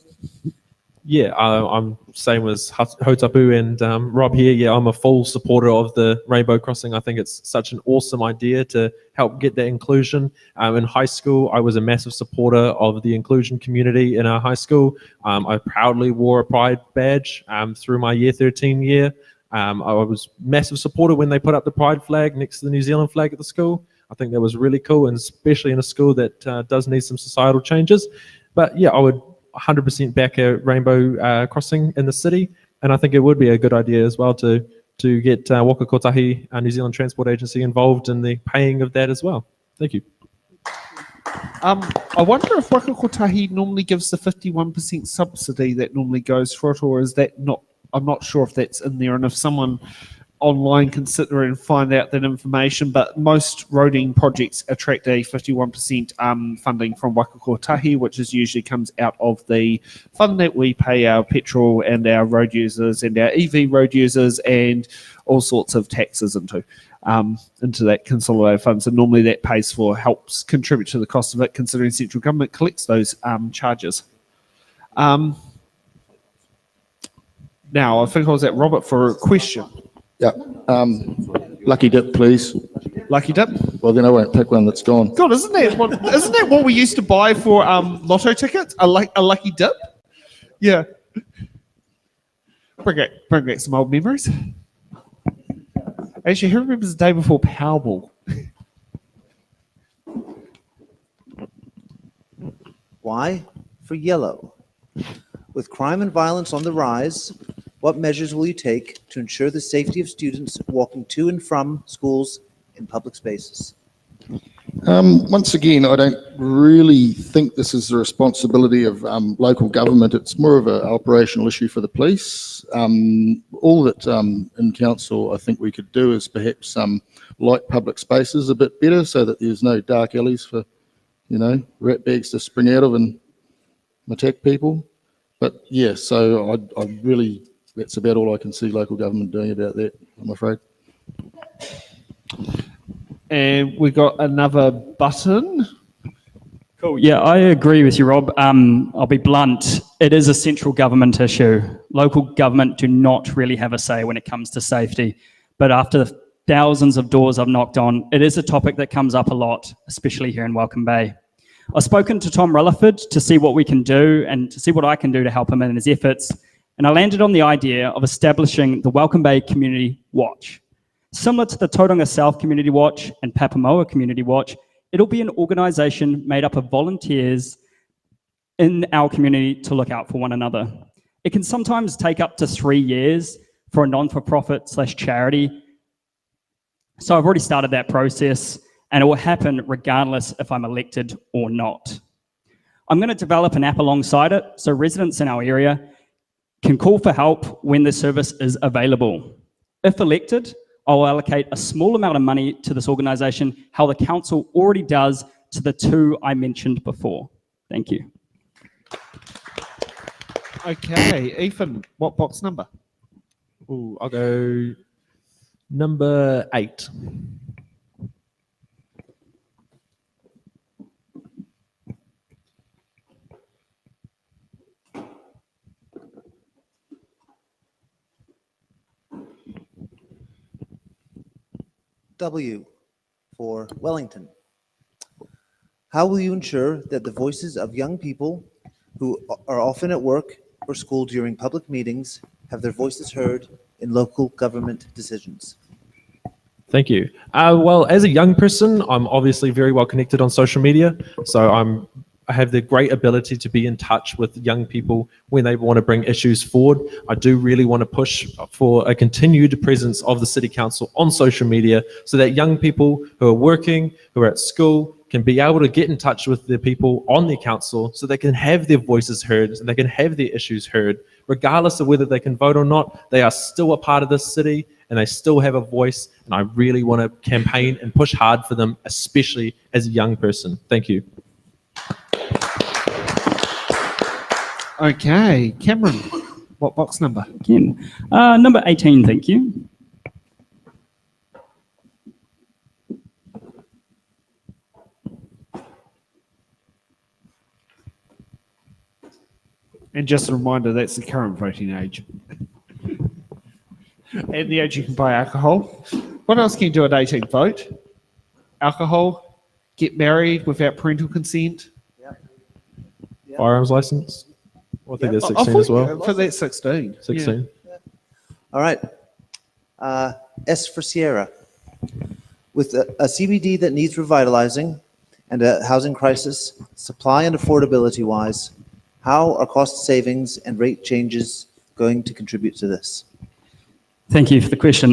Yeah, I'm same as Hotapu and Rob here. Yeah, I'm a full supporter of the rainbow crossing. I think it's such an awesome idea to help get that inclusion. In high school, I was a massive supporter of the inclusion community in our high school. I proudly wore a pride badge through my year 13 year. I was massive supporter when they put up the pride flag next to the New Zealand flag at the school. I think that was really cool, and especially in a school that does need some societal changes. But yeah, I would 100% back a rainbow crossing in the city. And I think it would be a good idea as well to get Waka Kotahi, New Zealand Transport Agency, involved in the paying of that as well. Thank you. I wonder if Waka Kotahi normally gives the 51% subsidy that normally goes for it, or is that not? I'm not sure if that's in there, and if someone online can sit there and find out that information. But most roading projects attract a 51% funding from Waka Kotahi, which usually comes out of the fund that we pay our petrol and our road users and our EV road users and all sorts of taxes into that consolidated fund. So normally that helps contribute to the cost of it, considering central government collects those charges. Now, I think I was at Robert for a question. Yeah. Lucky dip, please. Lucky dip? Well, then I won't pick one that's gone. God, isn't that what we used to buy for lotto tickets? A lucky dip? Yeah. Bring back some old memories. Actually, who remembers the day before Powerball? Y for yellow. With crime and violence on the rise, what measures will you take to ensure the safety of students walking to and from schools in public spaces? Once again, I don't really think this is the responsibility of local government. It's more of an operational issue for the police. All that in council I think we could do is perhaps light public spaces a bit better so that there's no dark alleys for, rat bags to spring out of and attack people. But yeah, so I really, that's about all I can see local government doing about that, I'm afraid. And we got another button. Cool. Yeah, I agree with you, Rob. I'll be blunt. It is a central government issue. Local government do not really have a say when it comes to safety. But after the thousands of doors I've knocked on, it is a topic that comes up a lot, especially here in Welcome Bay. I've spoken to Tom Rutherford to see what we can do and to see what I can do to help him in his efforts. And I landed on the idea of establishing the Welcome Bay Community Watch. Similar to the Tauranga South Community Watch and Pāpāmoa Community Watch, it'll be an organisation made up of volunteers in our community to look out for one another. It can sometimes take up to 3 years for a non-for-profit/charity. So I've already started that process, and it will happen regardless if I'm elected or not. I'm going to develop an app alongside it so residents in our area can call for help when the service is available. If elected, I'll allocate a small amount of money to this organisation, how the council already does to the two I mentioned before. Thank you. Okay, Ethan, what box number? Ooh, I'll go number 8. W for Wellington. How will you ensure that the voices of young people who are often at work or school during public meetings have their voices heard in local government decisions? Thank you. Well, as a young person, I'm obviously very well connected on social media. So I have the great ability to be in touch with young people when they want to bring issues forward. I do really want to push for a continued presence of the City Council on social media so that young people who are working, who are at school, can be able to get in touch with the people on the council so they can have their voices heard, so they can have their issues heard. Regardless of whether they can vote or not, they are still a part of this city and they still have a voice, and I really want to campaign and push hard for them, especially as a young person. Thank you. Okay, Cameron, what box number? Again, number 18, thank you. And just a reminder, that's the current voting age. And the age you can buy alcohol. What else can you do at 18? Vote, alcohol, get married without parental consent. Firearms license? Well, I think that's 16 as well. For that 16. 16. Yeah. All right. S for Sierra. With a CBD that needs revitalizing and a housing crisis, supply and affordability wise, how are cost savings and rate changes going to contribute to this? Thank you for the question.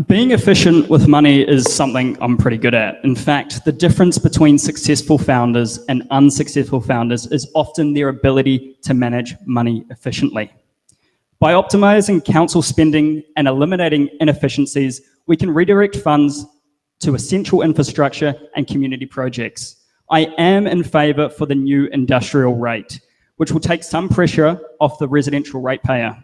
Being efficient with money is something I'm pretty good at. In fact, the difference between successful founders and unsuccessful founders is often their ability to manage money efficiently. By optimizing council spending and eliminating inefficiencies, we can redirect funds to essential infrastructure and community projects. I am in favour for the new industrial rate, which will take some pressure off the residential ratepayer.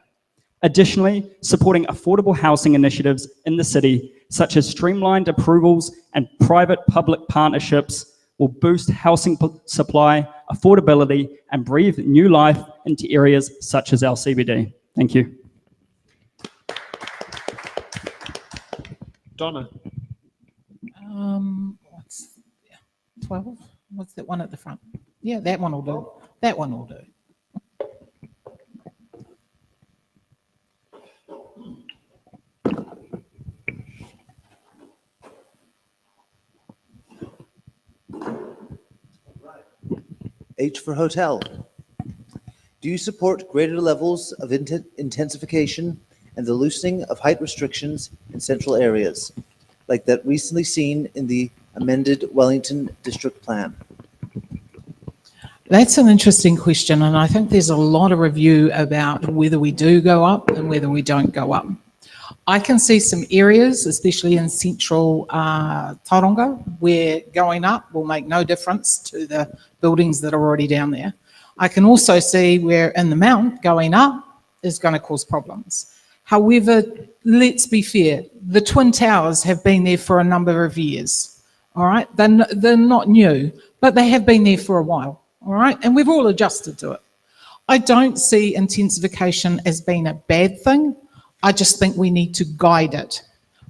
Additionally, supporting affordable housing initiatives in the city, such as streamlined approvals and private-public partnerships, will boost housing supply, affordability, and breathe new life into areas such as our CBD. Thank you. Donna. What's 12? What's that one at the front? Yeah, that one will do. That one will do. H for hotel. Do you support greater levels of intensification and the loosening of height restrictions in central areas, like that recently seen in the amended Wellington District Plan? That's an interesting question, and I think there's a lot of review about whether we do go up and whether we don't go up. I can see some areas, especially in central Tauranga, where going up will make no difference to the buildings that are already down there. I can also see where in the mount, going up is going to cause problems. However, let's be fair, the Twin Towers have been there for a number of years, all right? They're not new, but they have been there for a while, all right? And we've all adjusted to it. I don't see intensification as being a bad thing. I just think we need to guide it.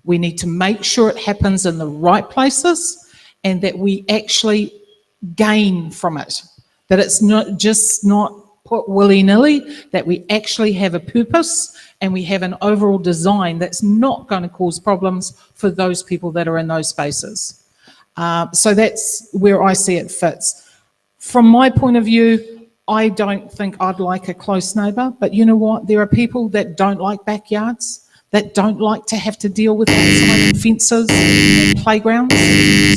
We need to make sure it happens in the right places and that we actually gain from it. That it's not put willy-nilly, that we actually have a purpose and we have an overall design that's not going to cause problems for those people that are in those spaces. So that's where I see it fits. From my point of view, I don't think I'd like a close neighbour, but you know what? There are people that don't like backyards, that don't like to have to deal with outside and fences and playgrounds.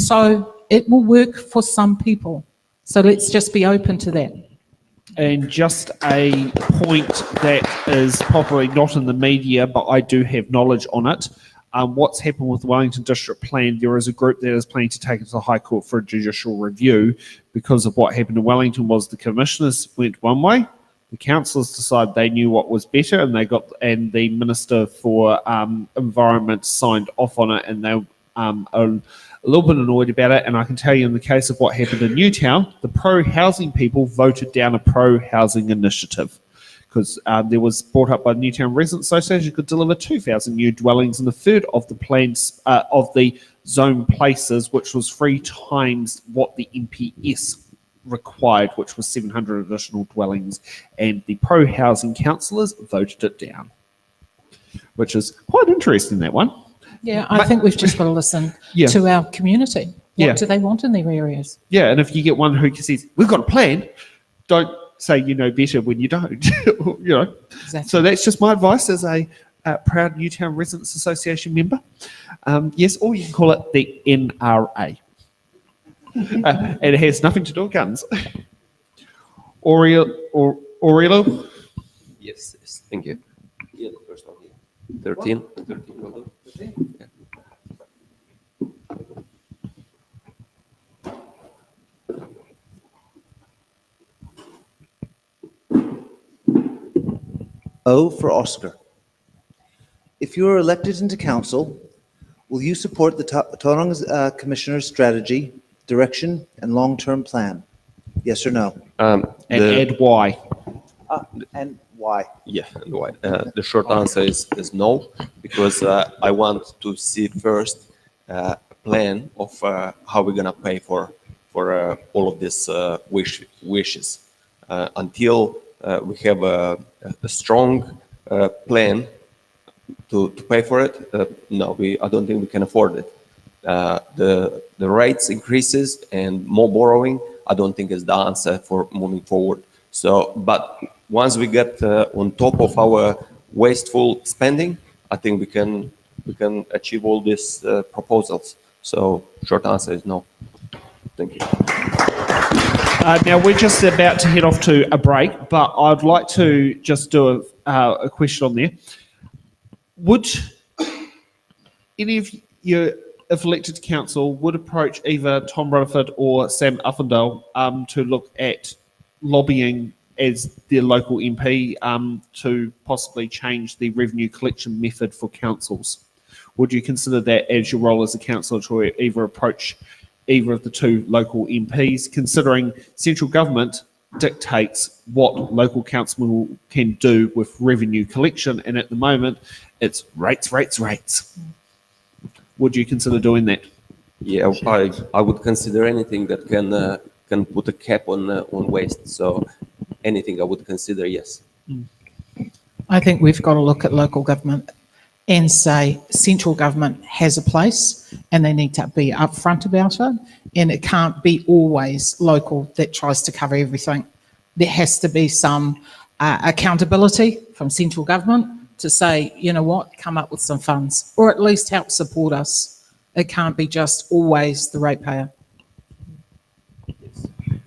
So it will work for some people. So let's just be open to that. And just a point that is probably not in the media, but I do have knowledge on it. What's happened with the Wellington District Plan, there is a group that is planning to take it to the High Court for a judicial review because of what happened in Wellington was the commissioners went one way, the councillors decided they knew what was better, and the Minister for Environment signed off on it, and they are a little bit annoyed about it. And I can tell you in the case of what happened in Newtown, the pro-housing people voted down a pro-housing initiative, because there was brought up by the Newtown Residents Association could deliver 2,000 new dwellings in a third of the plans of the zone places, which was 3 times what the MPS required, which was 700 additional dwellings, and the pro-housing councillors voted it down, which is quite interesting, that one. Yeah, I think we've just got to listen to our community. What do they want in their areas? Yeah, and if you get one who says, we've got a plan, don't say you know better when you don't. You know. Exactly. So that's just my advice as a proud Newtown Residents Association member. Yes, or you can call it the NRA. And it has nothing to do with guns. Aurelio? Yes, thank you. Yeah, the first one here. 13. 13 will do. Yeah. O for Oscar. If you are elected into council, will you support the Tauranga Commissioner's strategy, direction, and long-term plan? Yes or no? And why? And why? Yeah, and why? The short answer is no, because I want to see first a plan of how we're gonna pay for all of these wishes. Until we have a strong plan to pay for it, no, I don't think we can afford it. The rates increases and more borrowing, I don't think is the answer for moving forward. So, but once we get on top of our wasteful spending, I think we can achieve all these proposals. So short answer is no. Thank you. Now we're just about to head off to a break, but I'd like to just do a question on there. Would any of you, if elected to council, would approach either Tom Rutherford or Sam Uffendale to look at lobbying as their local MP to possibly change the revenue collection method for councils? Would you consider that as your role as a councillor to either approach either of the two local MPs, considering central government dictates what local council can do with revenue collection, and at the moment it's rates. Would you consider doing that? Yeah, I would consider anything that can put a cap on waste. So anything I would consider, yes. I think we've got to look at local government and say central government has a place and they need to be upfront about it, and it can't be always local that tries to cover everything. There has to be some accountability from central government to say, you know what, come up with some funds or at least help support us. It can't be just always the ratepayer.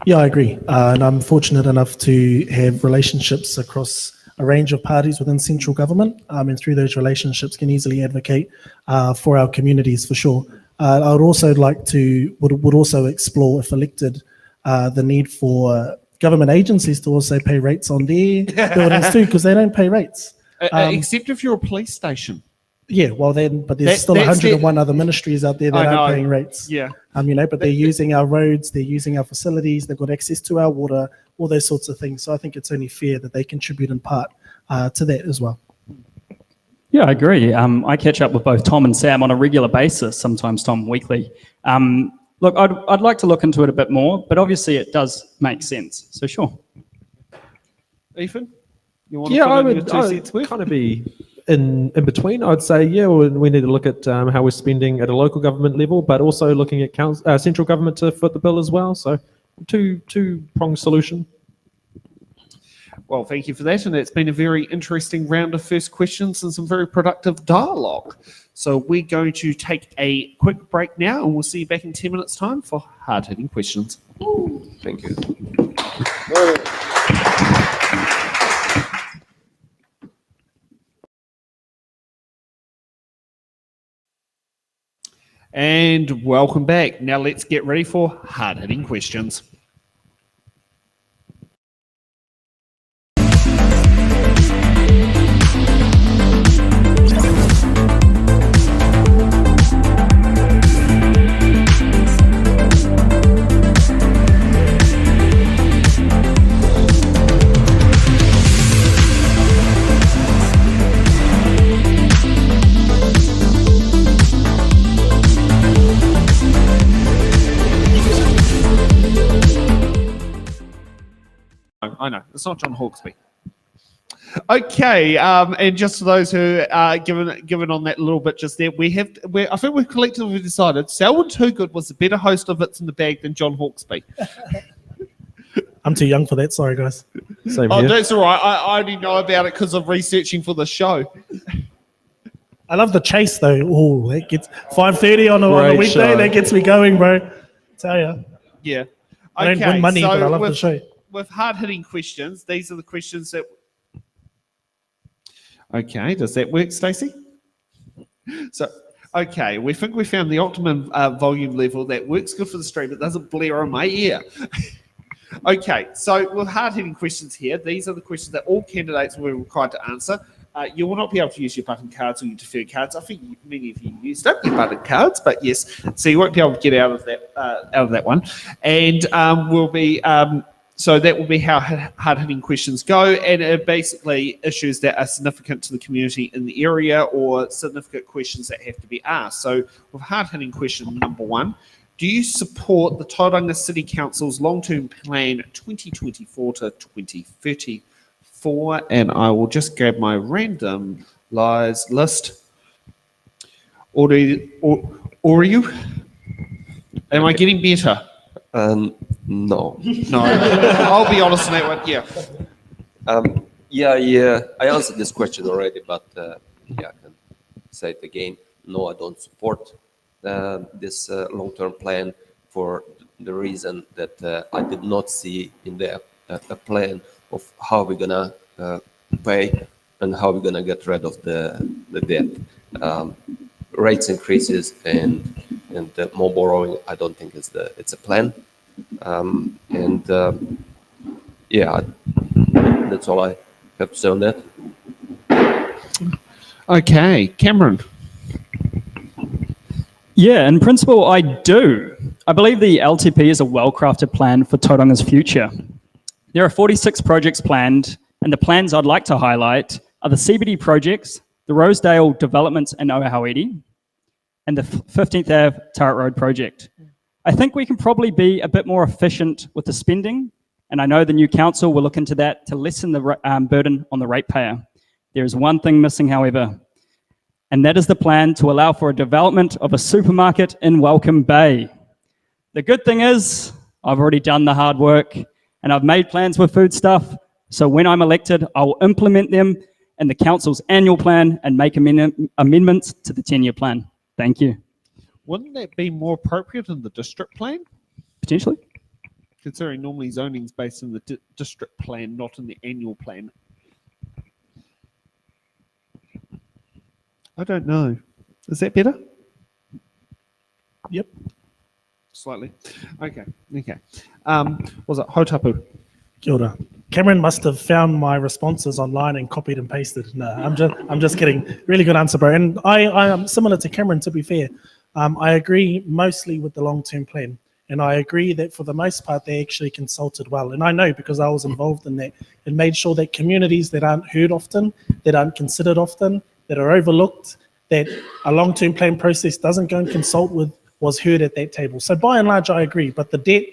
Yeah, I agree. And I'm fortunate enough to have relationships across a range of parties within central government, and through those relationships can easily advocate for our communities for sure. I would also like to, would also explore, if elected, the need for government agencies to also pay rates on their buildings too, because they don't pay rates. Except if you're a police station. Yeah, well then, but there's still 101 other ministries out there that aren't paying rates. Yeah. But they're using our roads, they're using our facilities, they've got access to our water, all those sorts of things. So I think it's only fair that they contribute in part to that as well. Yeah, I agree. I catch up with both Tom and Sam on a regular basis, sometimes Tom weekly. Look, I'd like to look into it a bit more, but obviously it does make sense. So sure. Ethan, you want Yeah, to I put in would your 2 cents worth? kind of be in between. I'd say, yeah, we need to look at how we're spending at a local government level, but also looking at central government to foot the bill as well. So two-pronged solution. Well, thank you for that. And it's been a very interesting round of first questions and some very productive dialogue. So we're going to take a quick break now, and we'll see you back in 10 minutes' time for hard-hitting questions. Thank you. And welcome back. Now let's get ready for hard-hitting questions. I know, it's not John Hawkesby. Okay, and just for those who are given on that a little bit just there, I think we've collectively decided Selwyn Toogood was the better host of It's in the Bag than John Hawkesby. I'm too young for that, sorry guys. Same Oh, here. that's all right. I only know about it because of researching for the show. I love the chase though. Oh, that gets 5:30 on a Great weekday. show. That gets me going, bro. Tell ya. Yeah. I don't win money, but I love the show. With hard-hitting questions, these are the questions that... Okay, does that work, Stacey? So, okay, we think we found the optimum volume level that works good for the stream. It doesn't blare on my ear. Okay, so with hard-hitting questions here, these are the questions that all candidates were required to answer. You will not be able to use your button cards or your deferred cards. I think many of you used up your button cards, but yes, so you won't be able to get out of that one. And we'll be... So that will be how hard-hitting questions go, and it are basically issues that are significant to the community in the area or significant questions that have to be asked. So with hard-hitting question number 1, do you support the Tauranga City Council's long-term plan 2024 to 2034? And I will just grab my random lies list. Or you? Am I getting better? No. No. I'll be honest on that one. Yeah. Yeah, I answered this question already, but yeah, I can say it again. No, I don't support this long-term plan for the reason that I did not see in there a plan of how we're gonna pay and how we're gonna get rid of the debt. Rates increases and more borrowing. I don't think it's a plan. Yeah, that's all I have to say on that. Okay, Cameron. Yeah, in principle, I do. I believe the LTP is a well-crafted plan for Tauranga's future. There are 46 projects planned, and the plans I'd like to highlight are the CBD projects, the Rosedale developments in Oahawiri, and the 15th Ave Turret Road project. I think we can probably be a bit more efficient with the spending, and I know the new council will look into that to lessen the burden on the ratepayer. There is one thing missing, however, and that is the plan to allow for a development of a supermarket in Welcome Bay. The good thing is, I've already done the hard work, and I've made plans with food stuff, so when I'm elected, I'll implement them in the council's annual plan and make amendments to the 10-year plan. Thank you. Wouldn't that be more appropriate in the district plan? Potentially. Considering normally zoning's based in the district plan, not in the annual plan. I don't know. Is that better? Yep. Slightly. Okay. Was it Hotapu? Kia ora. Cameron must have found my responses online and copied and pasted. No, I'm just kidding. Really good answer, bro. And I am similar to Cameron, to be fair. I agree mostly with the long-term plan. And I agree that for the most part, they actually consulted well. And I know because I was involved in that and made sure that communities that aren't heard often, that aren't considered often, that are overlooked, that a long-term plan process doesn't go and consult with, was heard at that table. So by and large, I agree. But the debt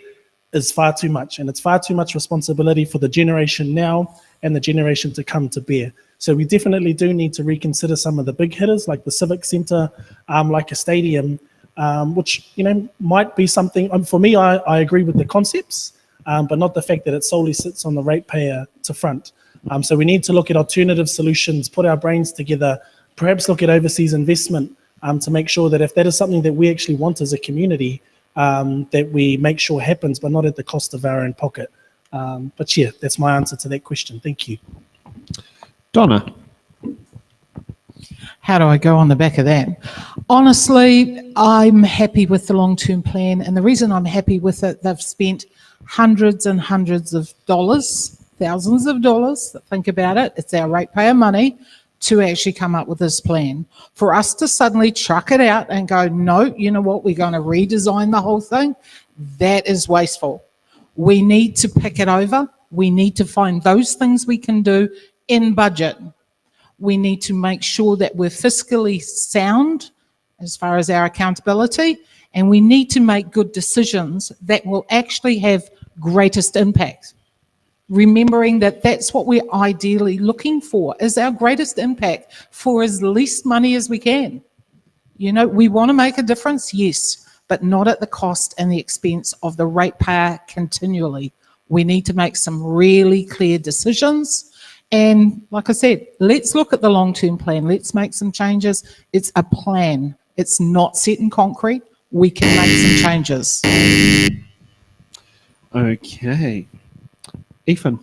is far too much, and it's far too much responsibility for the generation now and the generation to come to bear. So we definitely do need to reconsider some of the big hitters, like the Civic Centre, like a stadium, which might be something. For me, I agree with the concepts, but not the fact that it solely sits on the ratepayer to front. So we need to look at alternative solutions, put our brains together, perhaps look at overseas investment to make sure that if that is something that we actually want as a community, that we make sure happens, but not at the cost of our own pocket. But yeah, that's my answer to that question. Thank you. Donna. How do I go on the back of that? Honestly, I'm happy with the long-term plan. And the reason I'm happy with it, they've spent hundreds and hundreds of dollars, thousands of dollars, think about it, it's our ratepayer money, to actually come up with this plan. For us to suddenly truck it out and go, no, you know what, we're going to redesign the whole thing, that is wasteful. We need to pick it over. We need to find those things we can do in budget. We need to make sure that we're fiscally sound as far as our accountability, and we need to make good decisions that will actually have greatest impact. Remembering that that's what we're ideally looking for, is our greatest impact for as least money as we can. We want to make a difference, yes, but not at the cost and the expense of the ratepayer continually. We need to make some really clear decisions. And like I said, let's look at the long-term plan. Let's make some changes. It's a plan. It's not set in concrete. We can make some changes. Okay. Ethan.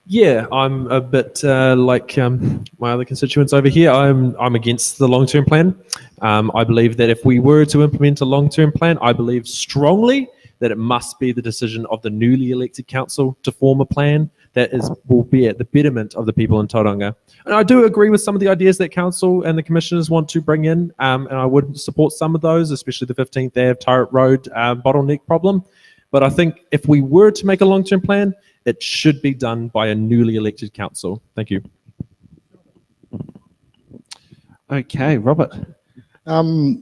Yeah, I'm a bit like my other constituents over here. I'm against the long-term plan. I believe that if we were to implement a long-term plan, I believe strongly that it must be the decision of the newly elected council to form a plan that will be at the betterment of the people in Tauranga. And I do agree with some of the ideas that council and the commissioners want to bring in, and I would support some of those, especially the 15th Ave Turret Road bottleneck problem. But I think if we were to make a long-term plan, it should be done by a newly elected council. Thank you. Okay, Robert. I've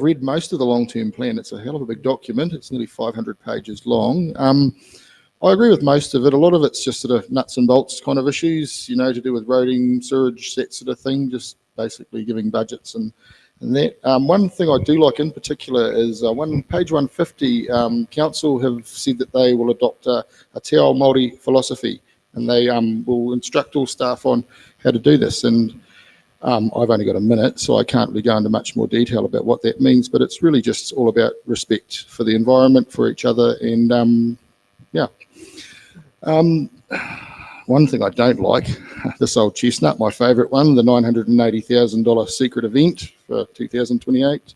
read most of the long-term plan. It's a hell of a big document. It's nearly 500 pages long. I agree with most of it. A lot of it's just sort of nuts and bolts kind of issues, to do with roading, sewage, that sort of thing, just basically giving budgets and And that one thing I do like in particular is page 150. Council have said that they will adopt a te ao Māori philosophy, and they will instruct all staff on how to do this. And I've only got a minute, so I can't really go into much more detail about what that means. But it's really just all about respect for the environment, for each other, and yeah. One thing I don't like, this old chestnut, my favourite one, the $980,000 secret event for 2028.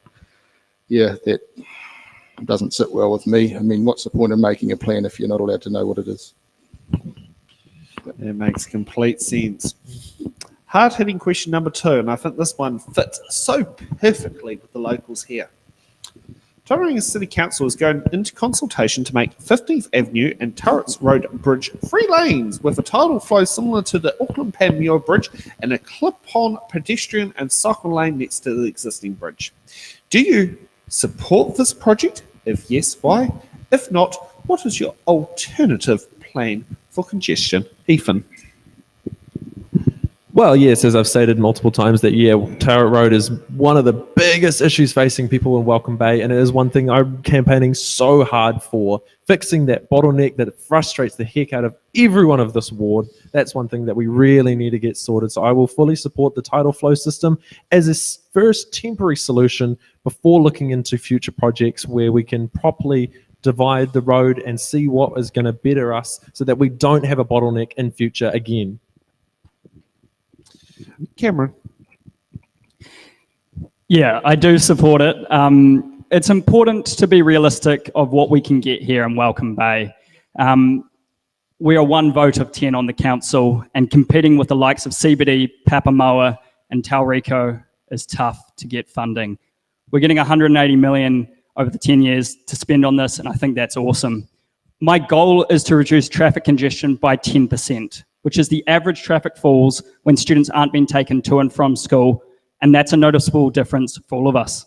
Yeah, that doesn't sit well with me. I mean, what's the point of making a plan if you're not allowed to know what it is? It makes complete sense. Hard-hitting question number 2, and I think this one fits so perfectly with the locals here. Tauranga City Council is going into consultation to make 15th Avenue and Turrets Road Bridge 3 lanes with a tidal flow similar to the Auckland Pāpāmoa Bridge and a clip-on pedestrian and cycle lane next to the existing bridge. Do you support this project? If yes, why? If not, what is your alternative plan for congestion? Ethan. Well, yes, as I've stated multiple times that, yeah, Turret Road is one of the biggest issues facing people in Welcome Bay, and it is one thing I'm campaigning so hard for, fixing that bottleneck that frustrates the heck out of everyone of this ward. That's one thing that we really need to get sorted. So I will fully support the tidal flow system as a first temporary solution before looking into future projects where we can properly divide the road and see what is going to better us so that we don't have a bottleneck in future again. Cameron. Yeah, I do support it. It's important to be realistic of what we can get here in Welcome Bay. We are 1 vote of 10 on the council, and competing with the likes of CBD, Pāpāmoa and Tauranga is tough to get funding. We're getting 180 million over the 10 years to spend on this, and I think that's awesome. My goal is to reduce traffic congestion by 10%, which is the average traffic falls when students aren't being taken to and from school, and that's a noticeable difference for all of us.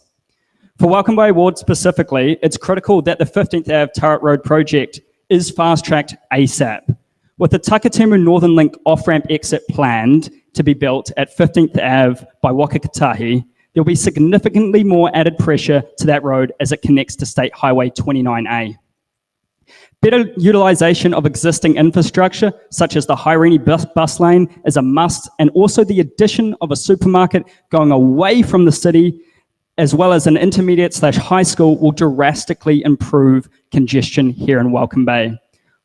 For Welcome Bay Ward specifically, it's critical that the 15th Ave Turret Road project is fast-tracked ASAP. With the Takatimu Northern Link off-ramp exit planned to be built at 15th Ave by Wakakatahi, there'll be significantly more added pressure to that road as it connects to State Highway 29A. Better utilisation of existing infrastructure, such as the Hairene bus lane, is a must, and also the addition of a supermarket going away from the city, as well as an intermediate/high school, will drastically improve congestion here in Welcome Bay.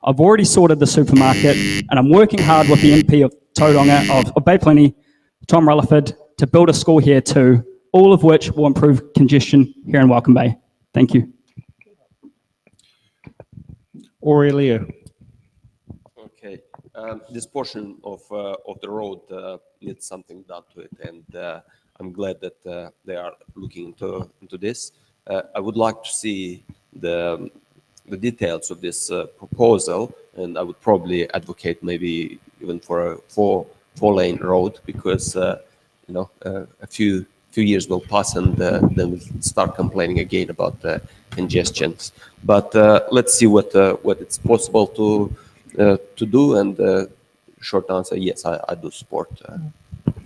I've already sorted the supermarket, and I'm working hard with the MP of Tauranga, of Bay Plenty, Tom Rutherford, to build a school here too, all of which will improve congestion here in Welcome Bay. Thank you. Aurelia. Okay, this portion of the road needs something done to it, and I'm glad that they are looking into this. I would like to see the details of this proposal, and I would probably advocate maybe even for a four-lane road, because you know, a few years will pass, and then we'll start complaining again about the congestions. But let's see what it's possible to do. And short answer, yes, I do support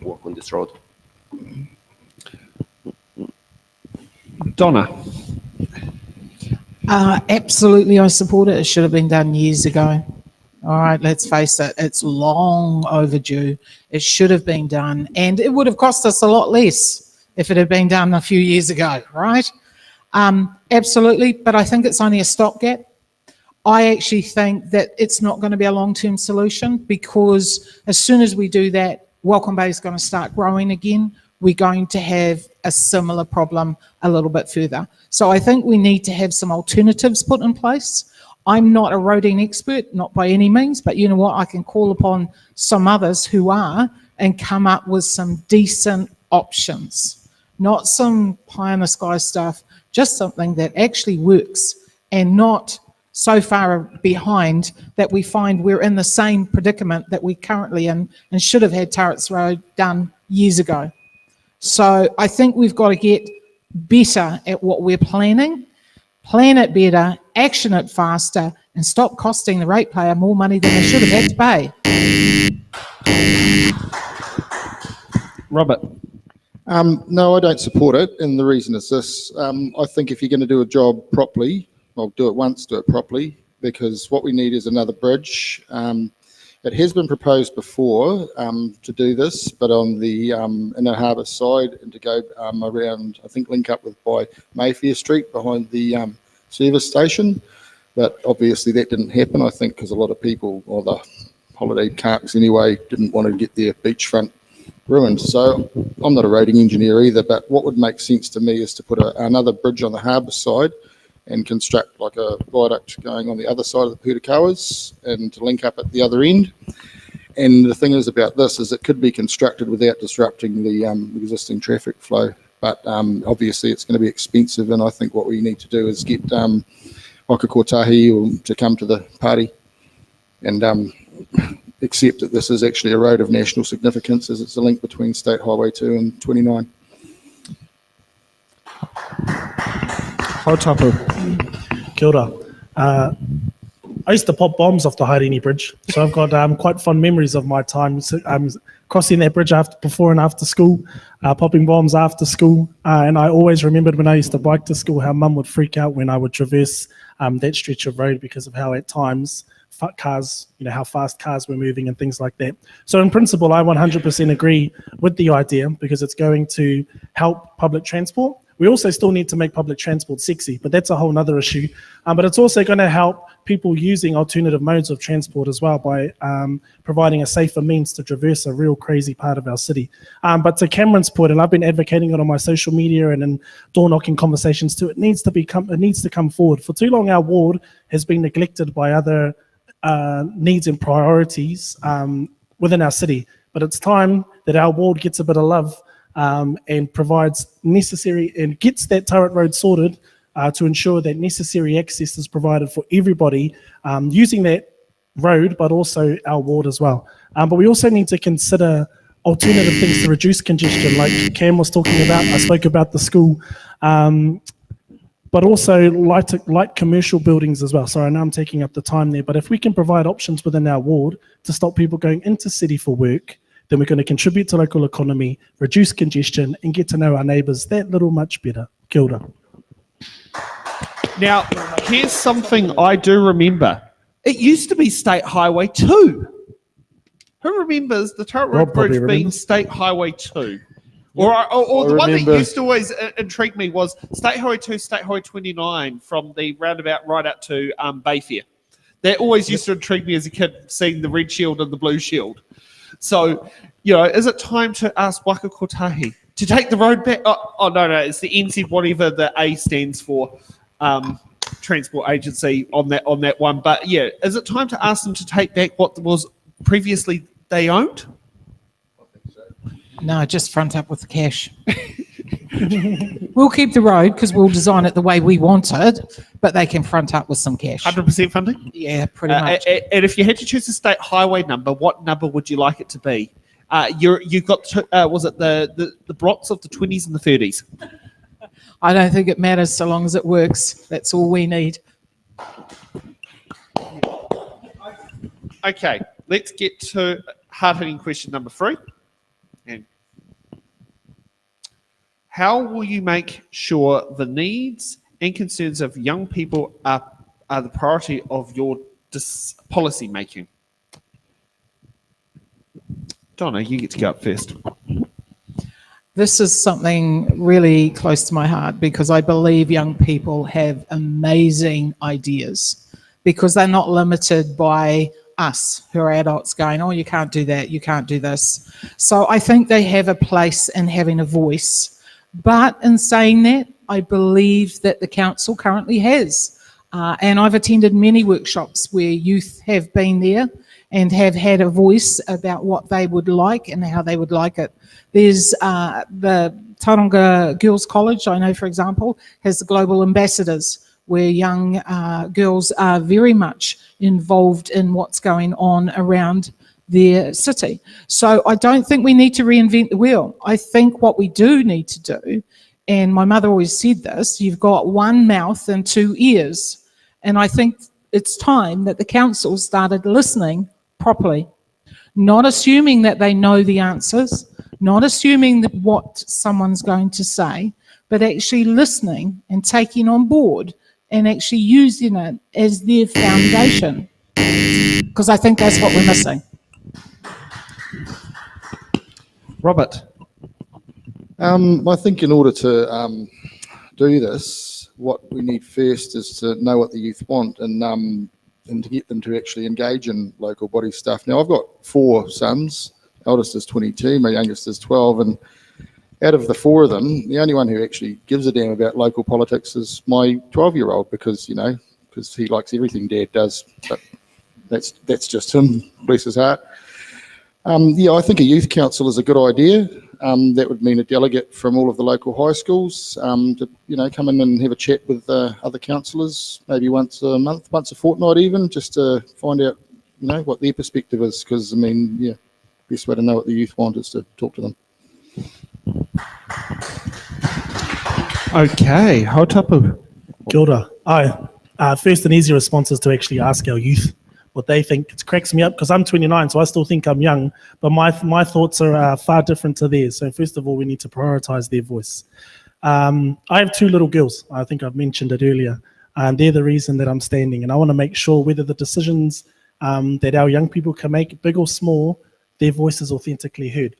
work on this road. Donna. Absolutely, I support it. It should have been done years ago. All right, let's face it, it's long overdue. It should have been done, and it would have cost us a lot less if it had been done a few years ago, right? Absolutely, but I think it's only a stopgap. I actually think that it's not going to be a long-term solution, because as soon as we do that, Welcome Bay is going to start growing again. We're going to have a similar problem a little bit further. So I think we need to have some alternatives put in place. I'm not a roading expert, not by any means, but you know what? I can call upon some others who are and come up with some decent options. Not some pie in the sky stuff, just something that actually works, and not so far behind that we find we're in the same predicament that we're currently in and should have had Turrets Road done years ago. So I think we've got to get better at what we're planning, plan it better, action it faster, and stop costing the ratepayer more money than they should have had to pay. Robert. No, I don't support it, and the reason is this. I think if you're going to do a job properly, well, do it once, do it properly, because what we need is another bridge. It has been proposed before to do this, but on the inner harbour side and to go around, I think link up with by Mayfair Street behind the service station. But obviously that didn't happen, I think, because a lot of people, or the holiday parks anyway, didn't want to get their beachfront ruined. So I'm not a roading engineer either, but what would make sense to me is to put another bridge on the harbour side and construct like a viaduct going on the other side of the Pūtakawas and to link up at the other end. And the thing is about this is it could be constructed without disrupting the existing traffic flow, but obviously it's going to be expensive, and I think what we need to do is get Waka Kotahi to come to the party and accept that this is actually a road of national significance, as it's a link between State Highway 2 and 29. Hautapu. Kia ora. I used to pop bombs off the Haerini Bridge, so I've got quite fond memories of my time crossing that bridge before and after school, popping bombs after school, and I always remembered when I used to bike to school how Mum would freak out when I would traverse that stretch of road because of how at times cars, how fast cars were moving and things like that. So in principle, I 100% agree with the idea because it's going to help public transport. We also still need to make public transport sexy, but that's a whole nother issue. But it's also going to help people using alternative modes of transport as well by providing a safer means to traverse a real crazy part of our city. But to Cameron's point, and I've been advocating it on my social media and in door knocking conversations too, it needs to come forward. For too long, our ward has been neglected by other needs and priorities within our city. But it's time that our ward gets a bit of love and provides necessary and gets that turret road sorted to ensure that necessary access is provided for everybody using that road, but also our ward as well. But we also need to consider alternative things to reduce congestion, like Cam was talking about. I spoke about the school, but also light commercial buildings as well. Sorry, I know I'm taking up the time there, but if we can provide options within our ward to stop people going into city for work, then we're going to contribute to local economy, reduce congestion, and get to know our neighbours that little much better. Kia ora. Now, here's something I do remember. It used to be State Highway 2. Who remembers the Turret Road Bridge being State Highway 2? Or the one that used to always intrigue me was State Highway 2, State Highway 29 from the roundabout right up to Bayfair. That always used to intrigue me as a kid, seeing the red shield and the blue shield. So, is it time to ask Waka Kotahi to take the road back? Oh, no, it's the NZ, whatever the A stands for, Transport Agency on that one. But yeah, is it time to ask them to take back what was previously they owned? No, just front up with the cash. We'll keep the road because we'll design it the way we want it, but they can front up with some cash. 100% funding? Yeah, pretty much. And if you had to choose a state highway number, what number would you like it to be? You've got, was it the blocks of the 20s and the 30s? I don't think it matters so long as it works. That's all we need. Okay, let's get to hard-hitting question number 3. And how will you make sure the needs and concerns of young people are the priority of your policy making? Donna, you get to go up first. This is something really close to my heart because I believe young people have amazing ideas because they're not limited by us who are adults going, oh, you can't do that, you can't do this. So I think they have a place in having a voice. But in saying that, I believe that the council currently has. And I've attended many workshops where youth have been there and have had a voice about what they would like and how they would like it. There's the Tauranga Girls College, I know, for example, has the Global Ambassadors, where young girls are very much involved in what's going on around their city. So I don't think we need to reinvent the wheel. I think what we do need to do, and my mother always said this, you've got one mouth and 2 ears. And I think it's time that the council started listening properly, not assuming that they know the answers, not assuming that what someone's going to say, but actually listening and taking on board and actually using it as their foundation. Because I think that's what we're missing. Robert. I think in order to do this, what we need first is to know what the youth want and to get them to actually engage in local body stuff. Now, I've got 4 sons. Eldest is 22, my youngest is 12, and out of the 4 of them, the only one who actually gives a damn about local politics is my 12-year-old because he likes everything Dad does. But that's just him, bless his heart. I think a youth council is a good idea. That would mean a delegate from all of the local high schools to come in and have a chat with other councillors, maybe once a month, once a fortnight even, just to find out what their perspective is. Because best way to know what the youth want is to talk to them. Okay, Hautapu. Kia ora. First and easy response is to actually ask our youth what they think. It cracks me up because I'm 29, so I still think I'm young, but my thoughts are far different to theirs. So first of all, we need to prioritize their voice. I have 2 little girls. I think I've mentioned it earlier. They're the reason that I'm standing, and I want to make sure whether the decisions that our young people can make, big or small, their voice is authentically heard.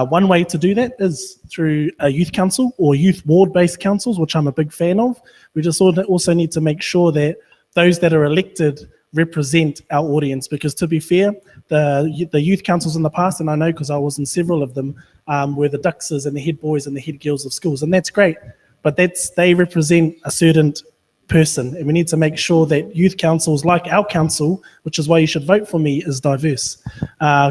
One way to do that is through a youth council or youth ward-based councils, which I'm a big fan of. We just also need to make sure that those that are elected represent our audience, because to be fair, the youth councils in the past, and I know because I was in several of them, were the duxers and the head boys and the head girls of schools, and that's great, but they represent a certain person, and we need to make sure that youth councils like our council, which is why you should vote for me, is diverse.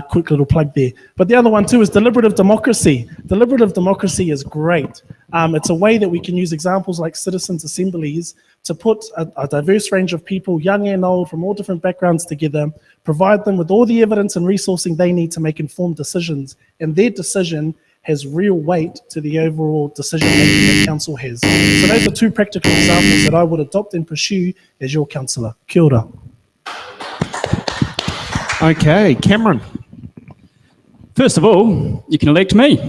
Quick little plug there. But the other one too is deliberative democracy. Deliberative democracy is great. It's a way that we can use examples like citizens' assemblies to put a diverse range of people, young and old, from all different backgrounds together, provide them with all the evidence and resourcing they need to make informed decisions, and their decision has real weight to the overall decision making that council has. So those are 2 practical examples that I would adopt and pursue as your councillor. Kia ora. Okay, Cameron. First of all, you can elect me.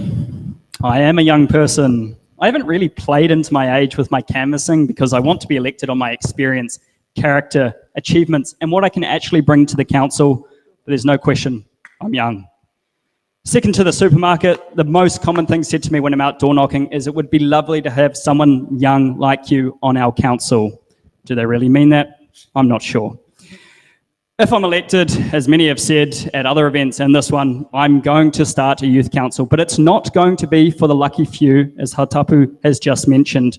I am a young person. I haven't really played into my age with my canvassing because I want to be elected on my experience, character, achievements, and what I can actually bring to the council. But there's no question, I'm young. Second to the supermarket, the most common thing said to me when I'm out door knocking is it would be lovely to have someone young like you on our council. Do they really mean that? I'm not sure. If I'm elected, as many have said at other events and this one, I'm going to start a youth council, but it's not going to be for the lucky few, as Hautapu has just mentioned.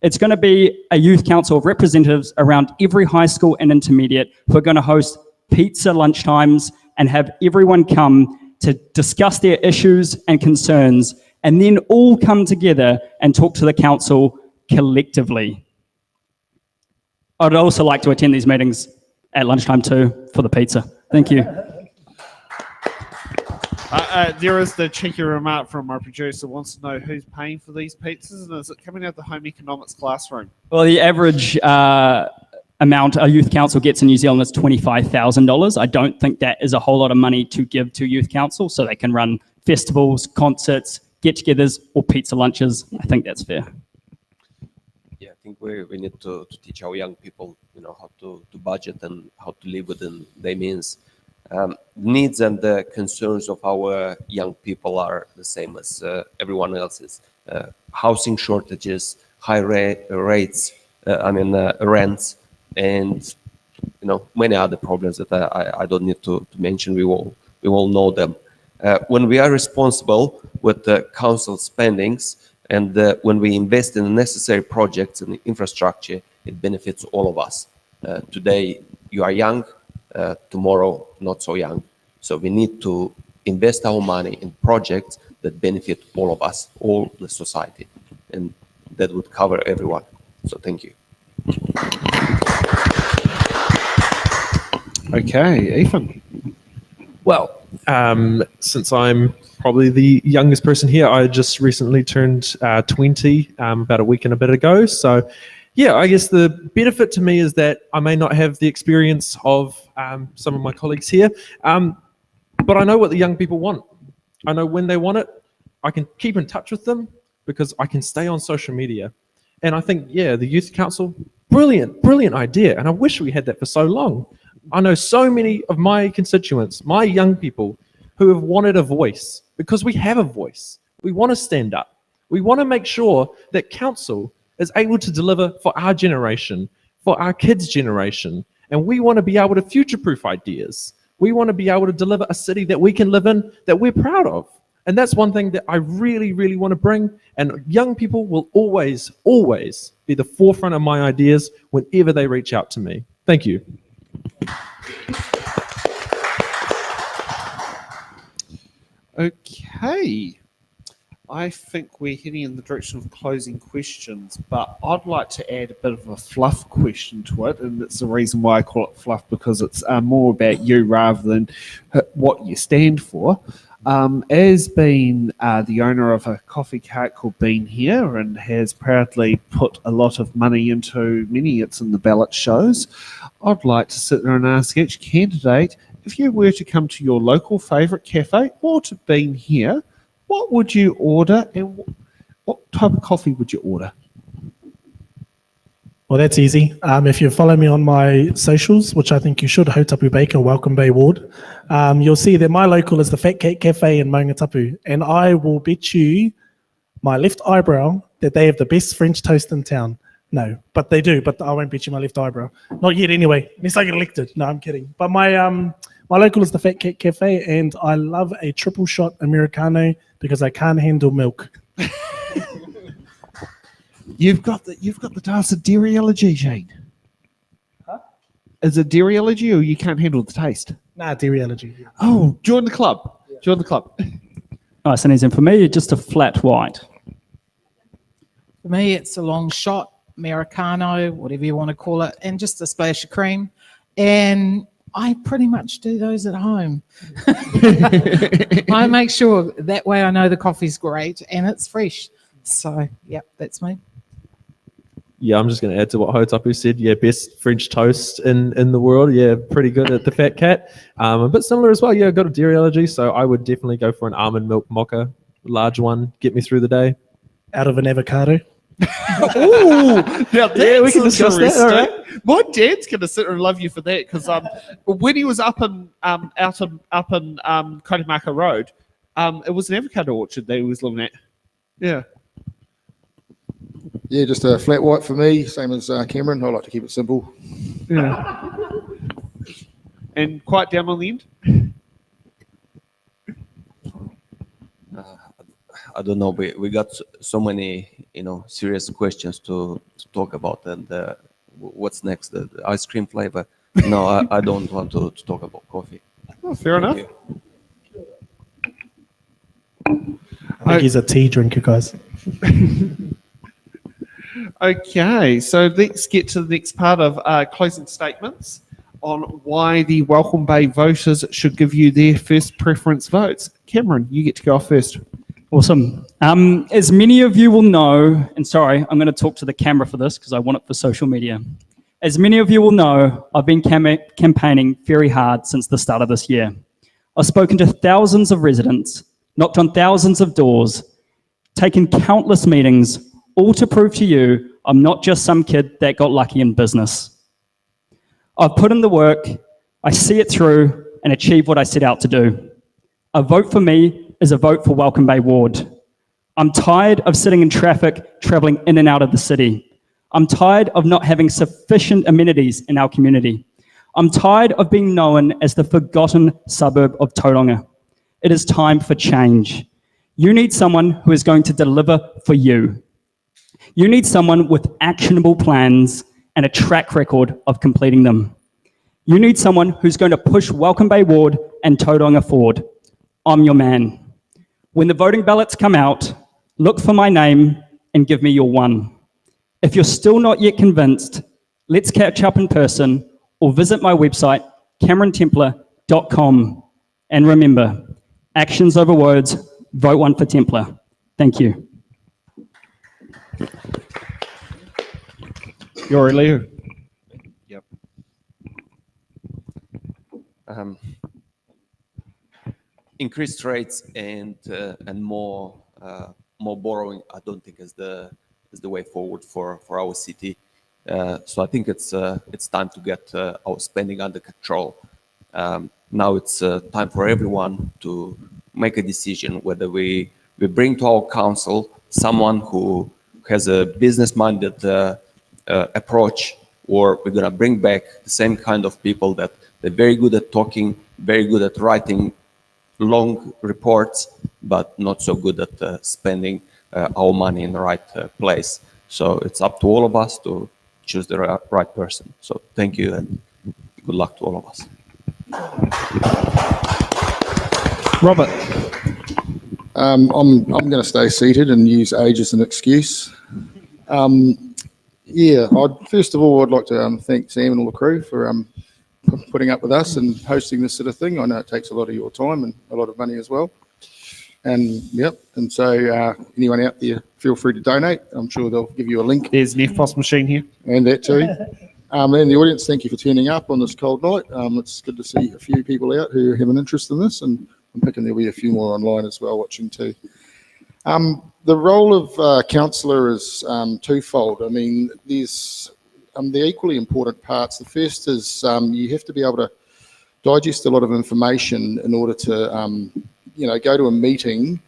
It's going to be a youth council of representatives around every high school and intermediate who are going to host pizza lunchtimes and have everyone come to discuss their issues and concerns, and then all come together and talk to the council collectively. I'd also like to attend these meetings at lunchtime too for the pizza. Thank you. There is the cheeky remark from my producer, wants to know who's paying for these pizzas, and is it coming out of the home economics classroom? Well, the average amount a youth council gets in New Zealand is $25,000. I don't think that is a whole lot of money to give to youth council so they can run festivals, concerts, get-togethers, or pizza lunches. I think that's fair. Yeah, I think we need to teach our young people, how to budget and how to live within their means. Needs and the concerns of our young people are the same as everyone else's. Housing shortages, high rates, rents, and many other problems that I don't need to mention. We all know them. When we are responsible with the council spendings and when we invest in the necessary projects and infrastructure, it benefits all of us. Today you are young, tomorrow not so young. So we need to invest our money in projects that benefit all of us, all the society, and that would cover everyone. So thank you. Okay, Ethan. Well, since I'm probably the youngest person here, I just recently turned 20 about a week and a bit ago. So yeah, I guess the benefit to me is that I may not have the experience of some of my colleagues here, but I know what the young people want. I know when they want it, I can keep in touch with them because I can stay on social media. And I think, yeah, the youth council, brilliant idea. And I wish we had that for so long. I know so many of my constituents, my young people, who have wanted a voice because we have a voice. We want to stand up. We want to make sure that council is able to deliver for our generation, for our kids' generation. And we want to be able to future-proof ideas. We want to be able to deliver a city that we can live in, that we're proud of. And that's one thing that I really, really want to bring. And young people will always, always be the forefront of my ideas whenever they reach out to me. Thank you. Okay. I think we're heading in the direction of closing questions, but I'd like to add a bit of a fluff question to it, and that's the reason why I call it fluff, because it's more about you rather than what you stand for. As being the owner of a coffee cart called Bean Here and has proudly put a lot of money into many hits in the Ballot shows, I'd like to sit there and ask each candidate, if you were to come to your local favourite cafe or to Bean Here, what would you order and what type of coffee would you order? Well, that's easy. If you follow me on my socials, which I think you should, Hautapu Baker, Welcome Bay Ward, you'll see that my local is the Fat Cat Cafe in Maungatapu, and I will bet you my left eyebrow that they have the best French toast in town. No, but they do, but I won't bet you my left eyebrow. Not yet anyway, unless I get elected. No, I'm kidding. But my local is the Fat Cat Cafe, and I love a triple shot Americano because I can't handle milk. You've got the dance of dairy allergy, Shane. Huh? Is it dairy allergy or you can't handle the taste? Nah, dairy allergy. Oh, join the club. Yeah. Join the club. Nice and easy. For me, just a flat white. For me, it's a long shot, Americano, whatever you want to call it, and just a splash of cream. And I pretty much do those at home. I make sure that way I know the coffee's great and it's fresh. So, yep, that's me. Yeah, I'm just going to add to what Hautapu said. Yeah, best French toast in the world. Yeah, pretty good at the Fat Cat. A bit similar as well. Yeah, I've got a dairy allergy, so I would definitely go for an almond milk mocha, large one, get me through the day. Out of an avocado. Ooh, now yeah, we can discuss that. All right. My dad's going to sit there and love you for that because when he was up in Karimaka Road, it was an avocado orchard that he was living at. Yeah. Yeah, just a flat white for me, same as Cameron. I like to keep it simple. Yeah. And quite down on the end? I don't know. We got so many, serious questions to talk about. And what's next? The ice cream flavor? No, I don't want to talk about coffee. Oh, fair enough. I think he's a tea drinker, guys. Okay, so let's get to the next part of closing statements on why the Welcome Bay voters should give you their first preference votes. Cameron, you get to go off first. Awesome. As many of you will know, and sorry, I'm going to talk to the camera for this because I want it for social media. As many of you will know, I've been campaigning very hard since the start of this year. I've spoken to thousands of residents, knocked on thousands of doors, taken countless meetings, all to prove to you I'm not just some kid that got lucky in business. I've put in the work, I see it through, and achieve what I set out to do. A vote for me is a vote for Welcome Bay Ward. I'm tired of sitting in traffic, travelling in and out of the city. I'm tired of not having sufficient amenities in our community. I'm tired of being known as the forgotten suburb of Tauranga. It is time for change. You need someone who is going to deliver for you. You need someone with actionable plans and a track record of completing them. You need someone who's going to push Welcome Bay Ward and Tauranga forward. I'm your man. When the voting ballots come out, look for my name and give me your one. If you're still not yet convinced, let's catch up in person or visit my website, CameronTemplar.com. And remember, actions over words, vote one for Templar. Thank you. You're Leo. Yep. Increased rates and more more borrowing, I don't think is the way forward for our city. So I think it's time to get our spending under control. Now it's time for everyone to make a decision whether we bring to our council someone who has a business-minded approach, or we're gonna bring back the same kind of people that they're very good at talking, very good at writing long reports, but not so good at spending our money in the right place. So it's up to all of us to choose the right person. So thank you and good luck to all of us. Robert. I'm going to stay seated and use age as an excuse. First of all, I'd like to thank Sam and all the crew for putting up with us and hosting this sort of thing. I know it takes a lot of your time and a lot of money as well. And so anyone out there, feel free to donate. I'm sure they'll give you a link. There's an EFTPOS machine here. And that too. And the audience, thank you for turning up on this cold night. It's good to see a few people out who have an interest in this, and I'm thinking there'll be a few more online as well watching too. The role of councillor is twofold. I mean, there's the equally important parts. The first is you have to be able to digest a lot of information in order to go to a meeting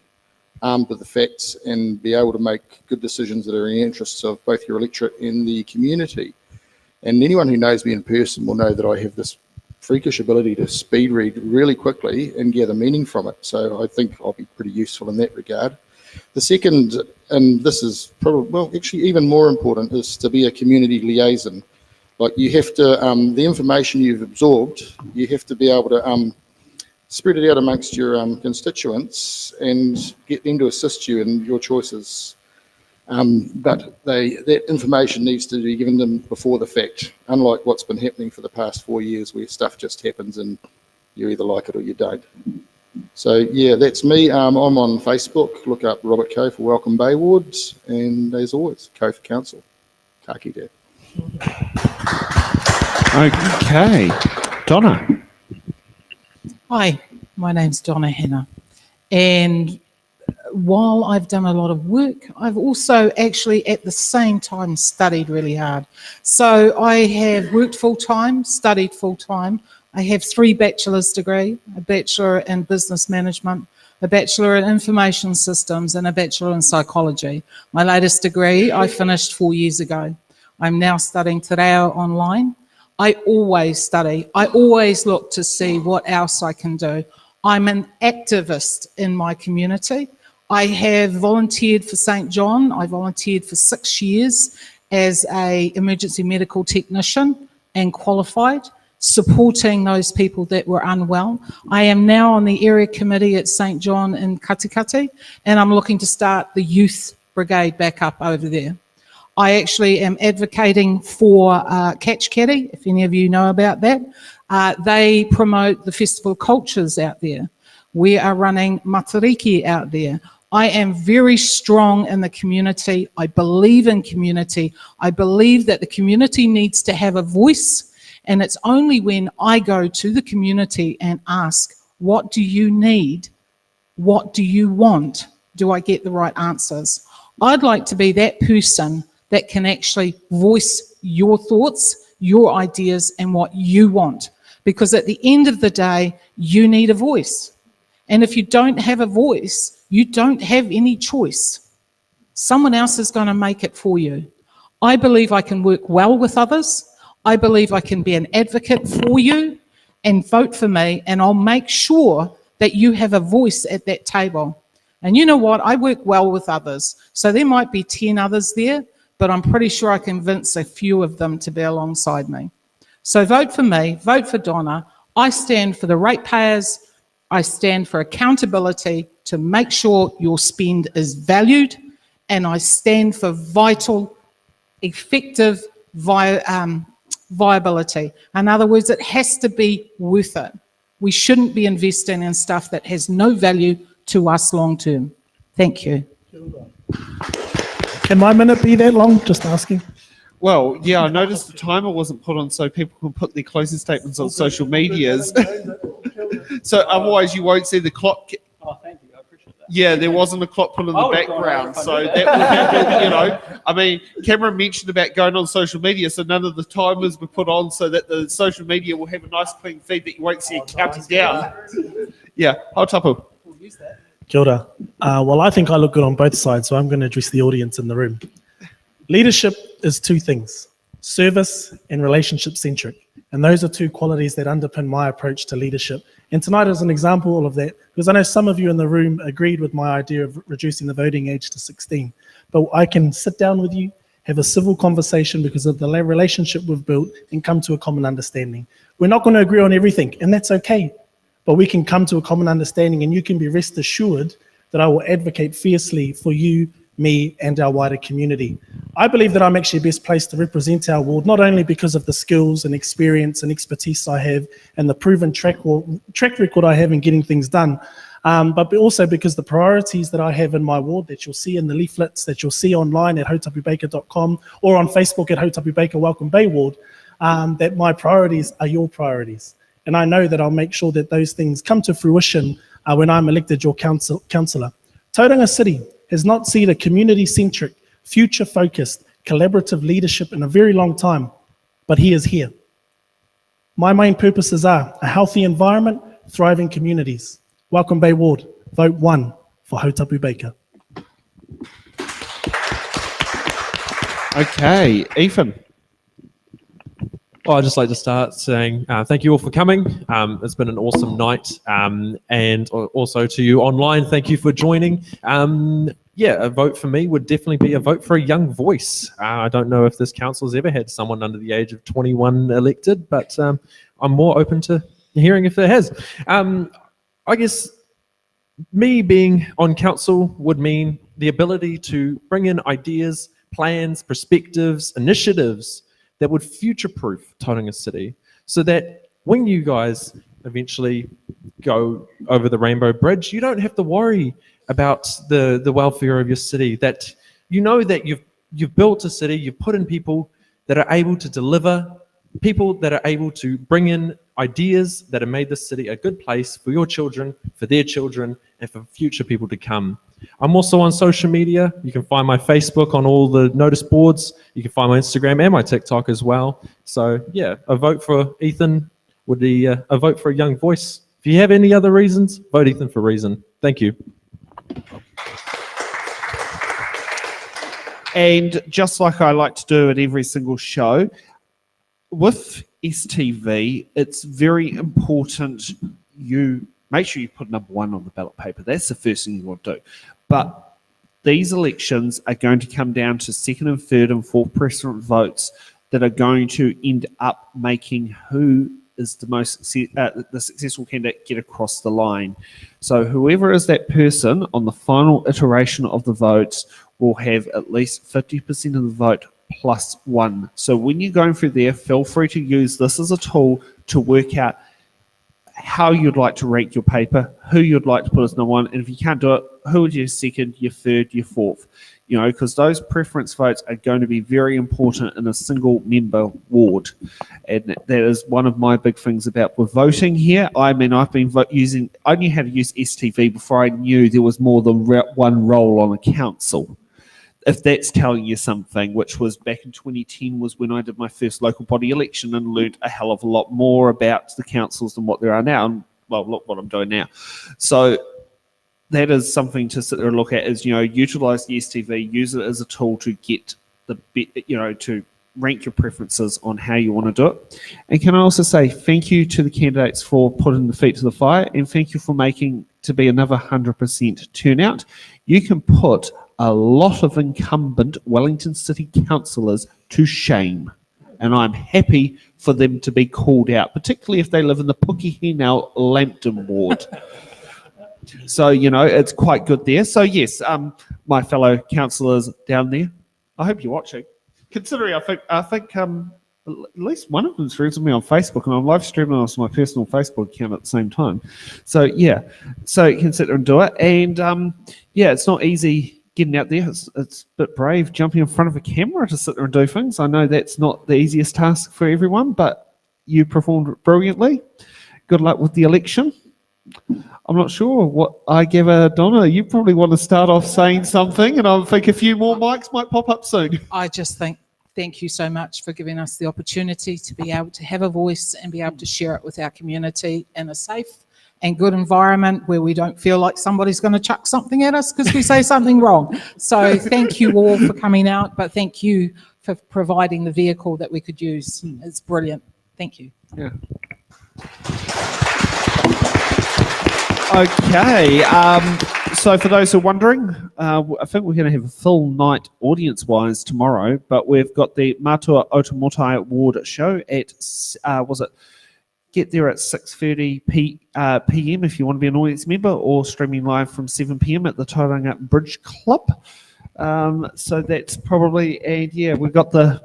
with the facts and be able to make good decisions that are in the interests of both your electorate and the community. And anyone who knows me in person will know that I have this freakish ability to speed read really quickly and gather meaning from it. So I think I'll be pretty useful in that regard. The second, and this is probably, well, actually even more important, is to be a community liaison. Like you have to, the information you've absorbed, you have to be able to spread it out amongst your constituents and get them to assist you in your choices. But that information needs to be given them before the fact, unlike what's been happening for the past 4 years where stuff just happens and you either like it or you don't. So yeah, that's me. I'm on Facebook. Look up Robert Coe for Welcome Bay Wards, and as always, Coe for Council. Ka kite. Okay, Donna. Hi, my name's Donna Hanna, and while I've done a lot of work, I've also actually at the same time studied really hard. So I have worked full-time, studied full-time. I have 3 bachelor's degrees, a bachelor in business management, a bachelor in information systems, and a bachelor in psychology. My latest degree I finished 4 years ago. I'm now studying Te Reo online. I always study. I always look to see what else I can do. I'm an activist in my community. I have volunteered for St. John. I volunteered for 6 years as an emergency medical technician and qualified, supporting those people that were unwell. I am now on the area committee at St. John in Katikati, and I'm looking to start the youth brigade back up over there. I actually am advocating for Catch Caddy, if any of you know about that. They promote the festival cultures out there. We are running matariki out there. I am very strong in the community. I believe in community. I believe that the community needs to have a voice, and it's only when I go to the community and ask, what do you need? What do you want? Do I get the right answers? I'd like to be that person that can actually voice your thoughts, your ideas, and what you want. Because at the end of the day, you need a voice. And if you don't have a voice, you don't have any choice. Someone else is going to make it for you. I believe I can work well with others. I believe I can be an advocate for you, and vote for me, and I'll make sure that you have a voice at that table. And you know what? I work well with others. So there might be 10 others there, but I'm pretty sure I convince a few of them to be alongside me. So vote for me, vote for Donna. I stand for the ratepayers. I stand for accountability to make sure your spend is valued, and I stand for vital, effective viability. In other words, it has to be worth it. We shouldn't be investing in stuff that has no value to us long term. Thank you. Can my minute be that long? Just asking. Well, yeah, I noticed the timer wasn't put on so people can put their closing statements on social medias. So otherwise you won't see the clock. Oh, thank you. I appreciate that. Yeah, there wasn't a clock put in the background, so that would have, you know, I mean, Cameron mentioned about going on social media, so none of the timers were put on so that the social media will have a nice clean feed that you won't see it counting down. Yeah, hau tapu. Kia ora. Well, I think I look good on both sides, so I'm going to address the audience in the room. Leadership is two things, service and relationship centric. And those are two qualities that underpin my approach to leadership. And tonight is an example of that, because I know some of you in the room agreed with my idea of reducing the voting age to 16. But I can sit down with you, have a civil conversation because of the relationship we've built, and come to a common understanding. We're not going to agree on everything, and that's okay. But we can come to a common understanding, and you can be rest assured that I will advocate fiercely for you, me, and our wider community. I believe that I'm actually best placed to represent our ward, not only because of the skills and experience and expertise I have and the proven track record I have in getting things done, but also because the priorities that I have in my ward that you'll see in the leaflets, that you'll see online at hautapubaker.com or on Facebook at Hautapu Baker Welcome Bay Ward, that my priorities are your priorities. And I know that I'll make sure that those things come to fruition when I'm elected your councillor. Tauranga City has not seen a community-centric, future-focused, collaborative leadership in a very long time, but he is here. My main purposes are a healthy environment, thriving communities. Welcome Bay Ward, vote 1 for Hautapu Baker. Okay, Ethan. Well, I'd just like to start saying thank you all for coming. It's been an awesome night. And also to you online, thank you for joining. Yeah, a vote for me would definitely be a vote for a young voice. I don't know if this council's ever had someone under the age of 21 elected, but I'm more open to hearing if it has. I guess me being on council would mean the ability to bring in ideas, plans, perspectives, initiatives that would future-proof Tauranga City so that when you guys eventually go over the Rainbow Bridge, you don't have to worry about the welfare of your city, that you know that you've built a city, you've put in people that are able to deliver, people that are able to bring in ideas that have made this city a good place for your children, for their children, and for future people to come. I'm also on social media. You can find my Facebook on all the notice boards. You can find my Instagram and my TikTok as well. So yeah, a vote for Ethan would be a vote for a young voice. If you have any other reasons, vote Ethan for reason. Thank you. And just like I like to do at every single show, with STV, it's very important you make sure you put number 1 on the ballot paper. That's the first thing you want to do. But these elections are going to come down to second and third and fourth preference votes that are going to end up making who is the most the successful candidate get across the line. So whoever is that person on the final iteration of the votes will have at least 50% of the vote plus 1. So when you're going through there, feel free to use this as a tool to work out how you'd like to rank your paper, who you'd like to put as number 1, and if you can't do it, who would your second, your third, your fourth, you know, because those preference votes are going to be very important in a single member ward. And that is one of my big things about with voting here. I mean, I've been I knew how to use STV before I knew there was more than one role on a council. If that's telling you something, which was back in 2010 was when I did my first local body election and learned a hell of a lot more about the councils than what there are now. And well, look what I'm doing now. So that is something to sit there and look at is, you know, utilize the STV, use it as a tool to get the, you know, to rank your preferences on how you want to do it. And can I also say thank you to the candidates for putting the feet to the fire, and thank you for making to be another 100% turnout. You can put a lot of incumbent Wellington City councillors to shame. And I'm happy for them to be called out, particularly if they live in the Pukehinau Lambton ward. So, you know, it's quite good there. So, yes, my fellow councillors down there, I hope you're watching. Considering I think at least one of them's friends with me on Facebook, and I'm live streaming on my personal Facebook account at the same time. So, yeah, so you can sit there and do it. And, yeah, it's not easy getting out there. It's a bit brave jumping in front of a camera to sit there and do things. I know that's not the easiest task for everyone, but you performed brilliantly. Good luck with the election. I'm not sure what I give Donna. You probably want to start off saying something, and I think a few more mics might pop up soon. I just thank you so much for giving us the opportunity to be able to have a voice and be able to share it with our community in a safe and good environment where we don't feel like somebody's going to chuck something at us because we say something wrong. So thank you all for coming out, but thank you for providing the vehicle that we could use. It's brilliant. Thank you. Yeah. Okay, so for those who are wondering, I think we're going to have a full night audience-wise tomorrow, but we've got the Matua Otamotai Award show at, get there at 6:30 p.m. if you want to be an audience member, or streaming live from 7 p.m. at the Tauranga Bridge Club. So that's probably, and yeah, we've got the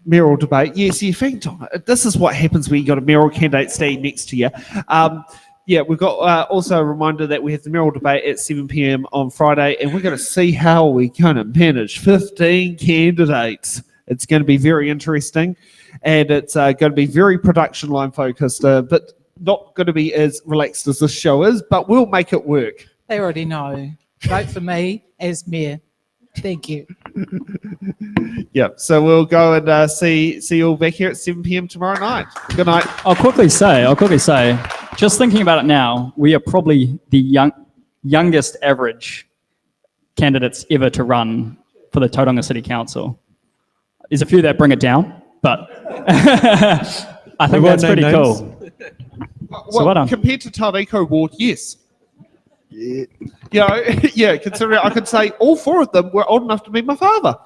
mayoral debate. Yes, in fact, this is what happens when you got a mayoral candidate standing next to you. Yeah, we've got also a reminder that we have the mayoral debate at 7 p.m. on Friday, and we're going to see how we're going to manage 15 candidates. It's going to be very interesting, and it's going to be very production line focused, but not going to be as relaxed as this show is, but we'll make it work. They already know. Vote for me as mayor. Thank you. Yeah, so we'll go and see you all back here at 7 p.m. tomorrow night. Good night. I'll quickly say, just thinking about it now, we are probably the youngest average candidates ever to run for the Tauranga City Council. There's a few that bring it down, but I think that's pretty cool. Well, So well done. Compared to Tauranga Ward, yes. Yeah. You know, yeah, considering I could say all four of them were old enough to be my father.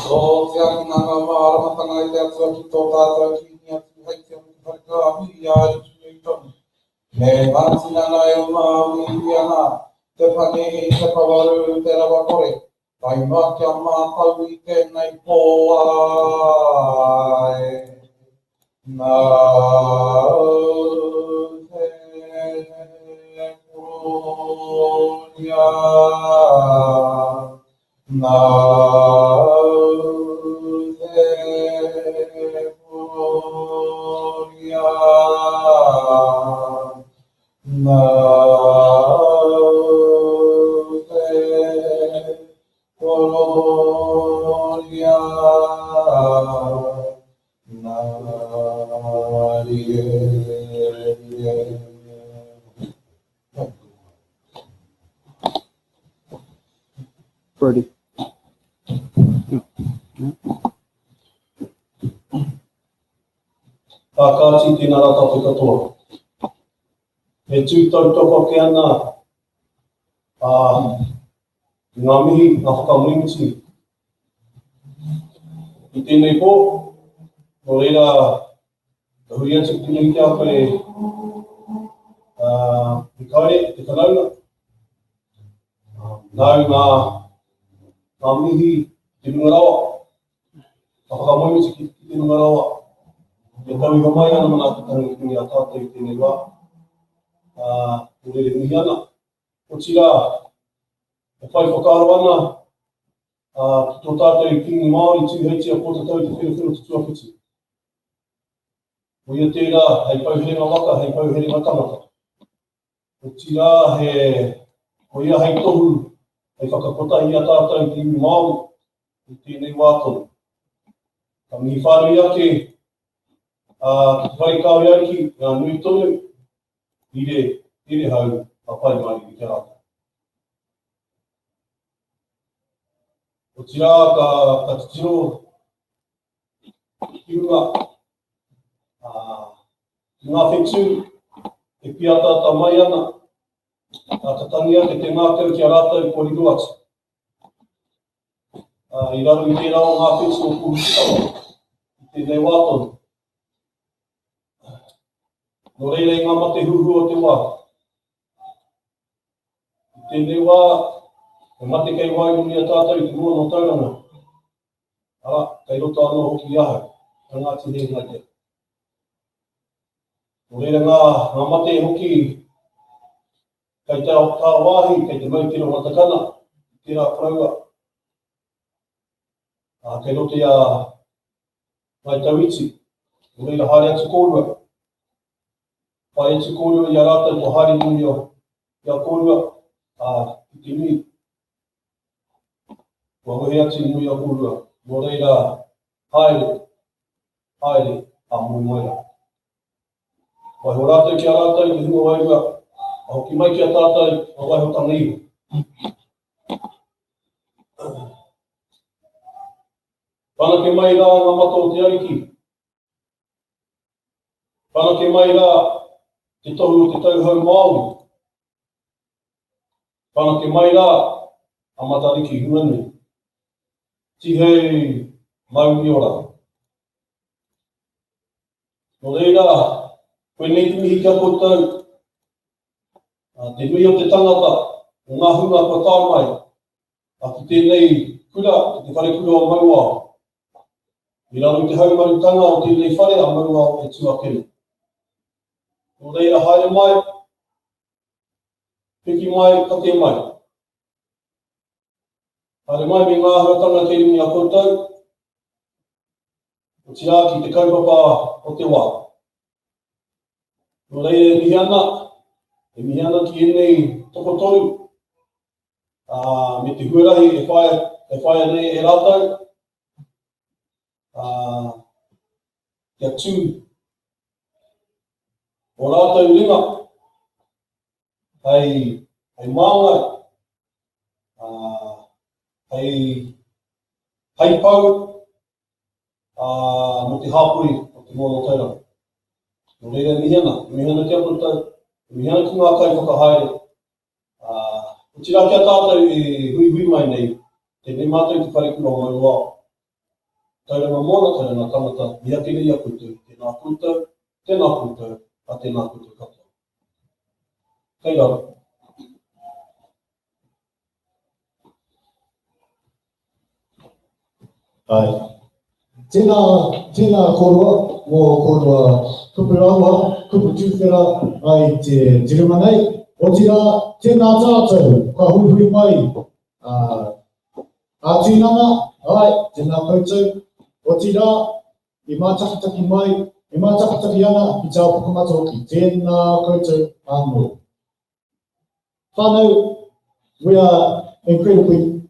So, whakaahi a i tui tonu. Me mātina nei o ngā uihi ana, te pane e te pawaru te rawa kore. Pai mā kia mātau i tēnei pō ai. Nā te koronia. Nā te koronia. Nā te koronia. Nā rie. Birdie. Kāti tēnā rata te katoa. E tūtau toko ke ana ngā mihi, ngā whakamuinti. I tēnei pō, no reira, ka hui atu kuni ki a koe i kaore, te kanaunga. Nau ngā mihi, te nungarawa. Ka whakamuinti ki te nungarawa. E tau iwa mai ana mana te tangi kuni a tātou i tēnei wā. O rere mihi ana. O tira, e whai whakaro ana, ki tō tātou i kingi Māori tūheitia po te tau te whiru te tuawhiti. O ia tērā, hei pauherenga waka, hei pauherenga tangata. O tira, o ia hei tohu, hei whakakotahi a tātou i iwi Māori, i tēnei wātonu. Ka mihi whārui ake, ki te whai kawe aiki, ngā nui tonu, i re hau a pai mai i te rata. O tira ka te tiro ki runga ki ngā whetū e pia tata mai ana a tatangia te ngākau ki a rātou koriru atu. I raro i tērā o ngā whetū o kurutawa i tēnei wātonu. No reira i ngā mate huhu o te wā. I tēnei wā, e mate kei wairuni a tātou i te mua no tauranga. Kei roto anō hoki i ahau, ka ngāti hei ngai te. No reira ngā mate hoki, kei te ao tā wāhi, kei te mautiro matakana, i tērā praua. Kei roto ia ngai tauiti, no reira haere atu kōrua. Pai atu kōrua i a rātou ko haere nui o i a kōrua, i te nui. Kua hohe atu nui a kōrua, no reira haere, a mui moira. Wai ho rātou ki a rātou, i hunga wairua, a hoki mai ki a tātou, a waiho tanga iho. Whanake mai rā ngā mato o te ariki. Whanake mai rā te tohu o te tauhau Māori. Whanake mai rā a matariki hunganui. Tihei mauni ora. No reira, koe nei te mihi kia koutou, te nui o te tangata, o ngā hunga kua tāmai, a ki tēnei kura, te whare kura o mauao. I raro i te haumarutanga o tēnei whare a mauao e tuakere. No reira haere mai, piki mai, kate mai. Haere mai me ngā huatanga te ringi a koutou, o tia ki te kaupapa o te wā. No reira e mihi ana ki enei tokotoru, me te huarahi e whaia nei e rātou, kia tū o rātou ringa, hei māngai, hei pau, mo te hāpui o te mono tauranga. No reira mihi ana kia koutou, mihi ana ki ngā kai whakahaere. O tira kia tātou e hui mai nei, tēnei mātou te wharekura o mauao. Tauranga mōna, tauranga tangata, mea tēnei a koutou, tēnā koutou, Tēnā koutou, a tēnā koutou katoa. Kei rau. Ai. Tēnā korua, mō korua kupurawa, kupu tūwhera ai te tirimanei. O tira, tēnā tātou, ka huihui mai. A tūnanga, ai, tēnā koutou. O tira, i mātakataki mai, i mātakataki ana, i tāu pukamatoki. Tēnā koutou anō. Whānau, we are incredibly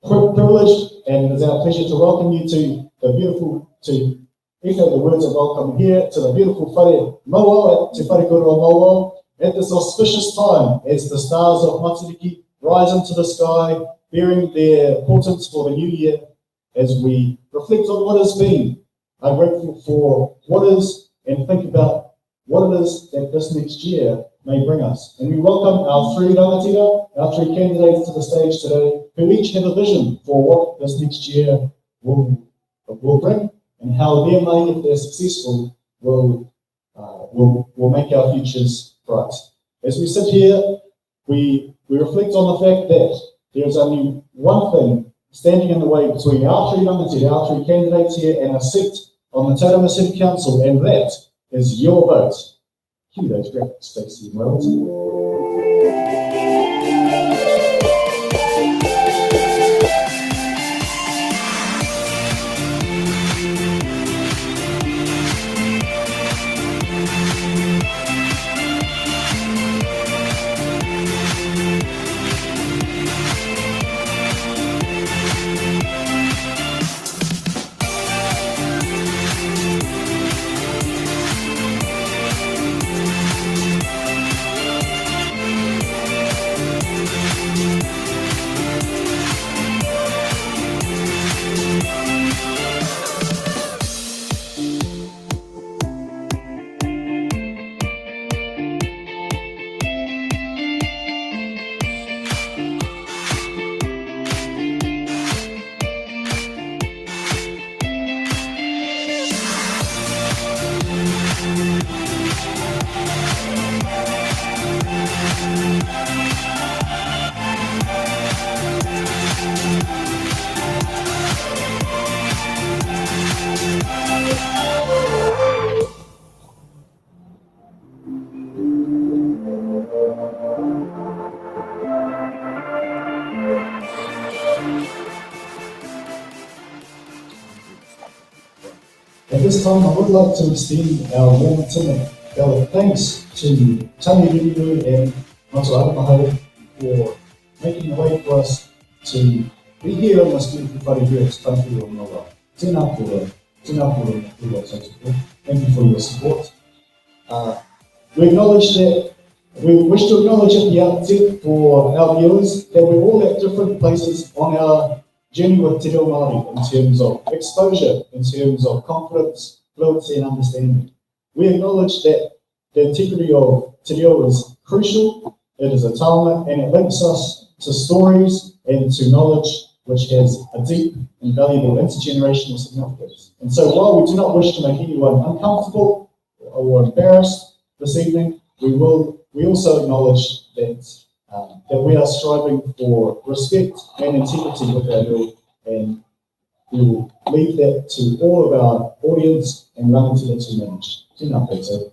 privileged, and it's our pleasure to welcome you to echo the words of welcome here to the beautiful Whare Mauao, Te Whare Koroa Mauao, at this auspicious time as the stars of Matariki rise into the sky, bearing their portents for the new year as we reflect on what has been. I'm grateful for what is and think about what it is that this next year may bring us. And we welcome our three rangatira, our three candidates to the stage today, who each have a vision for what this next year will bring, and how their may, if they're successful, will make our futures bright. As we sit here, we reflect on the fact that there is only one thing standing in the way between our three rangatira, our three candidates here, and a seat on the Tauranga City Council, and that is your vote. Cue those graphics, Stacey and Wellington. At this time, I would like to extend our warm Ballot thanks to Tani Ririru and Mato Arataki for making a way for us to be here on this beautiful whare here at Te Whare Mauao. Tēnā kōrua, thank you for your support. We wish to acknowledge at the outset for our viewers that we're all at different places on our journey with Te Reo Māori in terms of exposure, in terms of confidence, fluency and understanding. We acknowledge that the integrity of Te Reo is crucial, it is a taonga, and it links us to stories and to knowledge which has a deep and valuable intergenerational significance. And so while we do not wish to make anyone uncomfortable or embarrassed this evening, we also acknowledge that we are striving for respect and integrity with our bill, and we will leave that to all of our audience and rangatira to manage. Tēnā koutou.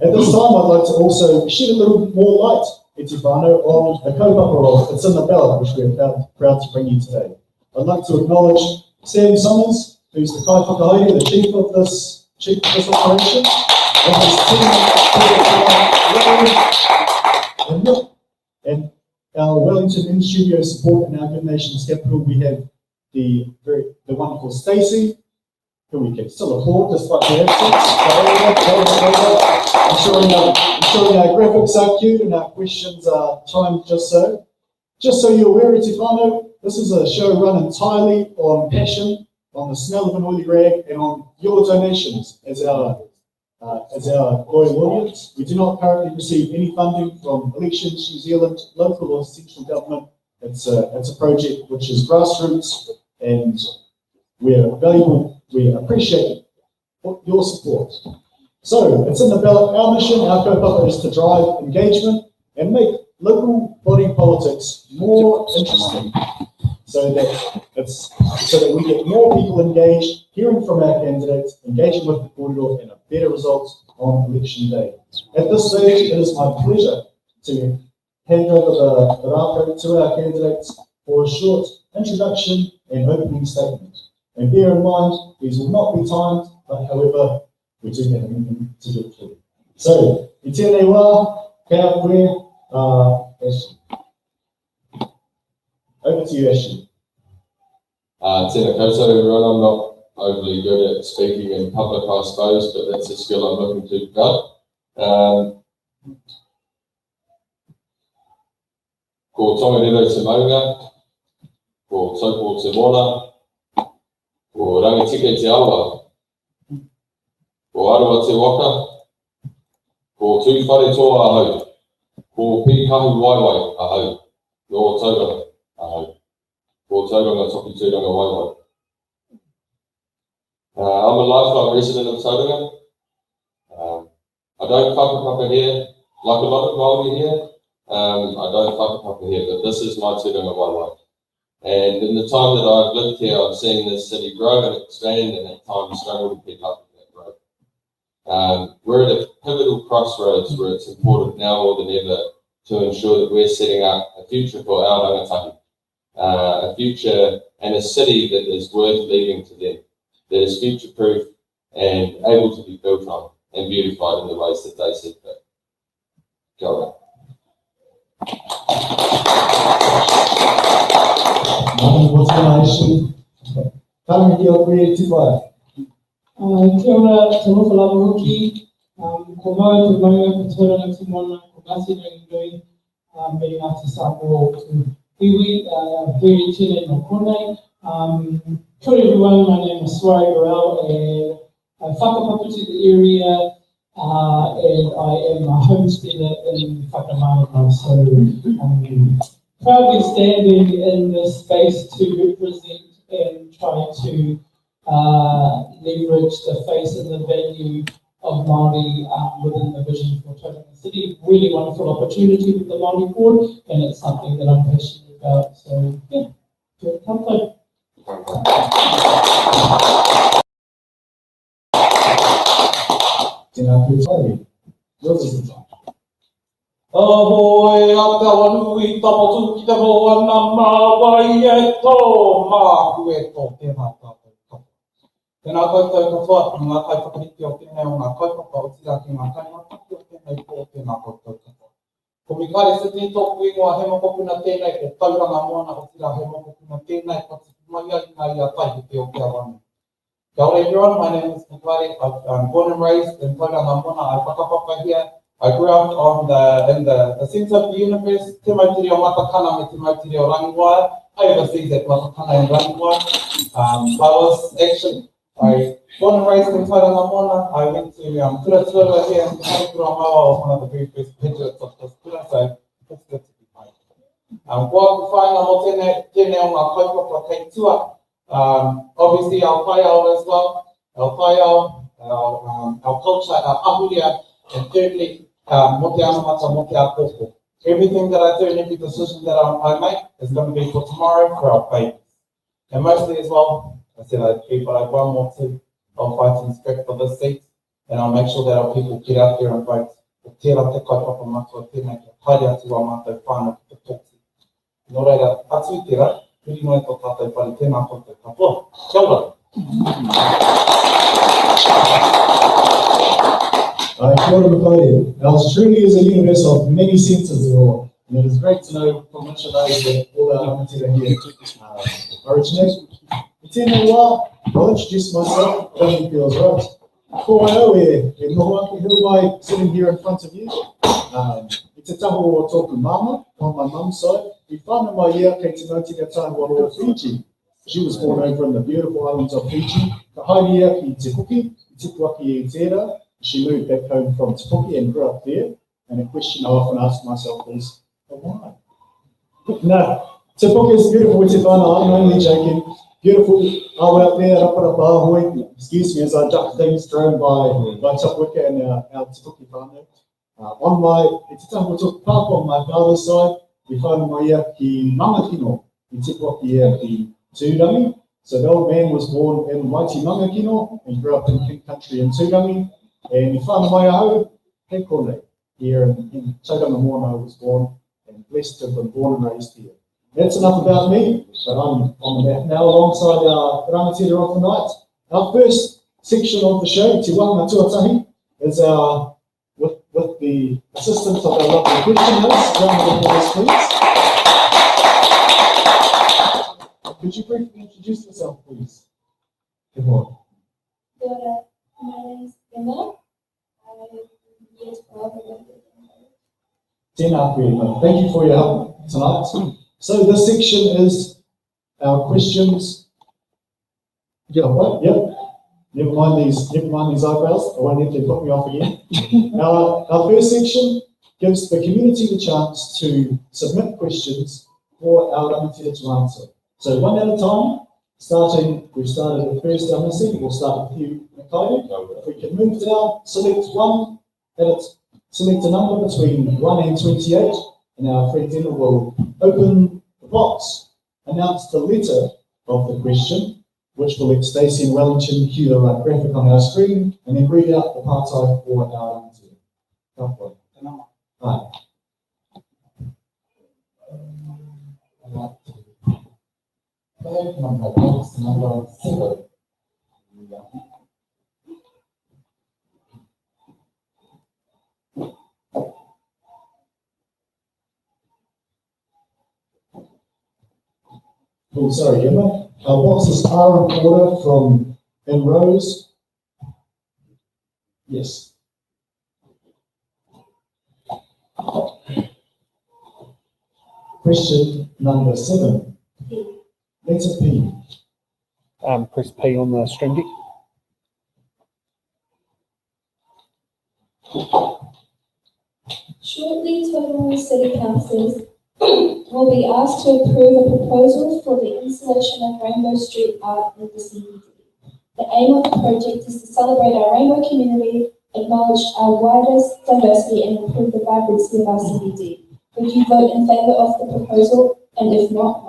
At this time, I'd like to also shed a little more light, e te whānau, on the kaupapa of It's in the Ballot, which we are proud to bring you today. I'd like to acknowledge Sam Summers, who's the kai whakahaere, the chief of this operation, and his team, and our Wellington in-studio support in our Good Nations capital. We have the wonderful Stacey, who we can still applaud despite the absence. Ensuring our graphics are cute and our questions are timed just so. Just so you're aware, e te whānau, this is a show run entirely on passion, on the smell of an oily rag, and on your donations as our loyal audience. We do not currently receive any funding from Elections New Zealand, local or central government. It's a project which is grassroots, and we appreciate your support. So it's in the ballot. Our mission, our kaupapa, is to drive engagement and make local body politics more interesting, so that we get more people engaged, hearing from our candidates, engaging with the kōrero, and a better result on election day. At this stage, it is my pleasure to hand over the rākau to our candidates for a short introduction and opening statement. And bear in mind, these will not be timed, but however, we do have a meeting to do too. So, I tēnei wā, kia koe, Ashley. Over to you, Ashley. Tēnā koutou, everyone. I'm not overly good at speaking in public, I suppose, but that's a skill I'm looking to develop. Ko tongariro te maunga, ko taupo te mona, ko rangatike te awa, ko arawa te waka, ko tūwhare toa ahau, ko pīkahu waiwai ahau, no tauranga ahau, ko tauranga toki tūranga waiwai. I'm a lifelong resident of Tauranga. I don't whakapapa here, like a lot of Māori here. I don't whakapapa here, but this is my tūranga waiwai. And in the time that I've lived here, I've seen this city grow and expand, and at times struggle to keep up with that growth. We're at a pivotal crossroads where it's important now more than ever to ensure that we're setting up a future for our rangatahi, a future and a city that is worth leaving to them, that is future-proof and able to be built on and beautified in the ways that they see fit. Kia ora. Kia ora, te moka lava hoki, ko mau te maunga, ko Tauranga te mona, ko Ngāti Ranginui, me Ngāti Samoa, ko Iwi, very tēnei no konei. Kia ora everyone, my name is Swari Burrell, and I whakapapa to the area, and I am a homesteader in Pāpāmoa, so proudly standing in this space to represent and try to leverage the face and the value of Māori within the vision for Tauranga City. Really wonderful opportunity with the Māori board, and it's something that I'm passionate about. So yeah, good comfort. Ahoe a te Awanui tapotu ki te hoa na mawai e tō māku e tō tēnā tātou kapu. Tēnā koutou katoa, ngā kaipapahiti o tēnei o ngā kaupapa o tira ki ngā kainga taki o tēnei pō tēnā koutou katoa. Ko Mikare City tōku ingoa he mokopuna tēnei, ko Tauranga moana o tira he mokopuna tēnei, ko te mai ai ngā ia tai te o te Awanui. Kia ora everyone, my name is Mikare. I'm born and raised in Tauranga moana. I whakapapa here. I grew up in the centre of the universe, te mautiri o Matakana me te mautiri o Rangiwai. I overseas at Matakana and Rangiwai. I born and raised in Tauranga moana. I went to Kura here in Tauranga Mawa, was one of the very first graduates of this Kura, so it's good to be part. Kua ku whainga mo tēnei o ngā kaupapa kei tua. Obviously our whaiao as well, our whaiao, our culture, our ahuria, and thirdly, mo te anamata, mo te apoko. Everything that I do and every decision that I make is going to be for tomorrow, for our babies. And mostly as well, I said I had three, but I have one more too. I'll fight and script for this seat, and I'll make sure that our people get out there and vote. O tērā te kaupapa matua tēnei, kia haere atu a mātou whānau ki te tōki. Nō reira, atu tērā, huri noe tō tātou pari, tēnā koutou katoa. Kia ora. Kia ora Makai. Australia is a universe of many senses, and it is great to know from which of those that all our rangatira here originate. Tēnei wā, I'll introduce myself, I don't think feels right. Ko au e noho ake Hiruai sitting here in front of you. I te taho o tōku mama, on my mum's side. I whānau mai ia kei te Ngāti Tāngua o Fiji. She was born over in the beautiful islands of Fiji. Ka haere ia ki Te Puki, I tuku aki I tērā. She moved back home from Te Puki and grew up there. And a question I often ask myself is, why? No, Te Puki is beautiful, te whānau, I'm only joking. Beautiful awa out there, Raparapahui. Excuse me as I duck things thrown by Tapwika and our Tituki whānau. On my, it's time we took Pāpāmoa on my father's side, we find my ki Mangakino, in Tipuaki ki Tūrangi. So the old man was born in Mighty Mangakino and grew up in King Country in Tūrangi. And we find my aho, Hekone, here in Tauranga Moana was born and blessed to have been born and raised here. That's enough about me, but I'm on the map now alongside our rangatira of the night. Our first section of the show, Te Wanga Tuatahi, is our with the assistance of our lovely question host. Round of applause, please. Could you briefly introduce yourself, please? Good morning. My name is Emma. I'm year 12. Thank you for your help tonight. So this section is our questions. Yeah, what? Yep. Never mind these eyebrows. I won't have to put me off again. Our first section gives the community the chance to submit questions for our rangatira to answer. So one at a time, we started at first MSC, we'll start with you, Makaire. If we can move down, select a number between 1 and 28, and our friend Emma will open the box, announce the letter of the question, which will let Stacey and Wellington cue the right graphic on our screen, and then read out the partai for our answer. Right. Number 7. Oh, sorry, Emma. Our boxes are in order from in rows. Yes. Question number 7. Letter P. Press P on the stream deck. Shortly, Tauranga City Council will be asked to approve a proposal for the installation of rainbow street art in the CBD. The aim of the project is to celebrate our rainbow community, acknowledge our widest diversity, and improve the vibrancy of our CBD. Would you vote in favour of the proposal? And if not, why?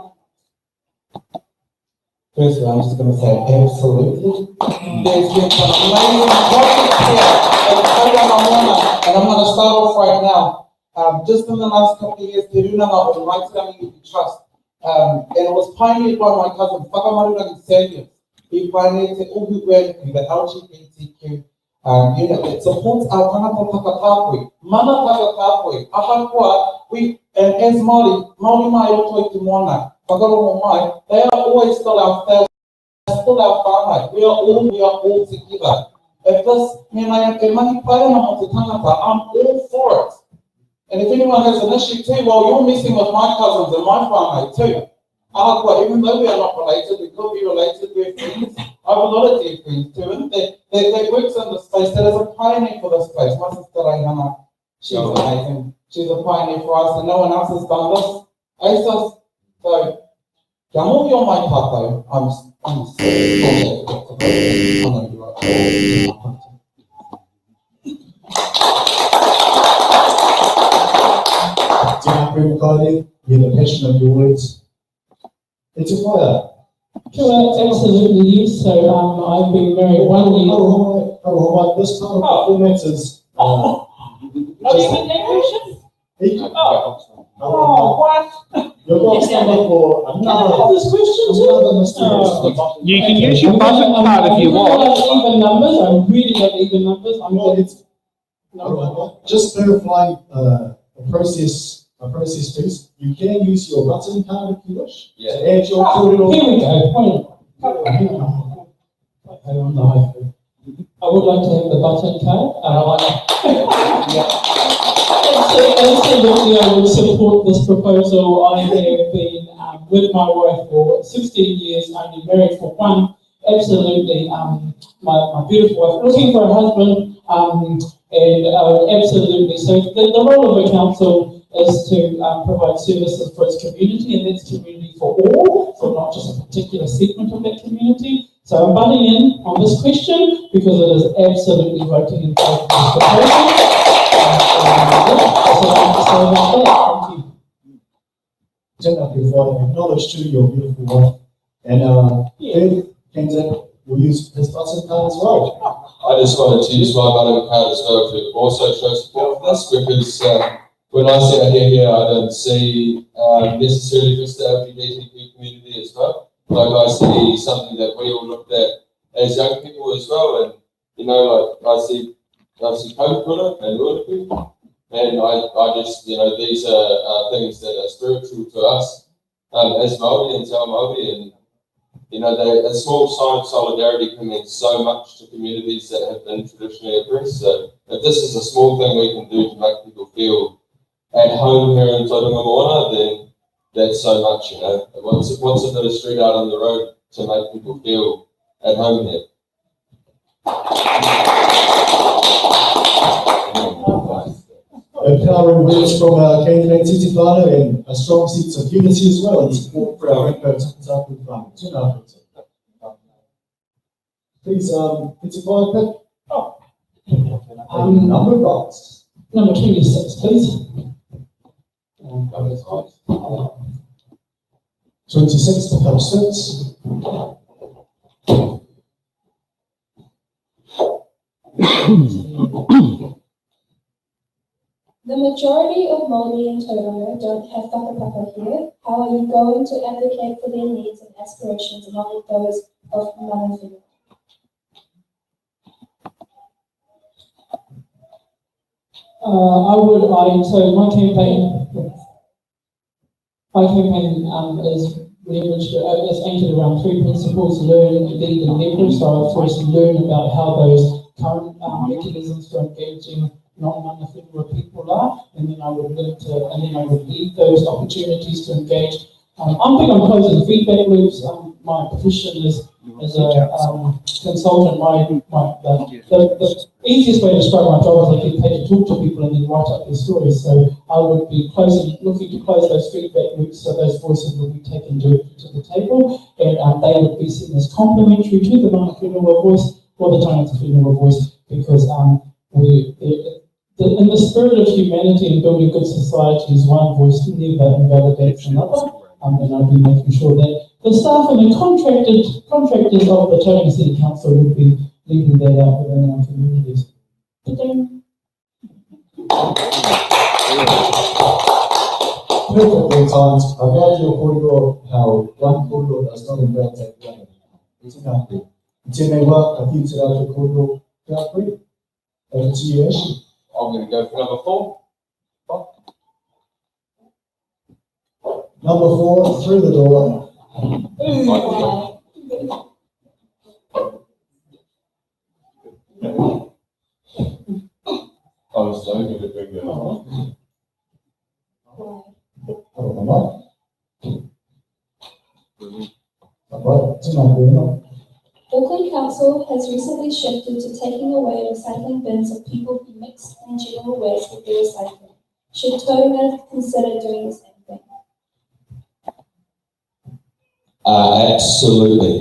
Firstly, I'm just going to say absolutely. There's been some amazing projects here at Tauranga Moana, and I'm going to start off right now. Just in the last couple of years, Te Runanga was right coming with trust. And it was pioneered by my cousin, Pāpāmoa Samuel. He pioneered the LGBTQ unit. It supports our tangata whakapāpui, mana whakapāpui, ahakoa, and as Māori mai roto i te moana, whakarongo mai, they are always still our family, still our whānau. We are all together. If this, me mai e mahi pairana o te tangata, I'm all for it. And if anyone has an issue too, well, you're messing with my cousins and my whānau too. Ahakoa, even though we are not related, we could be related, we're friends. I have a lot of dear friends too, and they works in this space. That is a pioneer for this place. My sister Raihana, she's amazing. She's a pioneer for us, and no one else has done this. ASOS, so, kia mohi o mai tātou, I'm so Hear the passion of your words. It's a fire. Absolutely, so I've been married 1 year. This part of the format is. Not even decoration? Oh, what? You're not standing for another. This question too? You can use your button card if you want. Even numbers, I really love even numbers. Just clarifying a process piece. You can use your button card if you wish. Yeah. To add your corridor. Here we go. I don't know. I would like to have the button card. Absolutely, I would support this proposal. I have been with my wife for 16 years, only married for 1. Absolutely, my beautiful wife, looking for a husband, and absolutely. So the role of a council is to provide services for its community, and that's community for all, so not just a particular segment of that community. So I'm butting in on this question because it is absolutely voting in favour of this proposal. That's what I have to say about that. Thank you. Tēnā te whare, acknowledge to your beautiful wife. And third candidate will use his button card as well. I just wanted to use my button card as well to also show support for this, because when I sit here, I don't see necessarily just the LGBTQ community as well. Like I see something that we all looked at as young people as well, and you know, like I see Pāpāmoa and Arataki, and I just, you know, these are things that are spiritual to us as Māori and Te Ao Māori, and you know, a small sign of solidarity can mean so much to communities that have been traditionally oppressed. So if this is a small thing we can do to make people feel at home here in Tauranga Moana, then that's so much, you know. What's a bit of street art on the road to make people feel at home here? Empowering words from our candidate Titi Whānau and a strong sense of unity as well and support for our Rainbow Tapu Whānau. Tēnā koutou. Please, Titi Whānau, pick number box. Number 26, please. 26 to help 6. The majority of Māori in Tauranga don't have whakapapa here. How are you going to advocate for their needs and aspirations along with those of mana whenua? So my campaign is leveraged, is anchored around 3 principles: learn, lead, and leverage. So I first learn about how those current mechanisms for engaging non-mana whenua people are, and then I would lead those opportunities to engage. I'm big on closing feedback loops. My profession is as a consultant. The easiest way to describe my job is I get paid to talk to people and then write up their stories. So I would be looking to close those feedback loops so those voices will be taken directly to the table, and they would be seen as complementary to the mana whenua voice or the tangata whenua voice, because in the spirit of humanity and building good societies, one voice never invalidates another. And I'd be making sure that the staff and the contractors of the Tauranga City Council would be leading that out within our communities. Perfectly timed. I love your kōrero, how one kōrero does not invalidate the other. Tēnā koe. Tēnei wā, ka whitera te kōrero kia koe. Over to you, Ash. I'm going to go for number 4. Number 4, through the door. I was so good at bringing it on. Auckland Council has recently shifted to taking away recycling bins of people who mix in general waste with their recycling. Should Tauranga consider doing the same thing? Absolutely.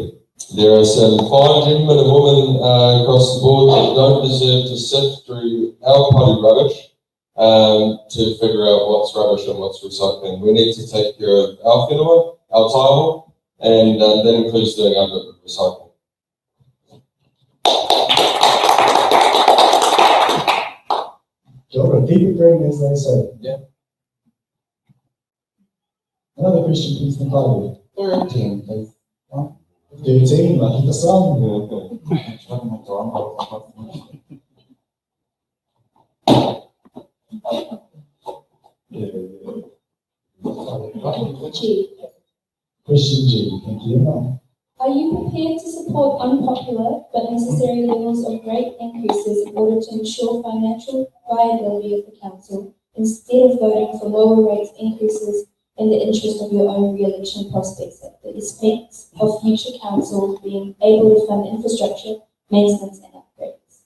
There are some fine gentlemen and women across the board that don't deserve to sift through our potty rubbish to figure out what's rubbish and what's recycling. We need to take care of our whenua, our taiwa, and that includes doing our bit of recycling. Kia ora, keep it green, as they say. Yeah. Another question, please, from Ballot. 13, please. 13, lucky the sun. Question G, thank you. Are you prepared to support unpopular but necessary levels of rate increases in order to ensure financial viability of the council, instead of voting for lower rate increases in the interest of your own re-election prospects at the expense of future council being able to fund infrastructure, maintenance and upgrades?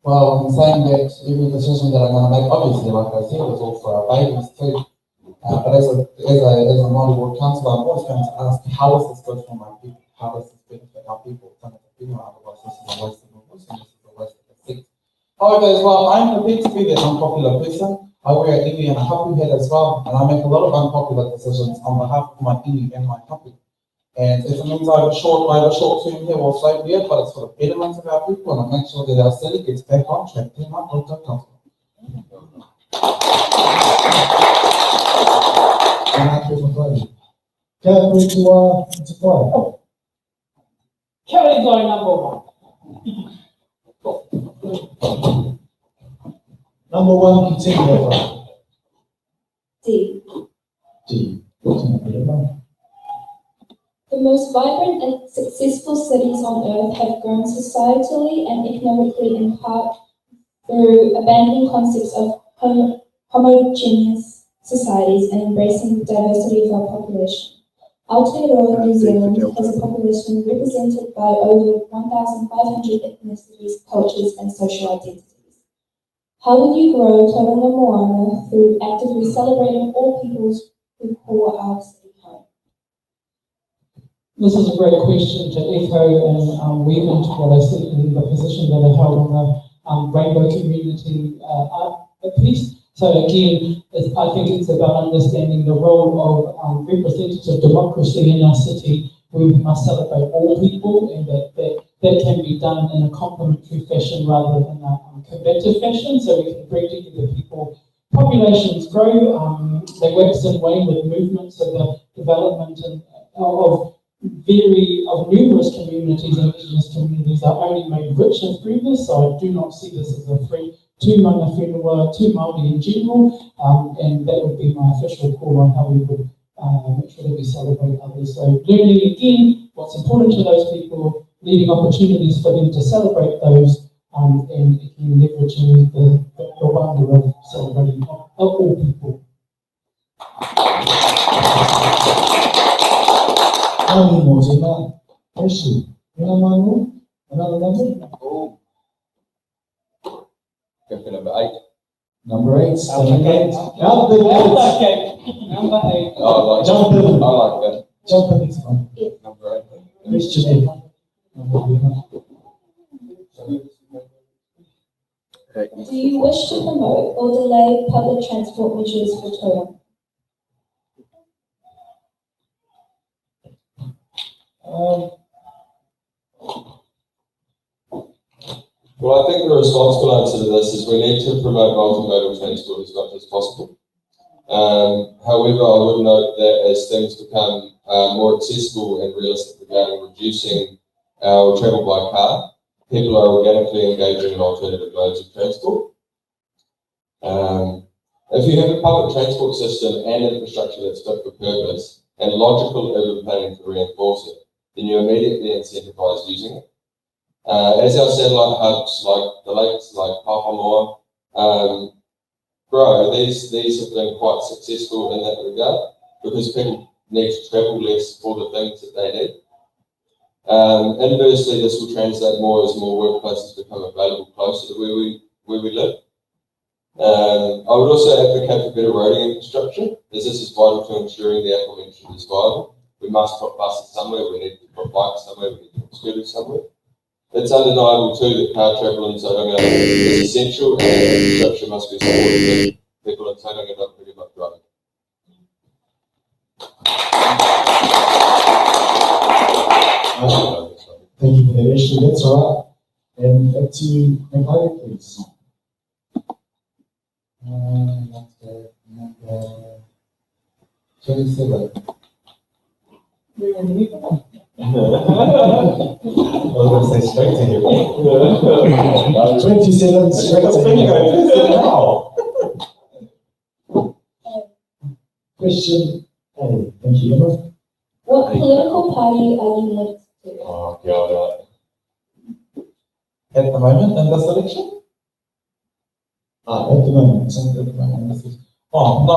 Well, I'm saying that every decision that I'm going to make, obviously, like I said, is all for our babies too. But as a Māori ward councillor, I'm always going to ask, how is this good for my people? How does this benefit our people? Otherwise, this is a waste of my voice and this is a waste of the seat. However, as well, I'm prepared to be that unpopular person. I wear an iwi and a hapu hat as well, and I make a lot of unpopular decisions on behalf of my iwi and my hapu. And if it means I have a short term here, well, so be it, but it's for the betterment of our people, and I make sure that our city gets back on track. Team up, Kelly going number one. Number one, continue over. D. D. The most vibrant and successful cities on earth have grown societally and economically in part through abandoning concepts of homogeneous societies and embracing the diversity of our population. Aotearoa, New Zealand has a population represented by over 1,500 ethnicities, cultures and social identities. How will you grow Tauranga Moana through actively celebrating all peoples who call our city home? This is a great question to echo and weave into what I said in the position that I held on the Rainbow Community art piece. So again, I think it's about understanding the role of representative democracy in our city, where we must celebrate all people, and that can be done in a complementary fashion rather than a combative fashion, so we can bring together people. Populations grow, they wax and wane with movements, so the development of numerous communities and indigenous communities are only made richer through this, so I do not see this as a threat to mana whenua, to Māori in general, and that would be my official call on how we would make sure that we celebrate others. So learning again what's important to those people, leaving opportunities for them to celebrate those, and again leveraging the wonder of celebrating all people. Another number? Oh. Go for number 8. Number 8. Number 8. Oh, Jump in. I like that. Jump in, it's fine. Number 8. Question 8. Do you wish to promote or delay public transport measures for Tauranga? Well, I think the responsible answer to this is we need to promote multimodal transport as much as possible. However, I would note that as things become more accessible and realistic regarding reducing our travel by car, people are organically engaging in alternative modes of transport. If you have a public transport system and infrastructure that's fit for purpose and logical urban planning to reinforce it, then you immediately incentivise using it. As our satellite hubs like the lakes, like Pāpāmoa, grow, these have been quite successful in that regard because people need to travel less for the things that they need. Inversely, this will translate more as more workplaces become available closer to where we live. I would also advocate for better roading infrastructure, as this is vital to ensuring the aforementioned is viable. We must put buses somewhere, we need to put bikes somewhere, we need to put scooters somewhere. It's undeniable too that car travel in Tauranga is essential and infrastructure must be supported. People in Tauranga don't really like driving. Thank you for that, Ashley. That's all right. And back to you, McLeod, please. Number 27. I was going to say straight to you. 27 straight to you. Question A. Thank you, Emma. What political party are you linked to? Oh, God. At the moment in this election? At the moment. Oh, no.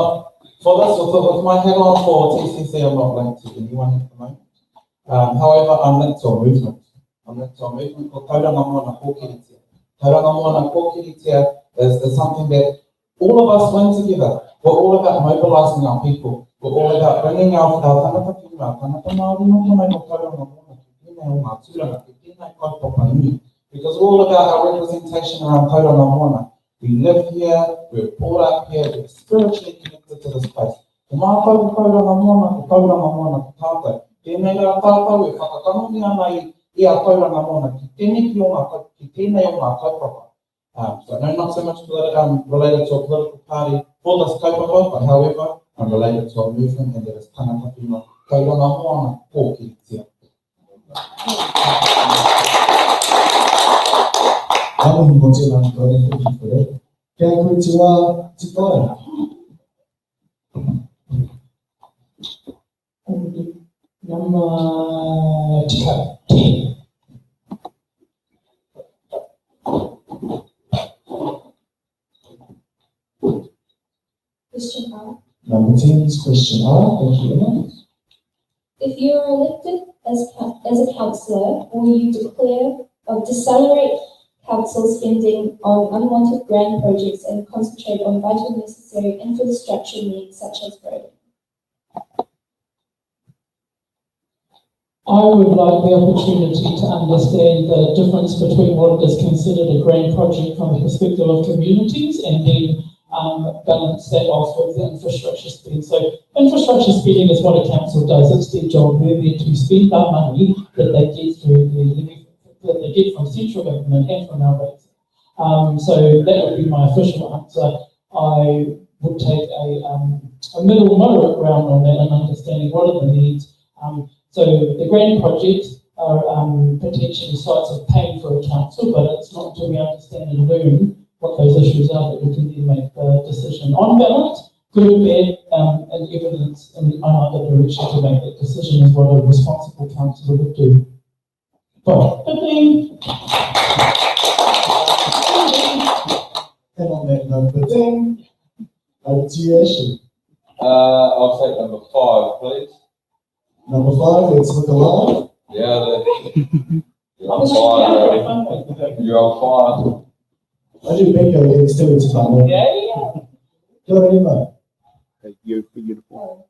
For this, with my head on for TCC, I'm not linked to anyone at the moment. However, I'm linked to a movement. I'm linked to a movement called Tauranga Moana Hoki. Tauranga Moana Kōkiritia is something that all of us win together. We're all about mobilising our people. We're all about bringing our tangata whina, tangata Māori no tōnei no Tauranga Moana, ki tēnei o ngā tūranga, ki tēnei kaupapa nui. Because we're all about our representation around Tauranga Moana. We live here, we're brought up here, we're spiritually connected to this place. Ko mātou Tauranga Moana, ko Tauranga Moana, ko tātou. Tēnei rā tātou e whakatanoni ana i a Tauranga Moana, ki tēnei o ngā kaupapa. So no, not so much related to a political party for this kaupapa, but however, I'm related to a movement, and that is tangata whina, Tauranga Moana Kōkiritia. Amu mo te nā kore, thank you for that. Kia koe te wā te whare. Number 10. Question R. Number 10 is question R. Thank you, Emma. If you are elected as a councillor, will you declare or decelerate council spending on unwanted grand projects and concentrate on vital necessary infrastructure needs such as roads? I would like the opportunity to understand the difference between what is considered a grand project from the perspective of communities and then balance that off with the infrastructure spending. So infrastructure spending is what a council does. It's their job. They're there to spend that money that they get through that they get from central government and from our rates. So that would be my official answer. I would take a middle moderate ground on that and understanding what are the needs. So the grand projects are potentially sites of pain for a council, but it's not until we understand and learn what those issues are that we can then make the decision. On balance, good or bad, and evidence in either direction to make that decision is what a responsible councillor would do. But And on that number 10, over to you, Ashley. I'll take number 5, please. Number 5, let's look alive. Yeah, you're on fire, You're on fire. I do bingo against still it's fun. Yeah. Go ahead, Emma. You're beautiful.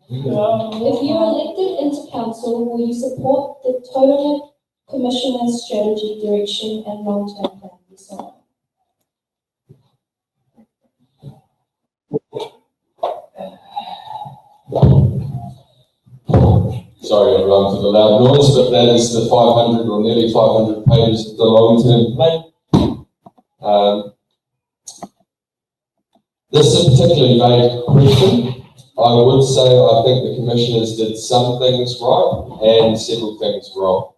If you are elected into council, will you support the Tauranga Commissioner's strategy, direction, and long-term plan? Yes or no? Sorry everyone for the loud noise, but that is the 500 or nearly 500 pages of the long-term plan. This is a particularly vague question. I would say I think the commissioners did some things right and several things wrong.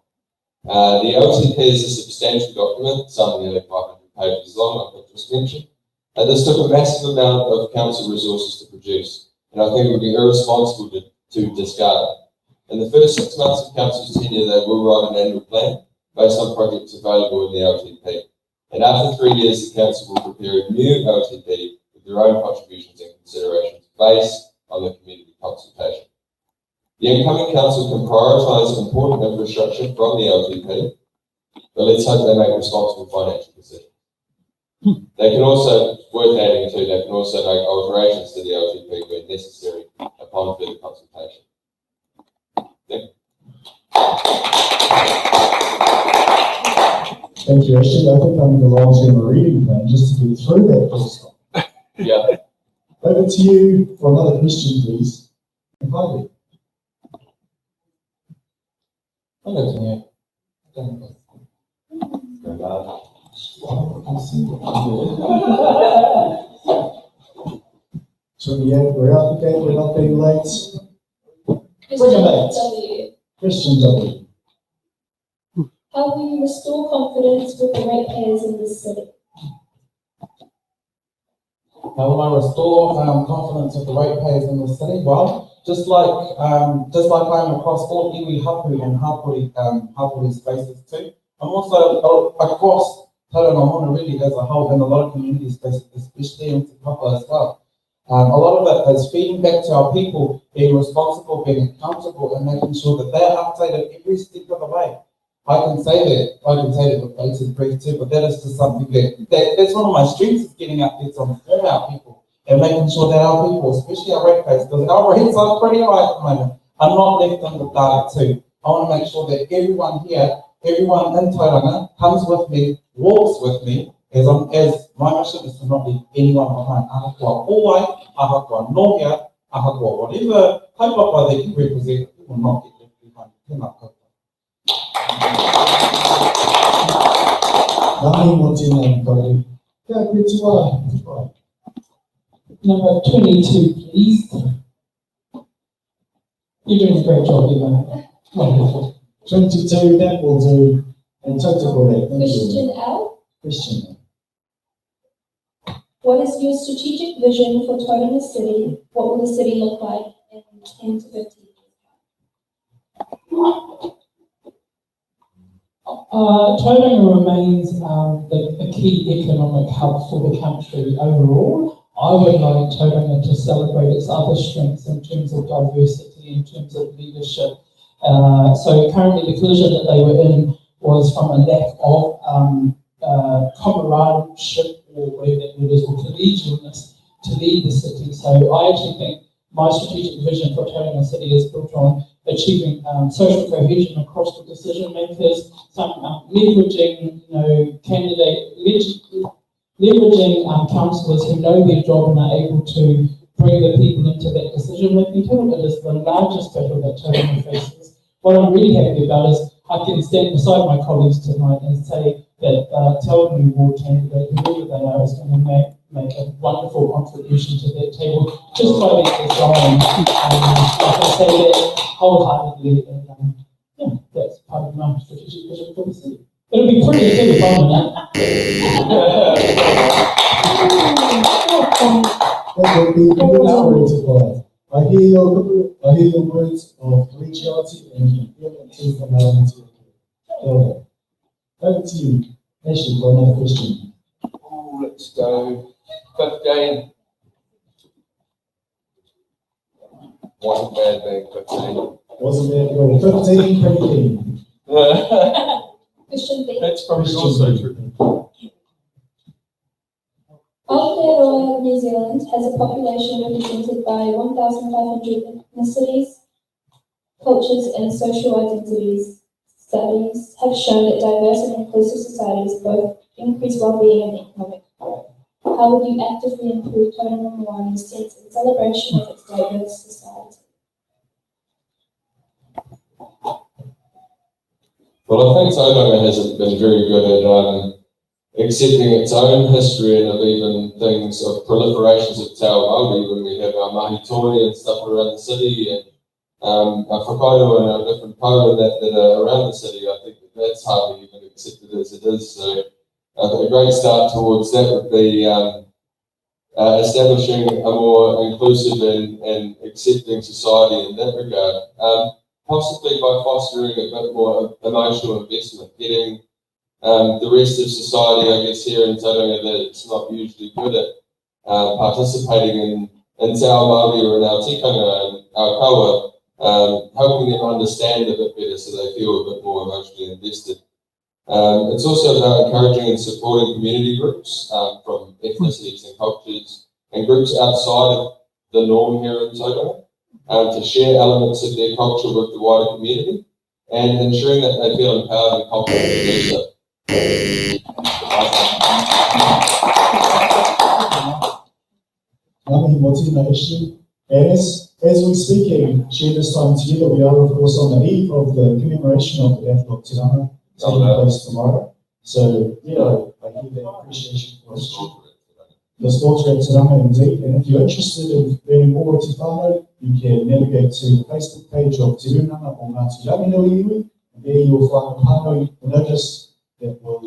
The LTP is a substantial document, some nearly 500 pages long, like I just mentioned, and this took a massive amount of council resources to produce, and I think it would be irresponsible to discard it. In the first 6 months of council's tenure, they will write an annual plan based on projects available in the LTP, and after 3 years, the council will prepare a new LTP with their own contributions and considerations based on the community consultation. The incoming council can prioritise important infrastructure from the LTP, but let's hope they make responsible financial decisions. They can also, worth adding to, they can also make alterations to the LTP where necessary upon further consultation. Thank you, Ashley. I think I'm the long-term reading plan just to get through that first one. Yeah. Over to you for another question, please. Invite So we're out the gate, we're not being late. Question W. How will you restore confidence with the ratepayers in this city? How will I restore confidence of the ratepayers in the city? Well, just like I'm across all iwi hapu and hapuri spaces too, I'm also across Tauranga Moana really as a whole and a lot of community spaces, especially in Te Papa as well. A lot of it is feeding back to our people, being responsible, being accountable, and making sure that they're updated every step of the way. I can say that with bated breath too, but that is just something that's one of my strengths, is getting out there to inform our people and making sure that our people, especially our ratepayers, because our rates are pretty high at the moment, are not left in the dark too. I want to make sure that everyone here, everyone in Tauranga comes with me, walks with me, as my mission is to not leave anyone behind. Ahakoa Owai, ahakoa Nohea, ahakoa whatever kaupapa that you represent, will not get left behind. Tēnā koutou. Number 22, please. You're doing a great job, Emma. Wonderful. 22, that will do. And total for that. Thank you. Question L. Question. What is your strategic vision for Tauranga City? What will the city look like in 10 to 15 years? Tauranga remains a key economic hub for the country overall. I would like Tauranga to celebrate its other strengths in terms of diversity, in terms of leadership. So currently the collision that they were in was from a lack of comradeship, or whatever that word is, or collegialness to lead the city. So I actually think my strategic vision for Tauranga City is built on achieving social cohesion across the decision makers, leveraging, leveraging councillors who know their job and are able to bring the people into that decision making table. It is the largest battle that Tauranga faces. What I'm really happy about is I can stand beside my colleagues tonight and say that Tauranga Ward candidate, whoever they are, is going to make a wonderful contribution to that table just by being going. I can say that wholeheartedly, and yeah, that's part of my strategic vision for the city. It'll be pretty too, if I'm That will be beautiful. I hear your words of collegiality and you feel it too from our end. Over to you, Ashley, for another question. Oh, let's go 15. Wasn't bad being 15. Wasn't bad going 15, pretty clean. Question B. That's probably also true. Aotearoa, New Zealand has a population represented by 1,500 ethnicities, cultures, and social identities. Studies have shown that diverse and inclusive societies both increase well-being and economic growth. How would you actively improve Tauranga Moana's sense and celebration of its diverse society? Well, I think Tauranga hasn't been very good at accepting its own history and of even things of proliferations of Te Ao Māori when we have our mahi toi and stuff around the city and our whakairo and our different power that are around the city. I think that's hardly even accepted as it is. So a great start towards that would be establishing a more inclusive and accepting society in that regard. Possibly by fostering a bit more emotional investment, getting the rest of society, I guess, here in Tauranga that's not usually good at participating in Te Ao Māori or in our tikanga and our kawa, helping them understand a bit better so they feel a bit more emotionally invested. It's also about encouraging and supporting community groups from ethnicities and cultures and groups outside of the norm here in Tauranga to share elements of their culture with the wider community and ensuring that they feel empowered and confident to do so. As we're speaking, share this time together, we are of course on the eve of the commemoration of the Battle of Tirana taking place tomorrow. So, I give that appreciation for the slaughter at Tirana indeed. And if you're interested in learning more about Te Whānau, you can navigate to the Facebook page of Te Runanga o Ngāti Ranginui Iwi, and there you'll find Hānau notice that will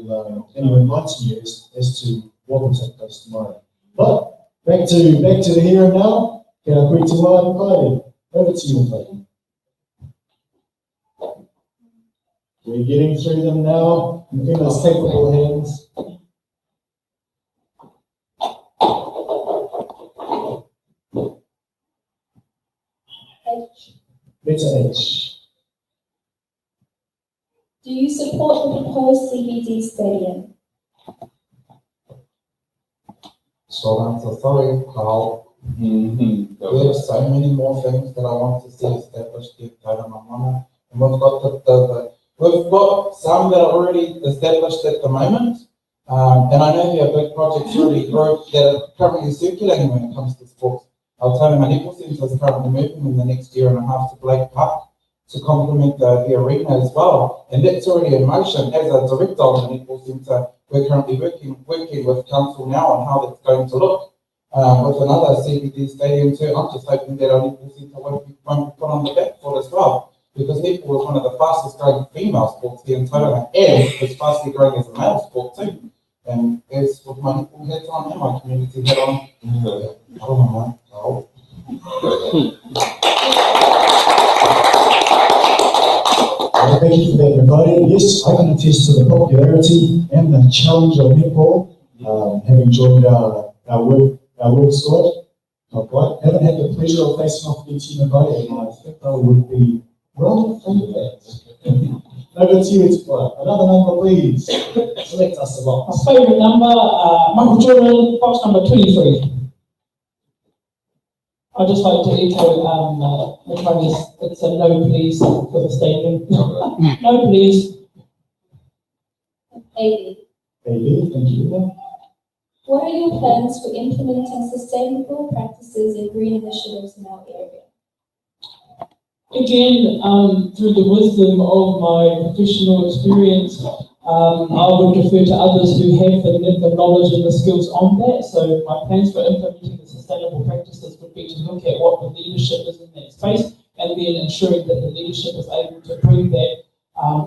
enlighten you as to what will take place tomorrow. But back to the here and now. Kia koe te wā and pai. Over to you, pai. We're getting through them now. In those capable hands. H. Letter H. Do you support the proposed CBD stadium? Short answer, sorry, Carl. We have so many more things that I want to see established here in Tauranga. And we've got we've got some that are already established at the moment. And I know there are big projects already that are currently circulating when it comes to sports. Our Tauranga Netball Centre is currently moving in the next year and a half to Blake Park to complement the arena as well. And that's already in motion. As a director of the Netball Centre, we're currently working with council now on how that's going to look. With another CBD stadium too, I'm just hoping that our Netball Centre won't be put on the back foot as well, because netball is one of the fastest growing female sports here in Tauranga, and it's fastly growing as a male sport too. And as with my netball hats on and my community hat on, Thank you for that, everybody. Yes, I can attest to the popularity and the challenge of netball, having joined our work squad. Not quite. Haven't had the pleasure of facing off against you, everybody, and I think I would be rather fond of that. Over to you, it's another number, please. Select us a lot. My favourite number, Michael Jordan, box number 23. I'd just like to echo it's a no please for the statement. No please. AB. Thank you. What are your plans for implementing sustainable practices and green initiatives in our area? Again, through the wisdom of my professional experience, I would refer to others who have the knowledge and the skills on that. So my plans for implementing the sustainable practices would be to look at what the leadership is in that space, and then ensuring that the leadership is able to bring that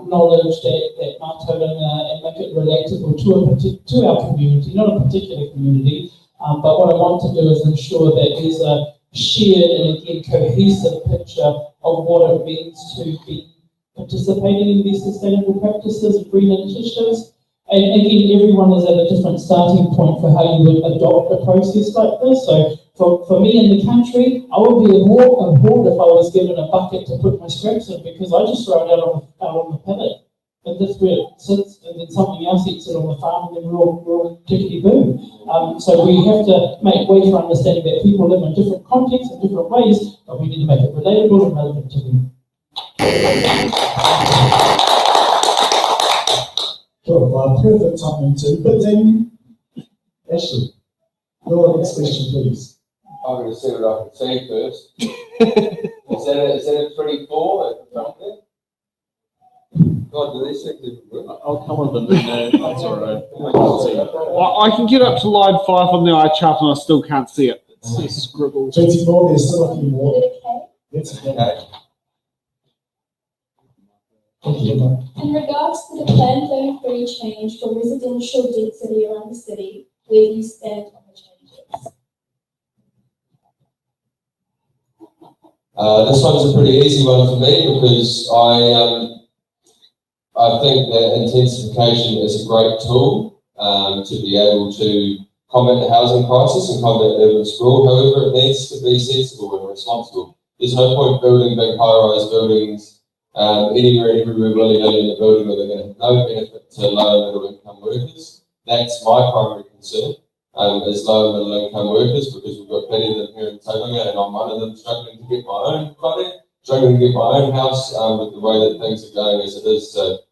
knowledge, that Tauranga, and make it relatable to our community, not a particular community. But what I want to do is ensure that there's a shared and again cohesive picture of what it means to be participating in these sustainable practices, green initiatives. And again, everyone is at a different starting point for how you would adopt a process like this. So for me in the country, I would be appalled if I was given a bucket to put my scraps in, because I just throw it out on the paddock. And that's where it sits, and then something else eats it on the farm, and then we're all tickety boom. So we have to make way for understanding that people live in different contexts and different ways, but we need to make it relatable and relevant to them. Sure, perfect timing too. But then, Ashley, your next question, please. I'm going to see what I can see first. Is that a 24 at the front there? God, do these things even work? I'll come with them. That's all right. I can get up to line 5 on the eye chart and I still can't see it. It's just scribbles. 24, there's still a few more. That's okay. In regards to the planned zone 3 change for residential density around the city, where do you stand on the changes? This one's a pretty easy one for me, because I think that intensification is a great tool to be able to combat the housing crisis and combat urban sprawl. However, it needs to be sensible and responsible. There's no point building big high-rise buildings anywhere and everywhere willy-nilly in the building where they're going to have no benefit to low and middle-income workers. That's my primary concern, is low and middle-income workers, because we've got plenty of them here in Tauranga, and I'm one of them struggling to get my own project, struggling to get my own house with the way that things are going as it is. So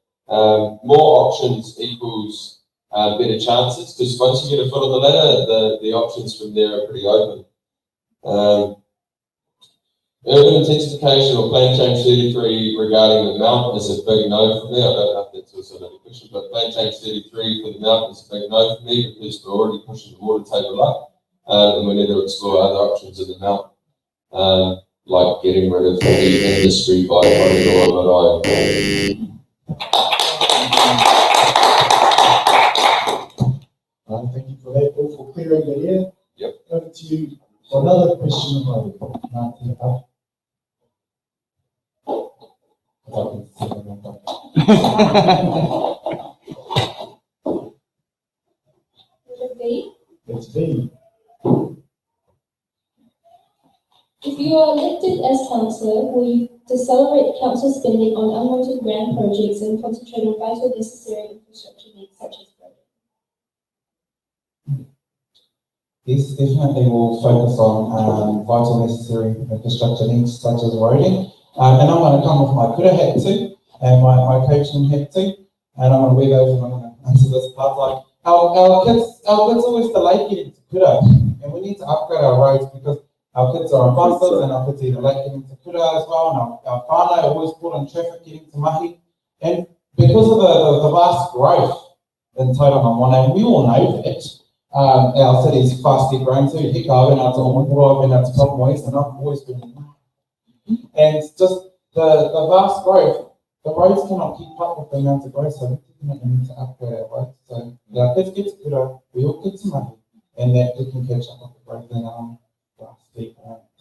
more options equals better chances, because once you get a foot on the ladder, the options from there are pretty open. Urban intensification or plan change 33 regarding the mount is a big no for me. I don't know if that's also another question, but plan change 33 for the mount is a big no for me, because we're already pushing the water table up, and we need to explore other options in the mount, like getting rid of the industry by corridor. Thank you for that, all for clearing the air. Yep. Over to you for another question about It's B. If you are elected as councillor, will you decelerate council spending on unwanted grand projects and concentrate on vital necessary infrastructure needs such as roads. Yes, definitely we'll focus on vital necessary infrastructure needs such as roading. And I'm going to come with my kura hat too, and my coaching hat too, and I'm going to wear those and I'm going to answer this part. Like our kids always delay getting to kura, and we need to upgrade our roads because our kids are on buses and our kids are late getting to kura as well, and our whānau are always caught on traffic getting to mahi. And because of the vast growth in Tauranga, and we all know that, our city's fastly growing too. He went out to Omakura, went out to Pāpāmoa, and I've always been and just the vast growth, the roads cannot keep up with the amount of growth, so we definitely need to upgrade our roads. So our kids get to kura, we all get to mahi, and that we can catch up with the growth in vast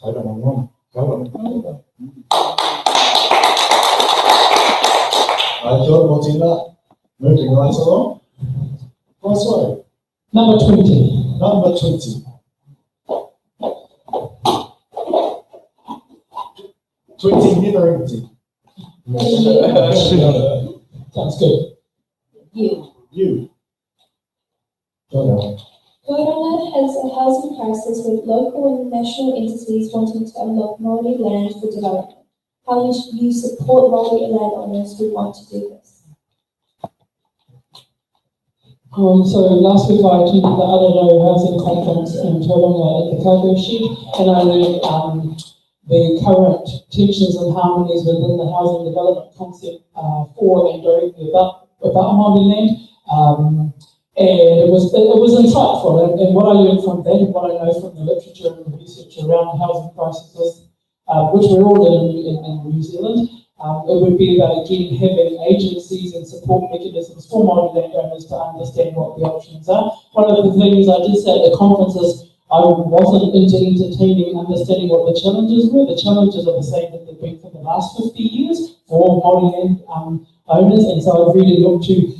Tauranga. Kia ora, mō tēnā. Moving right along. Nice way. Number 20. Number 20. 20 never empty. Sounds good. You. Tauranga has a housing crisis with local and national entities wanting to unlock Māori land for development. How will you support Māori landowners who want to do this? So last week I attended the Arataki Housing Conference in Tauranga at the Cargo Shed, and I learned the current tensions and harmonies within the housing development concept for and directly about Māori land. And it was insightful, and what I learned from that and what I know from the literature and the research around housing crises, which we're all in New Zealand, it would be about again having agencies and support mechanisms for Māori landowners to understand what the options are. One of the things I did say at the conference is I wasn't into entertaining understanding what the challenges were. The challenges are the same that they've been for the last 50 years for Māori land owners, and so I've really looked to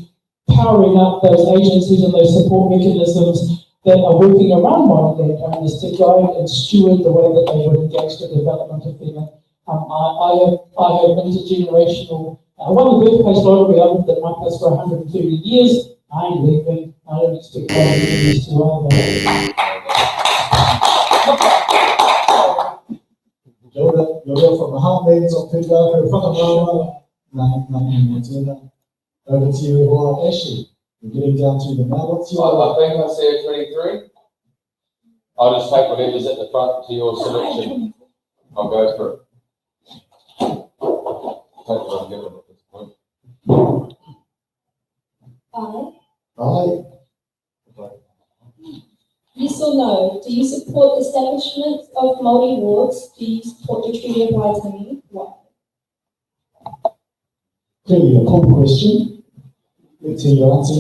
powering up those agencies and those support mechanisms that are working around Māori land owners to guide and steward the way that they would engage the development of their land. I have intergenerational, one of the birthplace lottery, I lived at my place for 130 years. I ain't leaving. I don't expect my years to either. You're from the heartlands of Pūtaka, Pāpāmoa, Ngā over to you, Hoa Ashley. We're getting down to the now. What's your? I think I said 23. I'll just take whatever's at the front to your selection. I'll go for it. Aye. Yes or no? Do you support the establishment of Māori wards? Do you support the Treaty of Waitangi? Why? Clearly a cool question. Let's hear your answer,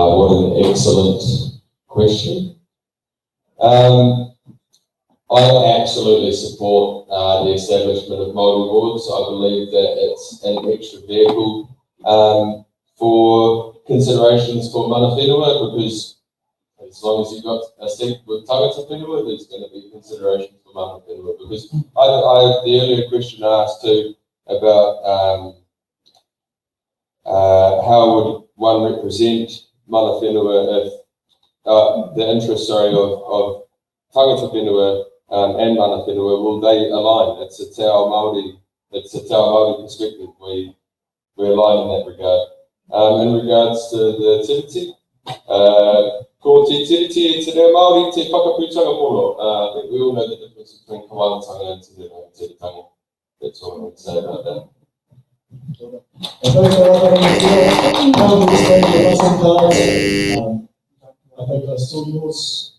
What an excellent question. I absolutely support the establishment of Māori wards. I believe that it's an extra vehicle for considerations for mana whenua, because as long as you've got a seat with tangata whenua, there's going to be consideration for mana whenua. Because the earlier question asked too about how would one represent mana whenua if the interests of tangata whenua and mana whenua, will they align? It's a Te Ao Māori perspective. We align in that regard. In regards to the tiriti, ko te tiriti e te reo Māori te whakaputanga poro. I think we all know the difference between kawātanga and te reo tiritanga. That's all I would say about that. I think I saw yours.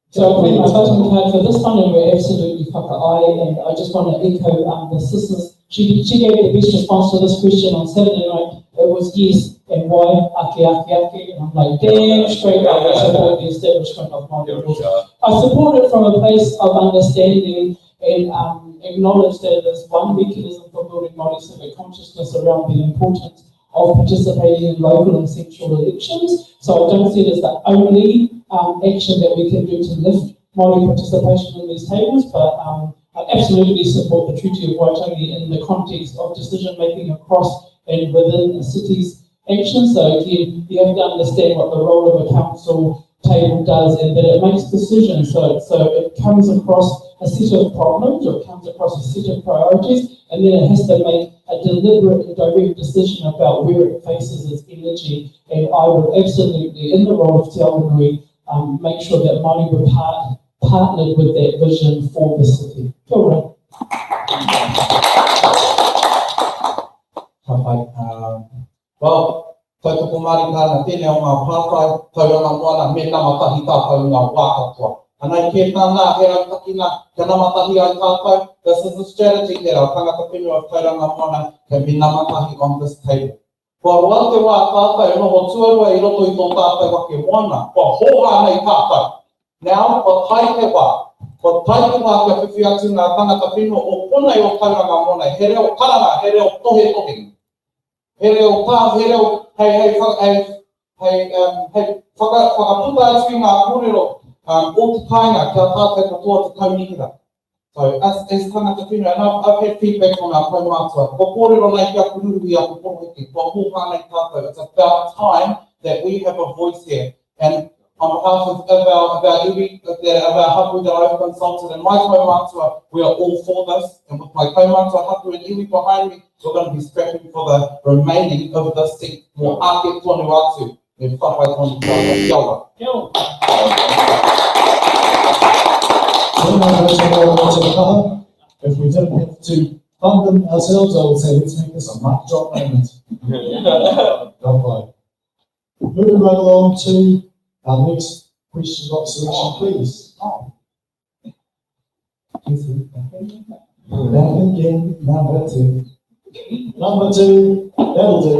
So I think my voting card for this one, and we're absolutely whaka-ai, and I just want to echo the sisters. She gave the best response to this question on Saturday night. It was yes, and why, ake, and I'm like, damn straight up, I support the establishment of Māori wards. I support it from a place of understanding and acknowledge that it is one mechanism for building Māori civic consciousness around the importance of participating in local and central elections. So I don't see it as the only action that we can do to lift Māori participation in these tables, but I absolutely support the Treaty of Waitangi in the context of decision making across and within a city's action. So again, you have to understand what the role of a council table does and that it makes decisions. So it comes across a set of problems, or it comes across a set of priorities, and then it has to make a deliberate and direct decision about where it faces its energy. And I would absolutely, in the role of Te Awanui, make sure that Māori were partnered with that vision for the city. Kia ora. Well, tautoko Māori kāna tēnei o ngā pātai, tauranga moana, me namatahi tātou ngā wā katoa. Anei ke tāna, he Arataki nā, ka namatahi ai tātou, this is the strategy here, o tangata whenua of tauranga moana, can be namatahi on this table. Kua roa te wā tātou, e noho tuarua I roto I tō tātou wake moana, kua hoha nei tātou. Now, kua tai te wā, kua tai te wā kia whiwhi atu ngā tangata whenua o ponei o tauranga moana, he reo karanga, he reo tohe tohe. He reo tā, he reo, hei whakaputa atu I ngā kōrero o te kāinga kia tātou katoa te kaunihira. So, as tangata whenua, and I've had feedback from our kaumātua, ko kōrero nei kia kururu I aku pōheke, kua hoha nei tātou. It's about time that we have a voice here. And on behalf of our hapu that I've consulted and my kaumātua, we are all for this. And with my kaumātua hapu and iwi behind me, we're going to be scrapping for the remaining of this seat. Mō ake tonu atu, me whawhai tonu tātou. Kia ora. Kia ora. If we didn't have to fund them ourselves, I would say let's make this a mic drop moment. Moving right along to our next question box selection, please. Back again, number two. Number two, that'll do.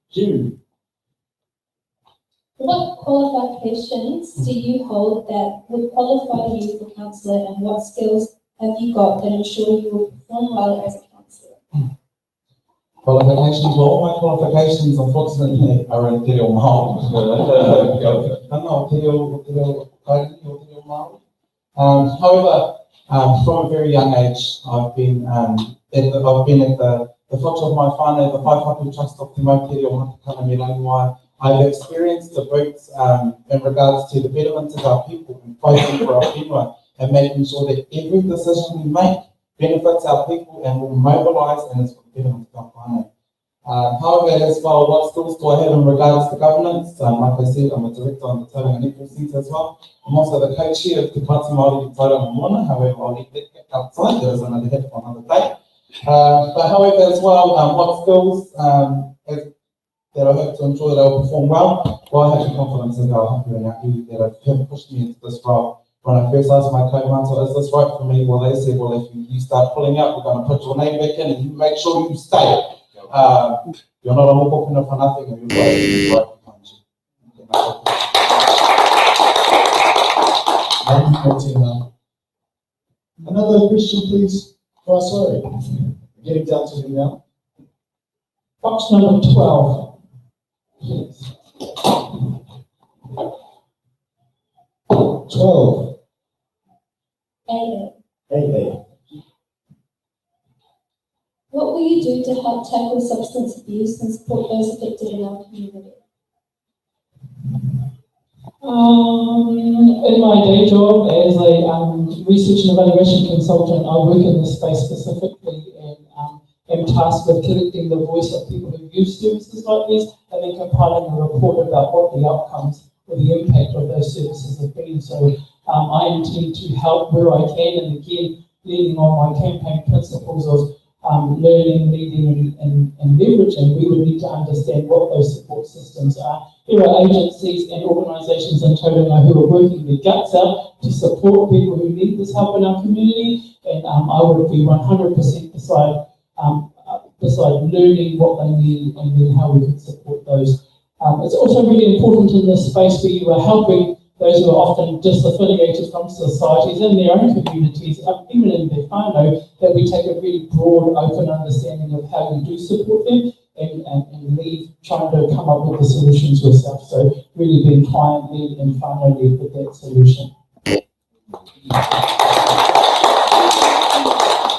Hugh. What qualifications do you hold that would qualify you for councillor, and what skills have you got that ensure you will perform well as a councillor? Qualifications, well, all my qualifications, unfortunately, are in Te Reo Māori. However, from a very young age, I've been at the foot of my whānau, the Whaiwhatu Trust of Te Mau Te Reo Matakana me Rangiwai. I've experienced the boots in regards to the betterment of our people and fighting for our whenua and making sure that every decision we make benefits our people and will mobilise and is for the betterment of our whānau. However, as well, what skills do I have in regards to governance? Like I said, I'm a director on the Tauranga Netball Centre as well. I'm also the co-chair of the Pāti Māori Ki Tauranga Moana. However, I'll leave that outside. There is another head for another day. But however, as well, what skills that I hope to ensure that I will perform well? Well, I have the confidence in our hapu and our iwi that have pushed me into this role. When I first asked my kaumātua, is this right for me? Well, they said, well, if you start pulling out, we're going to put your name back in and you make sure you stay. You're not a mokopuna for nothing, and you're right behind you. Another question, please. Oh, sorry. Getting down to you now. Box number 12. Yes. 12. AA. What will you do to help tackle substance abuse and support those affected in our community? In my day job as a research and evaluation consultant, I work in this space specifically and am tasked with collecting the voice of people who use services like this and then compiling a report about what the outcomes or the impact of those services have been. So I intend to help where I can, and again, leaning on my campaign principles of learning, leading and leveraging. We would need to understand what those support systems are. There are agencies and organisations in Tauranga who are working their guts out to support people who need this help in our community, and I would be 100% beside learning what they need and then how we can support those. It's also really important in this space where you are helping those who are often disaffiliated from societies in their own communities, even in their whānau, that we take a really broad, open understanding of how we do support them and leave trying to come up with the solutions yourself. So really being client-led and farmer-led with that solution.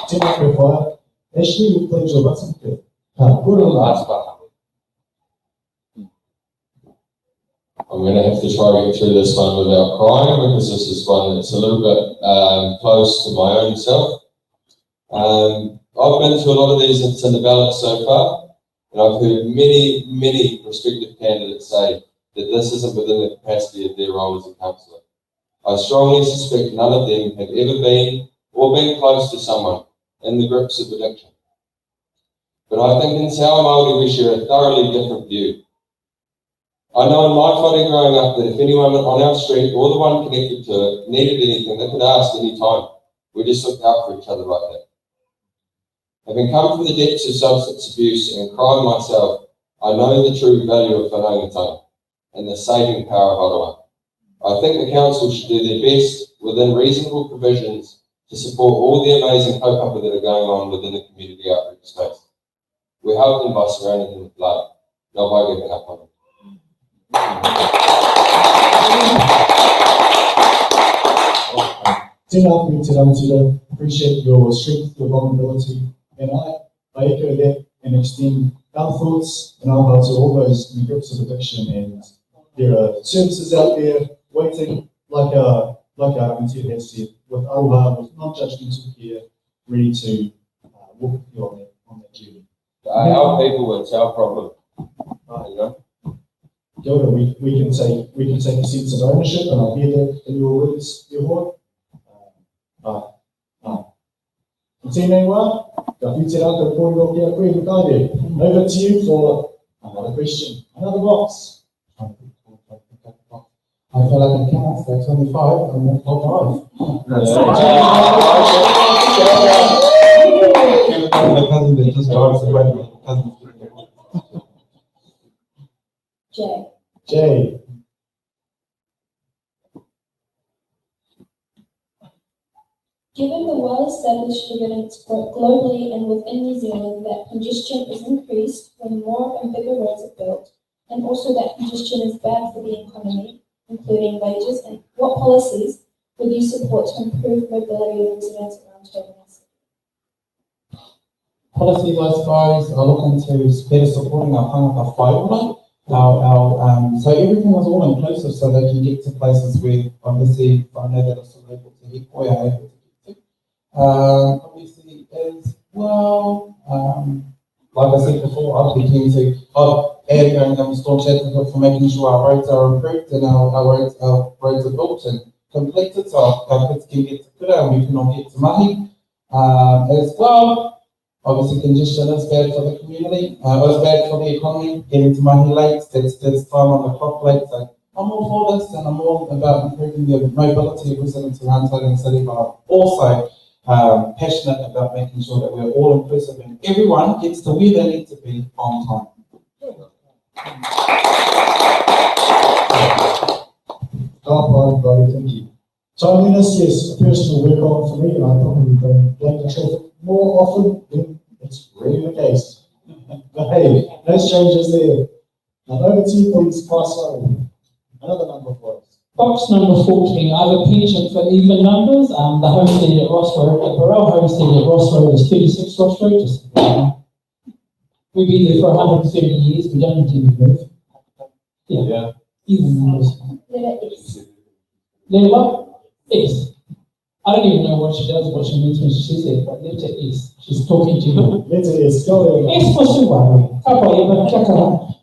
Tēnā koe whaia. Ashley, you pledge your button. Kura last part. I'm going to have to try to get through this one without crying because this is one that's a little bit close to my own self. I've been to a lot of these that's in the ballot so far, and I've heard many prospective candidates say that this isn't within the capacity of their role as a councillor. I strongly suspect none of them have ever been or been close to someone in the grips of addiction. But I think in Te Ao Māori we share a thoroughly different view. I know in my whare growing up that if anyone on our street or the one connected to it needed anything, they could ask any time. We just looked out for each other like that. Having come from the depths of substance abuse and crime myself, I know the true value of whanaungatanga and the saving power of Arawha. I think the council should do their best within reasonable provisions to support all the amazing kaupapa that are going on within the community outreach space. We help them by surrounding them with love, not by giving up on them. Tēnā koe te rangatira. Appreciate your strength, your vulnerability, and I echo that and extend our thoughts and our hearts to all those in the grips of addiction. And there are services out there waiting, like our rangatira has said, with Arawha, with non-judgmental care, ready to walk with you on that journey. Our people, it's our problem. You know? Kia ora, we can take a sense of ownership, and I hear that in your words, your Lord. Tēnei wā, ka whiti rātou kōrero kia koe makaere. Over to you for another question, another box. I feel like I can't stay 25 and not top 5. Jay. Given the well-established evidence globally and within New Zealand that congestion is increased when more and bigger roads are built, and also that congestion is bad for the economy, including wages, and what policies would you support to improve mobility of residents around Tauranga City? Policies, I suppose, are looking to better supporting our tangata whaiora. So everything was all inclusive so they can get to places where obviously I know that are still able to get or are able to get to. Obviously as well, like I said before, I'd be keen to add going staunch advocate for making sure our roads are improved and our roads are built and completed so our kids can get to kura and we can all get to mahi. As well, obviously congestion is bad for the community, it's bad for the economy, getting to mahi late, that's time on the clock late, so I'm all for this and I'm all about improving the mobility of residents around Tauranga City, but I'm also passionate about making sure that we're all inclusive and everyone gets to where they need to be on time. Thank you. Timeliness, yes, a personal workout for me. I probably don't blame the traffic more often than it's really the case. But hey, no changes there. Now over to you, please, Pascal. Another number for us. Box number 14, I have a penchant for even numbers. The homestead at Ross Road, the Burrell homestead at Ross Road is 36 Ross Road. Just, we've been there for 130 years, we don't intend to move. Yeah. Even numbers. Letter S. Letter what? S. I don't even know what she does, what she means when she says that, but letter S. She's talking to you. Letter S, go ahead. S for Suwa.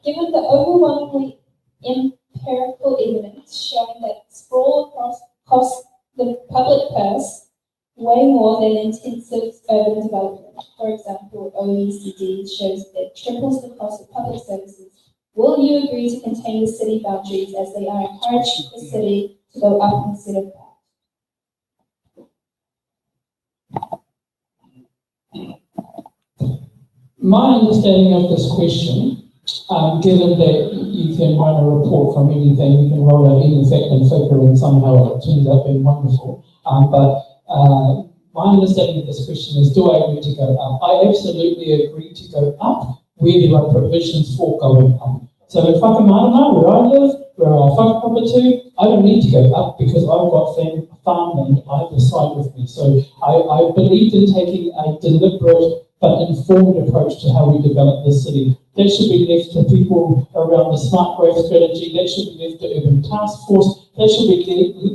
Given the overwhelmingly empirical evidence showing that sprawl costs the public purse way more than intensive urban development. For example, OECD shows that triples the cost of public services. Will you agree to contain the city boundaries as they are encouraging the city to go up instead of down? My understanding of this question, given that you can run a report from anything, you can roll out any fact and figure and somehow it turns out being wonderful. My understanding of this question is, do I agree to go up? I absolutely agree to go up where there are provisions for going up. So in Pāpāmoa, where I live, where I whakapapa to, I don't need to go up because I've got farmland either side with me. So I believed in taking a deliberate but informed approach to how we develop the city. That should be left to people around the smart growth strategy. That should be left to urban task force. That should be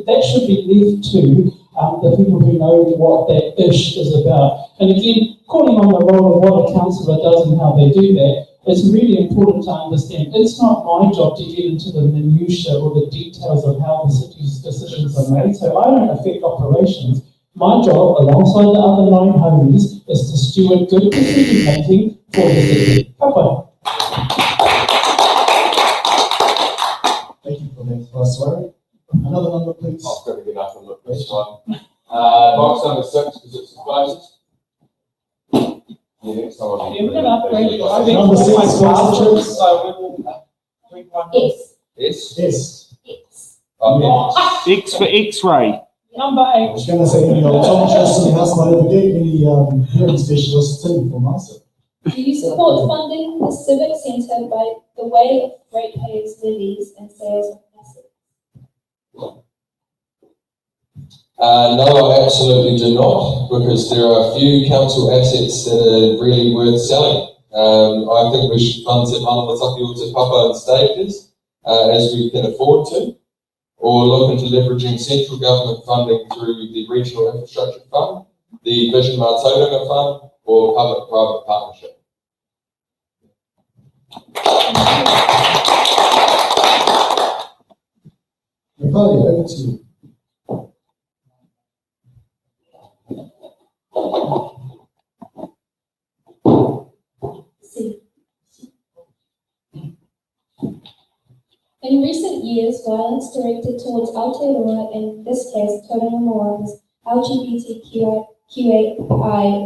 left to the people who know what that ish is about. And again, calling on the role of what a councillor does and how they do that, it's really important to understand. It's not my job to get into the minutiae or the details of how the city's decisions are made, so I don't affect operations. My job, alongside the other 9 homies, is to steward good decision making for the city. Bye-bye. Thank you for that, Vice. Another number, please. I've got to get up and look this one. Box number 6, because it's the closest. Yeah, someone. Number 6, Vice. Yes. Yes. X for X-ray. Number 8. I was going to say any optometrists in the house might ever get any hearing specialists too for myself. Do you support funding the Civic Centre by the way of ratepayers' levies and sales of assets? No, I absolutely do not, because there are a few council assets that are really worth selling. I think we should fund Te Arataki o Te Papa in stages, as we can afford to, or look into leveraging central government funding through the Regional Infrastructure Fund, the Vision Mā Tauranga Fund, or public-private partnership. Natalia, over to you. In recent years, violence directed towards Aotearoa, in this case Tauranga Moana's LGBTQI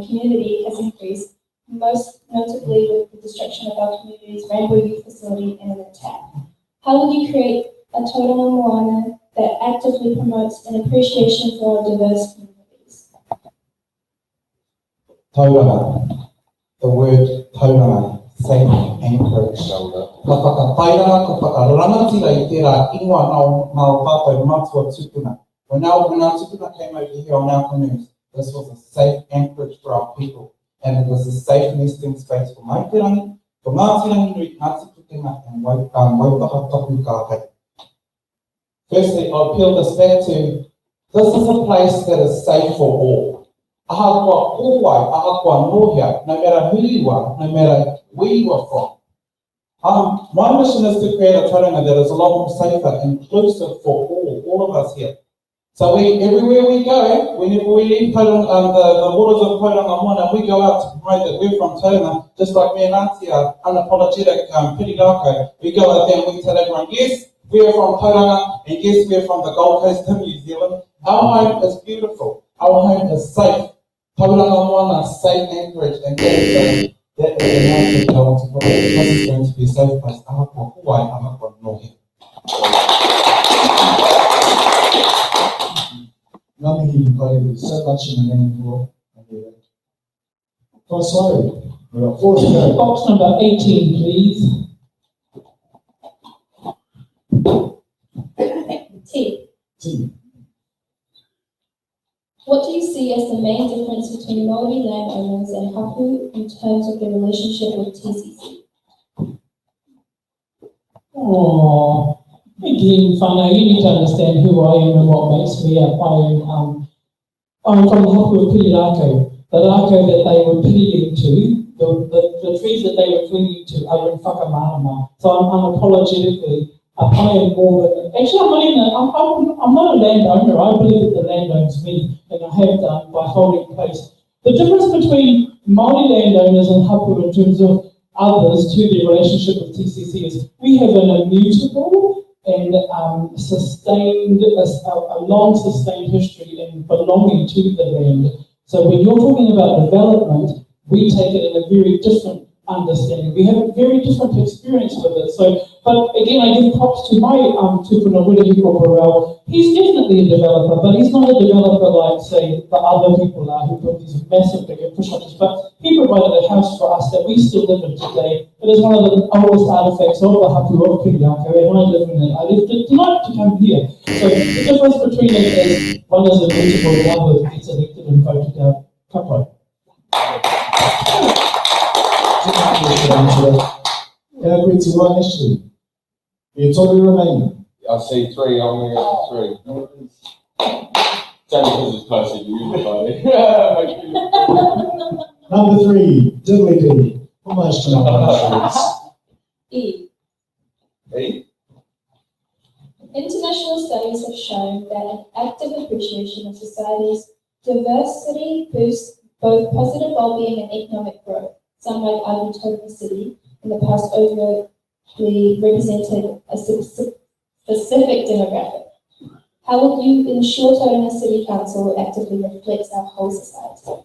community, has increased, most notably with the destruction of our community's Rainbow Youth Facility and an attack. How will you create a Tauranga Moana that actively promotes an appreciation for our diverse communities? Tauranga. The word tauranga, safe anchorage. Ka whakatairanga, ka whakarangatira I tērā ingoa nao tātou mātua tupuna. When our tupuna came over here on our canoes, this was a safe anchorage for our people. And it was a safe nesting space for Maitirangi, for Mātirangi Nui, Ngāti Pukenga, and Waipaha Tapu ka hei. Firstly, I appeal this back to, this is a place that is safe for all. Ahakoa kōwai, ahakoa nohia, no matter who you are, no matter where you are from. My mission is to create a tauranga that is a lot more safer, inclusive for all of us here. So everywhere we go, whenever we leave Tauranga, the waters of Tauranga Moana, we go out to promote that we're from Tauranga, just like me and Auntie are unapologetic Pirirako. We go out there and we tell everyone, yes, we're from Tauranga, and yes, we're from the Gold Coast of New Zealand. Our home is beautiful. Our home is safe. Tauranga Moana, safe anchorage, and that is the announcement that I want to put. This is going to be a safe place. Ahakoa Hawaii, ahakoa nohi. Ngamihi Pai, so much in the name for Vice. We've got 4 to go. Box number 18, please. T. What do you see as the main difference between Māori landowners and hapu in terms of their relationship with TCC? Oh, again, whānau, you need to understand who I am and what makes me up. I'm from the hapu of Pirirako. The rako that they were clinging to, the trees that they were clinging to are in whakamārama. So I'm unapologetically I am more than, actually I'm not a landowner. I believe that the land owns me, and I have done by holding place. The difference between Māori landowners and hapu in terms of others to their relationship with TCC is we have an immutable and sustained, a long sustained history in belonging to the land. So when you're talking about development, we take it in a very different understanding. We have a very different experience with it. So But again, I give props to my tupuna Willie Corporell. He's definitely a developer, but he's not a developer like, say, the other people are who put these massive big infrastructures. But he provided a house for us that we still live in today. It is one of the oldest artifacts of the hapu of Piriaka, and I live in it. I lived it tonight to come here. So the difference between it is one is a beautiful, the other gets elected and voted out. Kapai. You totally remain. I see three, I'm going to go for three. It's only because it's closer to you, buddy. Number 3, diddly dee. Almost to number E. E? International studies have shown that an active appreciation of society's diversity boosts both positive well-being and economic growth. Some like Tauranga City in the past overtly represented a specific demographic. How would you ensure Tauranga City Council actively reflects our whole society?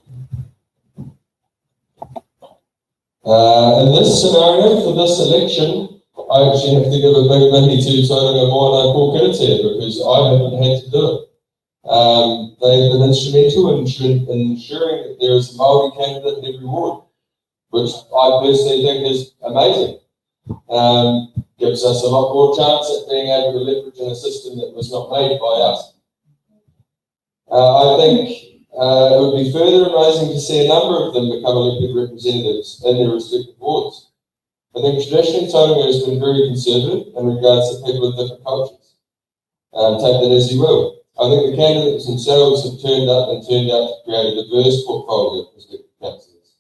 In this scenario, for this election, I actually have to give a big mihi to Tauranga Moana Kōkiritea because I haven't had to do it. They've been instrumental in ensuring that there is a Māori candidate in every ward, which I personally think is amazing. Gives us a lot more chance at being able to leverage in a system that was not made by us. I think it would be further amazing to see a number of them become elected representatives in their respective wards. I think traditionally Tauranga has been very conservative in regards to people of different cultures. Take that as you will. I think the candidates themselves have turned out to create a diverse portfolio of prospective councillors.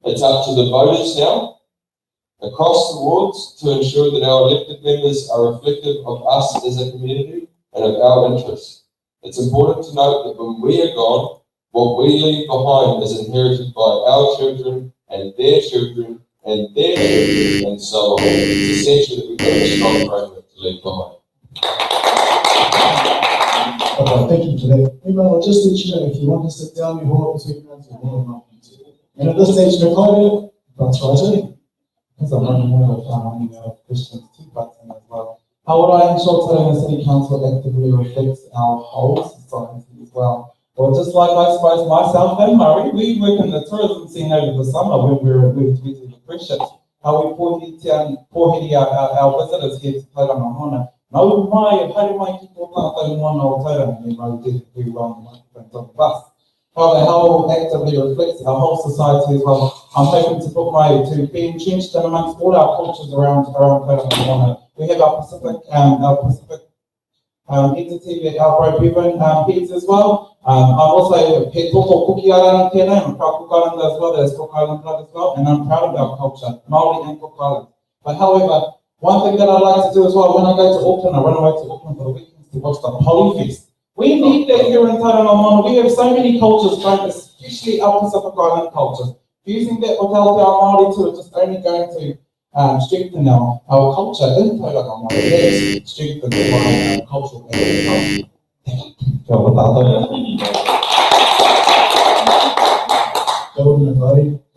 It's up to the voters now, across the wards, to ensure that our elected members are reflective of us as a community and of our interests. It's important to note that when we are gone, what we leave behind is inherited by our children and their children and their children and so on. It's essential that we have a strong framework to leave behind. Okay, thank you for that. Email, I'll just let you know if you want to sit down, you're more between hands, you're more than welcome to. And at this stage, Nicole, that's right. Because I'm running out of questions to button as well. How would I ensure Tauranga City Council actively reflects our whole society as well? Well, just like I suppose myself and Murray, we work in the tourism scene over the summer when we're with appreciate how we pohiri our visitors here to Tauranga Moana. Nau mai, haere mai ki tō tātou moana o Tauranga, me mau te very well on the microphone top of us. How actively reflects our whole society as well. I'm hoping to put my to be entrenched in amongst all our cultures around Tauranga Moana. We have our Pacific entity, our Pro-Bevan heads as well. I'm also He Toko Kukiarani tēnei, I'm a proud Cook Islander as well, there's Cook Island blood as well, and I'm proud of our culture, Māori and Cook Island. But however, one thing that I like to do as well, when I go to Auckland, I run away to Auckland for the weekends to watch the Polyfest. We need that here in Tauranga Moana. We have so many cultures, especially our Pacific Island cultures. Fusing that with Aotearoa Māori too, it's just only going to strengthen our culture in Tauranga Moana. That's strengthened by cultural and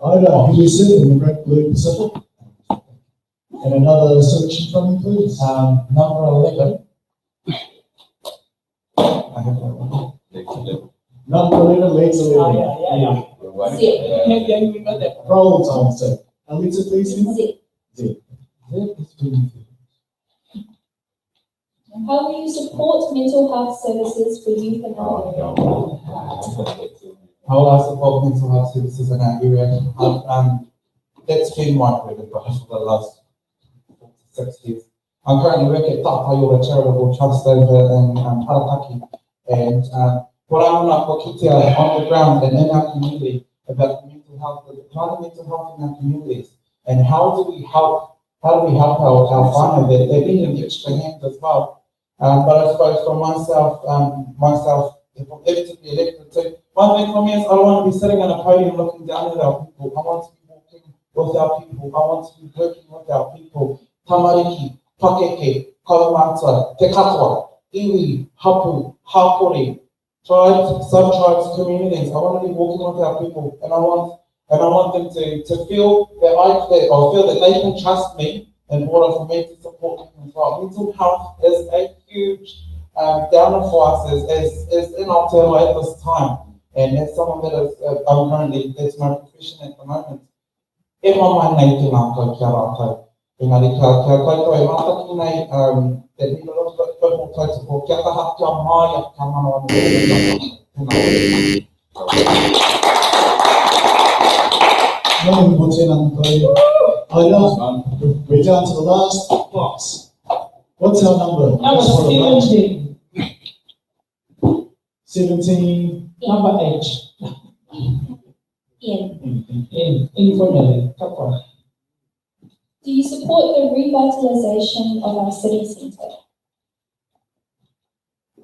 Ida, who we sit in the Great Blue Pacific. And another selection from you, please. Number 11. I have that one. Number 11, legs 11. Yeah. Roll time, sir. Alita, please. Z. How will you support mental health services for youth in our area? How will I support mental health services in our area? That's been my bread and butter for the last 6 years. I'm currently working at Pāpāmoa Charitable Trust over in Arataki, and what I want to keep on the ground and in our community about mental health, the decline of mental health in our communities, and how do we help our whānau that they need an extra hand as well. But I suppose for myself, if I'm ever to be elected too, one thing for me is I don't want to be sitting on a podium looking down at our people. I want to be walking with our people. I want to be working with our people. Tamariki, Pakeke, Kalamata, Te Katoa, Iwi, Hapu, Hapori, tribes, sub-tribes, communities. I want to be walking with our people, and I want them to feel that feel that they can trust me in order for me to support them as well. Mental health is a huge downer for us as in Aotearoa at this time. And as someone that is, I'm currently, that's my profession at the moment. E mama nei te mātou kia rātou. Engari kia koutou e mātaki nei, that need a little bit more closer for kia taha kia mai a kia manawa We're down to the last box. What's our number? Number 17. 17. Number H. Informally. Do you support the revitalisation of our city centre?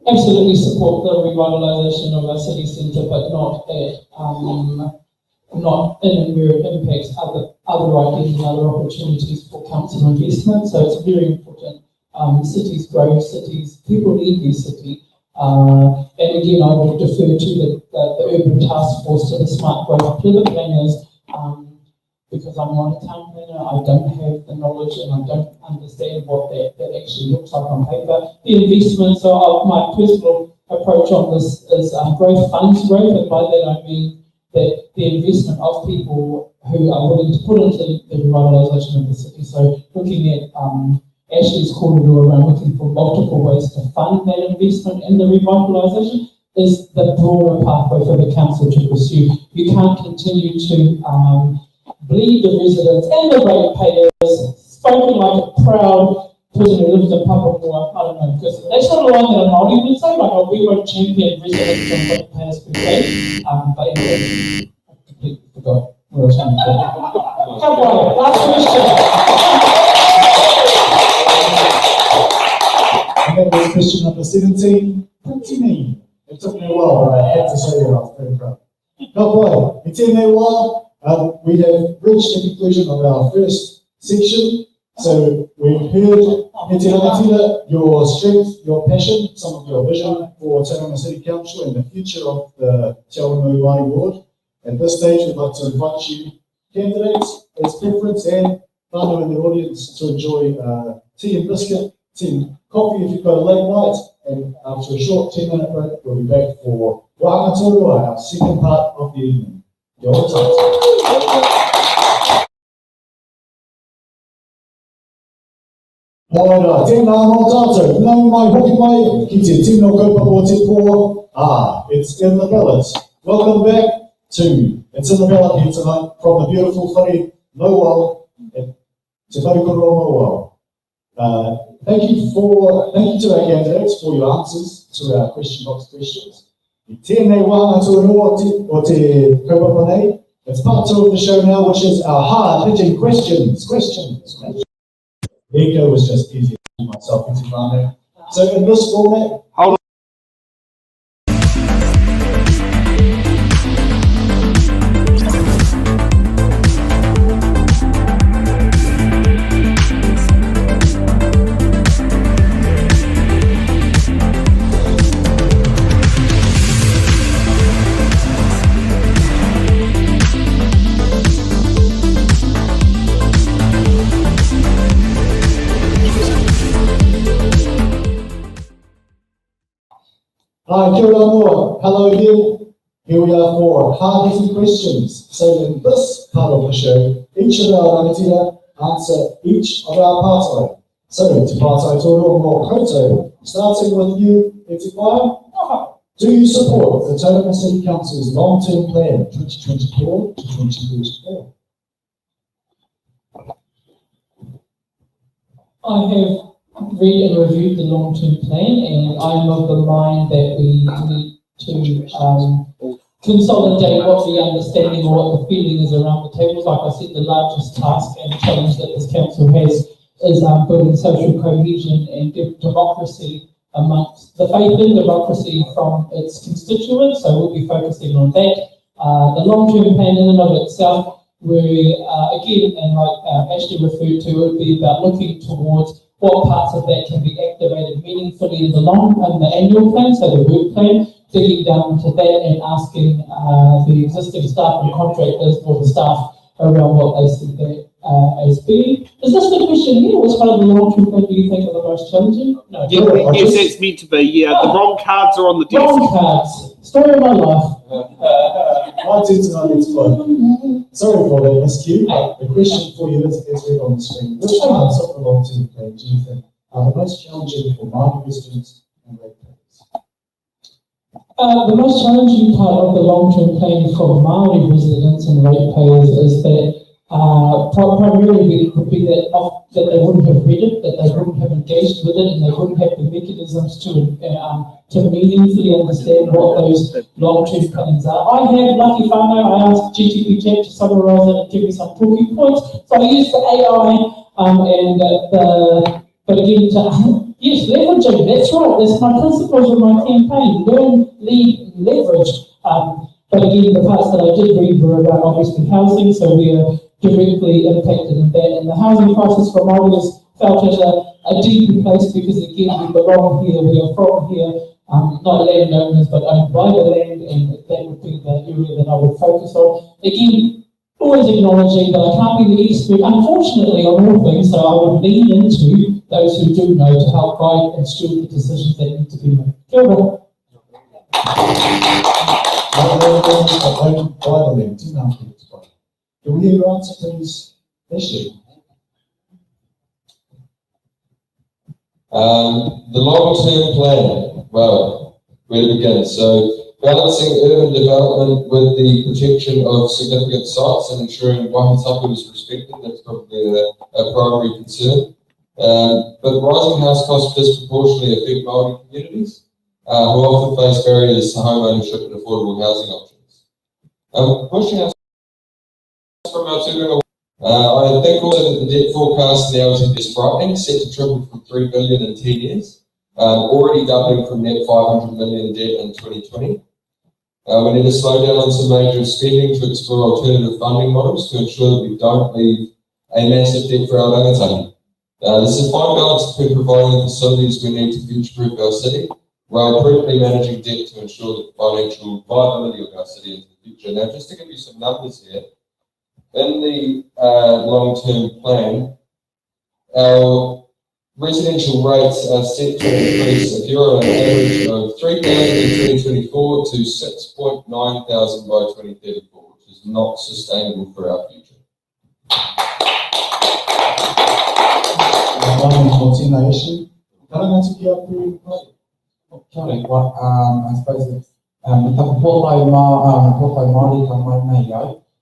Absolutely support the revitalisation of our city centre, but not in where it impacts other ideas and other opportunities for council investment. So it's very important. Cities grow, people need their city. And again, I would defer to the urban task force, to the smart growth, to the planners, because I'm not a town planner. I don't have the knowledge and I don't understand what that actually looks like on paper. The investment, so my personal approach on this is growth funds growth, and by that I mean that the investment of people who are willing to put into the revitalisation of the city. So looking at Ashley's corridor around looking for multiple ways to fund that investment in the revitalisation is the broader pathway for the council to pursue. You can't continue to bleed the residents and the ratepayers, spoken like a proud person who lives in Pāpāmoa. I don't know, because that's not a line that a Māori would say, like, oh, we won't champion residents and ratepayers per se. But anyway, I completely forgot what I was saying. Come on, last question. And that was question number 17. Pretty mean. It took me a while, but I had to say it. I was very proud. Ka pai, I tēnei wā, we have reached the conclusion of our first section. So we've heard, me te rangatira, your strength, your passion, some of your vision for Tauranga City Council and the future of the Te Awanui ward. At this stage, we'd like to invite you, candidates, as preference, and whānau in the audience to enjoy tea and biscuit, tea and coffee if you've got a late night, and after a short 10-minute break, we'll be back for Wahanga Tōrua, our second part of the evening. Kia ora tātou. Ora, tēnā mō tātou, nau mai hoki mai, ki te tino kaupapa o te pō. It's in the ballot. Welcome back to It's in the Ballot here tonight from the beautiful whare Mauao, Te Wharekoroa Mauao. Thank you to our candidates for your answers to our question box questions. I tēnei wāna tōrua o te kaupapa nei. It's part 2 of the show now, which is our hard-hitting questions. Ego was just easy to myself into whānau. So in this format, hi, kia ora noa. Hello again. Here we are for hard-hitting questions. So in this part of the show, each of our rangatira answer each of our pātai. So, te pātai tōrua mō koutou, starting with you, e te whāia. Do you support the Tauranga City Council's long-term plan, 2024 to 2034? I have read and reviewed the long-term plan, and I'm of the mind that we need to consolidate what the understanding or what the feeling is around the tables. Like I said, the largest task and challenge that this council has is building social cohesion and democracy amongst the faith in democracy from its constituents. So we'll be focusing on that. The long-term plan in and of itself, we again, and like Ashley referred to, would be about looking towards what parts of that can be activated meaningfully in the annual plan, so the work plan, digging down into that and asking the existing staff and contractors or the staff around what they see that as being. Is this the question here? Was part of the long-term plan do you think are the most challenging? No. Yes, it's meant to be. Yeah, the wrong cards are on the desk. Wrong cards. Story of my life. I did tonight, it's fine. Sorry for that, miscue. The question for you is read on the screen. Which parts of the long-term plan do you think are the most challenging for Māori residents and ratepayers? The most challenging part of the long-term plan for Māori residents and ratepayers is that primarily would be that they wouldn't have read it, that they wouldn't have engaged with it, and they wouldn't have the mechanisms to meaningfully understand what those long-term plans are. I have lucky whānau, I asked GTP Chat to summarise it and give me some talking points, so I used the AI but again, yes, leveraging, that's right, that's my principles of my campaign, learn, lead, leverage. But again, the parts that I did read were about obviously housing, so we are directly impacted in that. And the housing crisis for Māori is felt at a deeper place because again, we belong here, we are from here, not landowners, but owned by the land, and that would be the area that I would focus on. Again, always acknowledging that I can't be the expert, unfortunately, on all things, so I would lean into those who do know to help guide and steward the decisions that need to be made. Kia ora. Can we hear your answer, please? Ashley? The long-term plan, well, where to begin? So, balancing urban development with the protection of significant sites and ensuring wahitapu is respected, that's probably a primary concern. But rising house costs disproportionately affect Māori communities, who often face barriers to home ownership and affordable housing options. Pushing us from our Tauranga, I think also that the debt forecast in the LTP is frightening, set to triple from 3 billion in 10 years, already doubling from net 500 million debt in 2020. We need to slow down on some major spending to explore alternative funding models to ensure that we don't leave a massive debt for our rangatahi. This is a fine balance between providing the facilities we need to future-proof our city, while prudently managing debt to ensure the financial viability of our city into the future. Now, just to give you some numbers here, in the long-term plan, our residential rates are set to increase, if you're on an average of 3,000 in 2024 to 6,900 by 2034, which is not sustainable for our future. I suppose it's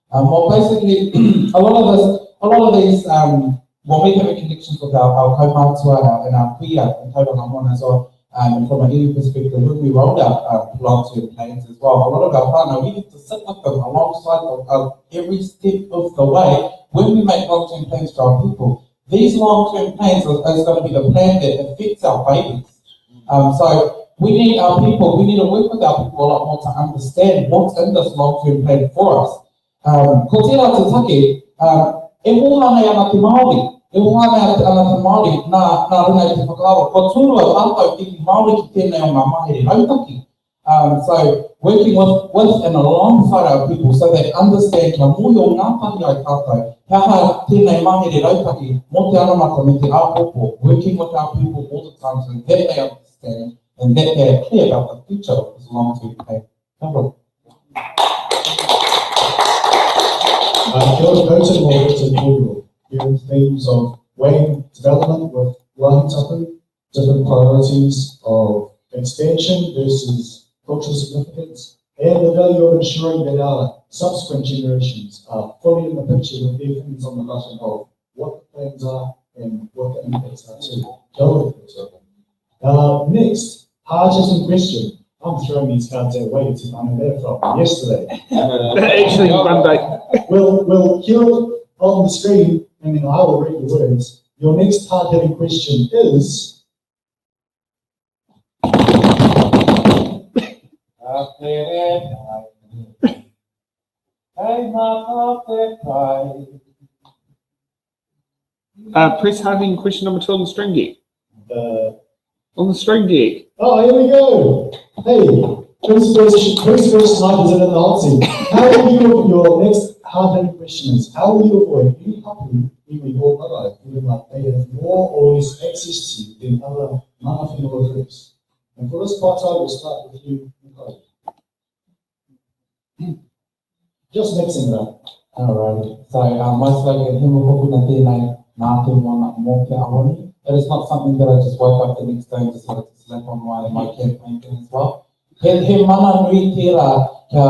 well, basically, a lot of these, when we have connections with our kaumātua and our pia and Tauranga Moana as well, and from an EU perspective, when we rolled out long-term plans as well, a lot of our whānau, we have to sit with them alongside of every step of the way when we make long-term plans for our people. These long-term plans is going to be the plan that affects our babies. So we need our people, we need to work with our people a lot more to understand what's in this long-term plan for us. Ko tērā te take, e hohanei ana te Māori, ana te Māori, nā runga i te whakaaro. Ko tūrua tātou ki Māori ki tēnei o ngā mahere Arataki. So working with and alongside our people so they understand kia mui o ngā tahi ai tātou, hea tēnei mahere Arataki, mo te anamata me te āpopo, working with our people all the time so that they understand and that they are clear about the future of this long-term plan. Here themes of weighing development with wahitapu, different priorities of expansion versus cultural significance, and the value of ensuring that our subsequent generations are fully in the picture with their fingers on the button of what the plans are and what the impacts are too. Next, hard-hitting question. I'm throwing these cards out way too long there from yesterday. Actually, Monday. We'll hear on the screen, and then I will read the words. Your next hard-hitting question is... Press hard-hitting question number 2 on the string deck. On the string deck. Oh, here we go. Hey, Who's first tonight is in the hot seat. How will you, your next hard-hitting question is, how will you avoid any hapu, iwi or marae, feeling like they have more or less access to you than other mana whenua groups? And for this part, I will start with you, Nicole. Just mixing it up. Alright, so most likely, he will na tēnei nā te moana mō kia Awanui. It is not something that I just woke up the next day and decided to slap on my campaign thing as well. He mana nui tērā kia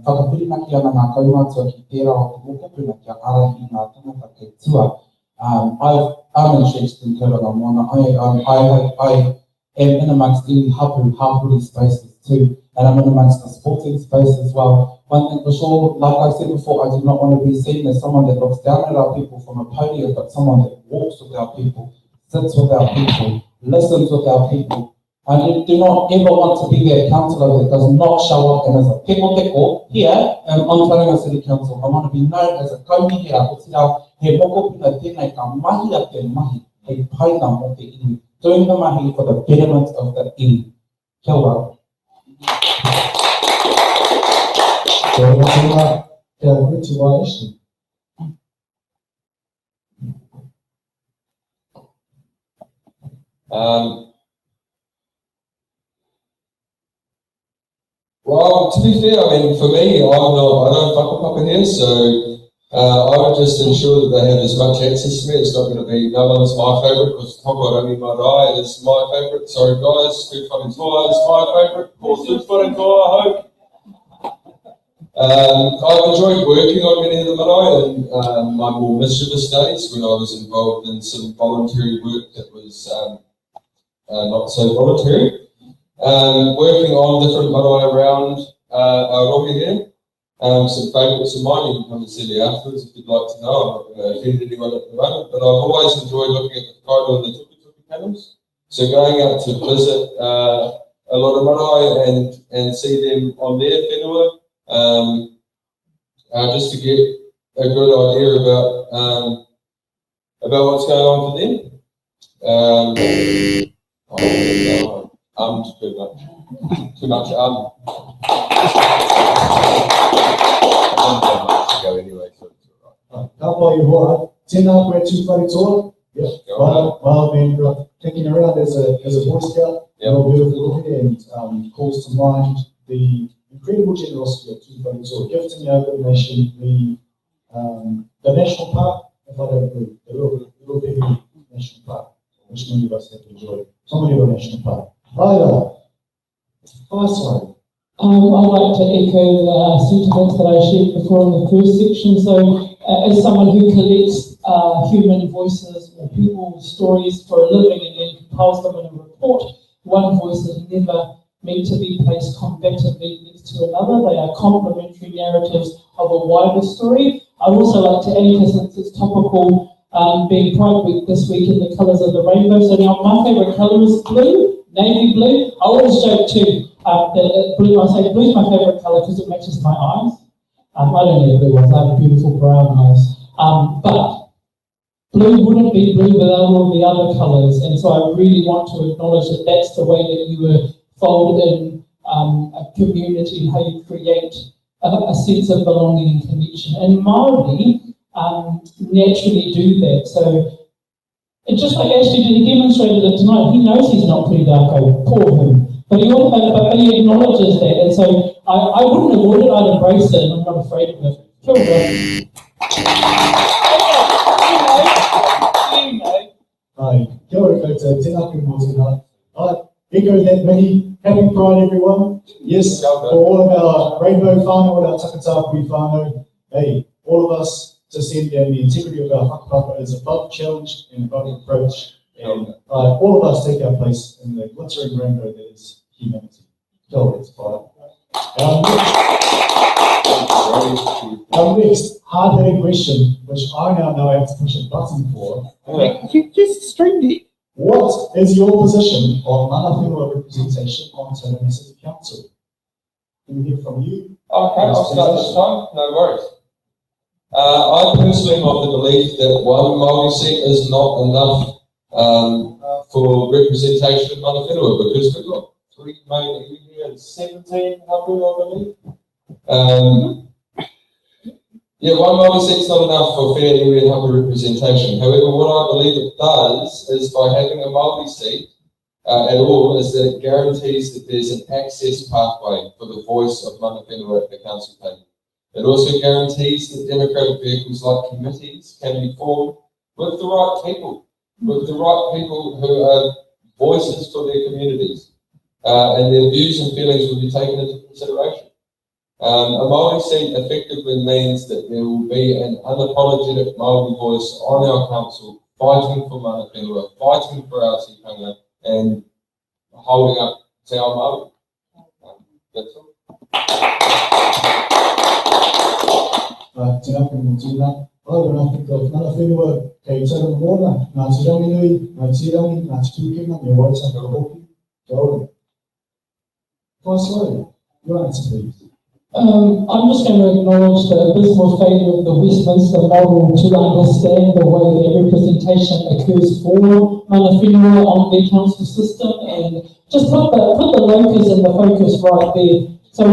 whakawhirinaki ana ngā kaumātua ki tērā o te mokopuna kia arahi ngā tangata kei tua. I'm interested in Tauranga Moana. I am in amongst any hapuri spaces too, and I'm in amongst the sporting space as well. One thing for sure, like I said before, I do not want to be seen as someone that looks down at our people from a podium, but someone that walks with our people, sits with our people, listens with our people. I do not ever want to be that councillor that does not show up and as a teko here on Tauranga City Council. I want to be known as a kaumihira, o te rau, he mokopuna tēnei ka mahi a te mahi, he paina mo te iwi, doing the mahi for the betterment of the iwi. Kia ora. Well, to be fair, I mean, for me, I don't whakapapa here, so I would just ensure that they have as much access to me. It's not going to be, no one's my favourite, because Tokorangi Marae is my favourite. Sorry guys, Food Wharentoa is my favourite, or Food Wharentoa, I hope. I've enjoyed working on many of the marae in my more mischievous days when I was involved in some voluntary work that was not so voluntary. Working on different marae around Arataki here. Some favourites of mine, you can come and see me afterwards if you'd like to know. I'm not going to offend anyone at the moment, but I've always enjoyed looking at the photo and the tuki panels. So going out to visit a lot of marae and see them on their whenua, just to get a good idea about what's going on for them. Too much. I didn't have much to go anyway, so it's all right. Ka pai hoa, tēnā koe tū wharetoa. Yep. Well, been thinking around as a Boy Scout, beautiful looking, and calls to mind the incredible generosity of tū wharetoa, gifting the Open Nation the national park, if I don't believe, the Little Baby National Park, which many of us have enjoyed. Somebody of a national park. Right. Sorry. I'd like to echo the sentiments that I shared before in the first section. So, as someone who collects human voices or people's stories for a living and then compiles them in a report, one voice is never meant to be placed combatively next to another. They are complementary narratives of a wider story. I'd also like to add, since it's topical, being Pride Week this week in the colours of the rainbow. So now my favourite colour is blue, navy blue. I always joke too. Blue, I say blue is my favourite colour because it matches my eyes. I don't need blue ones, I have beautiful brown eyes. But blue wouldn't be blue without all the other colours, and so I really want to acknowledge that that's the way that you were folded in a community, how you create a sense of belonging and connection. And Māori naturally do that. So, and just like Ashley did, he demonstrated it tonight. He knows he's not pretty darko, poor him. But he acknowledges that, and so I wouldn't avoid it, I'd embrace it, and I'm not afraid of it. Kia ora. Hi, kia ora koutou, tēnā koe mō tēnā. Echo that many, happy Pride everyone. Yes, for all of our rainbow whānau and our takatapu whānau, hey, all of us to send down the integrity of our whakapapa is above challenge and above reproach. And all of us take our place in the glittering rainbow that is humanity. Kia ora, it's fire. Our next hard-hitting question, which I now know I have to push a button for. Just straight. What is your position on mana whenua representation on Tauranga City Council? Can we hear from you? Okay, I'll start this time, no worries. I personally am of the belief that one Māori seat is not enough for representation of mana whenua, because we've got maybe 17, I believe. Yeah, one Māori seat's not enough for fair iwi and hapu representation. However, what I believe it does is by having a Māori seat at all is that it guarantees that there's an access pathway for the voice of mana whenua at the council table. It also guarantees that democratic vehicles like committees can be formed with the right people who are voices for their communities, and their views and feelings will be taken into consideration. A Māori seat effectively means that there will be an unapologetic Māori voice on our council, fighting for mana whenua, fighting for our tikanga, and holding up te ao Māori. That's all. Tēnā koutou tēnā. When I think of mana whenua kei Tauranga Moana, ngā tirangi nui, ngā tirangi, ngā tutukenga, me waitaka hoki, kia ora. Vice your answer please. I'm just going to acknowledge the abysmal failure of the Westminster model to understand the way that representation occurs for mana whenua on the council system, and just put the locus and the focus right there. So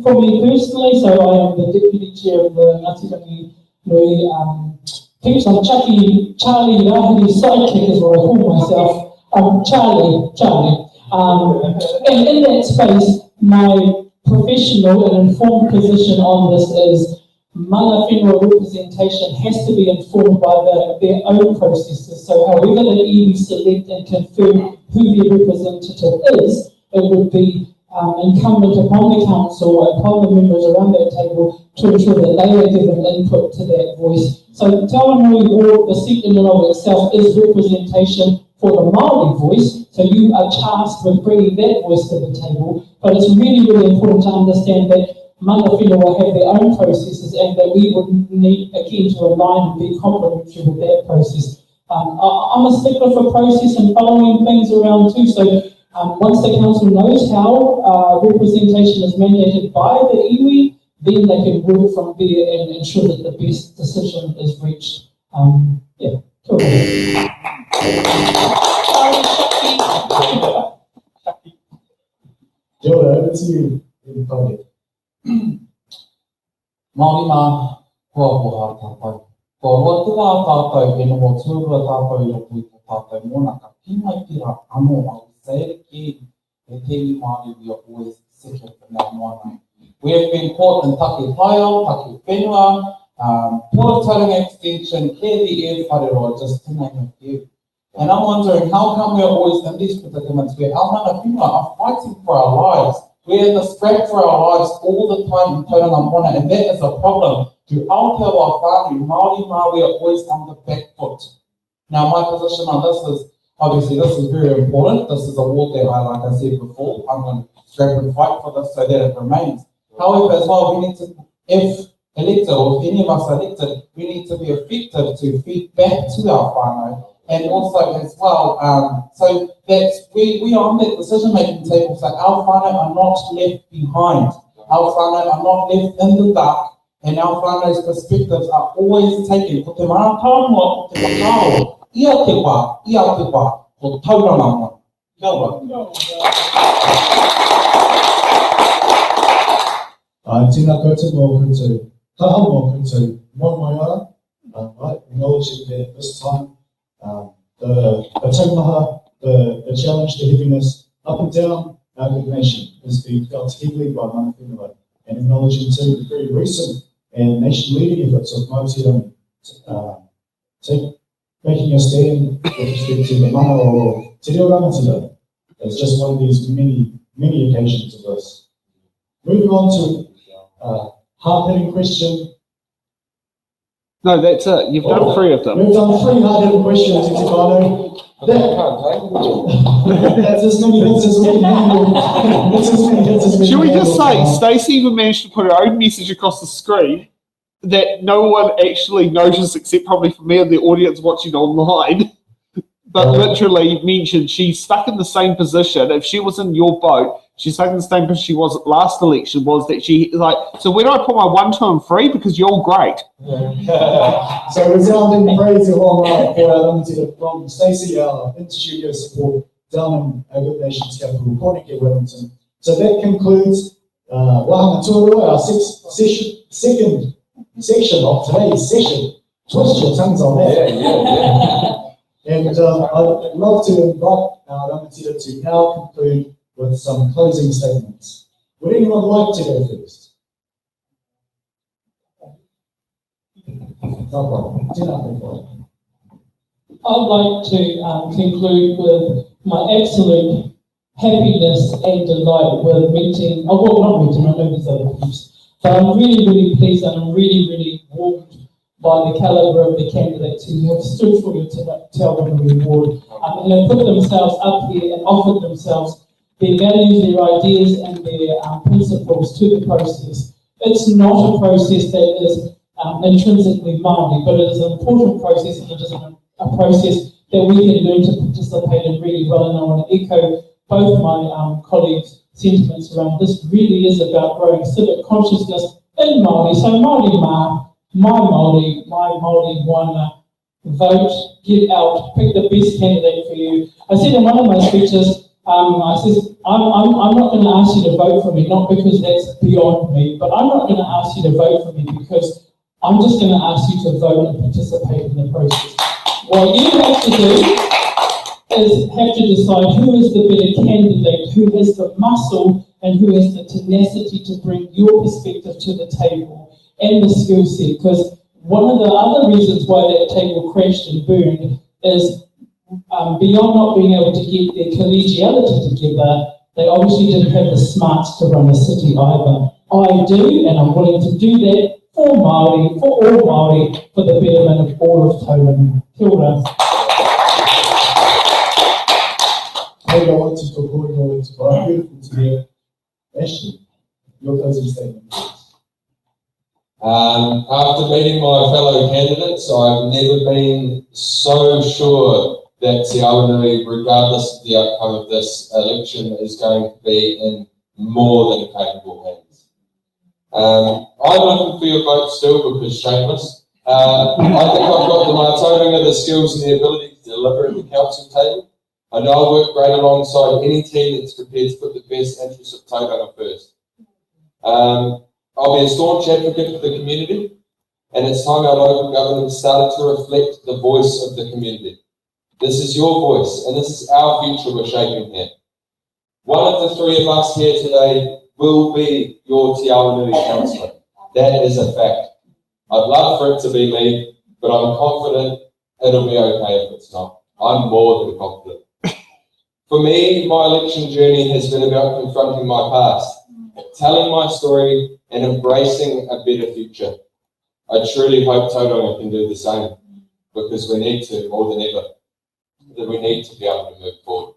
for me personally, so I am the deputy chair of the Ngāti Nui Peeps. I'm Charlie Rahiri's sidekick is what I call myself. Charlie. And in that space, my professional and informed position on this is mana whenua representation has to be informed by their own processes. So however the iwi select and confirm who their representative is, it would be incumbent upon the council, upon the members around that table, to ensure that they are given input to that voice. So Awanui Ward, the seat in and of itself is representation for the Māori voice, so you are tasked with bringing that voice to the table, but it's really, really important to understand that mana whenua have their own processes and that we would need, again, to align and be complementary with that process. I'm a stickler for process and following things around too, so once the council knows how representation is mandated by the iwi, then they can work from there and ensure that the best decision is reached. Yeah, cool. Joe, over to you in the project. Māori mā, kua poha tātou. Kua rotua tātou, e no tūrua tātou i roto i tātou mōna, ka pima i tira anō au saere ki e te i Māori we are always second for now moana. We have been caught in take taio, take whenua, Port Tauranga Extension, Care the Air Whareroa, just to name a few. And I'm wondering, how come we're always in these predicaments where our mana whenua are fighting for our lives? We're in the scrap for our lives all the time in Tauranga Moana, and that is a problem. To Aotearoa whānui, Māori mā, we are always on the back foot. Now, my position on this is, obviously, this is very important. This is a war that like I said before, I'm going to scrap and fight for this so that it remains. However, as well, we need to, if elected, or if any of us are elected, we need to be effective to feed back to our whānau. And also as well, so that's we are on that decision-making table, so our whānau are not left behind. Our whānau are not left in the dark, and our whānau's perspectives are always taken. Ko te mana Pāpāmoa, ko te whakao, ia te wā, ko Tauranga Moana. Kia ora. Tēnā koutou mō koutou, taha mō koutou, moi mai ara, right, acknowledging that this time, the taumaha, the challenge, the heaviness, up and down our good nation is being felt heavily by mana whenua, and acknowledging too the very recent and nation-leading efforts of Māori making a stand with respect to the mana o te reo rangatira. It's just one of these many, many occasions of this. Moving on to hard-hitting question. No, that's it. You've done 3 of them. We've done 3 hard-hitting questions, Itikano. That's as many hits as we can handle. Should we just say, Stacey even managed to put her own message across the screen that no one actually noticed except probably for me and the audience watching online, but literally mentioned she's stuck in the same position. If she was in your boat, she's stuck in the same position she was at last election, was that she, like, so where do I put my 1, 2 and 3? Because you're great. So resounding praise of all right from Stacey, our in-studio support down in our nation's capital, Porneke, Wellington. So that concludes Wahanga Tuarua, our second section of today's session. Twist your tongues on that. And I'd love to invite our rangatira to now conclude with some closing statements. Would anyone like to go first? No problem. I'd like to conclude with my absolute happiness and delight with meeting, not meeting, I know there's other groups, but I'm really, really pleased and I'm really, really warmed by the calibre of the candidates who have stood for your Tauranga Award and have put themselves up here and offered themselves their values, their ideas and their principles to the process. It's not a process that is intrinsically Māori, but it is an important process and it is a process that we can learn to participate in really well. And I want to echo both my colleagues' sentiments around this. Really is about growing civic consciousness in Māori. So Māori Mā, my Māori Moana, vote, get out, pick the best candidate for you. I said in one of my speeches, I said, I'm not going to ask you to vote for me, not because that's beyond me, but I'm not going to ask you to vote for me because I'm just going to ask you to vote and participate in the process. What you have to do is have to decide who is the better candidate, who has the muscle and who has the tenacity to bring your perspective to the table and the skill set. Because one of the other reasons why that table crashed and burned is beyond not being able to get their collegiality together, they obviously didn't have the smarts to run a city either. I do, and I'm willing to do that for Māori, for all Māori, for the betterment of all of Tauranga. Kia ora. I want to talk about it, but I'm beautiful to hear. Ashley, your closing statement, please. After meeting my fellow candidates, I've never been so sure that Te Awanui, regardless of the outcome of this election, is going to be in more than capable hands. I'm looking for your vote still because shameless. I think I've got the Tauranga, the skills and the ability to deliver at the council table. I know I work great alongside any team that's prepared to put the best interests of Tauranga first. I'll be a staunch advocate for the community, and it's time our local government started to reflect the voice of the community. This is your voice, and this is our future we're shaping here. One of the three of us here today will be your Te Awanui councillor. That is a fact. I'd love for it to be me, but I'm confident it'll be okay if it's not. I'm more than confident. For me, my election journey has been about confronting my past, telling my story and embracing a better future. I truly hope Tauranga can do the same, because we need to more than ever. That we need to be able to move forward.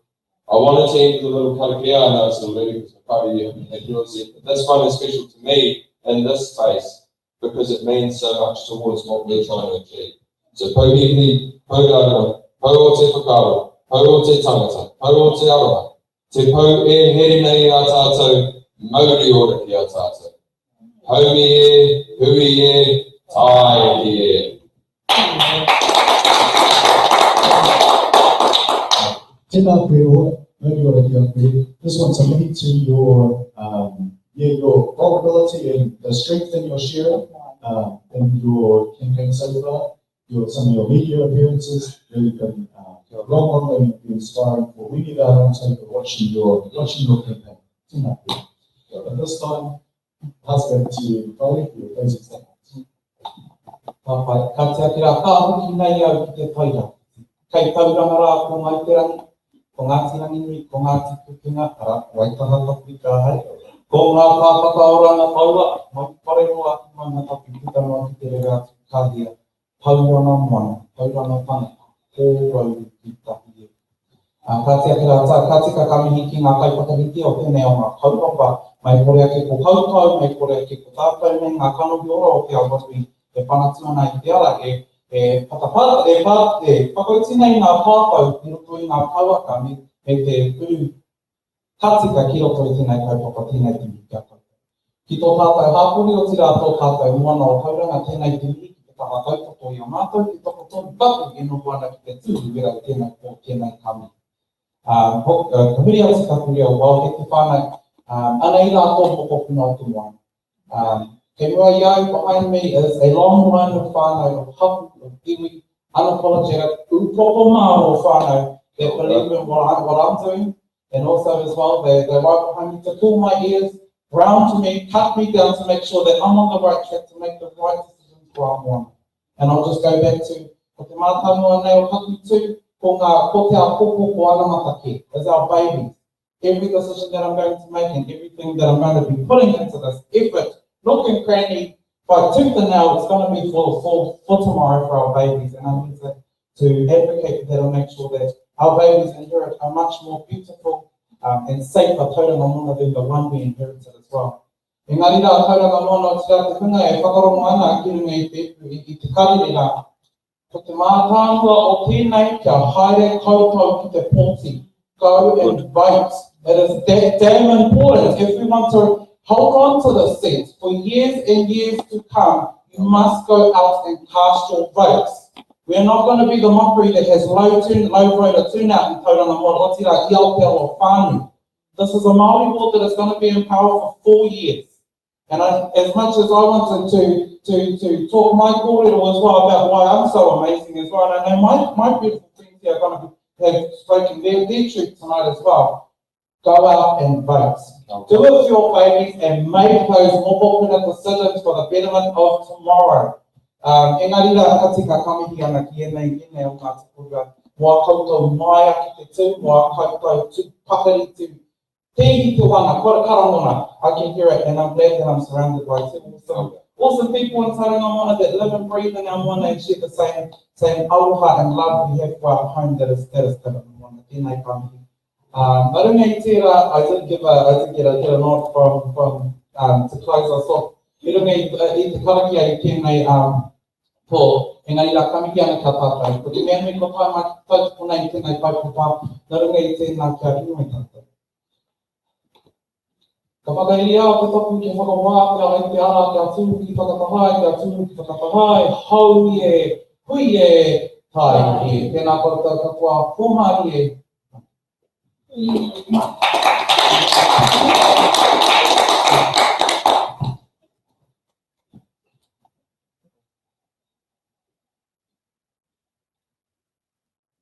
I wanted to end with a little karakia. I know it's a little ludicrous, probably you haven't had yours yet, but this one is special to me in this space because it means so much towards what we're trying to achieve. So Pauhihini, Paugaroa, Pau o te whakaro, Pau o te tangata, Pau o te aroha, te Pau e here nei a tātou, Mauri ora ki a tātou. Haumi e, hui e, tai e. Tēnā koe ora, Mauri ora ki a koe. This one's a link to your vulnerability and the strength in your sharing in your campaign so far. Some of your media appearances really been role modeling and inspiring for many of our own watching your campaign. Tēnā koe. At this time, pass back to you, Polly, for your closing statements. Ka te akira ka hoki nei au ki te taira. Kei tauranga rā ko mai te rangi, ko ngā tirangi nui, ko ngā tikukinga, ara, waitaha tapu ka hai. Ko ngā kāpaka oranga paura, mai pare roa ki mai ngā tapu kitanoa ki te rega atu kāhia. Tauranga moana, tauranga tangata, kōrau ki tahi e. Ka te akira tā, ka tika kamihi ki ngā kaipakahiti o tēnei o ngā kaupapa, mai kore ake ko kautau, mai kore ake ko tātou nei ngā kanohi ora o te Awanui, e whanatua nei te ara, e whakauti nei ngā pāpau, ki roto i ngā pauaka, me te puru katika ki roto i tēnei kaupapa, tēnei timi kia koutou. Ki tō tātou hāpuri o tira tō tātou moana o Tauranga, tēnei timi, ki te taha kaupapa i o mātou, ki toko tōnu paku, e noho ana ki te tūru, wera i tēnei kami. Ka huri au te kapuri au wau ke te whānau, ana I rātou moko puna o te moana. Kei mua iau behind me is a long line of whānau, of hapu, of iwi, unapologetic, upopo maro whānau that believe in what I'm doing, and also as well, they're right behind me to pull my ears, round to me, cut me down to make sure that I'm on the right track to make the right decisions for our moana. And I'll just go back to, ko te mātanua nei o haku tū, ko te a popo ko ana matake, as our babies. Every decision that I'm going to make and everything that I'm going to be putting into this effort, look and cranny, by tooth and nail, it's going to be for tomorrow for our babies. And I need to advocate for that and make sure that our babies inherit a much more beautiful and safer tauranga moana than the one we inherited as well. Engari rā tauranga moana o te rā te hunga e whakarongo ana ki runga I te karere rā. Ko te mātāngua o tēnei kia haere koutou ki te pōti. Go and vote. It is that damn important. If we want to hold on to this seat for years and years to come, you must go out and cast your votes. We're not going to be the mockery that has low voter turnout in Tauranga Moana, Oti rā Iapeo or Whānui. This is a Māori board that is going to be in power for 4 years. And as much as I wanted to talk my kōrero as well about why I'm so amazing as well, and I know my beautiful friends here are going to have spoken their truth tonight as well. Go out and vote. Do it for your babies and make those more popular decisions for the betterment of tomorrow. Engari rā hati ka kamihi ana ki enei o ngā tipura. Moa koutou mai ki te tū, moa koutou tū pakari tū. Tēhi te wana, kora karangona. I can hear it and I'm glad that I'm surrounded by awesome people in Tauranga Moana that live and breathe in our moana and share the same aloha and love we have for our home that is Tauranga Moana. Tēnei kamihi. Marunga I tērā, I did get a nod from to close us off. Marunga I te karaki ai tēnei pō, engari rā kamihi ana ka tātou. Ko te mea me ko tai mai tautupuna I tēnei paipapa, marunga I tēnā kia rino I tātou. Ka whakairi au te topu ki whakawāpea ai te ara kia tūru ki whakatahai, kia tūru ki whakatahai, hau e, hui e, tai e. Tēnā koutou ka kua pōmari e.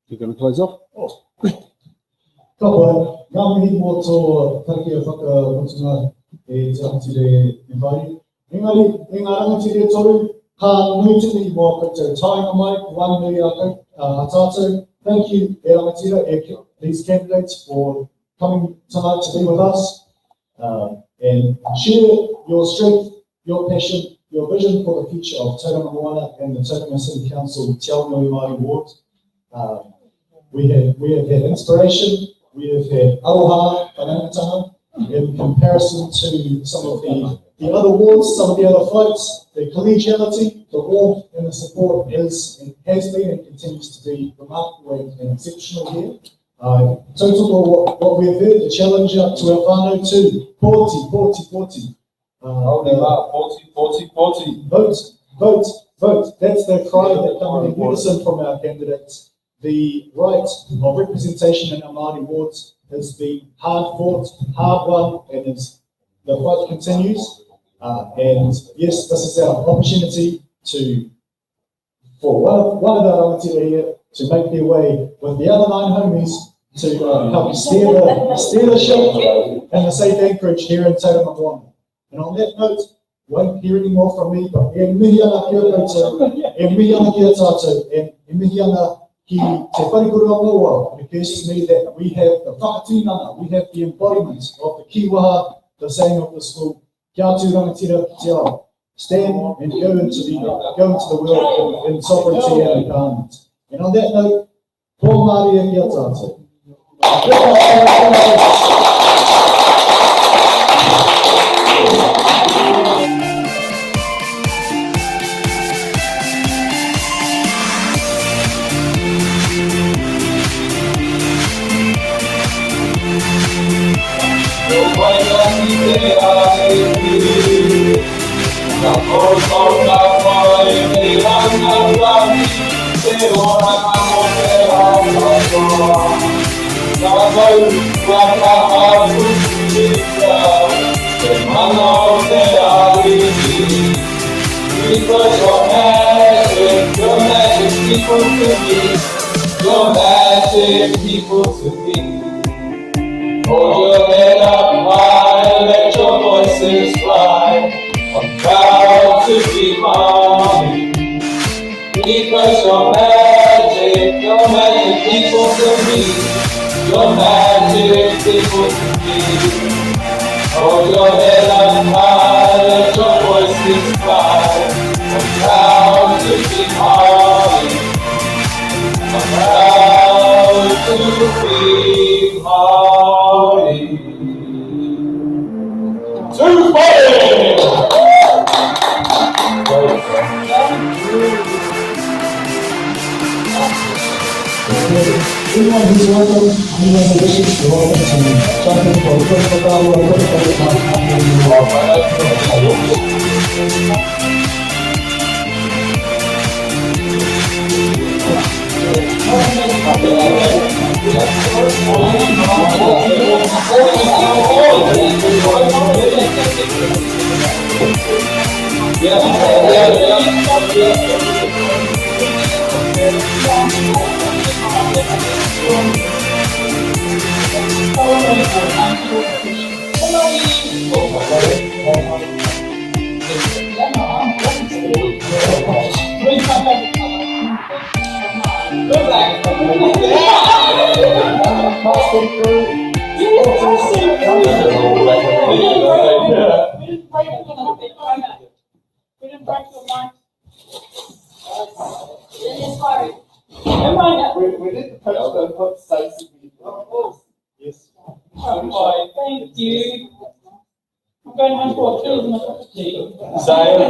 You're going to close off? Oh, great. Ka pai, ngā mihi mō tō taki a whakaputunga e te rangatire e whai. Engari, ngā rangatire toru, ka nui tini mō koutou tainga mai, wāni nui a tātou. Thank you, e rangatira, these candidates for coming tonight to be with us and share your strength, your passion, your vision for the future of Tauranga Moana and the Tauranga City Council Te Awanui Māori Ward. We have had inspiration, we have had aloha, whanangatanga, in comparison to some of the other wards, some of the other fights. The collegiality, the warmth and the support is and has been and continues to be remarkable and exceptional here. Total of what we've heard, the challenge up to our whānau too. Pōti. Vote. That's the cry that comes in unison from our candidates. The right of representation in our Māori wards has been hard fought, hard won, and the fight continues. And yes, this is our opportunity for one of our rangatira here to make their way with the other 9 homies to help steer the ship and the safe anchorage here in Tauranga Moana. And on that note, won't hear any more from me, but e mihi ana kia koutou, e mihi ana kia tātou, and e mihi ana ki te wharikura o Noa. It occurs to me that we have the whakatīnanga, we have the embodiment of the kiwaha, the saying of the school, kia atu rangatira ki te ao. Stand and go into the world in sovereignty and empowerment. And on that note, pō Māori e kia tātou. Because you're magic people to me, you're magic people to me. Hold your head up high, let your voices fly. I'm proud to be mommy. Because you're magic people to me, you're magic people to me. Hold your head up high, let your voices fly. I'm proud to be mommy. I'm proud to be mommy. Too funny! Everyone who's welcome, anyone who wishes to welcome to something for the first We did the post Yes. Thank you. I'm going home for a 2 minute. Same.